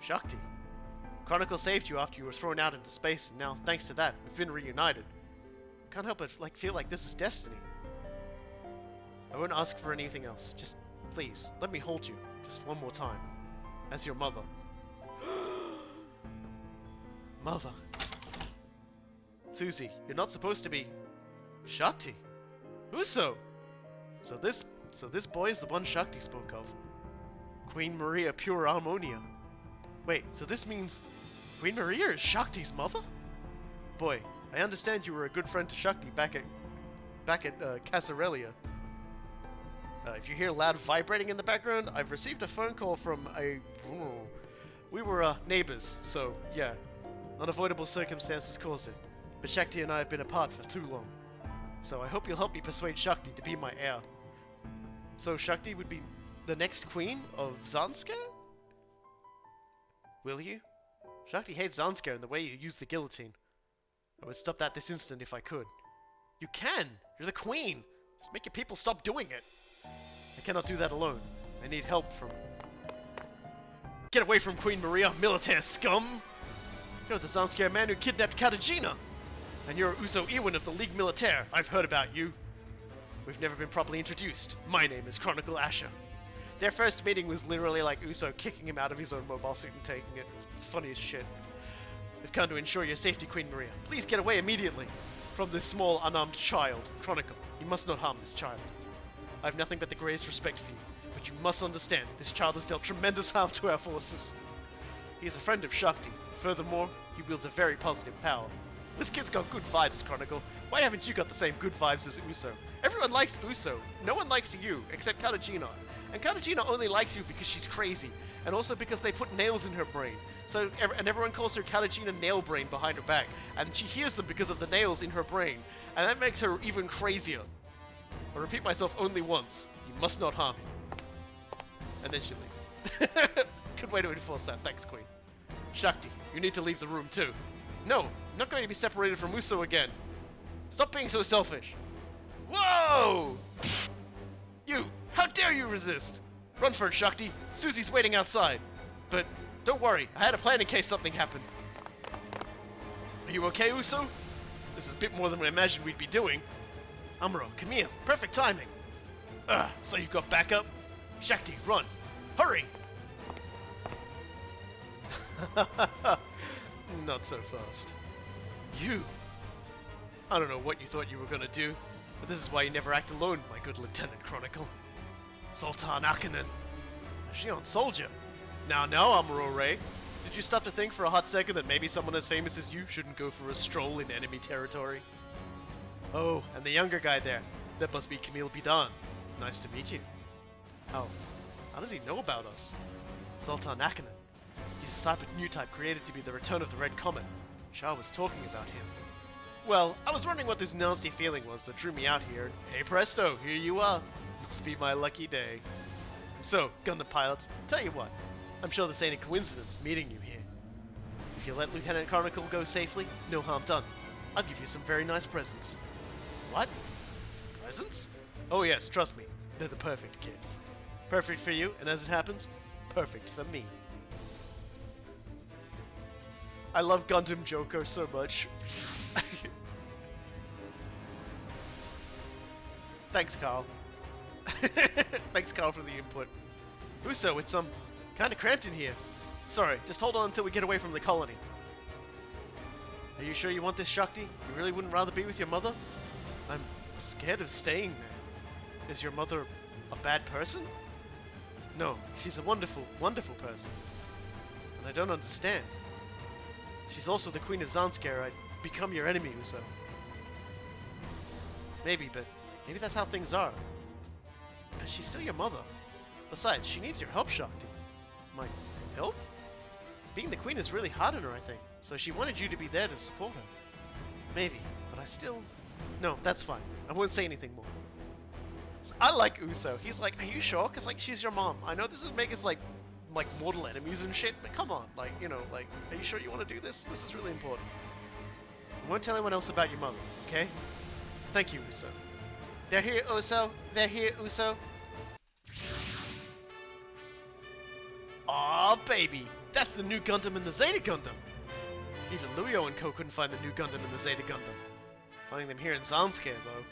Shakti. Chronicle saved you after you were thrown out into space, and now, thanks to that, we've been reunited. Can't help but feel like this is destiny. I won't ask for anything else. Just, please, let me hold you. Just one more time. As your mother. Mother. Susie, you're not supposed to be... Shakti. Uso! So this boy is the one Shakti spoke of. Queen Maria Pure Harmonia. Wait, so this means Queen Maria is Shakti's mother? Boy, I understand you were a good friend to Shakti back at Casarelia. If you hear loud vibrating in the background, I've received a phone call from a... We were neighbors, so yeah. Unavoidable circumstances caused it. But Shakti and I have been apart for too long. So I hope you'll help me persuade Shakti to be my heir. So Shakti would be the next queen of Zanskare? Will you? Shakti hates Zanskare and the way you use the guillotine. I would stop that this instant if I could. You can! You're the queen! Just make your people stop doing it! I cannot do that alone. I need help from... Get away from Queen Maria, militaire scum! You're the Zanskare man who kidnapped Katajina! And you're Uso Iwin of the League Militaire. I've heard about you. We've never been properly introduced. My name is Chronicle Asher. Their first meeting was literally like Uso kicking him out of his own mobile suit and taking it. It's funny as shit. We've come to ensure your safety, Queen Maria. Please get away immediately from this small, unarmed child. Chronicle, you must not harm this child. I have nothing but the greatest respect for you, but you must understand this child has dealt tremendous harm to our forces. He is a friend of Shakti. Furthermore, he wields a very positive power. This kid's got good vibes, Chronicle. Why haven't you got the same good vibes as Uso? Everyone likes Uso. No one likes you, except Katajina. And Katajina only likes you because she's crazy, and also because they put nails in her brain. And everyone calls her Kalajina Nail Brain behind her back, and she hears them because of the nails in her brain, and that makes her even crazier. I repeat myself only once. You must not harm him. And then she leaves. Good way to enforce that. Thanks, Queen. Shakti, you need to leave the room too. No, I'm not going to be separated from Uso again. Stop being so selfish. Whoa! You, how dare you resist? Run for it, Shakti. Susie's waiting outside. But don't worry, I had a plan in case something happened. Are you okay, Uso? This is a bit more than I imagined we'd be doing. Amuro, Camille, perfect timing. So you've got backup? Shakti, run. Hurry! Not so fast. You! I don't know what you thought you were gonna do, but this is why you never act alone, my good Lieutenant Chronicle. Sultan Akanen. A Xion soldier. Now, Amuro Ray. Did you stop to think for a hot second that maybe someone as famous as you shouldn't go for a stroll in enemy territory? Oh, and the younger guy there. That must be Camille Bidan. Nice to meet you. How does he know about us? Sultan Akanen. He's a new type created to be the return of the Red Comet. Shah was talking about him. Well, I was wondering what this nasty feeling was that drew me out here, and hey presto, here you are. Must be my lucky day. So, Gundam pilots, tell you what, I'm sure this ain't a coincidence meeting you here. If you let Lieutenant Chronicle go safely, no harm done. I'll give you some very nice presents. What? Presents? Oh yes, trust me, they're the perfect gift. Perfect for you, and as it happens, perfect for me. I love Gundam Joker so much. Thanks, Carl. Thanks, Carl, for the input. Uso, it's kind of cramped in here. Sorry, just hold on until we get away from the colony. Are you sure you want this, Shakti? You really wouldn't rather be with your mother? I'm scared of staying there. Is your mother a bad person? No, she's a wonderful, wonderful person. And I don't understand. She's also the Queen of Zanskar. I'd become your enemy, Uso. Maybe, but maybe that's how things are. But she's still your mother. Besides, she needs your help, Shakti. My help? Being the queen is really hard on her, I think. So she wanted you to be there to support her. Maybe, but I still... No, that's fine. I won't say anything more. So I like Uso. He's like, are you sure? Because, like, she's your mom. I know this would make us, like mortal enemies and shit, but come on. Like, you know, like, are you sure you want to do this? This is really important. I won't tell anyone else about your mother, okay? Thank you, Uso. They're here, Uso. They're here, Uso. Aw, baby. That's the new Gundam in the Zeta Gundam. Even Luyo and Co. couldn't find the new Gundam in the Zeta Gundam. Finding them here in Zanskar, though.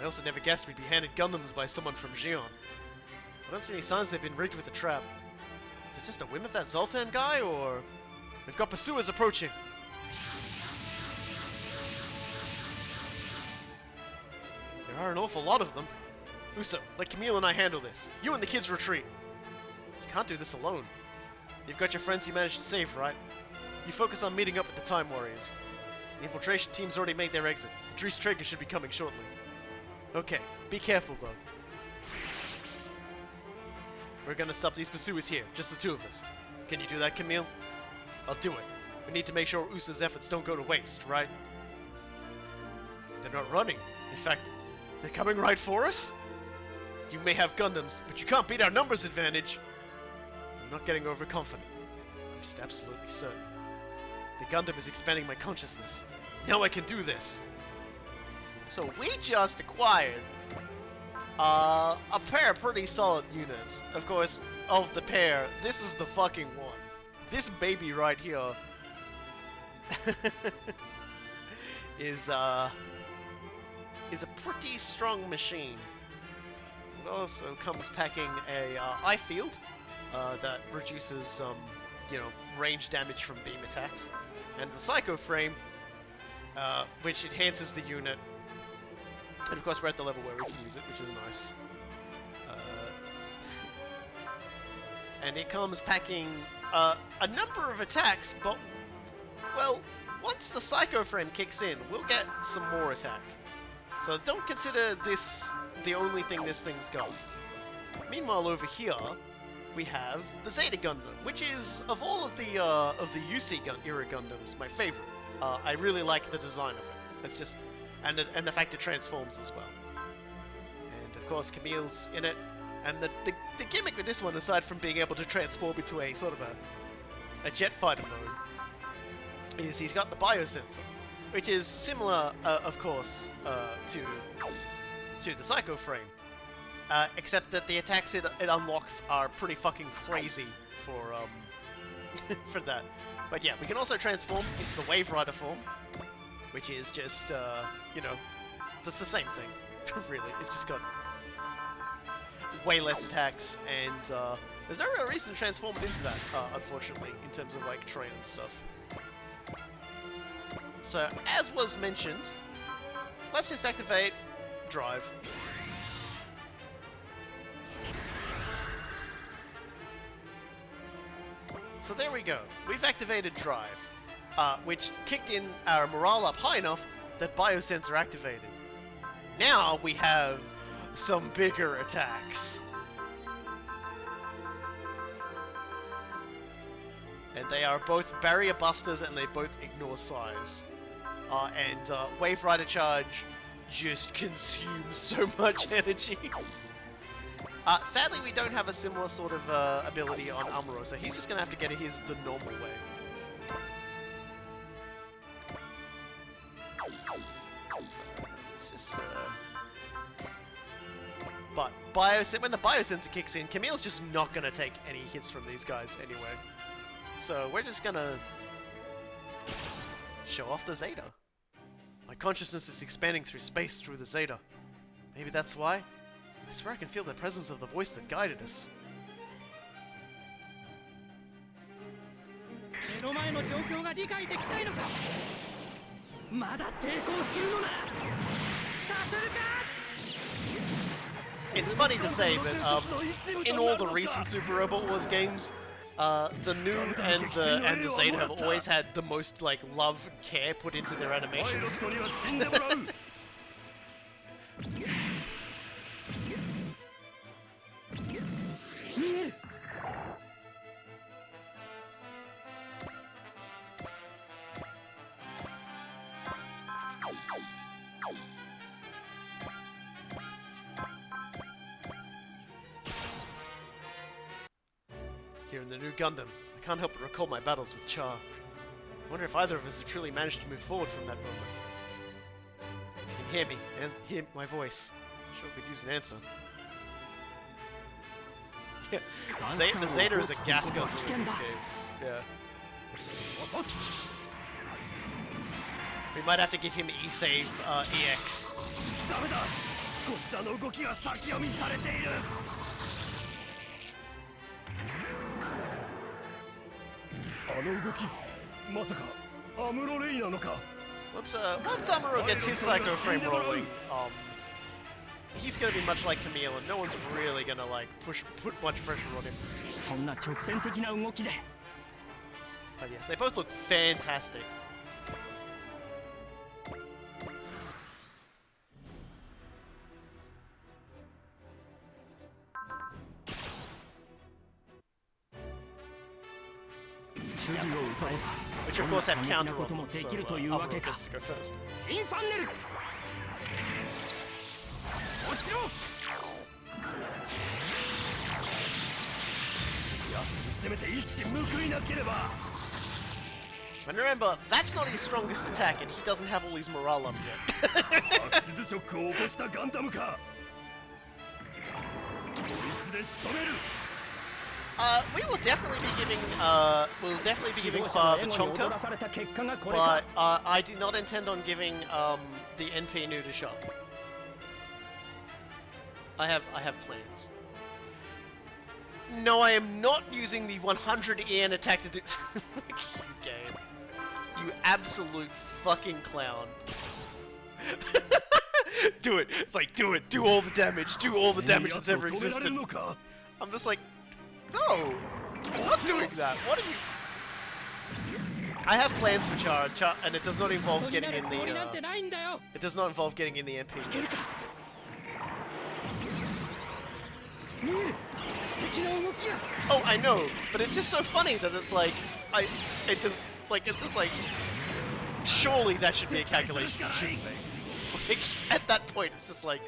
I also never guessed we'd be handed Gundams by someone from Xion. I don't see any signs they've been rigged with a trap. Is it just a whim of that Zoltan guy, or... We've got pursuers approaching. There are an awful lot of them. Uso, let Camille and I handle this. You and the kids retreat. You can't do this alone. You've got your friends you managed to save, right? You focus on meeting up with the Time Warriors. The infiltration team's already made their exit. Idris Traeger should be coming shortly. Okay, be careful though. We're gonna stop these pursuers here, just the two of us. Can you do that, Camille? I'll do it. We need to make sure Uso's efforts don't go to waste, right? They're not running. In fact, they're coming right for us? You may have Gundams, but you can't beat our numbers advantage. I'm not getting overconfident. I'm just absolutely certain. The Gundam is expanding my consciousness. Now I can do this. So we just acquired a pair of pretty solid units. Of course, of the pair, this is the fucking one. This baby right here is a pretty strong machine. It also comes packing a eye field that reduces range damage from beam attacks, and the Psycho Frame, which enhances the unit. And of course, we're at the level where we can use it, which is nice. And it comes packing a number of attacks, but, well, once the Psycho Frame kicks in, we'll get some more attack. So don't consider this the only thing this thing's got. Meanwhile, over here, we have the Zeta Gundam, which is, of all of the UC era Gundams, my favorite. I really like the design of it. It's just, and the fact it transforms as well. And of course, Camille's in it. And the gimmick with this one, aside from being able to transform into a sort of a jet fighter mode, is he's got the biosensor, which is similar, of course, to the Psycho Frame. Except that the attacks it unlocks are pretty fucking crazy for for that. But yeah, we can also transform into the Wave Rider form, which is just you know, that's the same thing. Really, it's just got way less attacks, and there's no real reason to transform it into that, unfortunately, in terms of like terrain and stuff. So, as was mentioned, let's just activate Drive. So there we go. We've activated Drive, which kicked in our morale up high enough that Biosensor activated. Now we have some bigger attacks. And they are both barrier busters and they both ignore size. And Wave Rider Charge just consumes so much energy. Sadly, we don't have a similar sort of ability on Amuro, so he's just going to have to get his the normal way. It's just, But when the Biosensor kicks in, Camille's just not going to take any hits from these guys anyway. So we're just going to show off the Zeta. My consciousness is expanding through space through the Zeta. Maybe that's why? I swear I can feel the presence of the voice that guided us. It's funny to say, but in all the recent Super Robot Wars games, the Noon and the Zeta have always had the most like love and care put into their animations. Here in the new Gundam, I can't help but recall my battles with Char. I wonder if either of us have truly managed to move forward from that moment. You can hear me, and hear my voice. Sure could use an answer. Yeah, the Zeta is a gas guzzler in this game. Yeah. We might have to give him E-Save EX. Once Amuro gets his Psycho Frame rolling, he's gonna be much like Camille, and no one's really gonna like put much pressure on him. But yes, they both look fantastic. Which of course have counter on them, so Amuro gets to go first. And remember, that's not his strongest attack, and he doesn't have all his morale up yet. We will definitely be giving, Far the Chonka, but I do not intend on giving the NP new to Shop. I have plans. No, I am not using the 100 EN attack to do. You game. You absolute fucking clown. Do it. It's like, do it. Do all the damage. Do all the damage that's ever existed. I'm just like, no. I'm not doing that. What are you? I have plans for Char, and it does not involve getting in the. It does not involve getting in the MP. Oh, I know, but it's just so funny that it's like, it's just like, surely that should be a calculation, shouldn't they? Like, at that point, it's just like,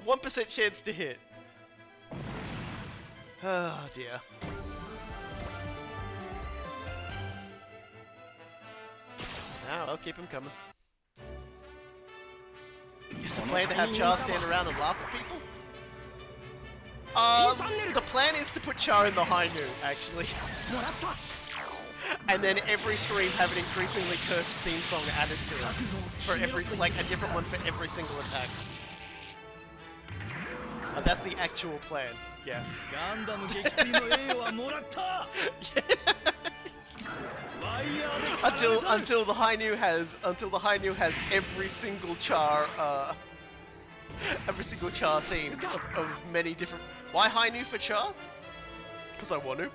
1% chance to hit. Oh, dear. Now, I'll keep him coming. Is the plan to have Char stand around and laugh at people? The plan is to put Char in the high noon, actually. And then every stream have an increasingly cursed theme song added to it. For every, like, a different one for every single attack. That's the actual plan, yeah. Until the high noon has every single Char theme of many different. Why high noon for Char? Because I want to.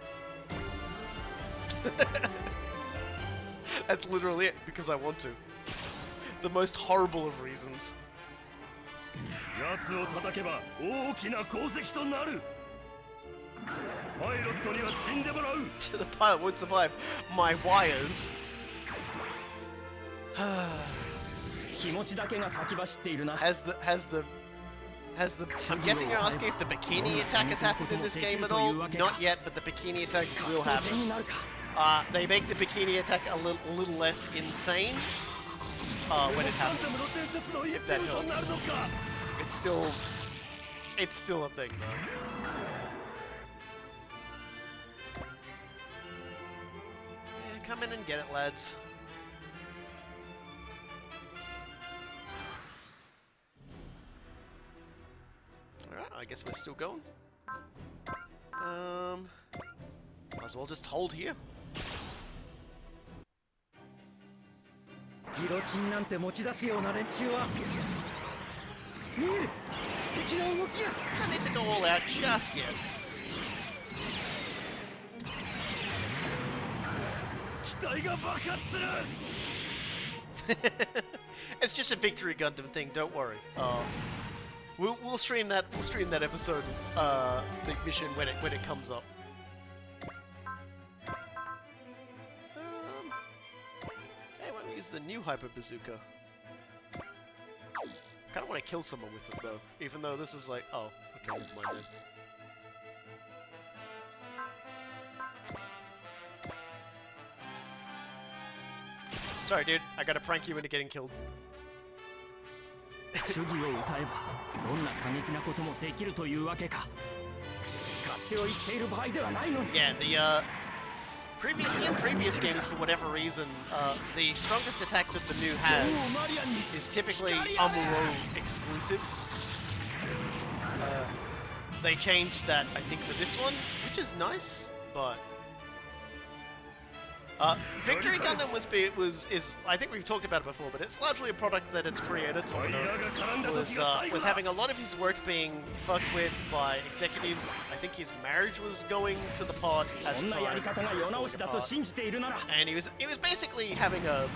That's literally it, because I want to. The most horrible of reasons. The pilot won't survive my wires. I'm guessing you're asking if the bikini attack has happened in this game at all? Not yet, but the bikini attack will happen. They make the bikini attack a little less insane when it happens. If that helps. It's still a thing though. Yeah, come in and get it, lads. Alright, I guess we're still going. Might as well just hold here. I need to go all out just yet. It's just a victory Gundam thing, don't worry. We'll stream that episode, the mission when it comes up. Hey, why don't we use the new Hyper Bazooka? I kinda wanna kill someone with it though, even though this is like, oh, okay, never mind then. Sorry dude, I gotta prank you into getting killed. Yeah, the previous games, for whatever reason, the strongest attack that the new has is typically Amuro exclusive. They changed that, I think, for this one, which is nice, but Victory Gundam is I think we've talked about it before, but it's largely a product that its creator Tomino was having a lot of his work being fucked with by executives. I think his marriage was going to the pot at the time, and he was basically having a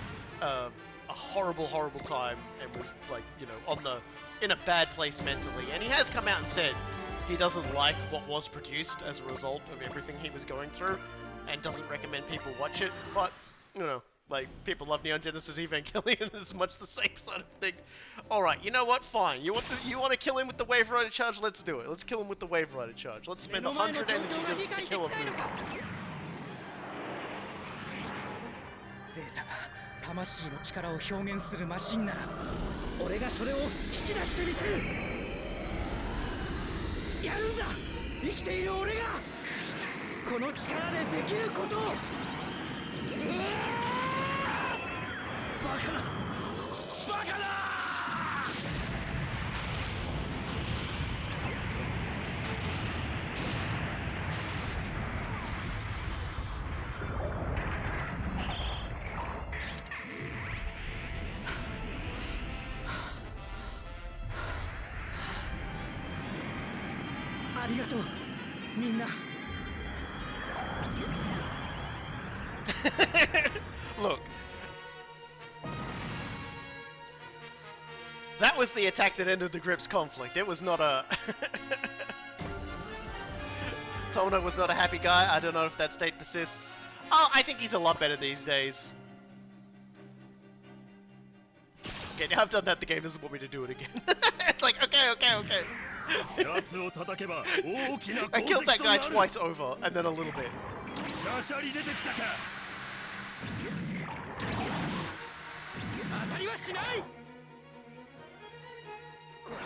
horrible time, and was like, you know, in a bad place mentally. And he has come out and said he doesn't like what was produced as a result of everything he was going through, and doesn't recommend people watch it, but, you know, like, people love Neon Genesis Evangelion, it's much the same sort of thing. Alright, you know what, fine, you want to kill him with the Wave Rider charge, let's do it. Let's kill him with the Wave Rider charge. Let's spend 100 energy just to kill him. Zetaが魂の力を表現するマシンなら、俺がそれを引き出してみせる。やるんだ、生きている俺が。この力でできることを。バカだ、バカだ。ありがとう、みんな。Look, that was the attack that ended the Grips conflict. It was not a Tono was not a happy guy. I don't know if that state persists. Oh, I think he's a lot better these days. Okay, now I've done that, the game doesn't want me to do it again. It's like, okay. I killed that guy twice over, and then a little bit. シャシャリ出てきたか。当たりはしない。こ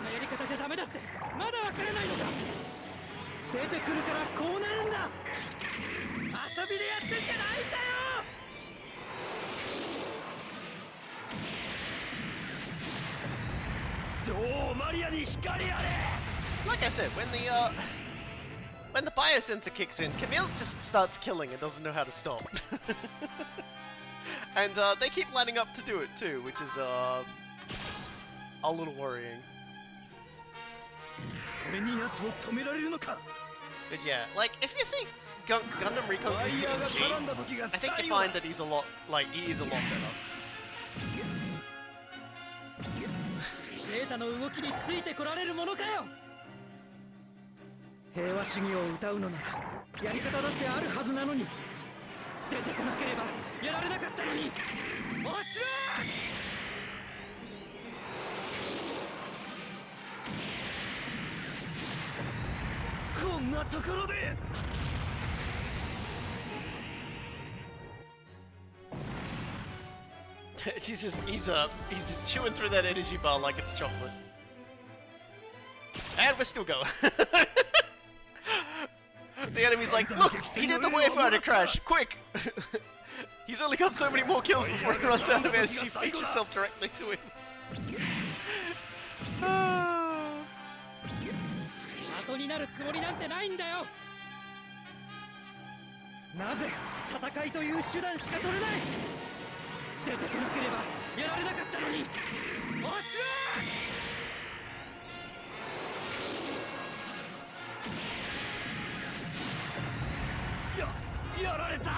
のやり方じゃダメだって、まだわからないのか。出てくるからこうなるんだ。遊びでやってんじゃないんだよ。女王マリアに光あれ。 Like I said, when the biosensor kicks in, Camille just starts killing and doesn't know how to stop. And they keep lining up to do it too, which is a little worrying. But yeah, like if you see Gundam Reconquest G, I think you find that he's a lot, like he is a lot better. ゼータの動きについてこられるものかよ。平和主義を歌うのならやり方だってあるはずなのに、出てこなければやられなかったのに。落ちろ！こんなところで。he's just chewing through that energy bar like it's chocolate. And we're still going. The enemy's like, look, he did the Wayfinder crash, quick! He's only got so many more kills before he runs out of energy, feed yourself directly to him. 後になるつもりなんてないんだよ。なぜ戦いという手段しか取れない。出てこなければやられなかったのに。落ちろ！やられた。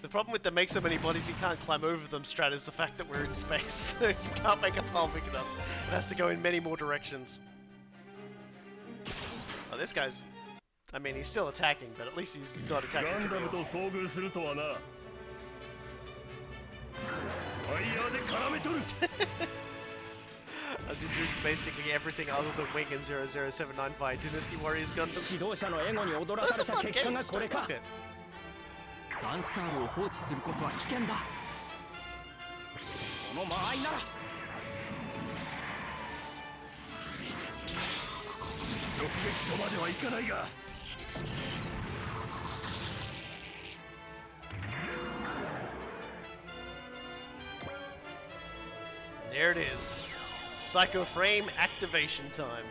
The problem with the make so many bodies you can't climb over them strat is the fact that we're in space. You can't make a pile big enough. It has to go in many more directions. Oh, this guy's... I mean, he's still attacking, but at least he's not attacking. I was introduced to basically everything other than Wing and 00795 Dynasty Warriors Gundam. Those are fun games, don't knock it. ザンスカールを放置することは危険だ。この間合いなら。直撃とまではいかないが。There it is. Psycho Frame activation time.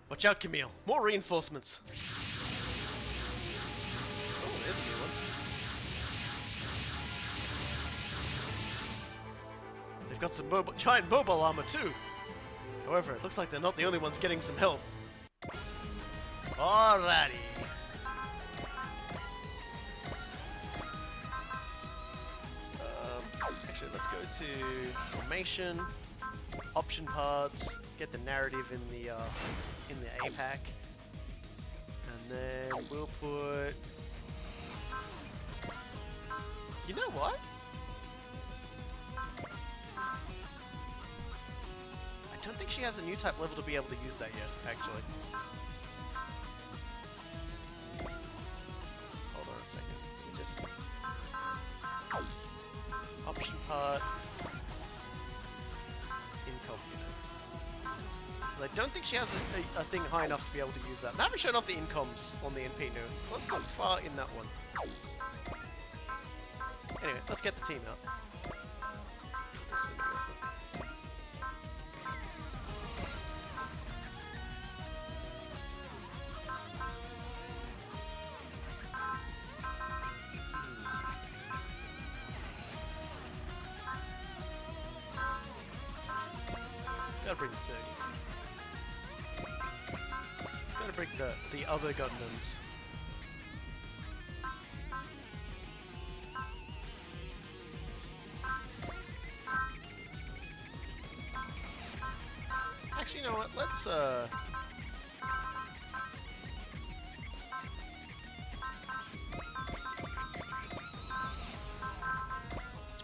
Watch out, Camille. More reinforcements. Oh, there's a new one. They've got some giant mobile armor too. However, it looks like they're not the only ones getting some help. Alrighty. Actually, let's go to formation, option parts, get the narrative in the APAC, and then we'll put. You know what? I don't think she has a new type level to be able to use that yet, actually. Hold on a second. Let me just option part incognito. I don't think she has a thing high enough to be able to use that. I haven't shown off the incoms on the NP new, so let's go far in that one. Anyway, let's get the team out. Gotta bring the thing. Gotta bring the other Gundams. Actually, you know what? Let's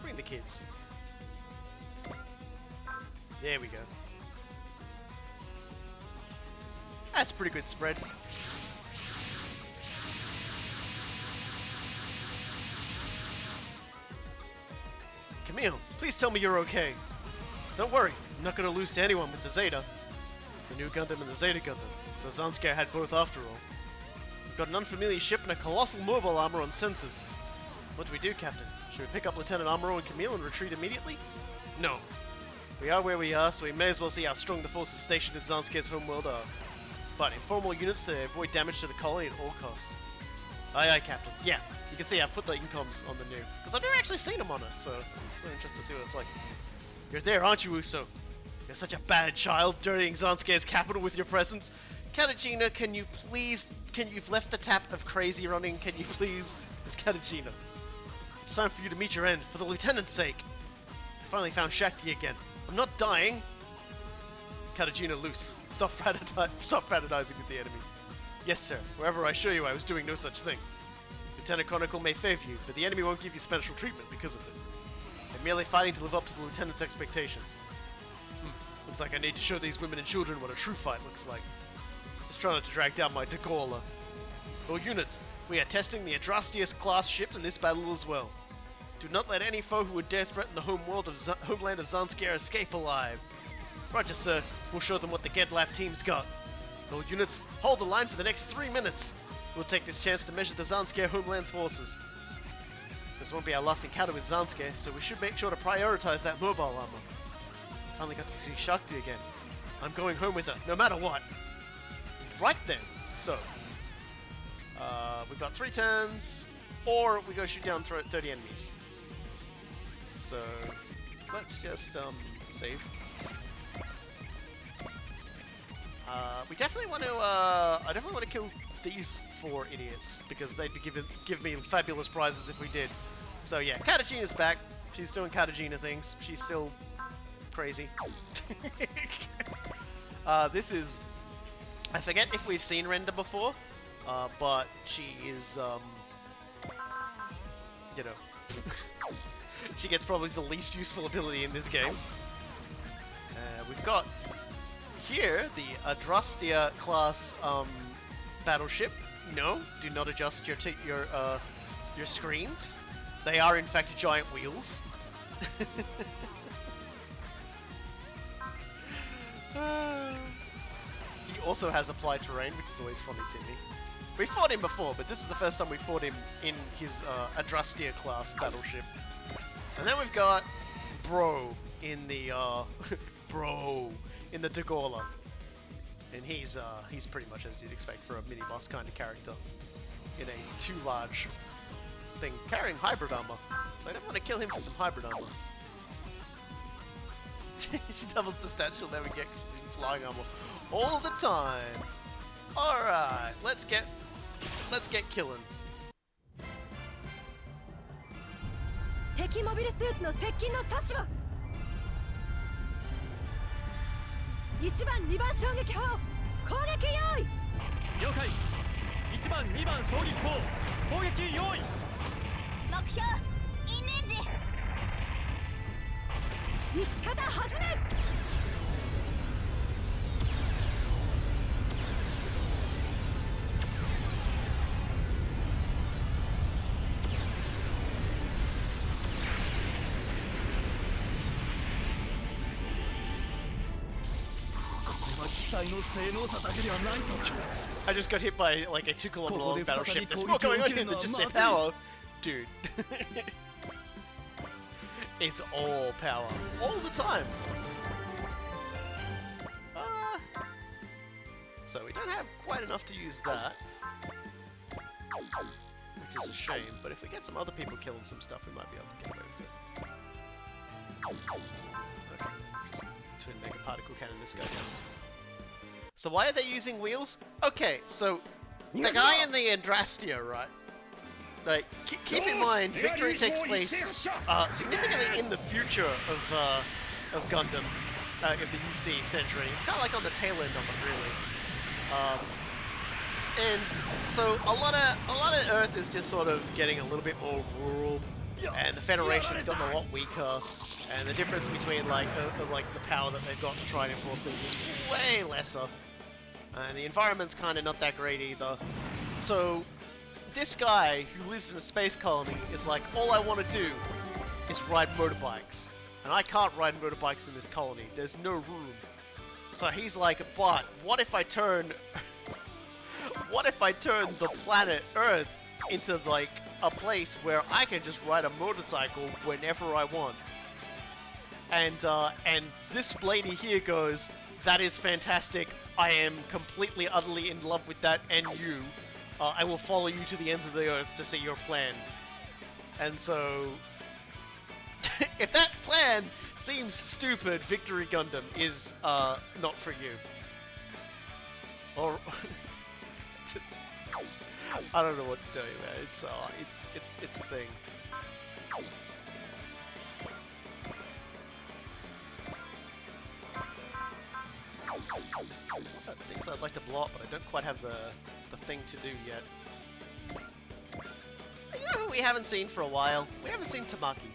bring the kids. There we go. That's a pretty good spread. Camille, please tell me you're okay. Don't worry, I'm not gonna lose to anyone with the Zeta. The new Gundam and the Zeta Gundam, so Zansker had both after all. We've got an unfamiliar ship and a colossal mobile armor on sensors. What do we do, Captain? Should we pick up Lieutenant Amuro and Camille and retreat immediately? No. We are where we are, so we may as well see how strong the forces stationed in Zansker's homeworld are. But informal units to avoid damage to the colony at all costs. Aye aye, Captain. Yeah, you can see I've put the incoms on the new, because I've never actually seen them on it, so I'm really interested to see what it's like. You're there, aren't you, Uso? You're such a bad child, dirtying Zansker's capital with your presence. Katagina, you've left the tap of crazy running, can you please? It's Katagina. It's time for you to meet your end, for the lieutenant's sake. I finally found Shakti again. I'm not dying. Katagina, loose. Stop fraternizing with the enemy. Yes, sir. Wherever I show you, I was doing no such thing. Lieutenant Chronicle may favor you, but the enemy won't give you special treatment because of it. They're merely fighting to live up to the lieutenant's expectations. Looks like I need to show these women and children what a true fight looks like. Just trying not to drag down my Degola. All units, we are testing the Adrastius class ship in this battle as well. Do not let any foe who would dare threaten the homeland of Zansker escape alive. Roger, sir. We'll show them what the Gedlaf team's got. All units, hold the line for the next 3 minutes. We'll take this chance to measure the Zansker homeland's forces. This won't be our last encounter with Zansker, so we should make sure to prioritize that mobile armor. Finally got to see Shakti again. I'm going home with her, no matter what. Right then. So, we've got 3 turns, or we go shoot down 30 enemies. So, let's just save. We definitely want to. I definitely want to kill these 4 idiots because they'd be give me fabulous prizes if we did. So yeah, Katagina's back. She's doing Katagina things. She's still crazy. This is. I forget if we've seen Renda before, but she is. You know, she gets probably the least useful ability in this game. We've got. Here, the Adrastia class battleship. No, do not adjust your screens. They are in fact giant wheels. He also has applied terrain, which is always funny to me. We fought him before, but this is the first time we fought him in his Adrastia class battleship. And then we've got Bro in the in the Degola. And he's pretty much as you'd expect for a mini-boss kind of character. In a too large thing, carrying hybrid armor. So I don't want to kill him for some hybrid armor. She doubles the stat she'll never get because she's in flying armor all the time. Alright, let's get killing. 敵モビルスーツの接近の指示は1番2番衝撃砲攻撃用意了解1番2番衝撃砲攻撃用意目標インレンジ撃ち方始めI just got hit by like a 2 kilometer long battleship. There's more going on here than just their power. Dude. It's all power. All the time. So we don't have quite enough to use that. Which is a shame, but if we get some other people killing some stuff, we might be able to get away with it. Okay. Twin Mega Particle Cannon this goes down. So why are they using wheels? Okay, so the guy in the Andrastia, right? Like, keep in mind, victory takes place significantly in the future of Gundam. the UC century. It's kind of like on the tail end of it, really. And so a lot of Earth is just sort of getting a little bit more rural, and the Federation's gotten a lot weaker, and the difference between like the power that they've got to try and enforce things is way lesser, and the environment's kind of not that great either. So this guy who lives in a space colony is like, all I want to do is ride motorbikes, and I can't ride motorbikes in this colony. There's no room. So he's like, but what if I turn the planet Earth into like a place where I can just ride a motorcycle whenever I want? And this lady here goes, that is fantastic. I am completely, utterly in love with that, and you. I will follow you to the ends of the Earth to see your plan. And so, if that plan seems stupid, Victory Gundam is not for you. Or I don't know what to tell you, man. It's a thing. Things I'd like to blow up, but I don't quite have the thing to do yet. You know who we haven't seen for a while? We haven't seen Tamaki.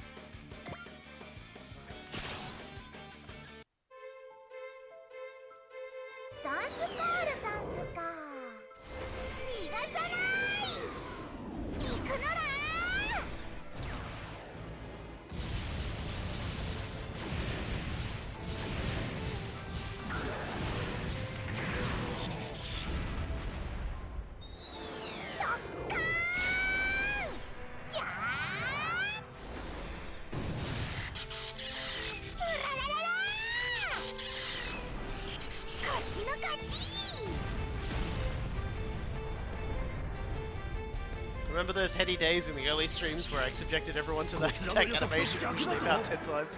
Remember those heady days in the early streams where I subjected everyone to that attack animation usually about 10 times?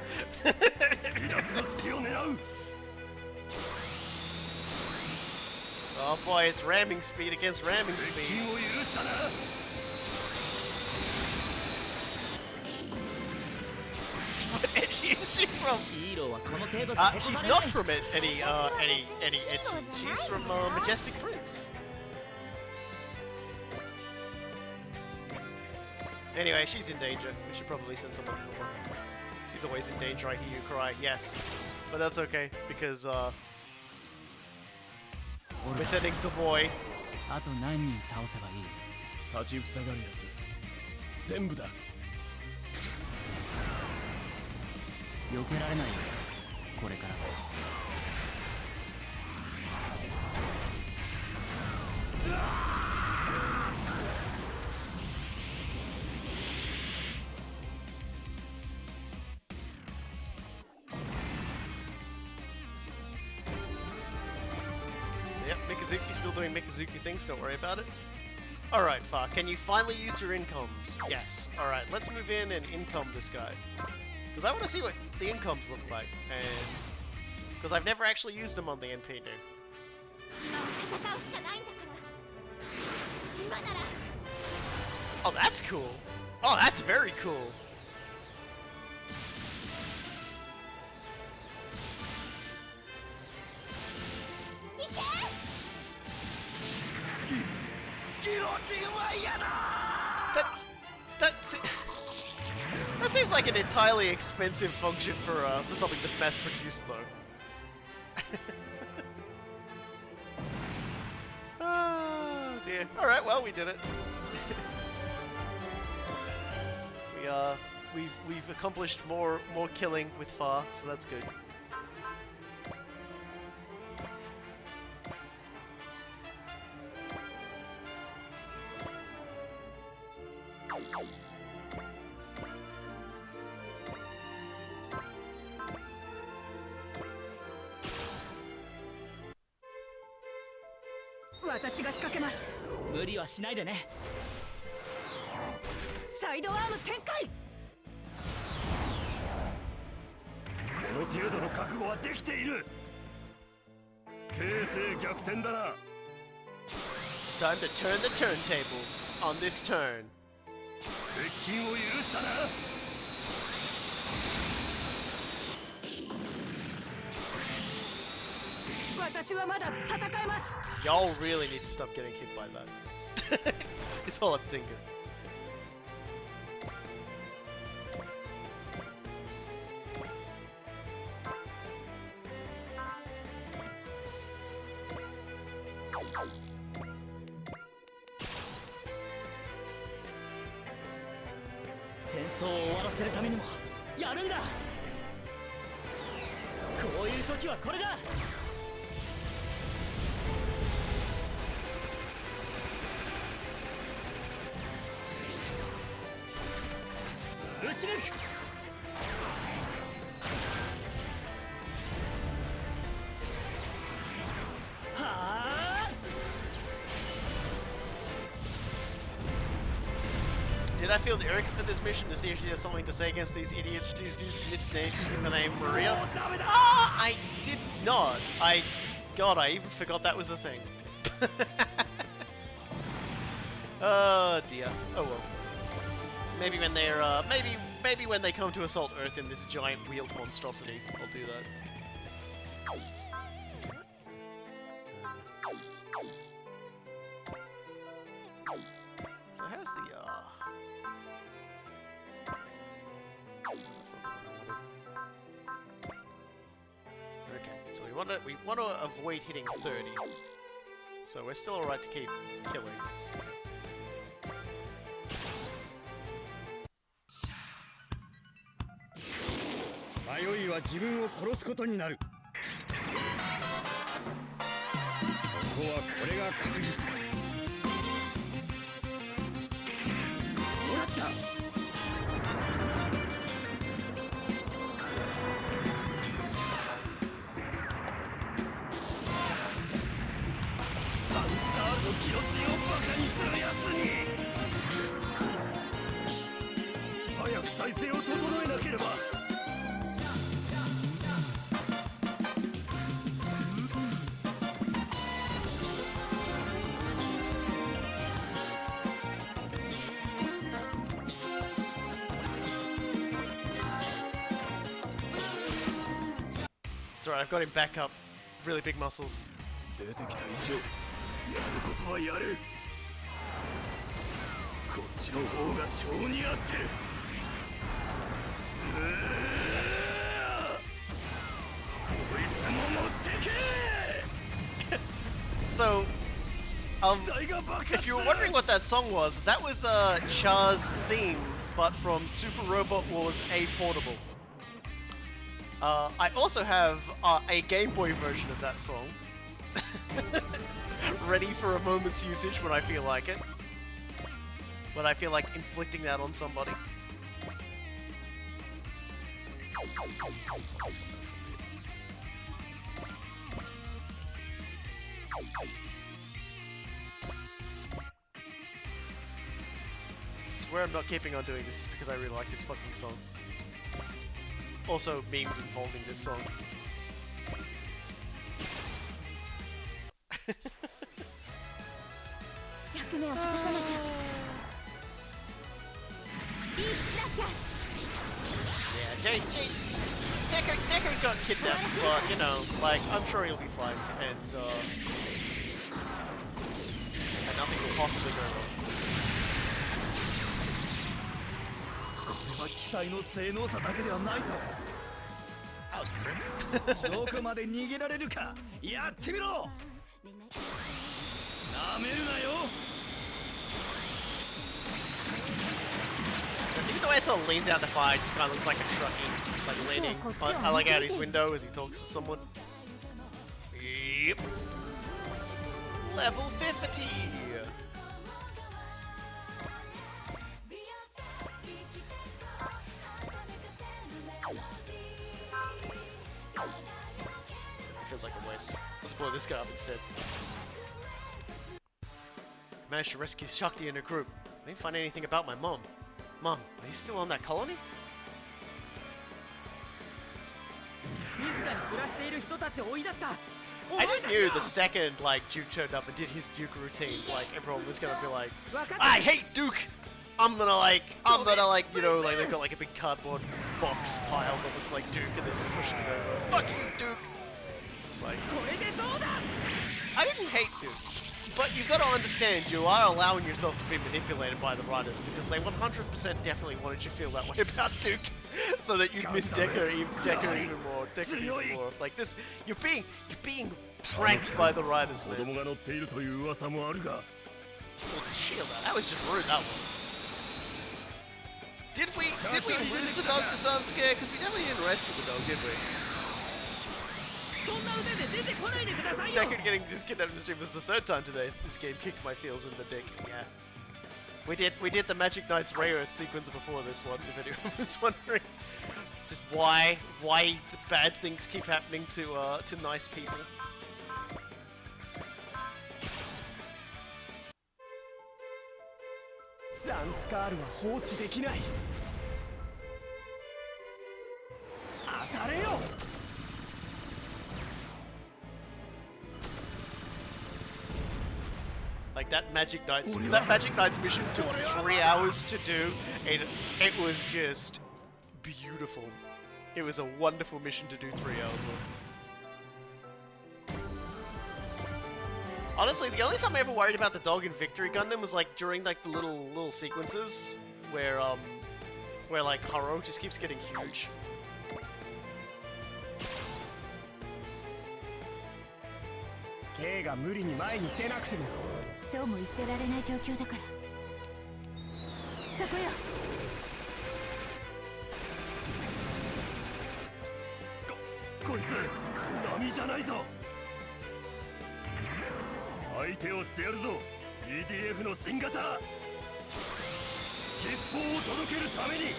Oh boy, it's ramming speed against ramming speed. What edgy is she from? She's not from any edgy. She's from Majestic Prince. Anyway, she's in danger. We should probably send someone to her. She's always in danger, I hear you cry. Yes. But that's okay, because, we're sending the boy. あと何人倒せばいい？立ちふさがるやつ全部だ。避けられないよ。これからは。Yep, Mikazuki's still doing Mikazuki things, don't worry about it. Alright, Far, can you finally use your incomes? Yes. Alright, let's move in and income this guy. Because I want to see what the incomes look like, and... because I've never actually used them on the NP new. Oh, that's cool! Oh, that's very cool! That seems like an entirely expensive function for something that's mass produced, though. Oh dear. All right, well we did it. We've accomplished more killing with Far, so that's good.無理はしないでね。サイドアーム展開。この程度の覚悟はできている。形勢逆転だな。It's time to turn the turntables on this turn. 接近を許したな。私はまだ戦えます。 Y'all really need to stop getting hit by that. It's all I'm thinking. Did I field Erica for this mission to see if she has something to say against these idiots, these dudes misnaming the name Maria? Ah, I did not. God, I even forgot that was a thing. Oh dear. Oh well. Maybe when they're, maybe when they come to assault Earth in this giant wheeled monstrosity, I'll do that. So how's the, that's not the one I wanted. Okay, so we want to avoid hitting 30. So we're still alright to keep killing.迷いは自分を殺すことになる。ここはこれが確実か。もらった。バンスタールの気持ちをバカにするやつに。早く体勢を整えなければ。It's alright, I've got him back up. Really big muscles. 出てきた以上、やることはやる。こっちの方が性に合ってる。こいつも持ってけ。 So, if you were wondering what that song was, that was Char's theme, but from Super Robot Wars A Portable. I also have a Game Boy version of that song. Ready for a moment's usage when I feel like it. When I feel like inflicting that on somebody. I swear I'm not keeping on doing this just because I really like this fucking song. Also, memes involving this song. Yeah, Deku got kidnapped, but you know, like, I'm sure he'll be fine, and nothing will possibly go wrong. これは機体の性能差だけではないぞ。どこまで逃げられるか、やってみろ。なめるなよ。 Even the way it sort of leans out the fire, just kind of looks like a truckie, like leaning. I like out his window as he talks to someone. Yep. Level 50! Feels like a waste. Let's blow this guy up instead. Managed to rescue Shakti and her group. I didn't find anything about my mom. Mom, are you still on that colony? I just knew the second, like, Duke turned up and did his Duke routine, like, everyone was gonna be like, I hate Duke! I'm gonna, you know, like, they've got, like, a big cardboard box pile that looks like Duke, and they're just pushing it over. Fuck you, Duke! It's like, これでどうだ I didn't hate Duke, but you've got to understand you are allowing yourself to be manipulated by the writers because they 100% definitely wanted you to feel that way about Duke, so that you'd miss Decker even more. Decker even more. Like this, you're being pranked by the writers, 子供 man. が乗っているという噂もあるが Well, shield that was just rude. That was. Did we lose the dog to Sunscare? Because we definitely didn't rescue the dog, did we? そんな腕で出てこないでくださいよ Deckard getting this kidnapped in the stream was the third time today. This game kicked my feels in the dick. Yeah. We did the Magic Knights Rayearth sequence before this one, if anyone was wondering. Just why the bad things keep happening to nice people. ザンスカールは放置できない当たれよ Like that Magic Knights mission took 3 hours to do, and it was just beautiful. It was a wonderful mission to do 3 hours of. Honestly, the only time I ever worried about the dog in Victory Gundam was like during like the little sequences where like Haro just keeps getting huge. ケイが無理に前に出なくてもそうも言ってられない状況だからそこよこいつ波じゃないぞ相手をしてやるぞ GDF の新型吉報を届けるために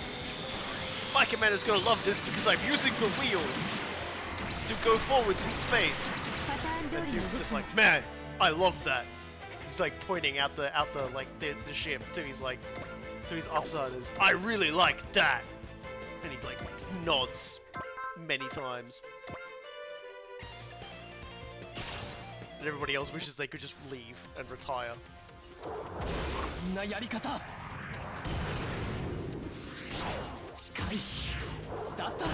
My commander's gonna love this because I'm using the wheel to go forwards in space. パターン And 通りの Duke's 動 just き like, man, I love that. He's like pointing out the ship to his offsiders. I really like that. And he like nods many times. And everybody else wishes they could just leave and retire. こんなやり方近いだったら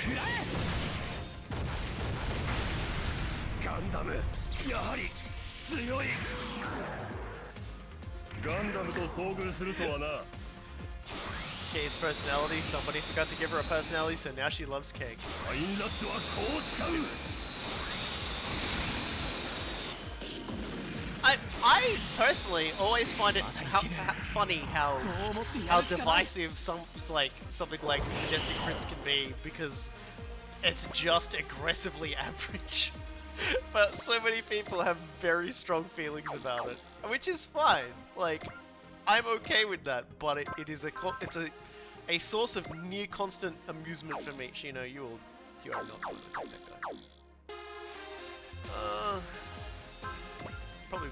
食らえガンダムやはり強いガンダムと遭遇するとはな Kay's personality, somebody forgot to give her a personality, so now she loves Kay. アインラッドはこう使う I personally always find it funny how divisive something like Majestic Prince can be because it's just aggressively average. But so many people have very strong feelings about it, which is fine. Like, I'm okay with that, but it is a source of near constant amusement for me. Shino, you are not going to take that guy. Probably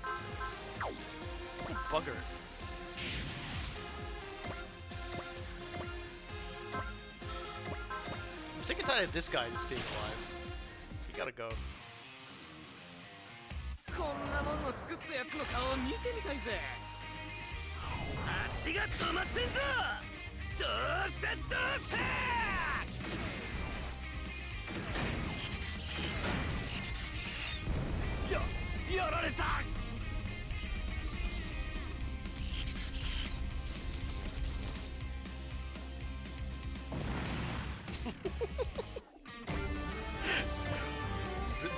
bugger. I'm sick and tired of this guy just being alive. You gotta go. こんなもんを作ったやつの顔を見てみたいぜ足が止まってんぞどうしたどうしたやられた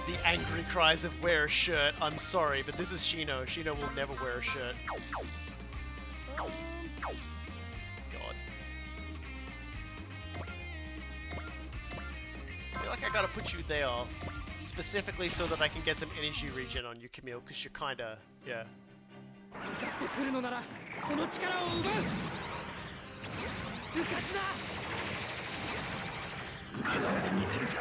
The angry cries of wear a shirt. I'm sorry, but this is Shino. Shino will never wear a shirt. God. I feel like I gotta put you there specifically so that I can get some energy regen on you, Camille, because you're kinda, yeah. 向かってくるのならその力を奪ううかつだ受け止めてみせるさ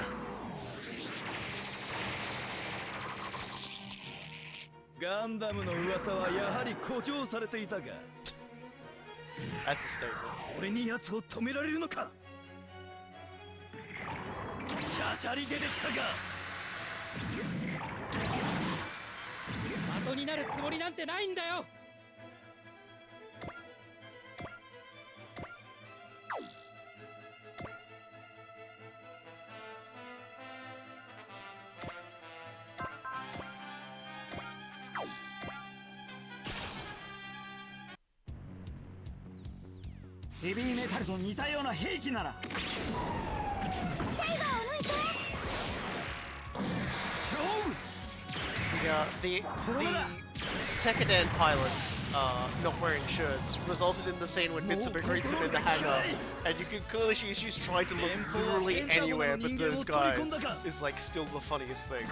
ガンダムの噂はやはり誇張されていたが That's a statement. 俺に奴を止められるのかシャシャリ出てきたか的になるつもりなんてないんだよヘビーメタルと似たような兵器ならセイバーを抜いて勝負 The Tekkadan pilots not wearing shirts resulted in the scene when Mitsuba greets him in the hangar, and you can clearly see she's trying to look literally anywhere, but those guys is like still the funniest thing.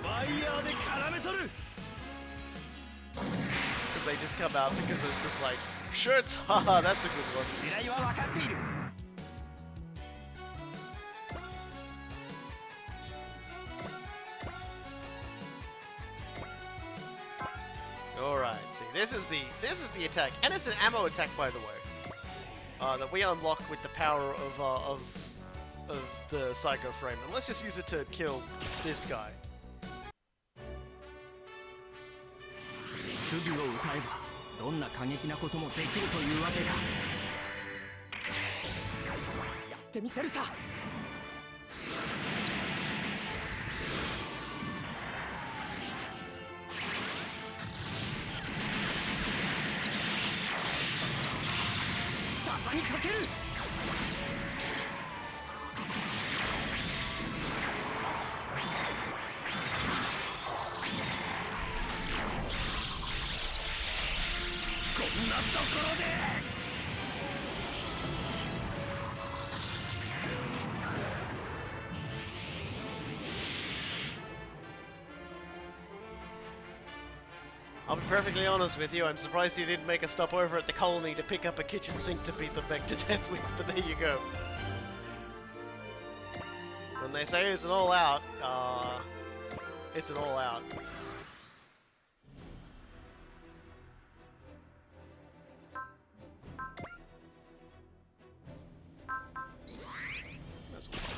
ワイヤーで絡めとる Because they just come out because it's just like, shirts, haha, that's a good one. 狙いは分かっている Alright, see, this is the attack, and it's an ammo attack, by the way, that we unlock with the power of the Psycho Frame, and let's just use it to kill this guy. 主義を歌えばどんな過激なこともできるというわけか。やってみせるさ。畳みかける。こんなところで。I'll be perfectly honest with you, I'm surprised he didn't make a stop over at the colony to pick up a kitchen sink to beat the mech to death with, but there you go. When they say it's an all-out, it's an all-out. That's what's that.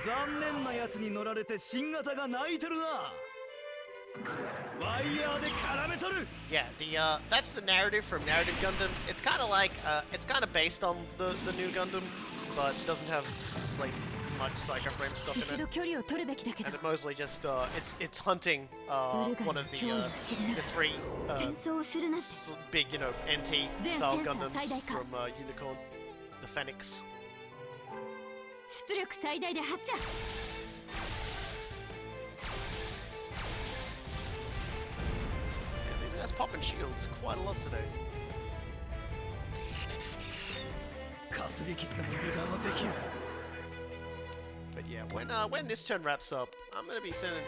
残念なやつに乗られて新型が泣いてるなワイヤーで絡めとる Yeah, that's the narrative from Narrative Gundam. It's kind of like, it's kind of based on the new Gundam, but doesn't have like much Psycho Frame stuff 一 in 度 it. 距離を取るべきだけど And it mostly just, it's hunting one of the three 戦争をするなし big, you know, NT style Gundams from Unicorn, the Phoenix. 出力最大で発射 Yeah, these guys popping shields quite a lot today. かすり傷でも油断はできん But yeah, when this turn wraps up, I'm gonna be sending.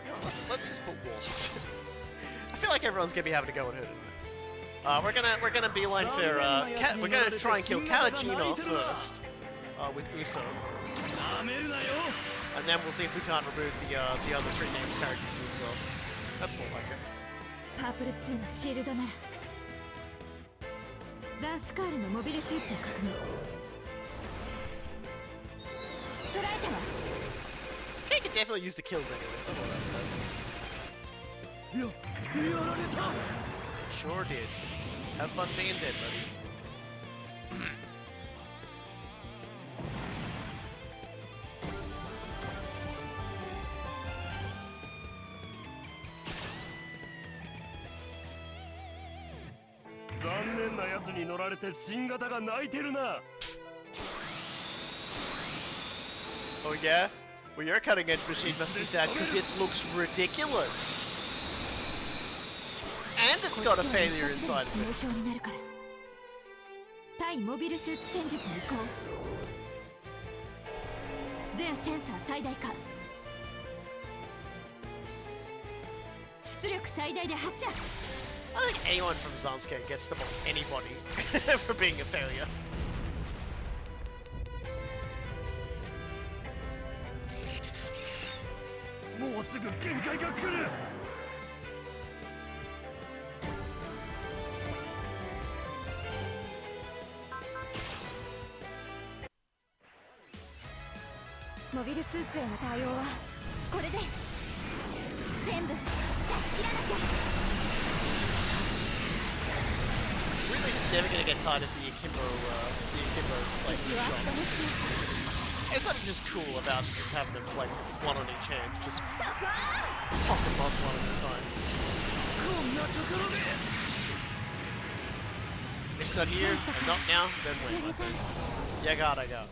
You know, let's just put walls. I feel like everyone's gonna be having to go on her tonight. We're gonna beeline for we're gonna try and kill Katajina first with Uso, なめるなよ and then we'll see if we can't remove the other three named characters as well. That's more like it. パープル2のシールドならザンスカールのモビルスーツを確認捉えたわ He could definitely use the kills anyway. Something like that. やられた Sure did. Have fun being dead, buddy. Oh yeah? Well, your cutting-edge machine must be sad because it looks ridiculous. And it's got a failure inside of 致 it. 命傷になるから対モビルスーツ戦術に移行全センサー最大化出力最大で発射 I think anyone from Zansuke gets to bully anybody for being a failure. もうすぐ限界が来るモビルスーツへの対応はこれで全部出し切らなきゃ Really just never gonna get tired of the Akimbo like 敵を足止め shots. して There's something just cool about just having them like one on each hand, just pop them off one at a time. If not here, and not now, then when, my friend? You gotta go.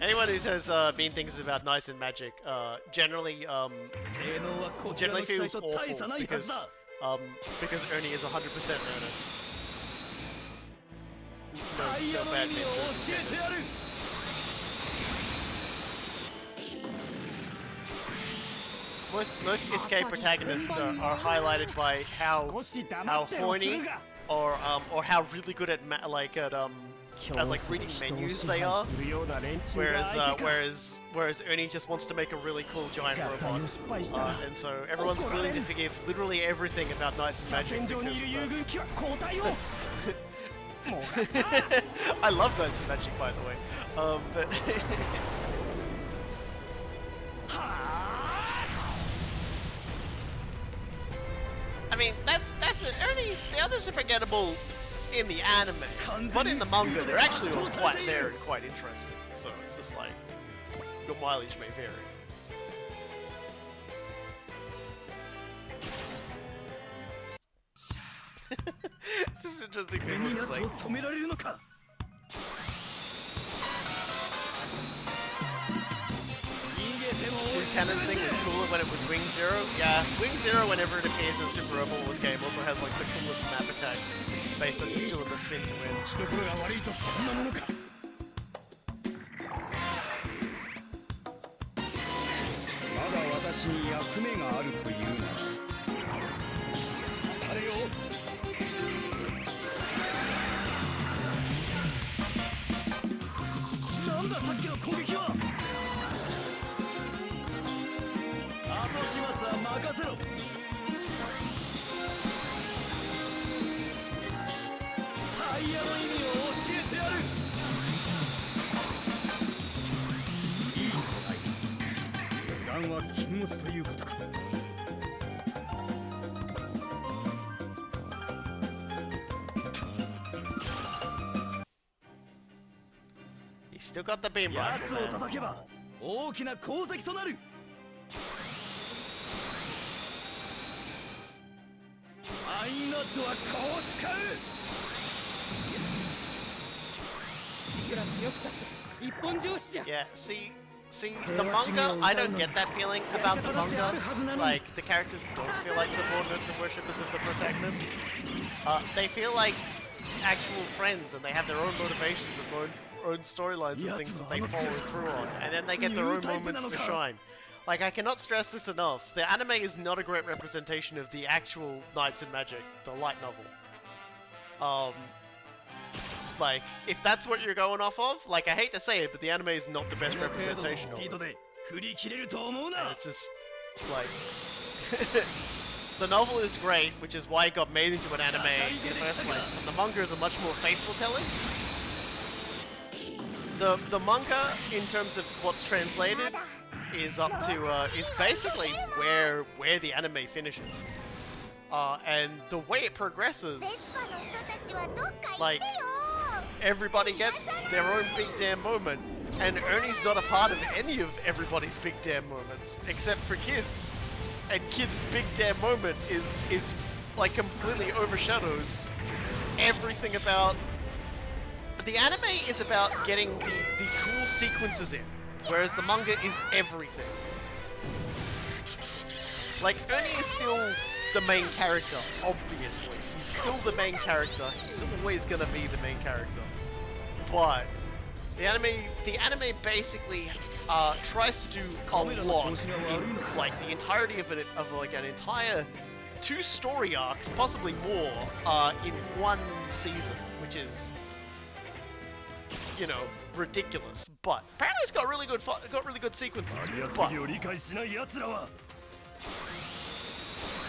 Anyone who says mean things about Knights and Magic generally feels awful because Ernie is 100% earnest. No bad mention. Most escape protagonists are highlighted by how horny or how really good at reading menus they are, whereas Ernie just wants to make a really cool giant robot, and so everyone's willing to forgive literally everything about Knights and Magic because of that. I love Knights and Magic, by the way, but I mean that's it. Ernie, the others are forgettable in the anime, but in the manga they're actually all quite there and quite interesting. So it's just like your mileage may vary. It's just interesting people just like Choose Cannon's thing was cooler when it was Wing Zero. Yeah, Wing Zero whenever it appears in Super Overwatch game also has like the coolest map attack based on just doing the spin to win. は禁物ということか。He's still got the beam rifle, man. 叩けば大きな功績となる。アインラッドはこう使う。いくら強くたって一本上司じゃ。 Yeah, see, the manga, I don't get that feeling about the manga. Like, the characters don't feel like subordinates and worshippers of the protagonist. They feel like actual friends, and they have their own motivations and own storylines and things that they follow through on, and then they get their own moments to shine. Like, I cannot stress this enough. The anime is not a great representation of the actual Knights and Magic, the light novel. Like, if that's what you're going off of, like, I hate to say it, but the anime is not the best representation of it. And it's just, like... The novel is great, which is why it got made into an anime in the first place, and the manga is a much more faithful telling. The manga, in terms of what's translated, is up to, is basically where the anime finishes. And the way it progresses, like, everybody gets their own big damn moment, and Ernie's not a part of any of everybody's big damn moments, except for Kid's. And Kid's big damn moment is like completely overshadows everything about... The anime is about getting the cool sequences in, whereas the manga is everything. Like, Ernie is still the main character, obviously. He's still the main character. He's always gonna be the main character. But the anime basically tries to do a lot in like the entirety of like an entire 2 story arcs, possibly more, in 1 season, which is, you know, ridiculous. But apparently it's got really good sequences. But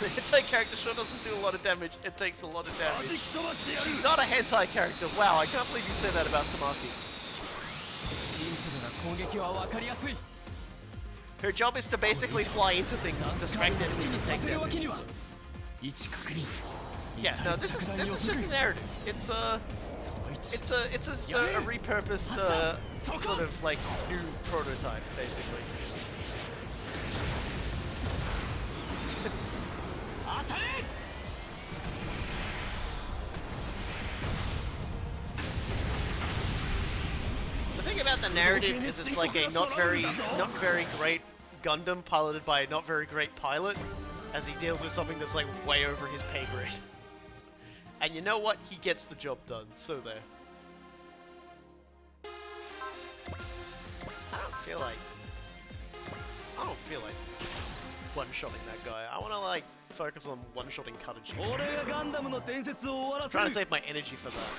the hentai character sure doesn't do a lot of damage. It takes a lot of damage. She's not a hentai character. Wow, I can't believe you say that about Tamaki. Her job is to basically fly into things, distract enemies, and take damage. Yeah, no, this is just a narrative. It's a repurposed sort of like new prototype, basically. The thing about the narrative is it's like a not very great Gundam piloted by a not very great pilot, as he deals with something that's like way over his pay grade. And you know what? He gets the job done. So there. I don't feel like one-shotting that guy. I want to like focus on one-shotting Kataji. Trying to save my energy for that.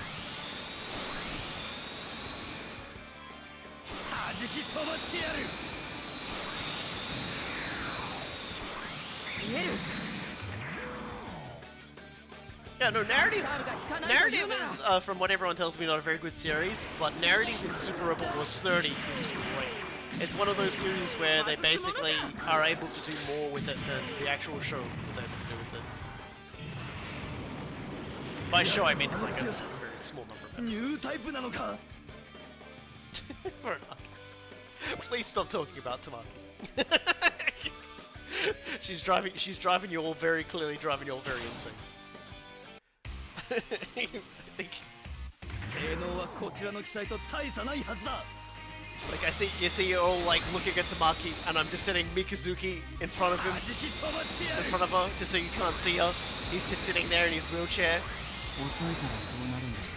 Yeah, no, narrative is, from what everyone tells me, not a very good series, but narrative in Super Robot Wars 30 is great. It's one of those series where they basically are able to do more with it than the actual show was able to do with it. By show, I mean it's like a very small number of episodes. Please stop talking about Tamaki. She's driving you all very clearly, driving you all very insane. I think. Like you see you're all like looking at Tamaki, and I'm just sitting Mikazuki in front of him, in front of her, just so you can't see her. He's just sitting there in his wheelchair.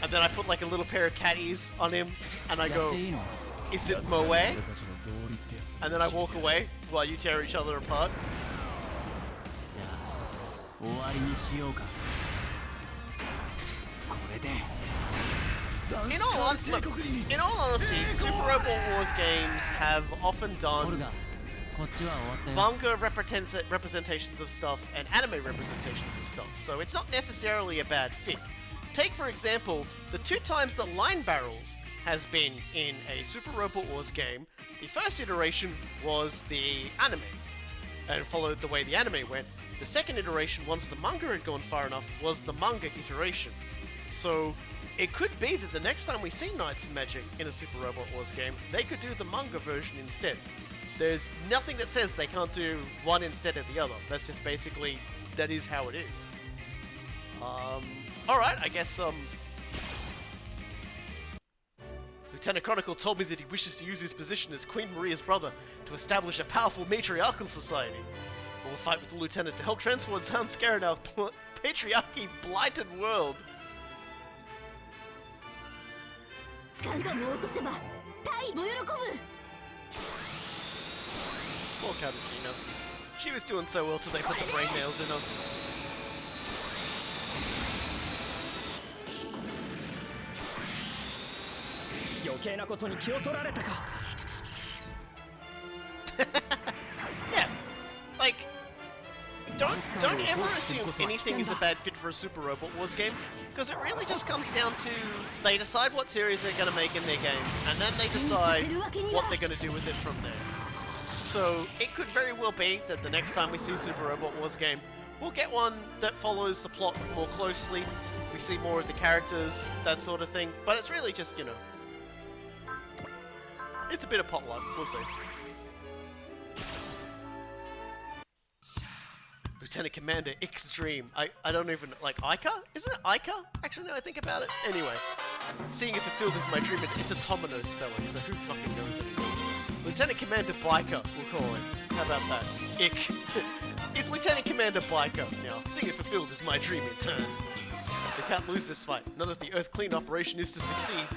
And then I put like a little pair of catties on him, and I go, "Is it Moe?" And then I walk away while you tear each other apart. In all honesty, Super Robot Wars games have often done manga representations of stuff and anime representations of stuff, so it's not necessarily a bad fit. Take, for example, the 2 times that Line Barrels has been in a Super Robot Wars game. The first iteration was the anime, and followed the way the anime went. The second iteration, once the manga had gone far enough, was the manga iteration. So it could be that the next time we see Knights and Magic in a Super Robot Wars game, they could do the manga version instead. There's nothing that says they can't do one instead of the other. That's just basically, that is how it is. Alright, I guess, Lieutenant Chronicle told me that he wishes to use his position as Queen Maria's brother to establish a powerful matriarchal society. We'll fight with the Lieutenant to help transform Zanskar in our patriarchy-blighted world. Poor Katajina. She was doing so well till they put the brain nails in her. Yeah, like, don't ever assume anything is a bad fit for a Super Robot Wars game, because it really just comes down to they decide what series they're going to make in their game, and then they decide what they're going to do with it from there. So it could very well be that the next time we see a Super Robot Wars game, we'll get one that follows the plot more closely, we see more of the characters, that sort of thing, but it's really just, you know, it's a bit of potluck, we'll see. Lieutenant Commander Extreme. I don't even, like, Ica? Isn't it Ica? Actually, no, I think about it. Anyway, seeing if fulfilled is my dream, it's a Tomino spelling, so who fucking knows anymore? Lieutenant Commander Biker, we'll call him. How about that? Ick. It's Lieutenant Commander Biker now. Seeing if fulfilled is my dream in turn. We can't lose this fight. None of the Earth Clean operation is to succeed.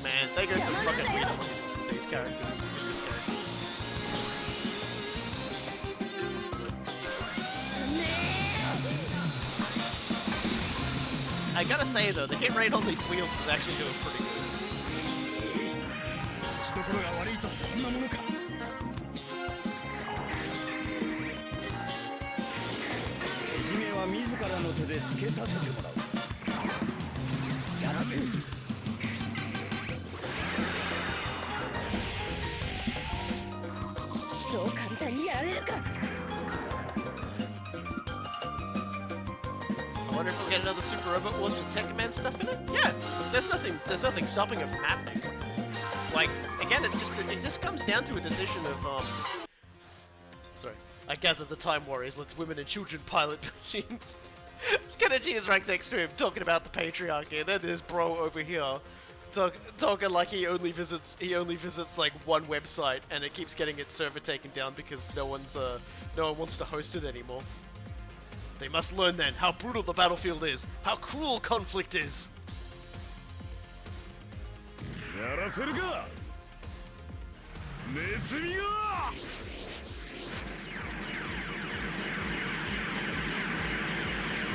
Man, they go some fucking weird places with these characters in this game. I gotta say though, the hit rate on these wheels is actually doing pretty good. やられるか。 I wonder if we'll get another Super Robot Wars with Tech Man stuff in it? Yeah, there's nothing stopping it from happening. Like, again, it just comes down to a decision of, sorry. I gather the Time Warriors lets women and children pilot machines. Skanaji is right next to him, talking about the patriarchy, and then there's bro over here, talking like he only visits like one website, and it keeps getting its server taken down because no one wants to host it anymore. They must learn then how brutal the battlefield is, how cruel conflict is. やらせるかネズミが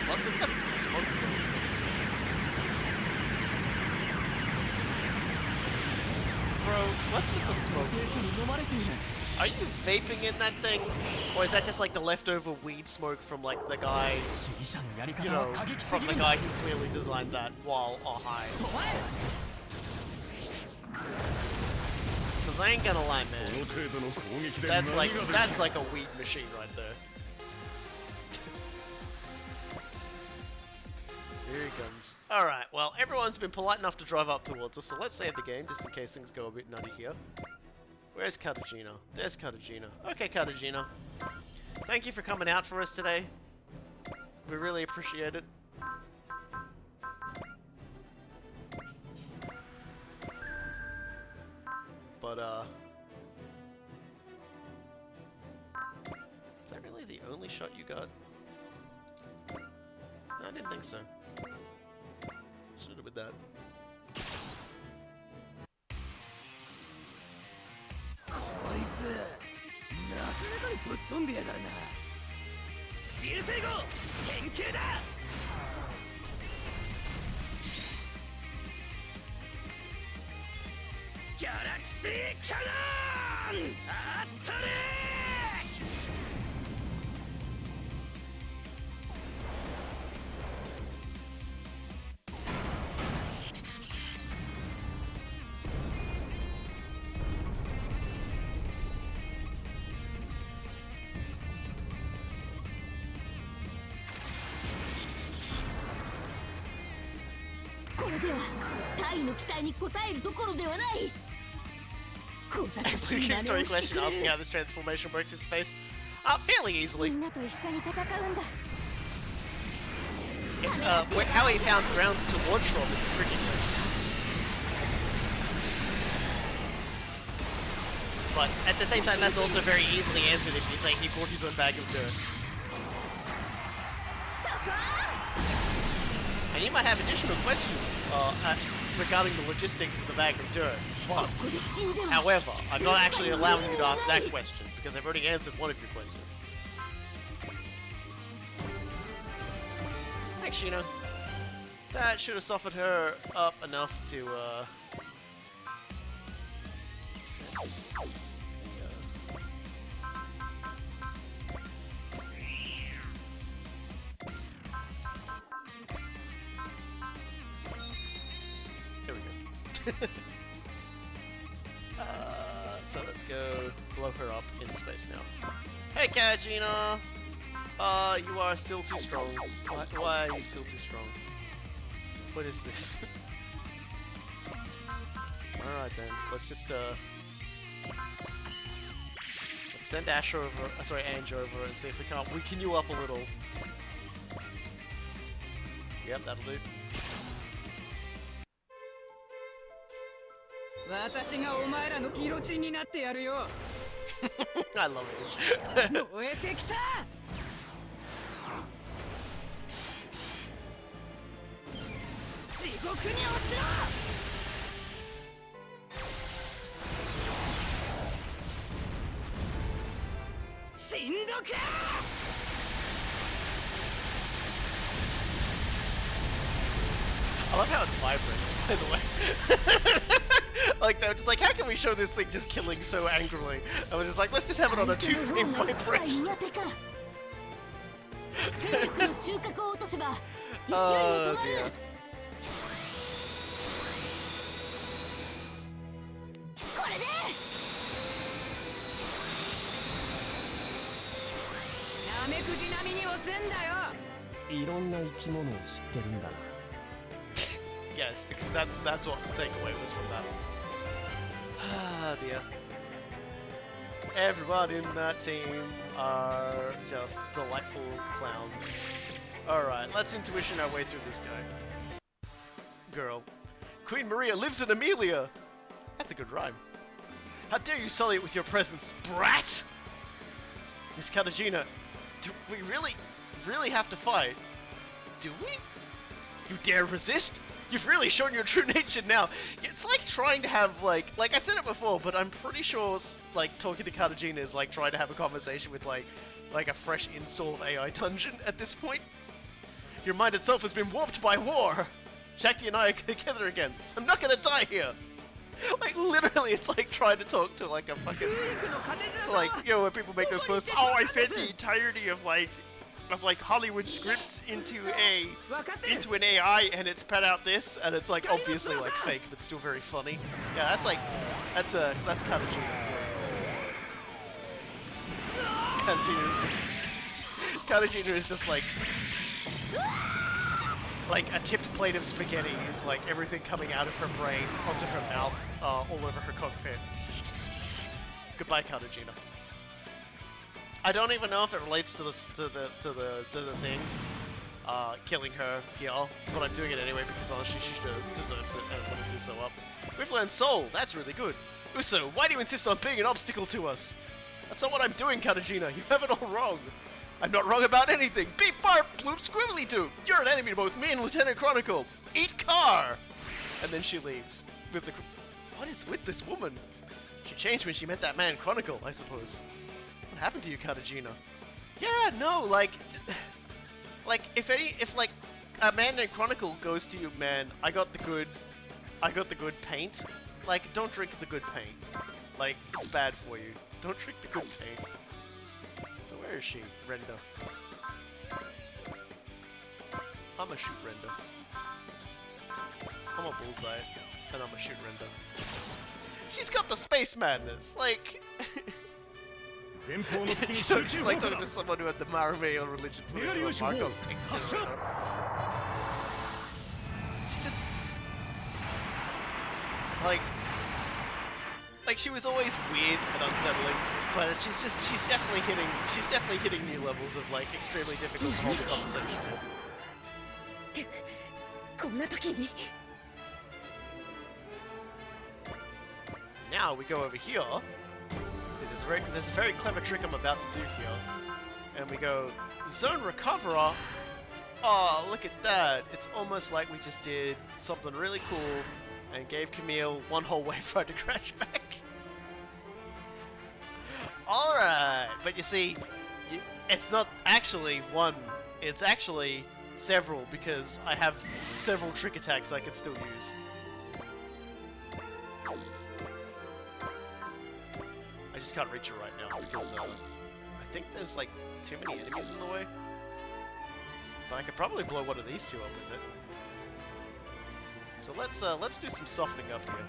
What's with the smoke though? Bro, what's with the smoke? Are you vaping in that thing? Or is that just like the leftover weed smoke from like the guys, you know, from the guy who clearly designed that while high? Cause I ain't gonna lie, man. That's like a weed machine right there. Here he comes. Alright, well, everyone's been polite enough to drive up towards us, so let's save the game, just in case things go a bit nutty here. Where's Cartagena? There's Cartagena. Okay, Cartagena. Thank you for coming out for us today. We really appreciate it. But, is that really the only shot you got? No, I didn't think so. Should have been that. こいつなかなかにぶっ飛んでやがるな。流星号研究だ。ギャラクシーキャノンあったれ。 これではタイの期待に応えるどころではない。小賢しい真似 Victory をして question くれ asking る。 how this transformation works in space. Fairly easily. みんなと一緒に戦うんだ。 It's, how he found ground to launch from is the tricky thing. But at the same time, that's also very easily answered if you say he brought his own bag of dirt. And you might have additional questions regarding the logistics of the bag of dirt. But, however, I'm not actually allowing you to ask that question because I've already answered one of your questions. Thanks, Sheena. That should have softened her up enough to, There we go. So let's go blow her up in space now. Hey, Kajina! You are still too strong. Why are you still too strong? What is this? Alright then, let's just, let's send Ash over, sorry, Ange over and see if we can't weaken you up a little. Yep, that'll do. 私がお前らのギロチンになってやるよ。I love it. 燃えてきた。地獄に落ちろ。死んどけ。 I love how it vibrates, by the way. Like, they were just like, how can we show this thing just killing so angrily? I was just like, let's just have it on a 2-frame vibration. Oh dear. ナメクジ並みに押すんだよ。いろんな生き物を知ってるんだな。 Yes, because that's what the takeaway was from that. Ah dear. Everyone in that team are just delightful clowns. Alright, let's intuition our way through this guy. Girl. Queen Maria lives in Amelia! That's a good rhyme. How dare you sully it with your presence, brat! Miss Katajina, do we really have to fight? Do we? You dare resist? You've really shown your true nature now. It's like trying to have like I said it before, but I'm pretty sure like talking to Katajina is like trying to have a conversation with like a fresh install of AI Dungeon at this point. Your mind itself has been warped by war. Shakti and I are together again. I'm not gonna die here. Like literally, it's like trying to talk to like a fucking. It's like, you know, when people make those posts. Oh, I fed the entirety of Hollywood scripts into an AI, and it spat out this, and it's like obviously like fake, but still very funny. Yeah, that's Katajina. Katajina is just like a tipped plate of spaghetti is like everything coming out of her brain onto her mouth, all over her cockpit. Goodbye, Katajina. I don't even know if it relates to the thing, killing her here, but I'm doing it anyway because honestly she deserves it, and it limits Uso up. We've learned Soul, that's really good. Uso, why do you insist on being an obstacle to us? That's not what I'm doing, Katajina, you have it all wrong. I'm not wrong about anything. Beep barp, bloop scribbly doo. You're an enemy to both me and Lieutenant Chronicle. Eat car! And then she leaves. With the... What is with this woman? She changed when she met that man Chronicle, I suppose. What happened to you, Katajina? Yeah, no, like if a man named Chronicle goes to you, man, I got the good paint. Like, don't drink the good paint. Like, it's bad for you. Don't drink the good paint. So where is she? Renda. I'ma shoot Renda. I'm a bullseye, and I'ma shoot Renda. She's got the space madness, like... She's like talking to someone who had the Marumeyo religion put into a Marco takes care of her. She just... Like she was always weird and unsettling, but she's definitely hitting new levels of like extremely difficult to hold a conversation with. Now we go over here. There's a very clever trick I'm about to do here, and we go Zone Recoverer. Oh, look at that! It's almost like we just did something really cool and gave Camille one whole wave for her to crash back. Alright, but you see, it's not actually one, it's actually several, because I have several trick attacks I can still use. I just can't reach her right now, because I think there's like too many enemies in the way. But I could probably blow one of these two up with it. So let's do some softening up here.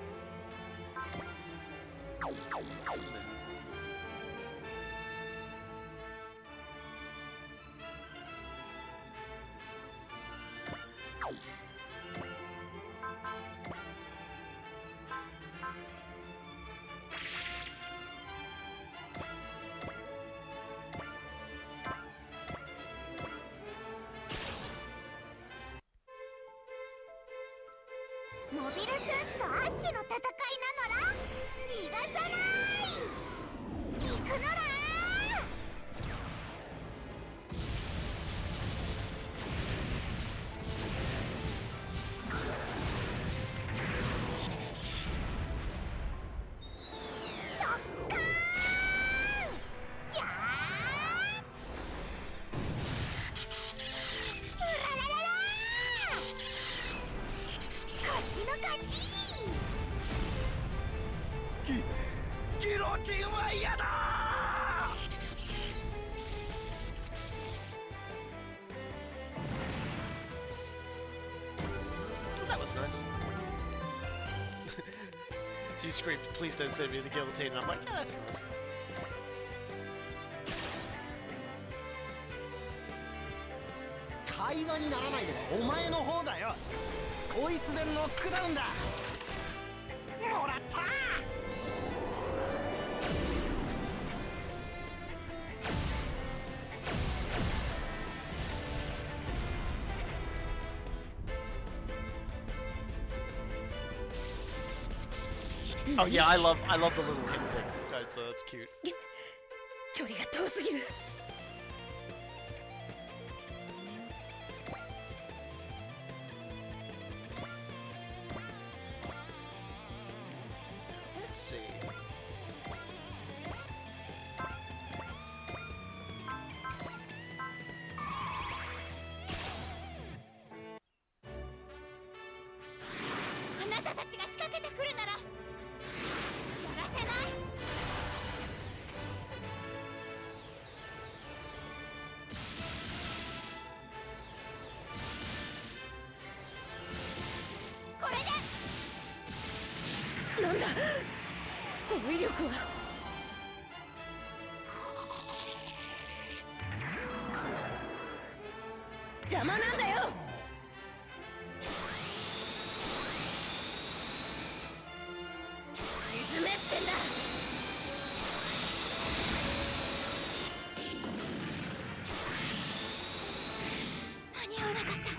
That was nice. She screamed, "Please don't send me the guillotine," and I'm like, yeah, that's nice. 会話にならないのはお前の方だよ。こいつでノックダウンだ。もらった。Oh yeah, I love the little hip thing. That's cute. 距離が遠すぎる。Let's see. あなたたちが仕掛けてくるならやらせない。これでなんだこの威力は。邪魔なんだよ。沈めってんだ。間に合わなかった。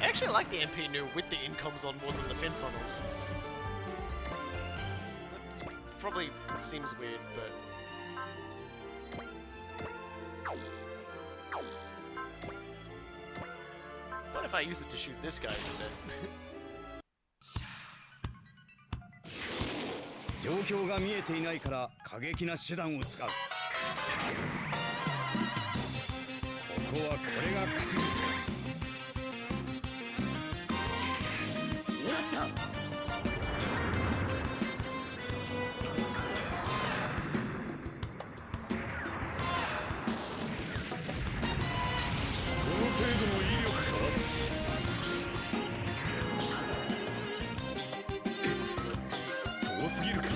I actually like the MP new with the incomes on more than the fin funnels. That probably seems weird, but what if I use it to shoot this guy instead? 状況が見えていないから過激な手段を使う。ここはこれが確実か。もらった。その程度の威力か。多すぎるか。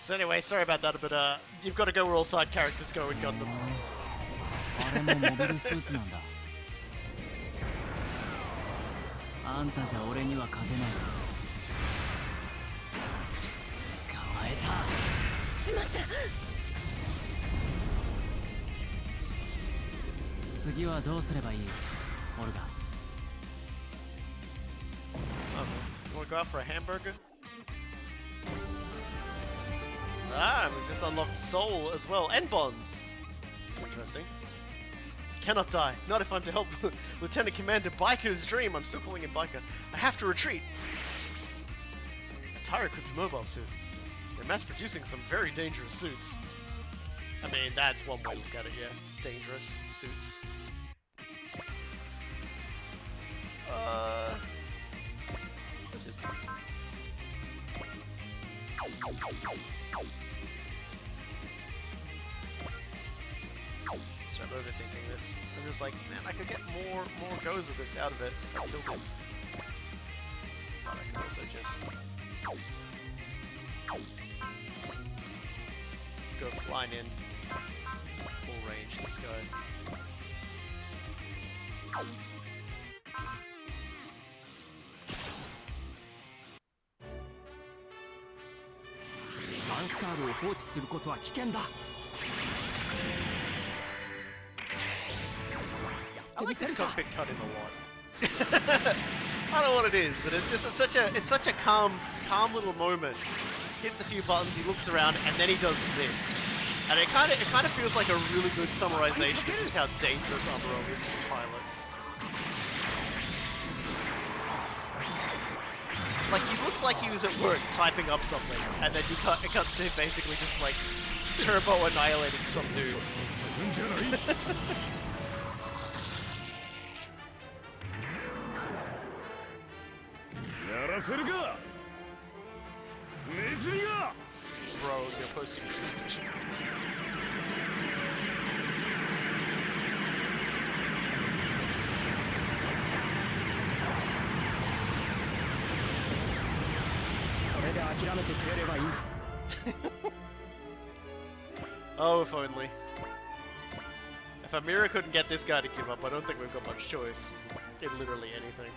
So anyway, sorry about that, but you've got to go where all side characters go in Gundam. あれもモビルスーツなんだ。あんたじゃ俺には勝てない。捕まえた。しまった。次はどうすればいい？オルガ。You want to go out for a hamburger? Ah, we've just unlocked Soul as well, and Bonds. That's interesting. Cannot die. Not if I'm to help Lieutenant Commander Biker's dream. I'm still calling him Biker. I have to retreat. A Tyra could be mobile soon. They're mass producing some very dangerous suits. I mean, that's one way to look at it, yeah. Dangerous suits. Let's just... So I'm overthinking this. I'm just like, man, I could get more goes of this out of it if I killed him. But I can also just go flying in full range this guy. I like this cockpit cut in a lot. I don't know what it is, but it's just such a calm little moment. Hits a few buttons, he looks around, and then he does this. And it kind of feels like a really good summarization of just how dangerous Amuro is as a pilot. Like, he looks like he was at work typing up something, and then it cuts to him basically just like turbo annihilating some dude. やらせるか。ネズミが。Bro, you're posting. 諦めてくれればいい。 Oh, if only. If Amira couldn't get this guy to give up, I don't think we've got much choice in literally anything.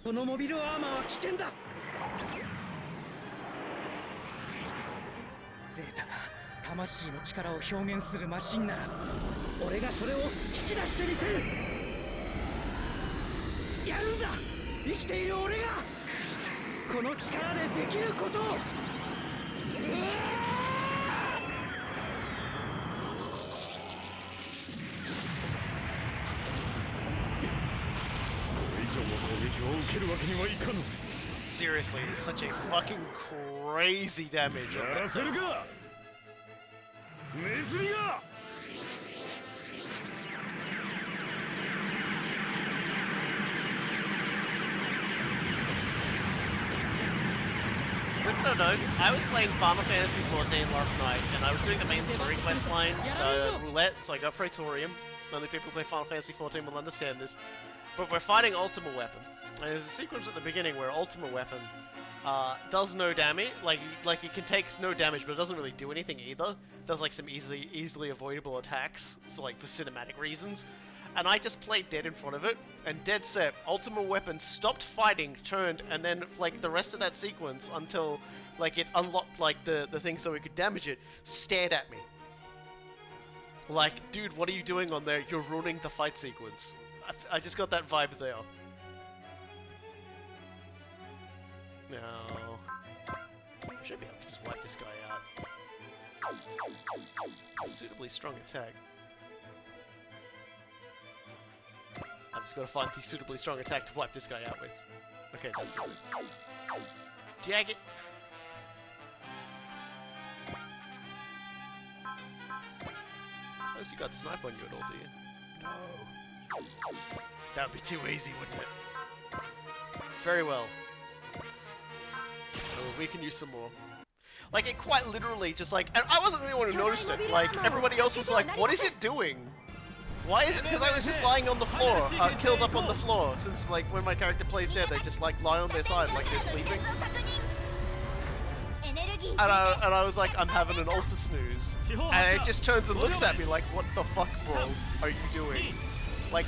このモビルアーマーは危険だ。ゼータが魂の力を表現するマシンなら、俺がそれを引き出してみせる。やるんだ。生きている俺がこの力でできることを。 Seriously, it's such a fucking crazy damage. No, I was playing Final Fantasy XIV last night, and I was doing the main story quest line, Roulette, so I got Praetorium. Only people who play Final Fantasy XIV will understand this. But we're fighting Ultima Weapon. And there's a sequence at the beginning where Ultima Weapon does no damage, like it can take no damage, but it doesn't really do anything either. Does like some easily avoidable attacks, so like for cinematic reasons. And I just played dead in front of it, and dead set, Ultima Weapon stopped fighting, turned, and then like the rest of that sequence until like it unlocked like the thing so it could damage it, stared at me. Like, dude, what are you doing on there? You're ruining the fight sequence. I just got that vibe there. No. I should be able to just wipe this guy out. Suitably strong attack. I've just got to find the suitably strong attack to wipe this guy out with. Okay, that's it. Jag it! Suppose you got snipe on you at all, do you? No. That would be too easy, wouldn't it? Very well. So we can use some more. Like, it quite literally just like... And I wasn't the only one who noticed it. Like, everybody else was like, what is it doing? Why is it? Because I was just lying on the floor, killed up on the floor. Since, like, when my character plays dead, they just, like, lie on their side like they're sleeping. And I was like, I'm having an ultra snooze. And it just turns and looks at me like, what the fuck, bro, are you doing? Like...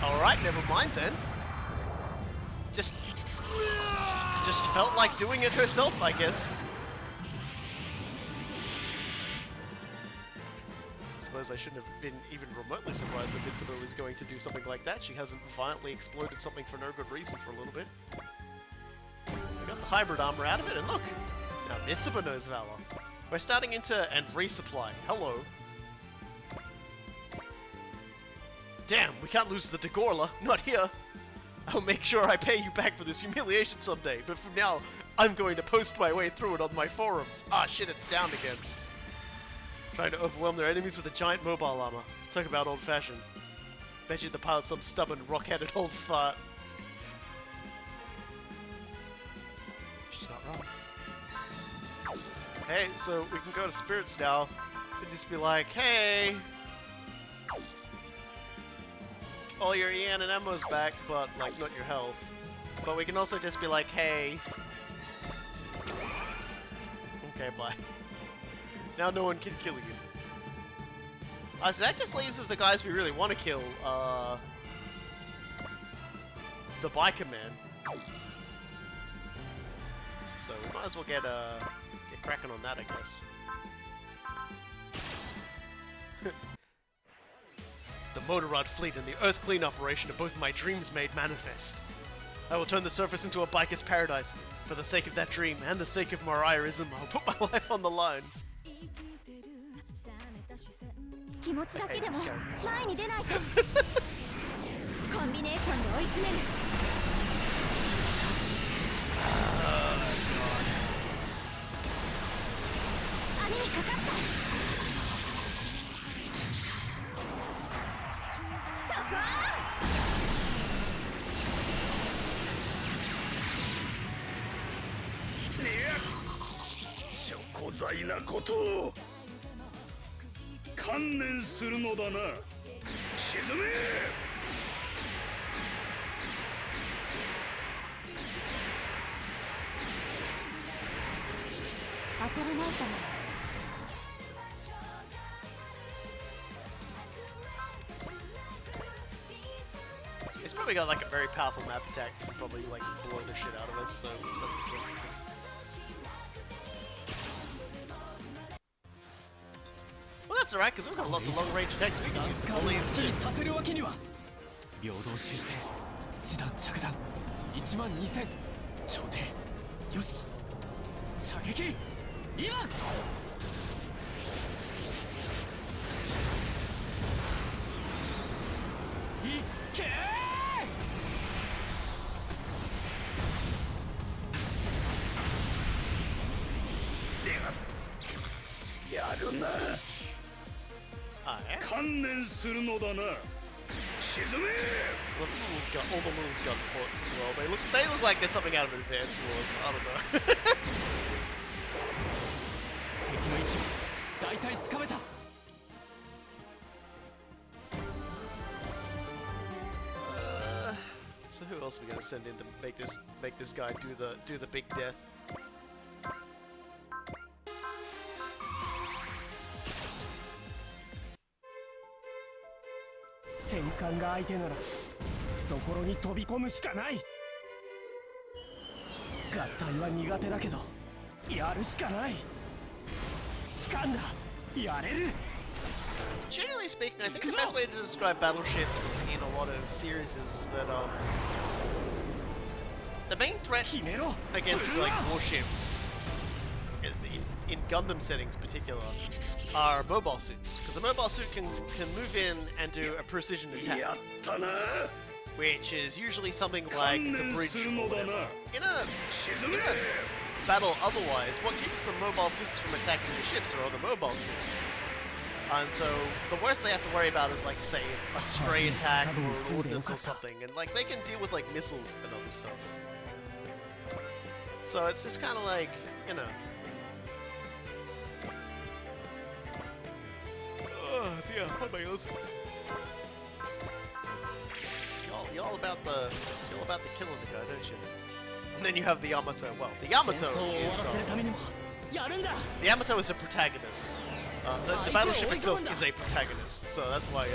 Alright, never mind then. Just felt like doing it herself, I guess. I suppose I shouldn't have been even remotely surprised that Mitsubo is going to do something like that. She hasn't violently exploded something for no good reason for a little bit. We got the hybrid armor out of it, and look! Now Mitsubo knows Valor. We're starting into... and resupply. Hello. Damn, we can't lose the Dagorla. Not here. I'll make sure I pay you back for this humiliation someday, but for now, I'm going to post my way through it on my forums. Ah shit, it's down again. Trying to overwhelm their enemies with a giant mobile armor. Talk about old-fashioned. Bet you the pilot's some stubborn, rock-headed old fart. She's not wrong. Hey, so we can go to Spirits now and just be like, hey! All your EN and ammo's back, but, like, not your health. But we can also just be like, hey... Okay, bye. Now no one can kill you. So that just leaves with the guys we really want to kill, the biker man. So we might as well get cracking on that, I guess. The Motorrad fleet and the Earth Clean operation are both my dreams made manifest. I will turn the surface into a biker's paradise. For the sake of that dream and the sake of Mariahism, I'll put my life on the line. 気持ちだけでも前に出ないとコンビネーションで追い詰める網にかかったそこ小材なことを観念するのだな。沈め。当たらないかな。It's probably got like a very powerful map attack that can probably like blow the shit out of us, so it's not good. Well, that's alright, because we've got lots of long range attacks we can use to bully him too. させるわけには平等修正地弾着弾12000調停よし射撃今いけやるな。観念するのだな。沈め。 Look, all the little gun ports as well. They look like they're something out of Advance Wars. I don't know. 敵の位置大体つかめた So who else are we gonna send in to make this guy do the big death? Senkanが相手なら懐に飛び込むしかない。合体は苦手だけどやるしかない。掴んだ。やれる。 Generally speaking, I think the best way to describe battleships in a lot of series is that the main threat against like warships in Gundam settings in particular are mobile suits, because a mobile suit can move in and do a precision attack, which is usually something like the bridge or whatever. In a battle otherwise, what keeps the mobile suits from attacking the ships are other mobile suits. And so the worst they have to worry about is like, say, a stray attack or an ordnance or something, and like they can deal with like missiles and other stuff. So it's just kind of like, you know. Oh dear, oh my god. You're all about the killing the guy, don't you? And then you have the Yamato. Well, the Yamato is a protagonist. The battleship itself is a protagonist, so that's why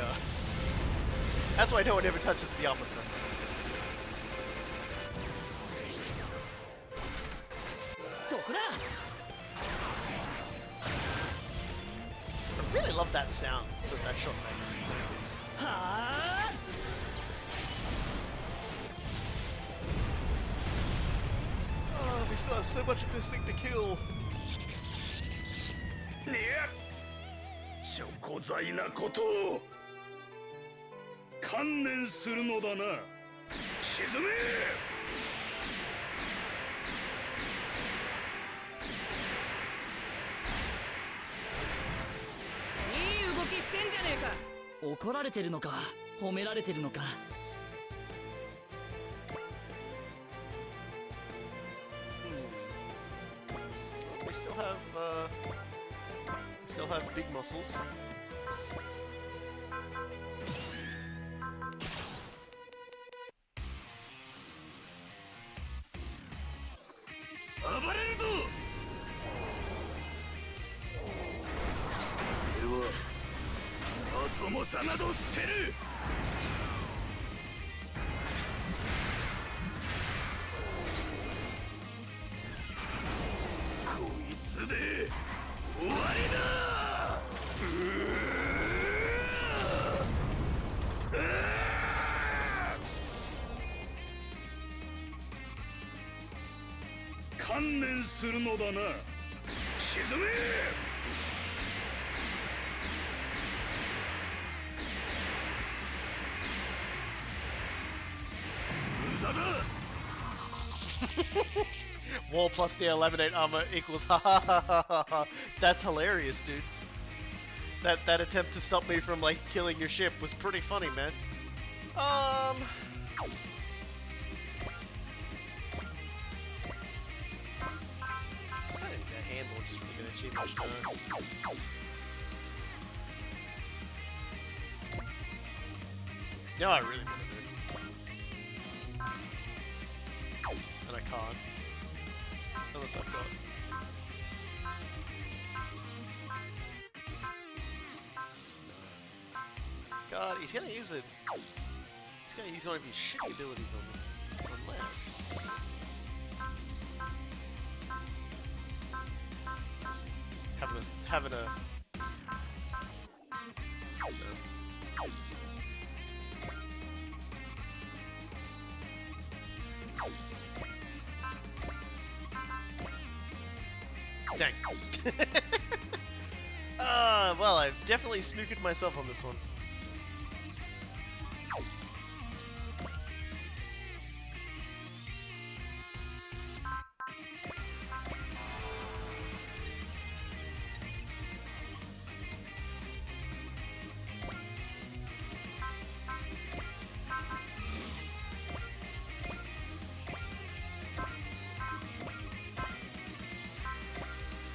no one ever touches the Yamato. I really love that sound that shot makes. Oh, we still have so much of this thing to kill. 小材なことを観念するのだな。沈め。いい動きしてんじゃねえか。怒られてるのか褒められてるのか。We still have big muscles.するのだな。沈め。無駄だ。Wall plus the eliminate armor equals ha ha ha ha ha ha. That's hilarious, dude. That attempt to stop me from like killing your ship was pretty funny, man. Hand launch is really good, cheap. damage, no. No, I really want to do it. And I can't. Unless I've got... God, he's gonna use it. He's gonna use one of his shitty abilities on me. Unless... Having a... No. Dang. Well, I've definitely snooked myself on this one.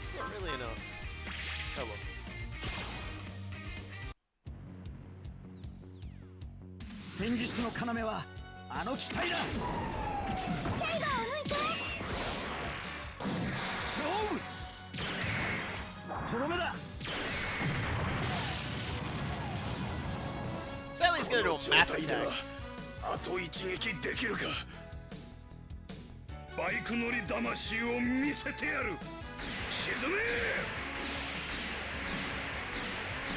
It's not really enough. Oh well. 戦術の要はあの機体だ。セイバーを抜いて。勝負。とどめだ。 Sally's gonna do a map attack. あと一撃できるか。バイク乗り魂を見せてやる。沈め。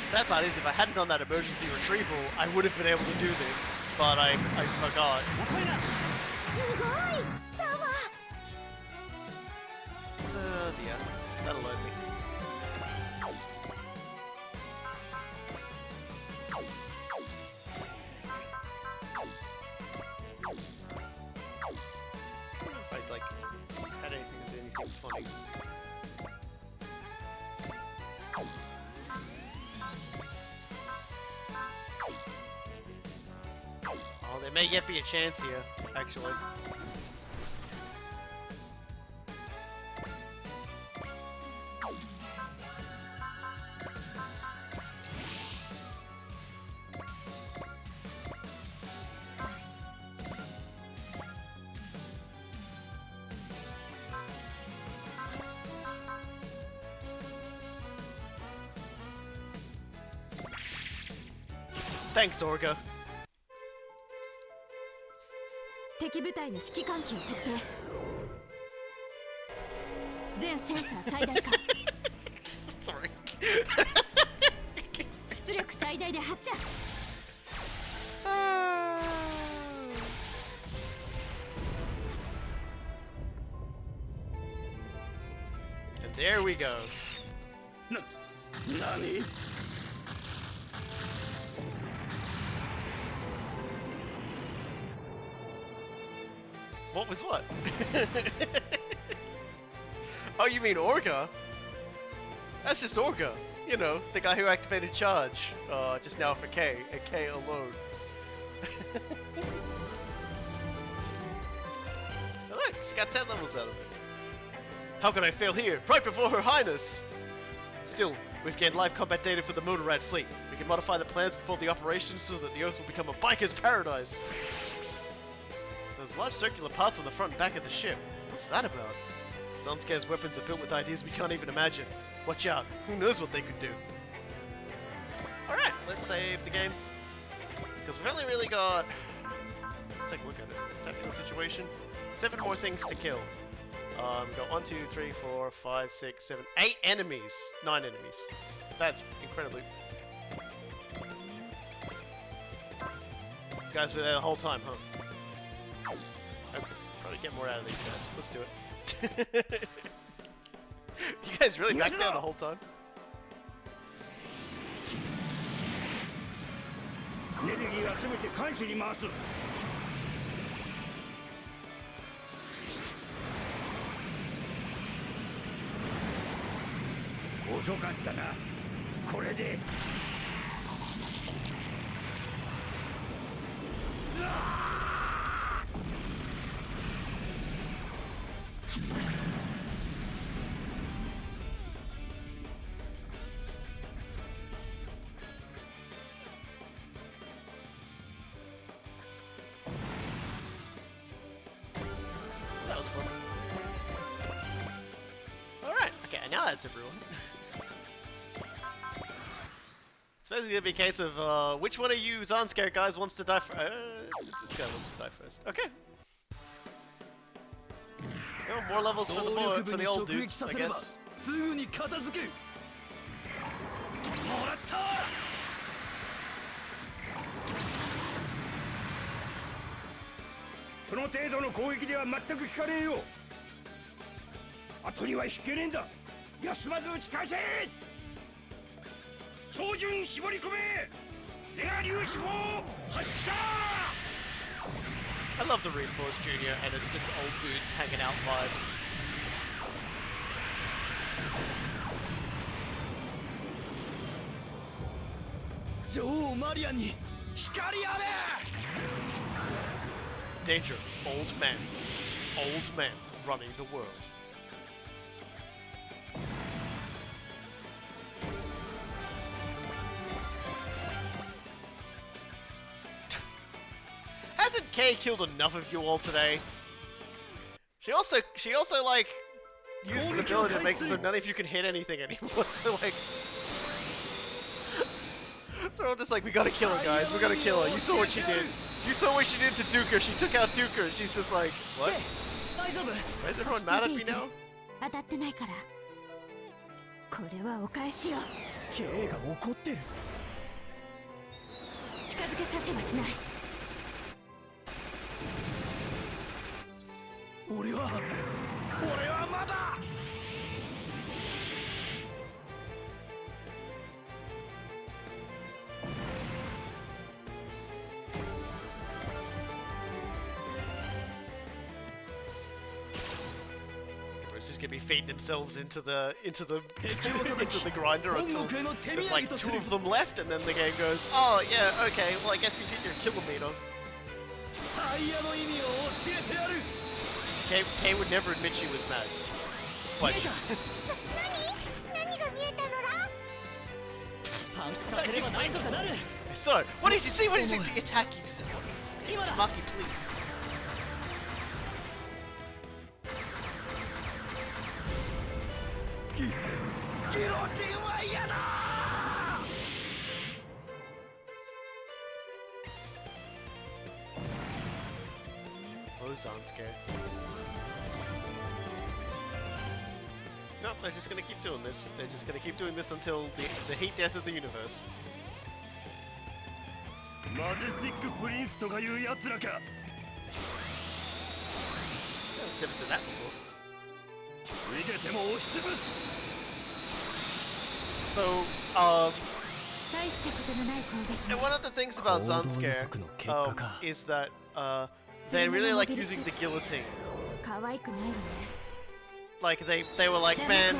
Sad part is, if I hadn't done that emergency retrieval, I would have been able to do this, but I forgot. 遅いな。すごい。タワー。 Oh dear, that'll learn me. If I like had anything to do anything funny. Oh, there may yet be a chance here, actually. Thanks, Orga. 敵部隊の指揮官機を特定。全センサー最大化。 Sorry. 出力最大で発射。 And there we go. 何？ What was what? Oh, you mean Orga? That's just Orga. You know, the guy who activated charge just now for K, a K alone. Oh, look, she got 10 levels out of it. How could I fail here? Right before Her Highness! Still, we've gained live combat data for the Motor Rat fleet. We can modify the plans before the operation so that the Earth will become a biker's paradise. There's large circular parts on the front and back of the ship. What's that about? Zonscare's weapons are built with ideas we can't even imagine. Watch out, who knows what they could do? Alright, let's save the game. Because we've only really got... Let's take a look at it. Tapping the situation. 7 more things to kill. We've got 1, 2, 3, 4, 5, 6, 7, 8 enemies. 9 enemies. That's incredibly... You guys were there the whole time, huh? I could probably get more out of these guys. Let's do it. You guys really backed down the whole time? エネルギー集めて回収に回す。遅かったな。これで。was fun. Alright, okay, now that's everyone. It's basically gonna be a case of, which one of you Zanskare guys wants to die first? This guy wants to die first. Okay. Oh, more levels for the old dudes, I guess. すぐに片付く。もらった。この程度の攻撃では全く効かねえよ。後には引けねえんだ。休まず打ち返せ。超順絞り込め。ネガ粒子砲発射。 I love the Reinforced Junior, and it's just old dudes hanging out vibes. Danger, old men. Old men running the world. Hasn't Kay killed enough of you all today? She also like used an ability that makes it so none of you can hit anything anymore. So like, they're all just like, we gotta kill her, guys. We gotta kill her. You saw what she did. You saw what she did to Duker. She took out Duker, and she's just like, what? Why is everyone mad at me now? 当たってないから。これはお返しよ。K が怒ってる。近づけさせはしない。俺はまだ。 It's just gonna be feeding themselves into the grinder until there's like 2 of them left, and then the game goes, oh yeah, okay, well I guess you hit your kilometer. Kay would never admit she was mad. But so, what did you see? What did you see? The attack you said. Tamaki, please. Oh, Zanskare. Nope, they're just gonna keep doing this. They're just gonna keep doing this until the heat death of the universe. Majestic Prince とかいうやつらか。 I've never said that before. 逃げても押しつぶす。 So, 大したことのない攻撃。 and one of the things about Zanskare is that they really like using the guillotine. 可愛くないわね。 Like they were like, man,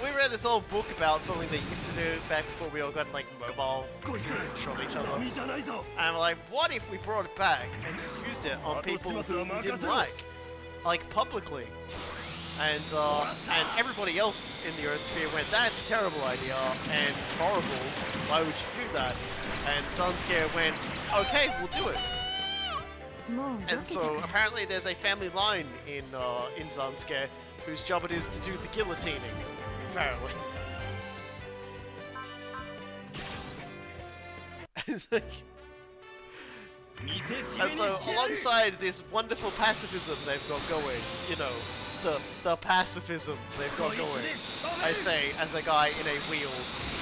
we read this old book about something they used to do back before we all got like mobile computers and shot each other. And I'm like, what if we brought it back and just used it on people who we didn't like publicly? And everybody else in the Earth sphere went, that's a terrible idea and horrible. Why would you do that? And Zanskare went, okay, we'll do it. And so apparently there's a family line in Zanskare whose job it is to do the guillotining. Apparently. And so alongside this wonderful pacifism they've got going, you know, the pacifism they've got going, I say as a guy in a wheel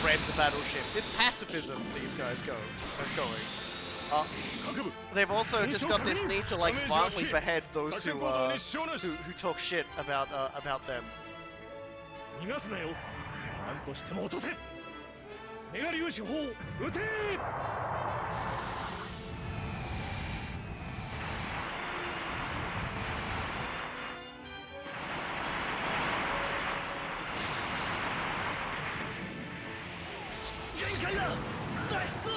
rams a battleship. This pacifism these guys are going. They've also just got this need to like violently behead those who talk shit about them. 逃がすなよ。何としても落とせ。メガ粒子砲撃て。限界だ。脱出を。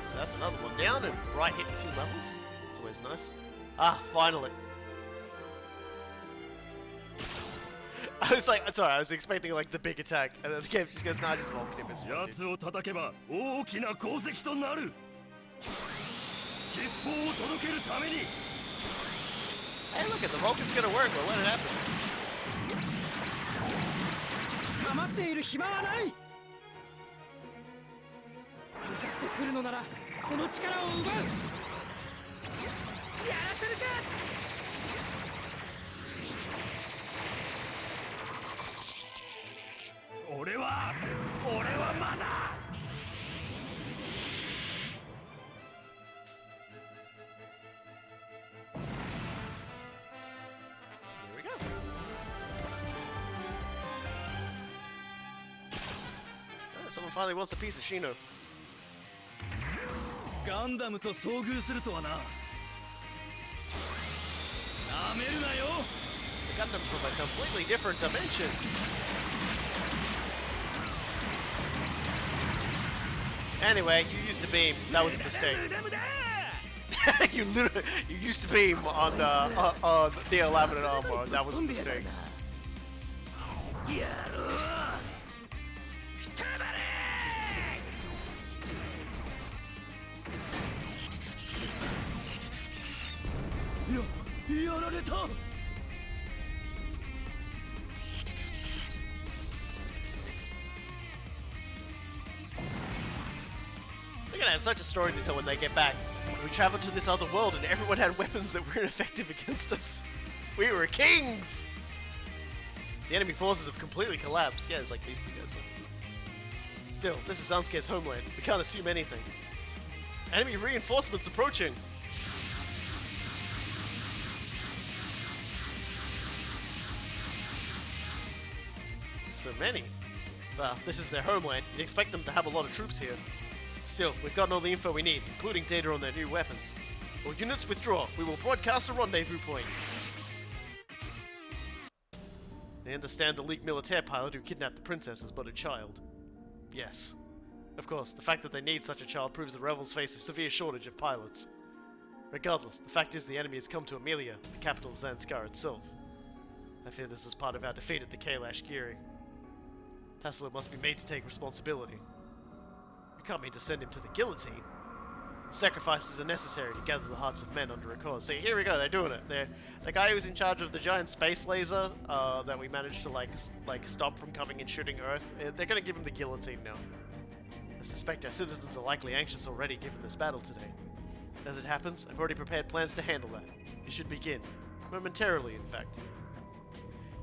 So that's another one down and right hitting 2 levels. It's always nice. Ah, finally. I was like, sorry, I was expecting like the big attack, and then the game just goes, nah, just Vulcan him, it's fine, 奴 dude. を叩けば大きな功績となる吉報を届けるために Hey, look at the Vulcan's gonna work, we'll let it happen. 構っている暇はない。向かってくるのならその力を奪う。やらせるか。俺はまだ Here we go. Oh, someone finally wants a piece of Shino. ガンダムと遭遇するとはななめるなよ The Gundam's from a completely different dimension. Anyway, you used to beam. That was a mistake. you used to beam on the laminate armor. That was a mistake. やろうくたばれやられた They're gonna have such a story to tell when they get back. We traveled to this other world and everyone had weapons that were ineffective against us. We were kings! The enemy forces have completely collapsed. Yeah, it's like these two guys. Still, this is Zansuke's homeland. We can't assume anything. Enemy reinforcements approaching! So many. Well, this is their homeland. You'd expect them to have a lot of troops here. Still, we've gotten all the info we need, including data on their new weapons. All units withdraw. We will broadcast a rendezvous point. They understand the League militaire pilot who kidnapped the princess is but a child. Yes. Of course, the fact that they need such a child proves the rebels face a severe shortage of pilots. Regardless, the fact is the enemy has come to Amelia, the capital of Zanskar itself. I fear this is part of our defeat at the Kailash Giri. Tassilo must be made to take responsibility. You can't mean to send him to the guillotine. Sacrifices are necessary to gather the hearts of men under a cause. See, here we go, they're doing it. They're the guy who's in charge of the giant space laser that we managed to like stop from coming and shooting Earth. They're gonna give him the guillotine now. I suspect our citizens are likely anxious already given this battle today. As it happens, I've already prepared plans to handle that. You should begin. Momentarily, in fact.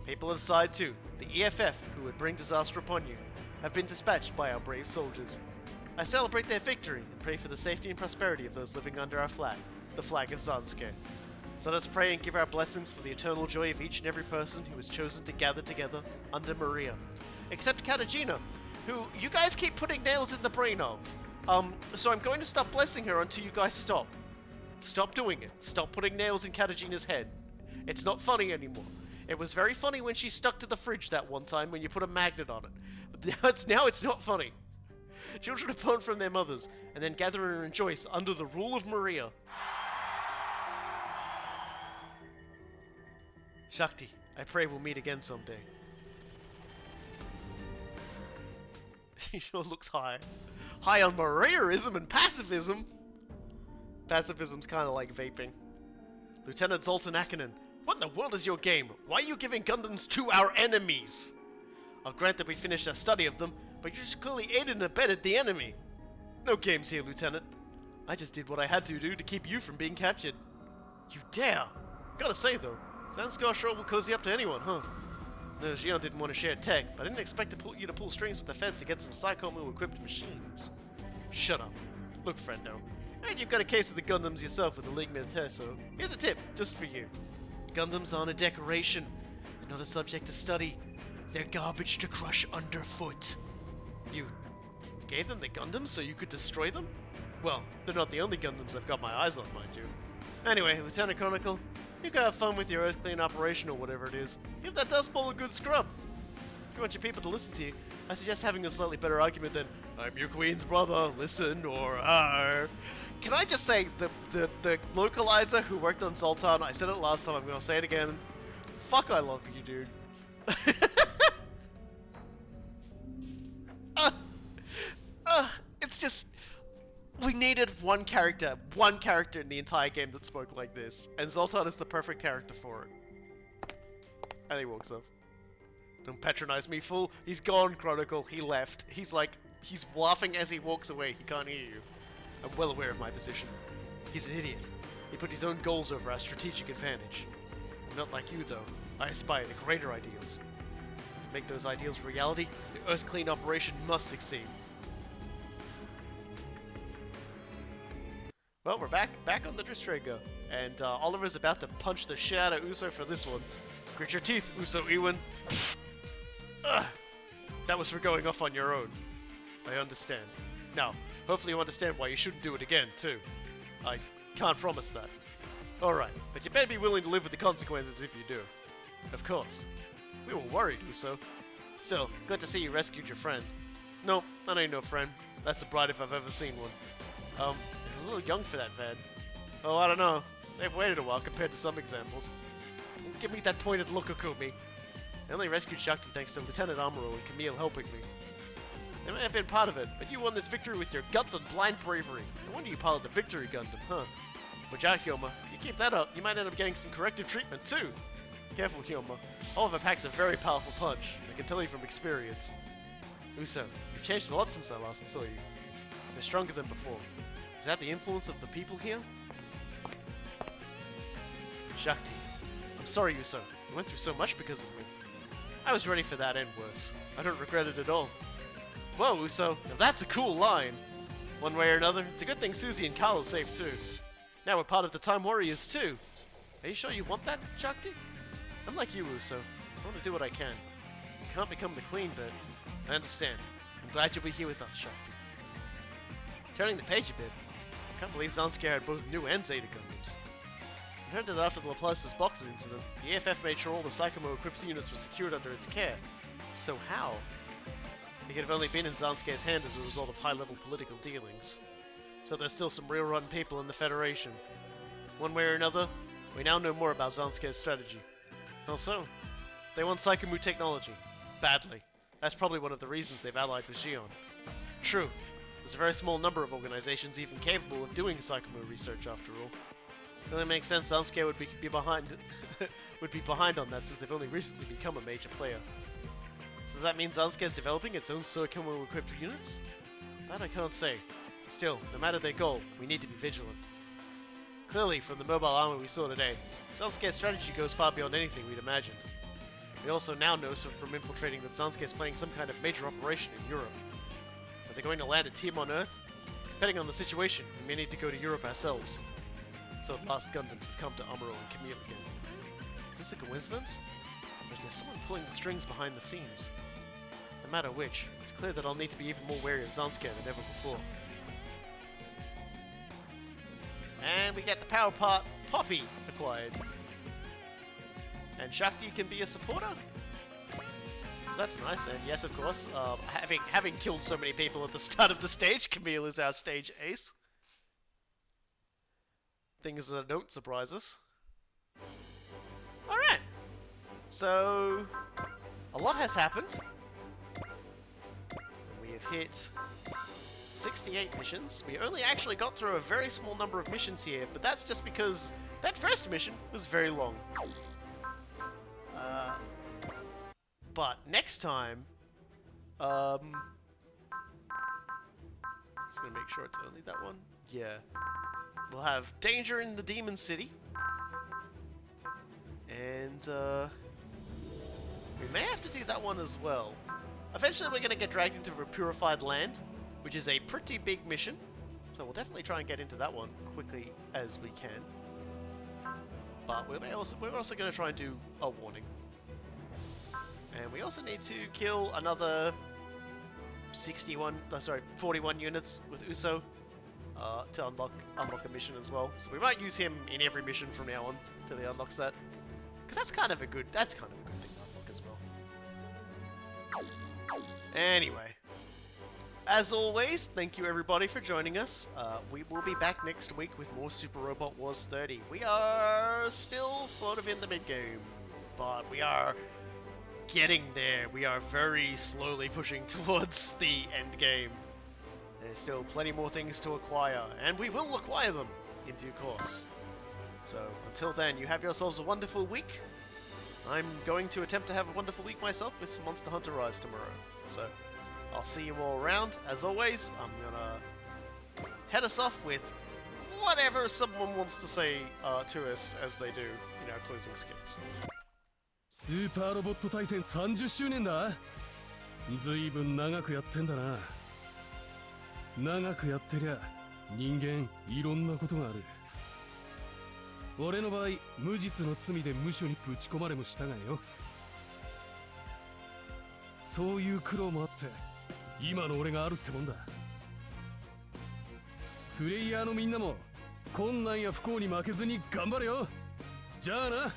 People of Side 2, the EFF who would bring disaster upon you, have been dispatched by our brave soldiers. I celebrate their victory and pray for the safety and prosperity of those living under our flag, the flag of Zansuke. Let us pray and give our blessings for the eternal joy of each and every person who has chosen to gather together under Maria. Except Katajina, who you guys keep putting nails in the brain of. So I'm going to stop blessing her until you guys stop. Stop doing it. Stop putting nails in Katajina's head. It's not funny anymore. It was very funny when she stuck to the fridge that one time when you put a magnet on it. But now it's not funny. Children are born from their mothers, and then gather and rejoice under the rule of Maria. Shakti, I pray we'll meet again someday. He sure looks high. High on Mariaism and pacifism! Pacifism's kinda like vaping. Lieutenant Zoltan Akinen, what in the world is your game? Why are you giving Gundams to our enemies? I'll grant that we finished our study of them, but you just clearly aided and abetted the enemy. No games here, Lieutenant. I just did what I had to do to keep you from being captured. You dare! Gotta say though, Zanskar sure will cozy up to anyone, huh? No, Xion didn't want to share tech, but I didn't expect you to pull strings with the feds to get some Psychomu-equipped machines. Shut up. Look, friendo. And you've got a case of the Gundams yourself with the League Militaire, so here's a tip, just for you. Gundams aren't a decoration. They're not a subject to study. They're garbage to crush underfoot. You gave them the Gundams so you could destroy them? Well, they're not the only Gundams I've got my eyes on, mind you. Anyway, Lieutenant Chronicle, you go have fun with your Earth Clean operation or whatever it is. Give that Dust Bowl a good scrub. If you want your people to listen to you, I suggest having a slightly better argument than, I'm your queen's brother, listen, or Arr. Can I just say, the localizer who worked on Zoltan, I said it last time, I'm gonna say it again. Fuck, I love you, dude. It's just... We needed one character in the entire game that spoke like this, and Zoltan is the perfect character for it. And he walks off. Don't patronize me, fool. He's gone, Chronicle. He left. He's laughing as he walks away. He can't hear you. I'm well aware of my position. He's an idiot. He put his own goals over our strategic advantage. I'm not like you, though. I aspire to greater ideals. To make those ideals reality, the Earth Clean operation must succeed. Well, we're back on the Dristrago, and Oliver's about to punch the shit out of Uso for this one. Grit your teeth, Uso Ewan. Ugh. That was for going off on your own. I understand. Now, hopefully you understand why you shouldn't do it again, too. I can't promise that. Alright, but you better be willing to live with the consequences if you do. Of course. We were worried, Uso. Still, good to see you rescued your friend. No, that ain't no friend. That's a bride if I've ever seen one. They're a little young for that, Vad. Oh, I don't know. They've waited a while compared to some examples. Don't give me that pointed look, Okumi. I only rescued Shakti thanks to Lieutenant Amuro and Camille helping me. They may have been part of it, but you won this victory with your guts and blind bravery. No wonder you piloted the Victory Gundam, huh? Watch out, Hyoma. If you keep that up, you might end up getting some corrective treatment, too. Careful, Hyoma. Oliver packs a very powerful punch. I can tell you from experience. Uso, you've changed a lot since I last saw you. You're stronger than before. Is that the influence of the people here? Shakti. I'm sorry, Uso. You went through so much because of me. I was ready for that and worse. I don't regret it at all. Whoa, Uso. Now that's a cool line. One way or another, it's a good thing Susie and Carl are safe too. Now we're part of the Time Warriors too. Are you sure you want that, Shakti? I'm like you, Uso. I want to do what I can. I can't become the queen, but I understand. I'm glad you'll be here with us, Shakti. Turning the page a bit, I can't believe Zanskar had both new and Zeta Gundams. I heard that after the Laplace's boxes incident, the EFF made sure all the Psychomo-equipped units were secured under its care. So how? They could have only been in Zanskar's hand as a result of high-level political dealings. So there's still some real-rotten people in the Federation. One way or another, we now know more about Zanskar's strategy. Also, they want Psychomu technology. Badly. That's probably one of the reasons they've allied with Xion. True. There's a very small number of organizations even capable of doing Psychomu research after all. It only makes sense Zanskar would be behind on that since they've only recently become a major player. So does that mean Zanskar's developing its own Psychomu equipped units? That I can't say. Still, no matter their goal, we need to be vigilant. Clearly, from the mobile armor we saw today, Zanskar's strategy goes far beyond anything we'd imagined. We also now know from infiltrating that Zanskar's planning some kind of major operation in Europe. So they're going to land a team on Earth? Depending on the situation, we may need to go to Europe ourselves. So at last Gundams have come to Amuro and Camille again. Is this a coincidence? Or is there someone pulling the strings behind the scenes? No matter which, it's clear that I'll need to be even more wary of Zanskar than ever before. And we get the power part Poppy acquired. And Shakti can be a supporter? So that's nice, and yes, of course, having killed so many people at the start of the stage, Camille is our stage ace. Things that don't surprise us. Alright. So, a lot has happened. We have hit 68 missions. We only actually got through a very small number of missions here, but that's just because that first mission was very long. But next time, just gonna make sure it's only that one. Yeah. We'll have Danger in the Demon City. And, we may have to do that one as well. Eventually we're gonna get dragged into a Purified Land, which is a pretty big mission. So we'll definitely try and get into that one quickly as we can. But we're also gonna try and do a warning. And we also need to kill another 41 units with Uso. To unlock a mission as well. So we might use him in every mission from now on till he unlocks that. Because that's kind of a good thing to unlock as well. Anyway. As always, thank you everybody for joining us. We will be back next week with more Super Robot Wars 30. We are still sort of in the mid-game, but we are getting there. We are very slowly pushing towards the end game. There's still plenty more things to acquire, and we will acquire them in due course. So until then, you have yourselves a wonderful week. I'm going to attempt to have a wonderful week myself with some Monster Hunter Rise tomorrow. So I'll see you all around. As always, I'm gonna head us off with whatever someone wants to say to us as they do in our closing skits. スーパーロボット対戦30周年だ。ずいぶん長くやってんだな。長くやってりゃ人間いろんなことがある。俺の場合無実の罪で無所にぶち込まれもしたがよ。そういう苦労もあって今の俺があるってもんだ。プレイヤーのみんなも困難や不幸に負けずに頑張れよ。じゃあな。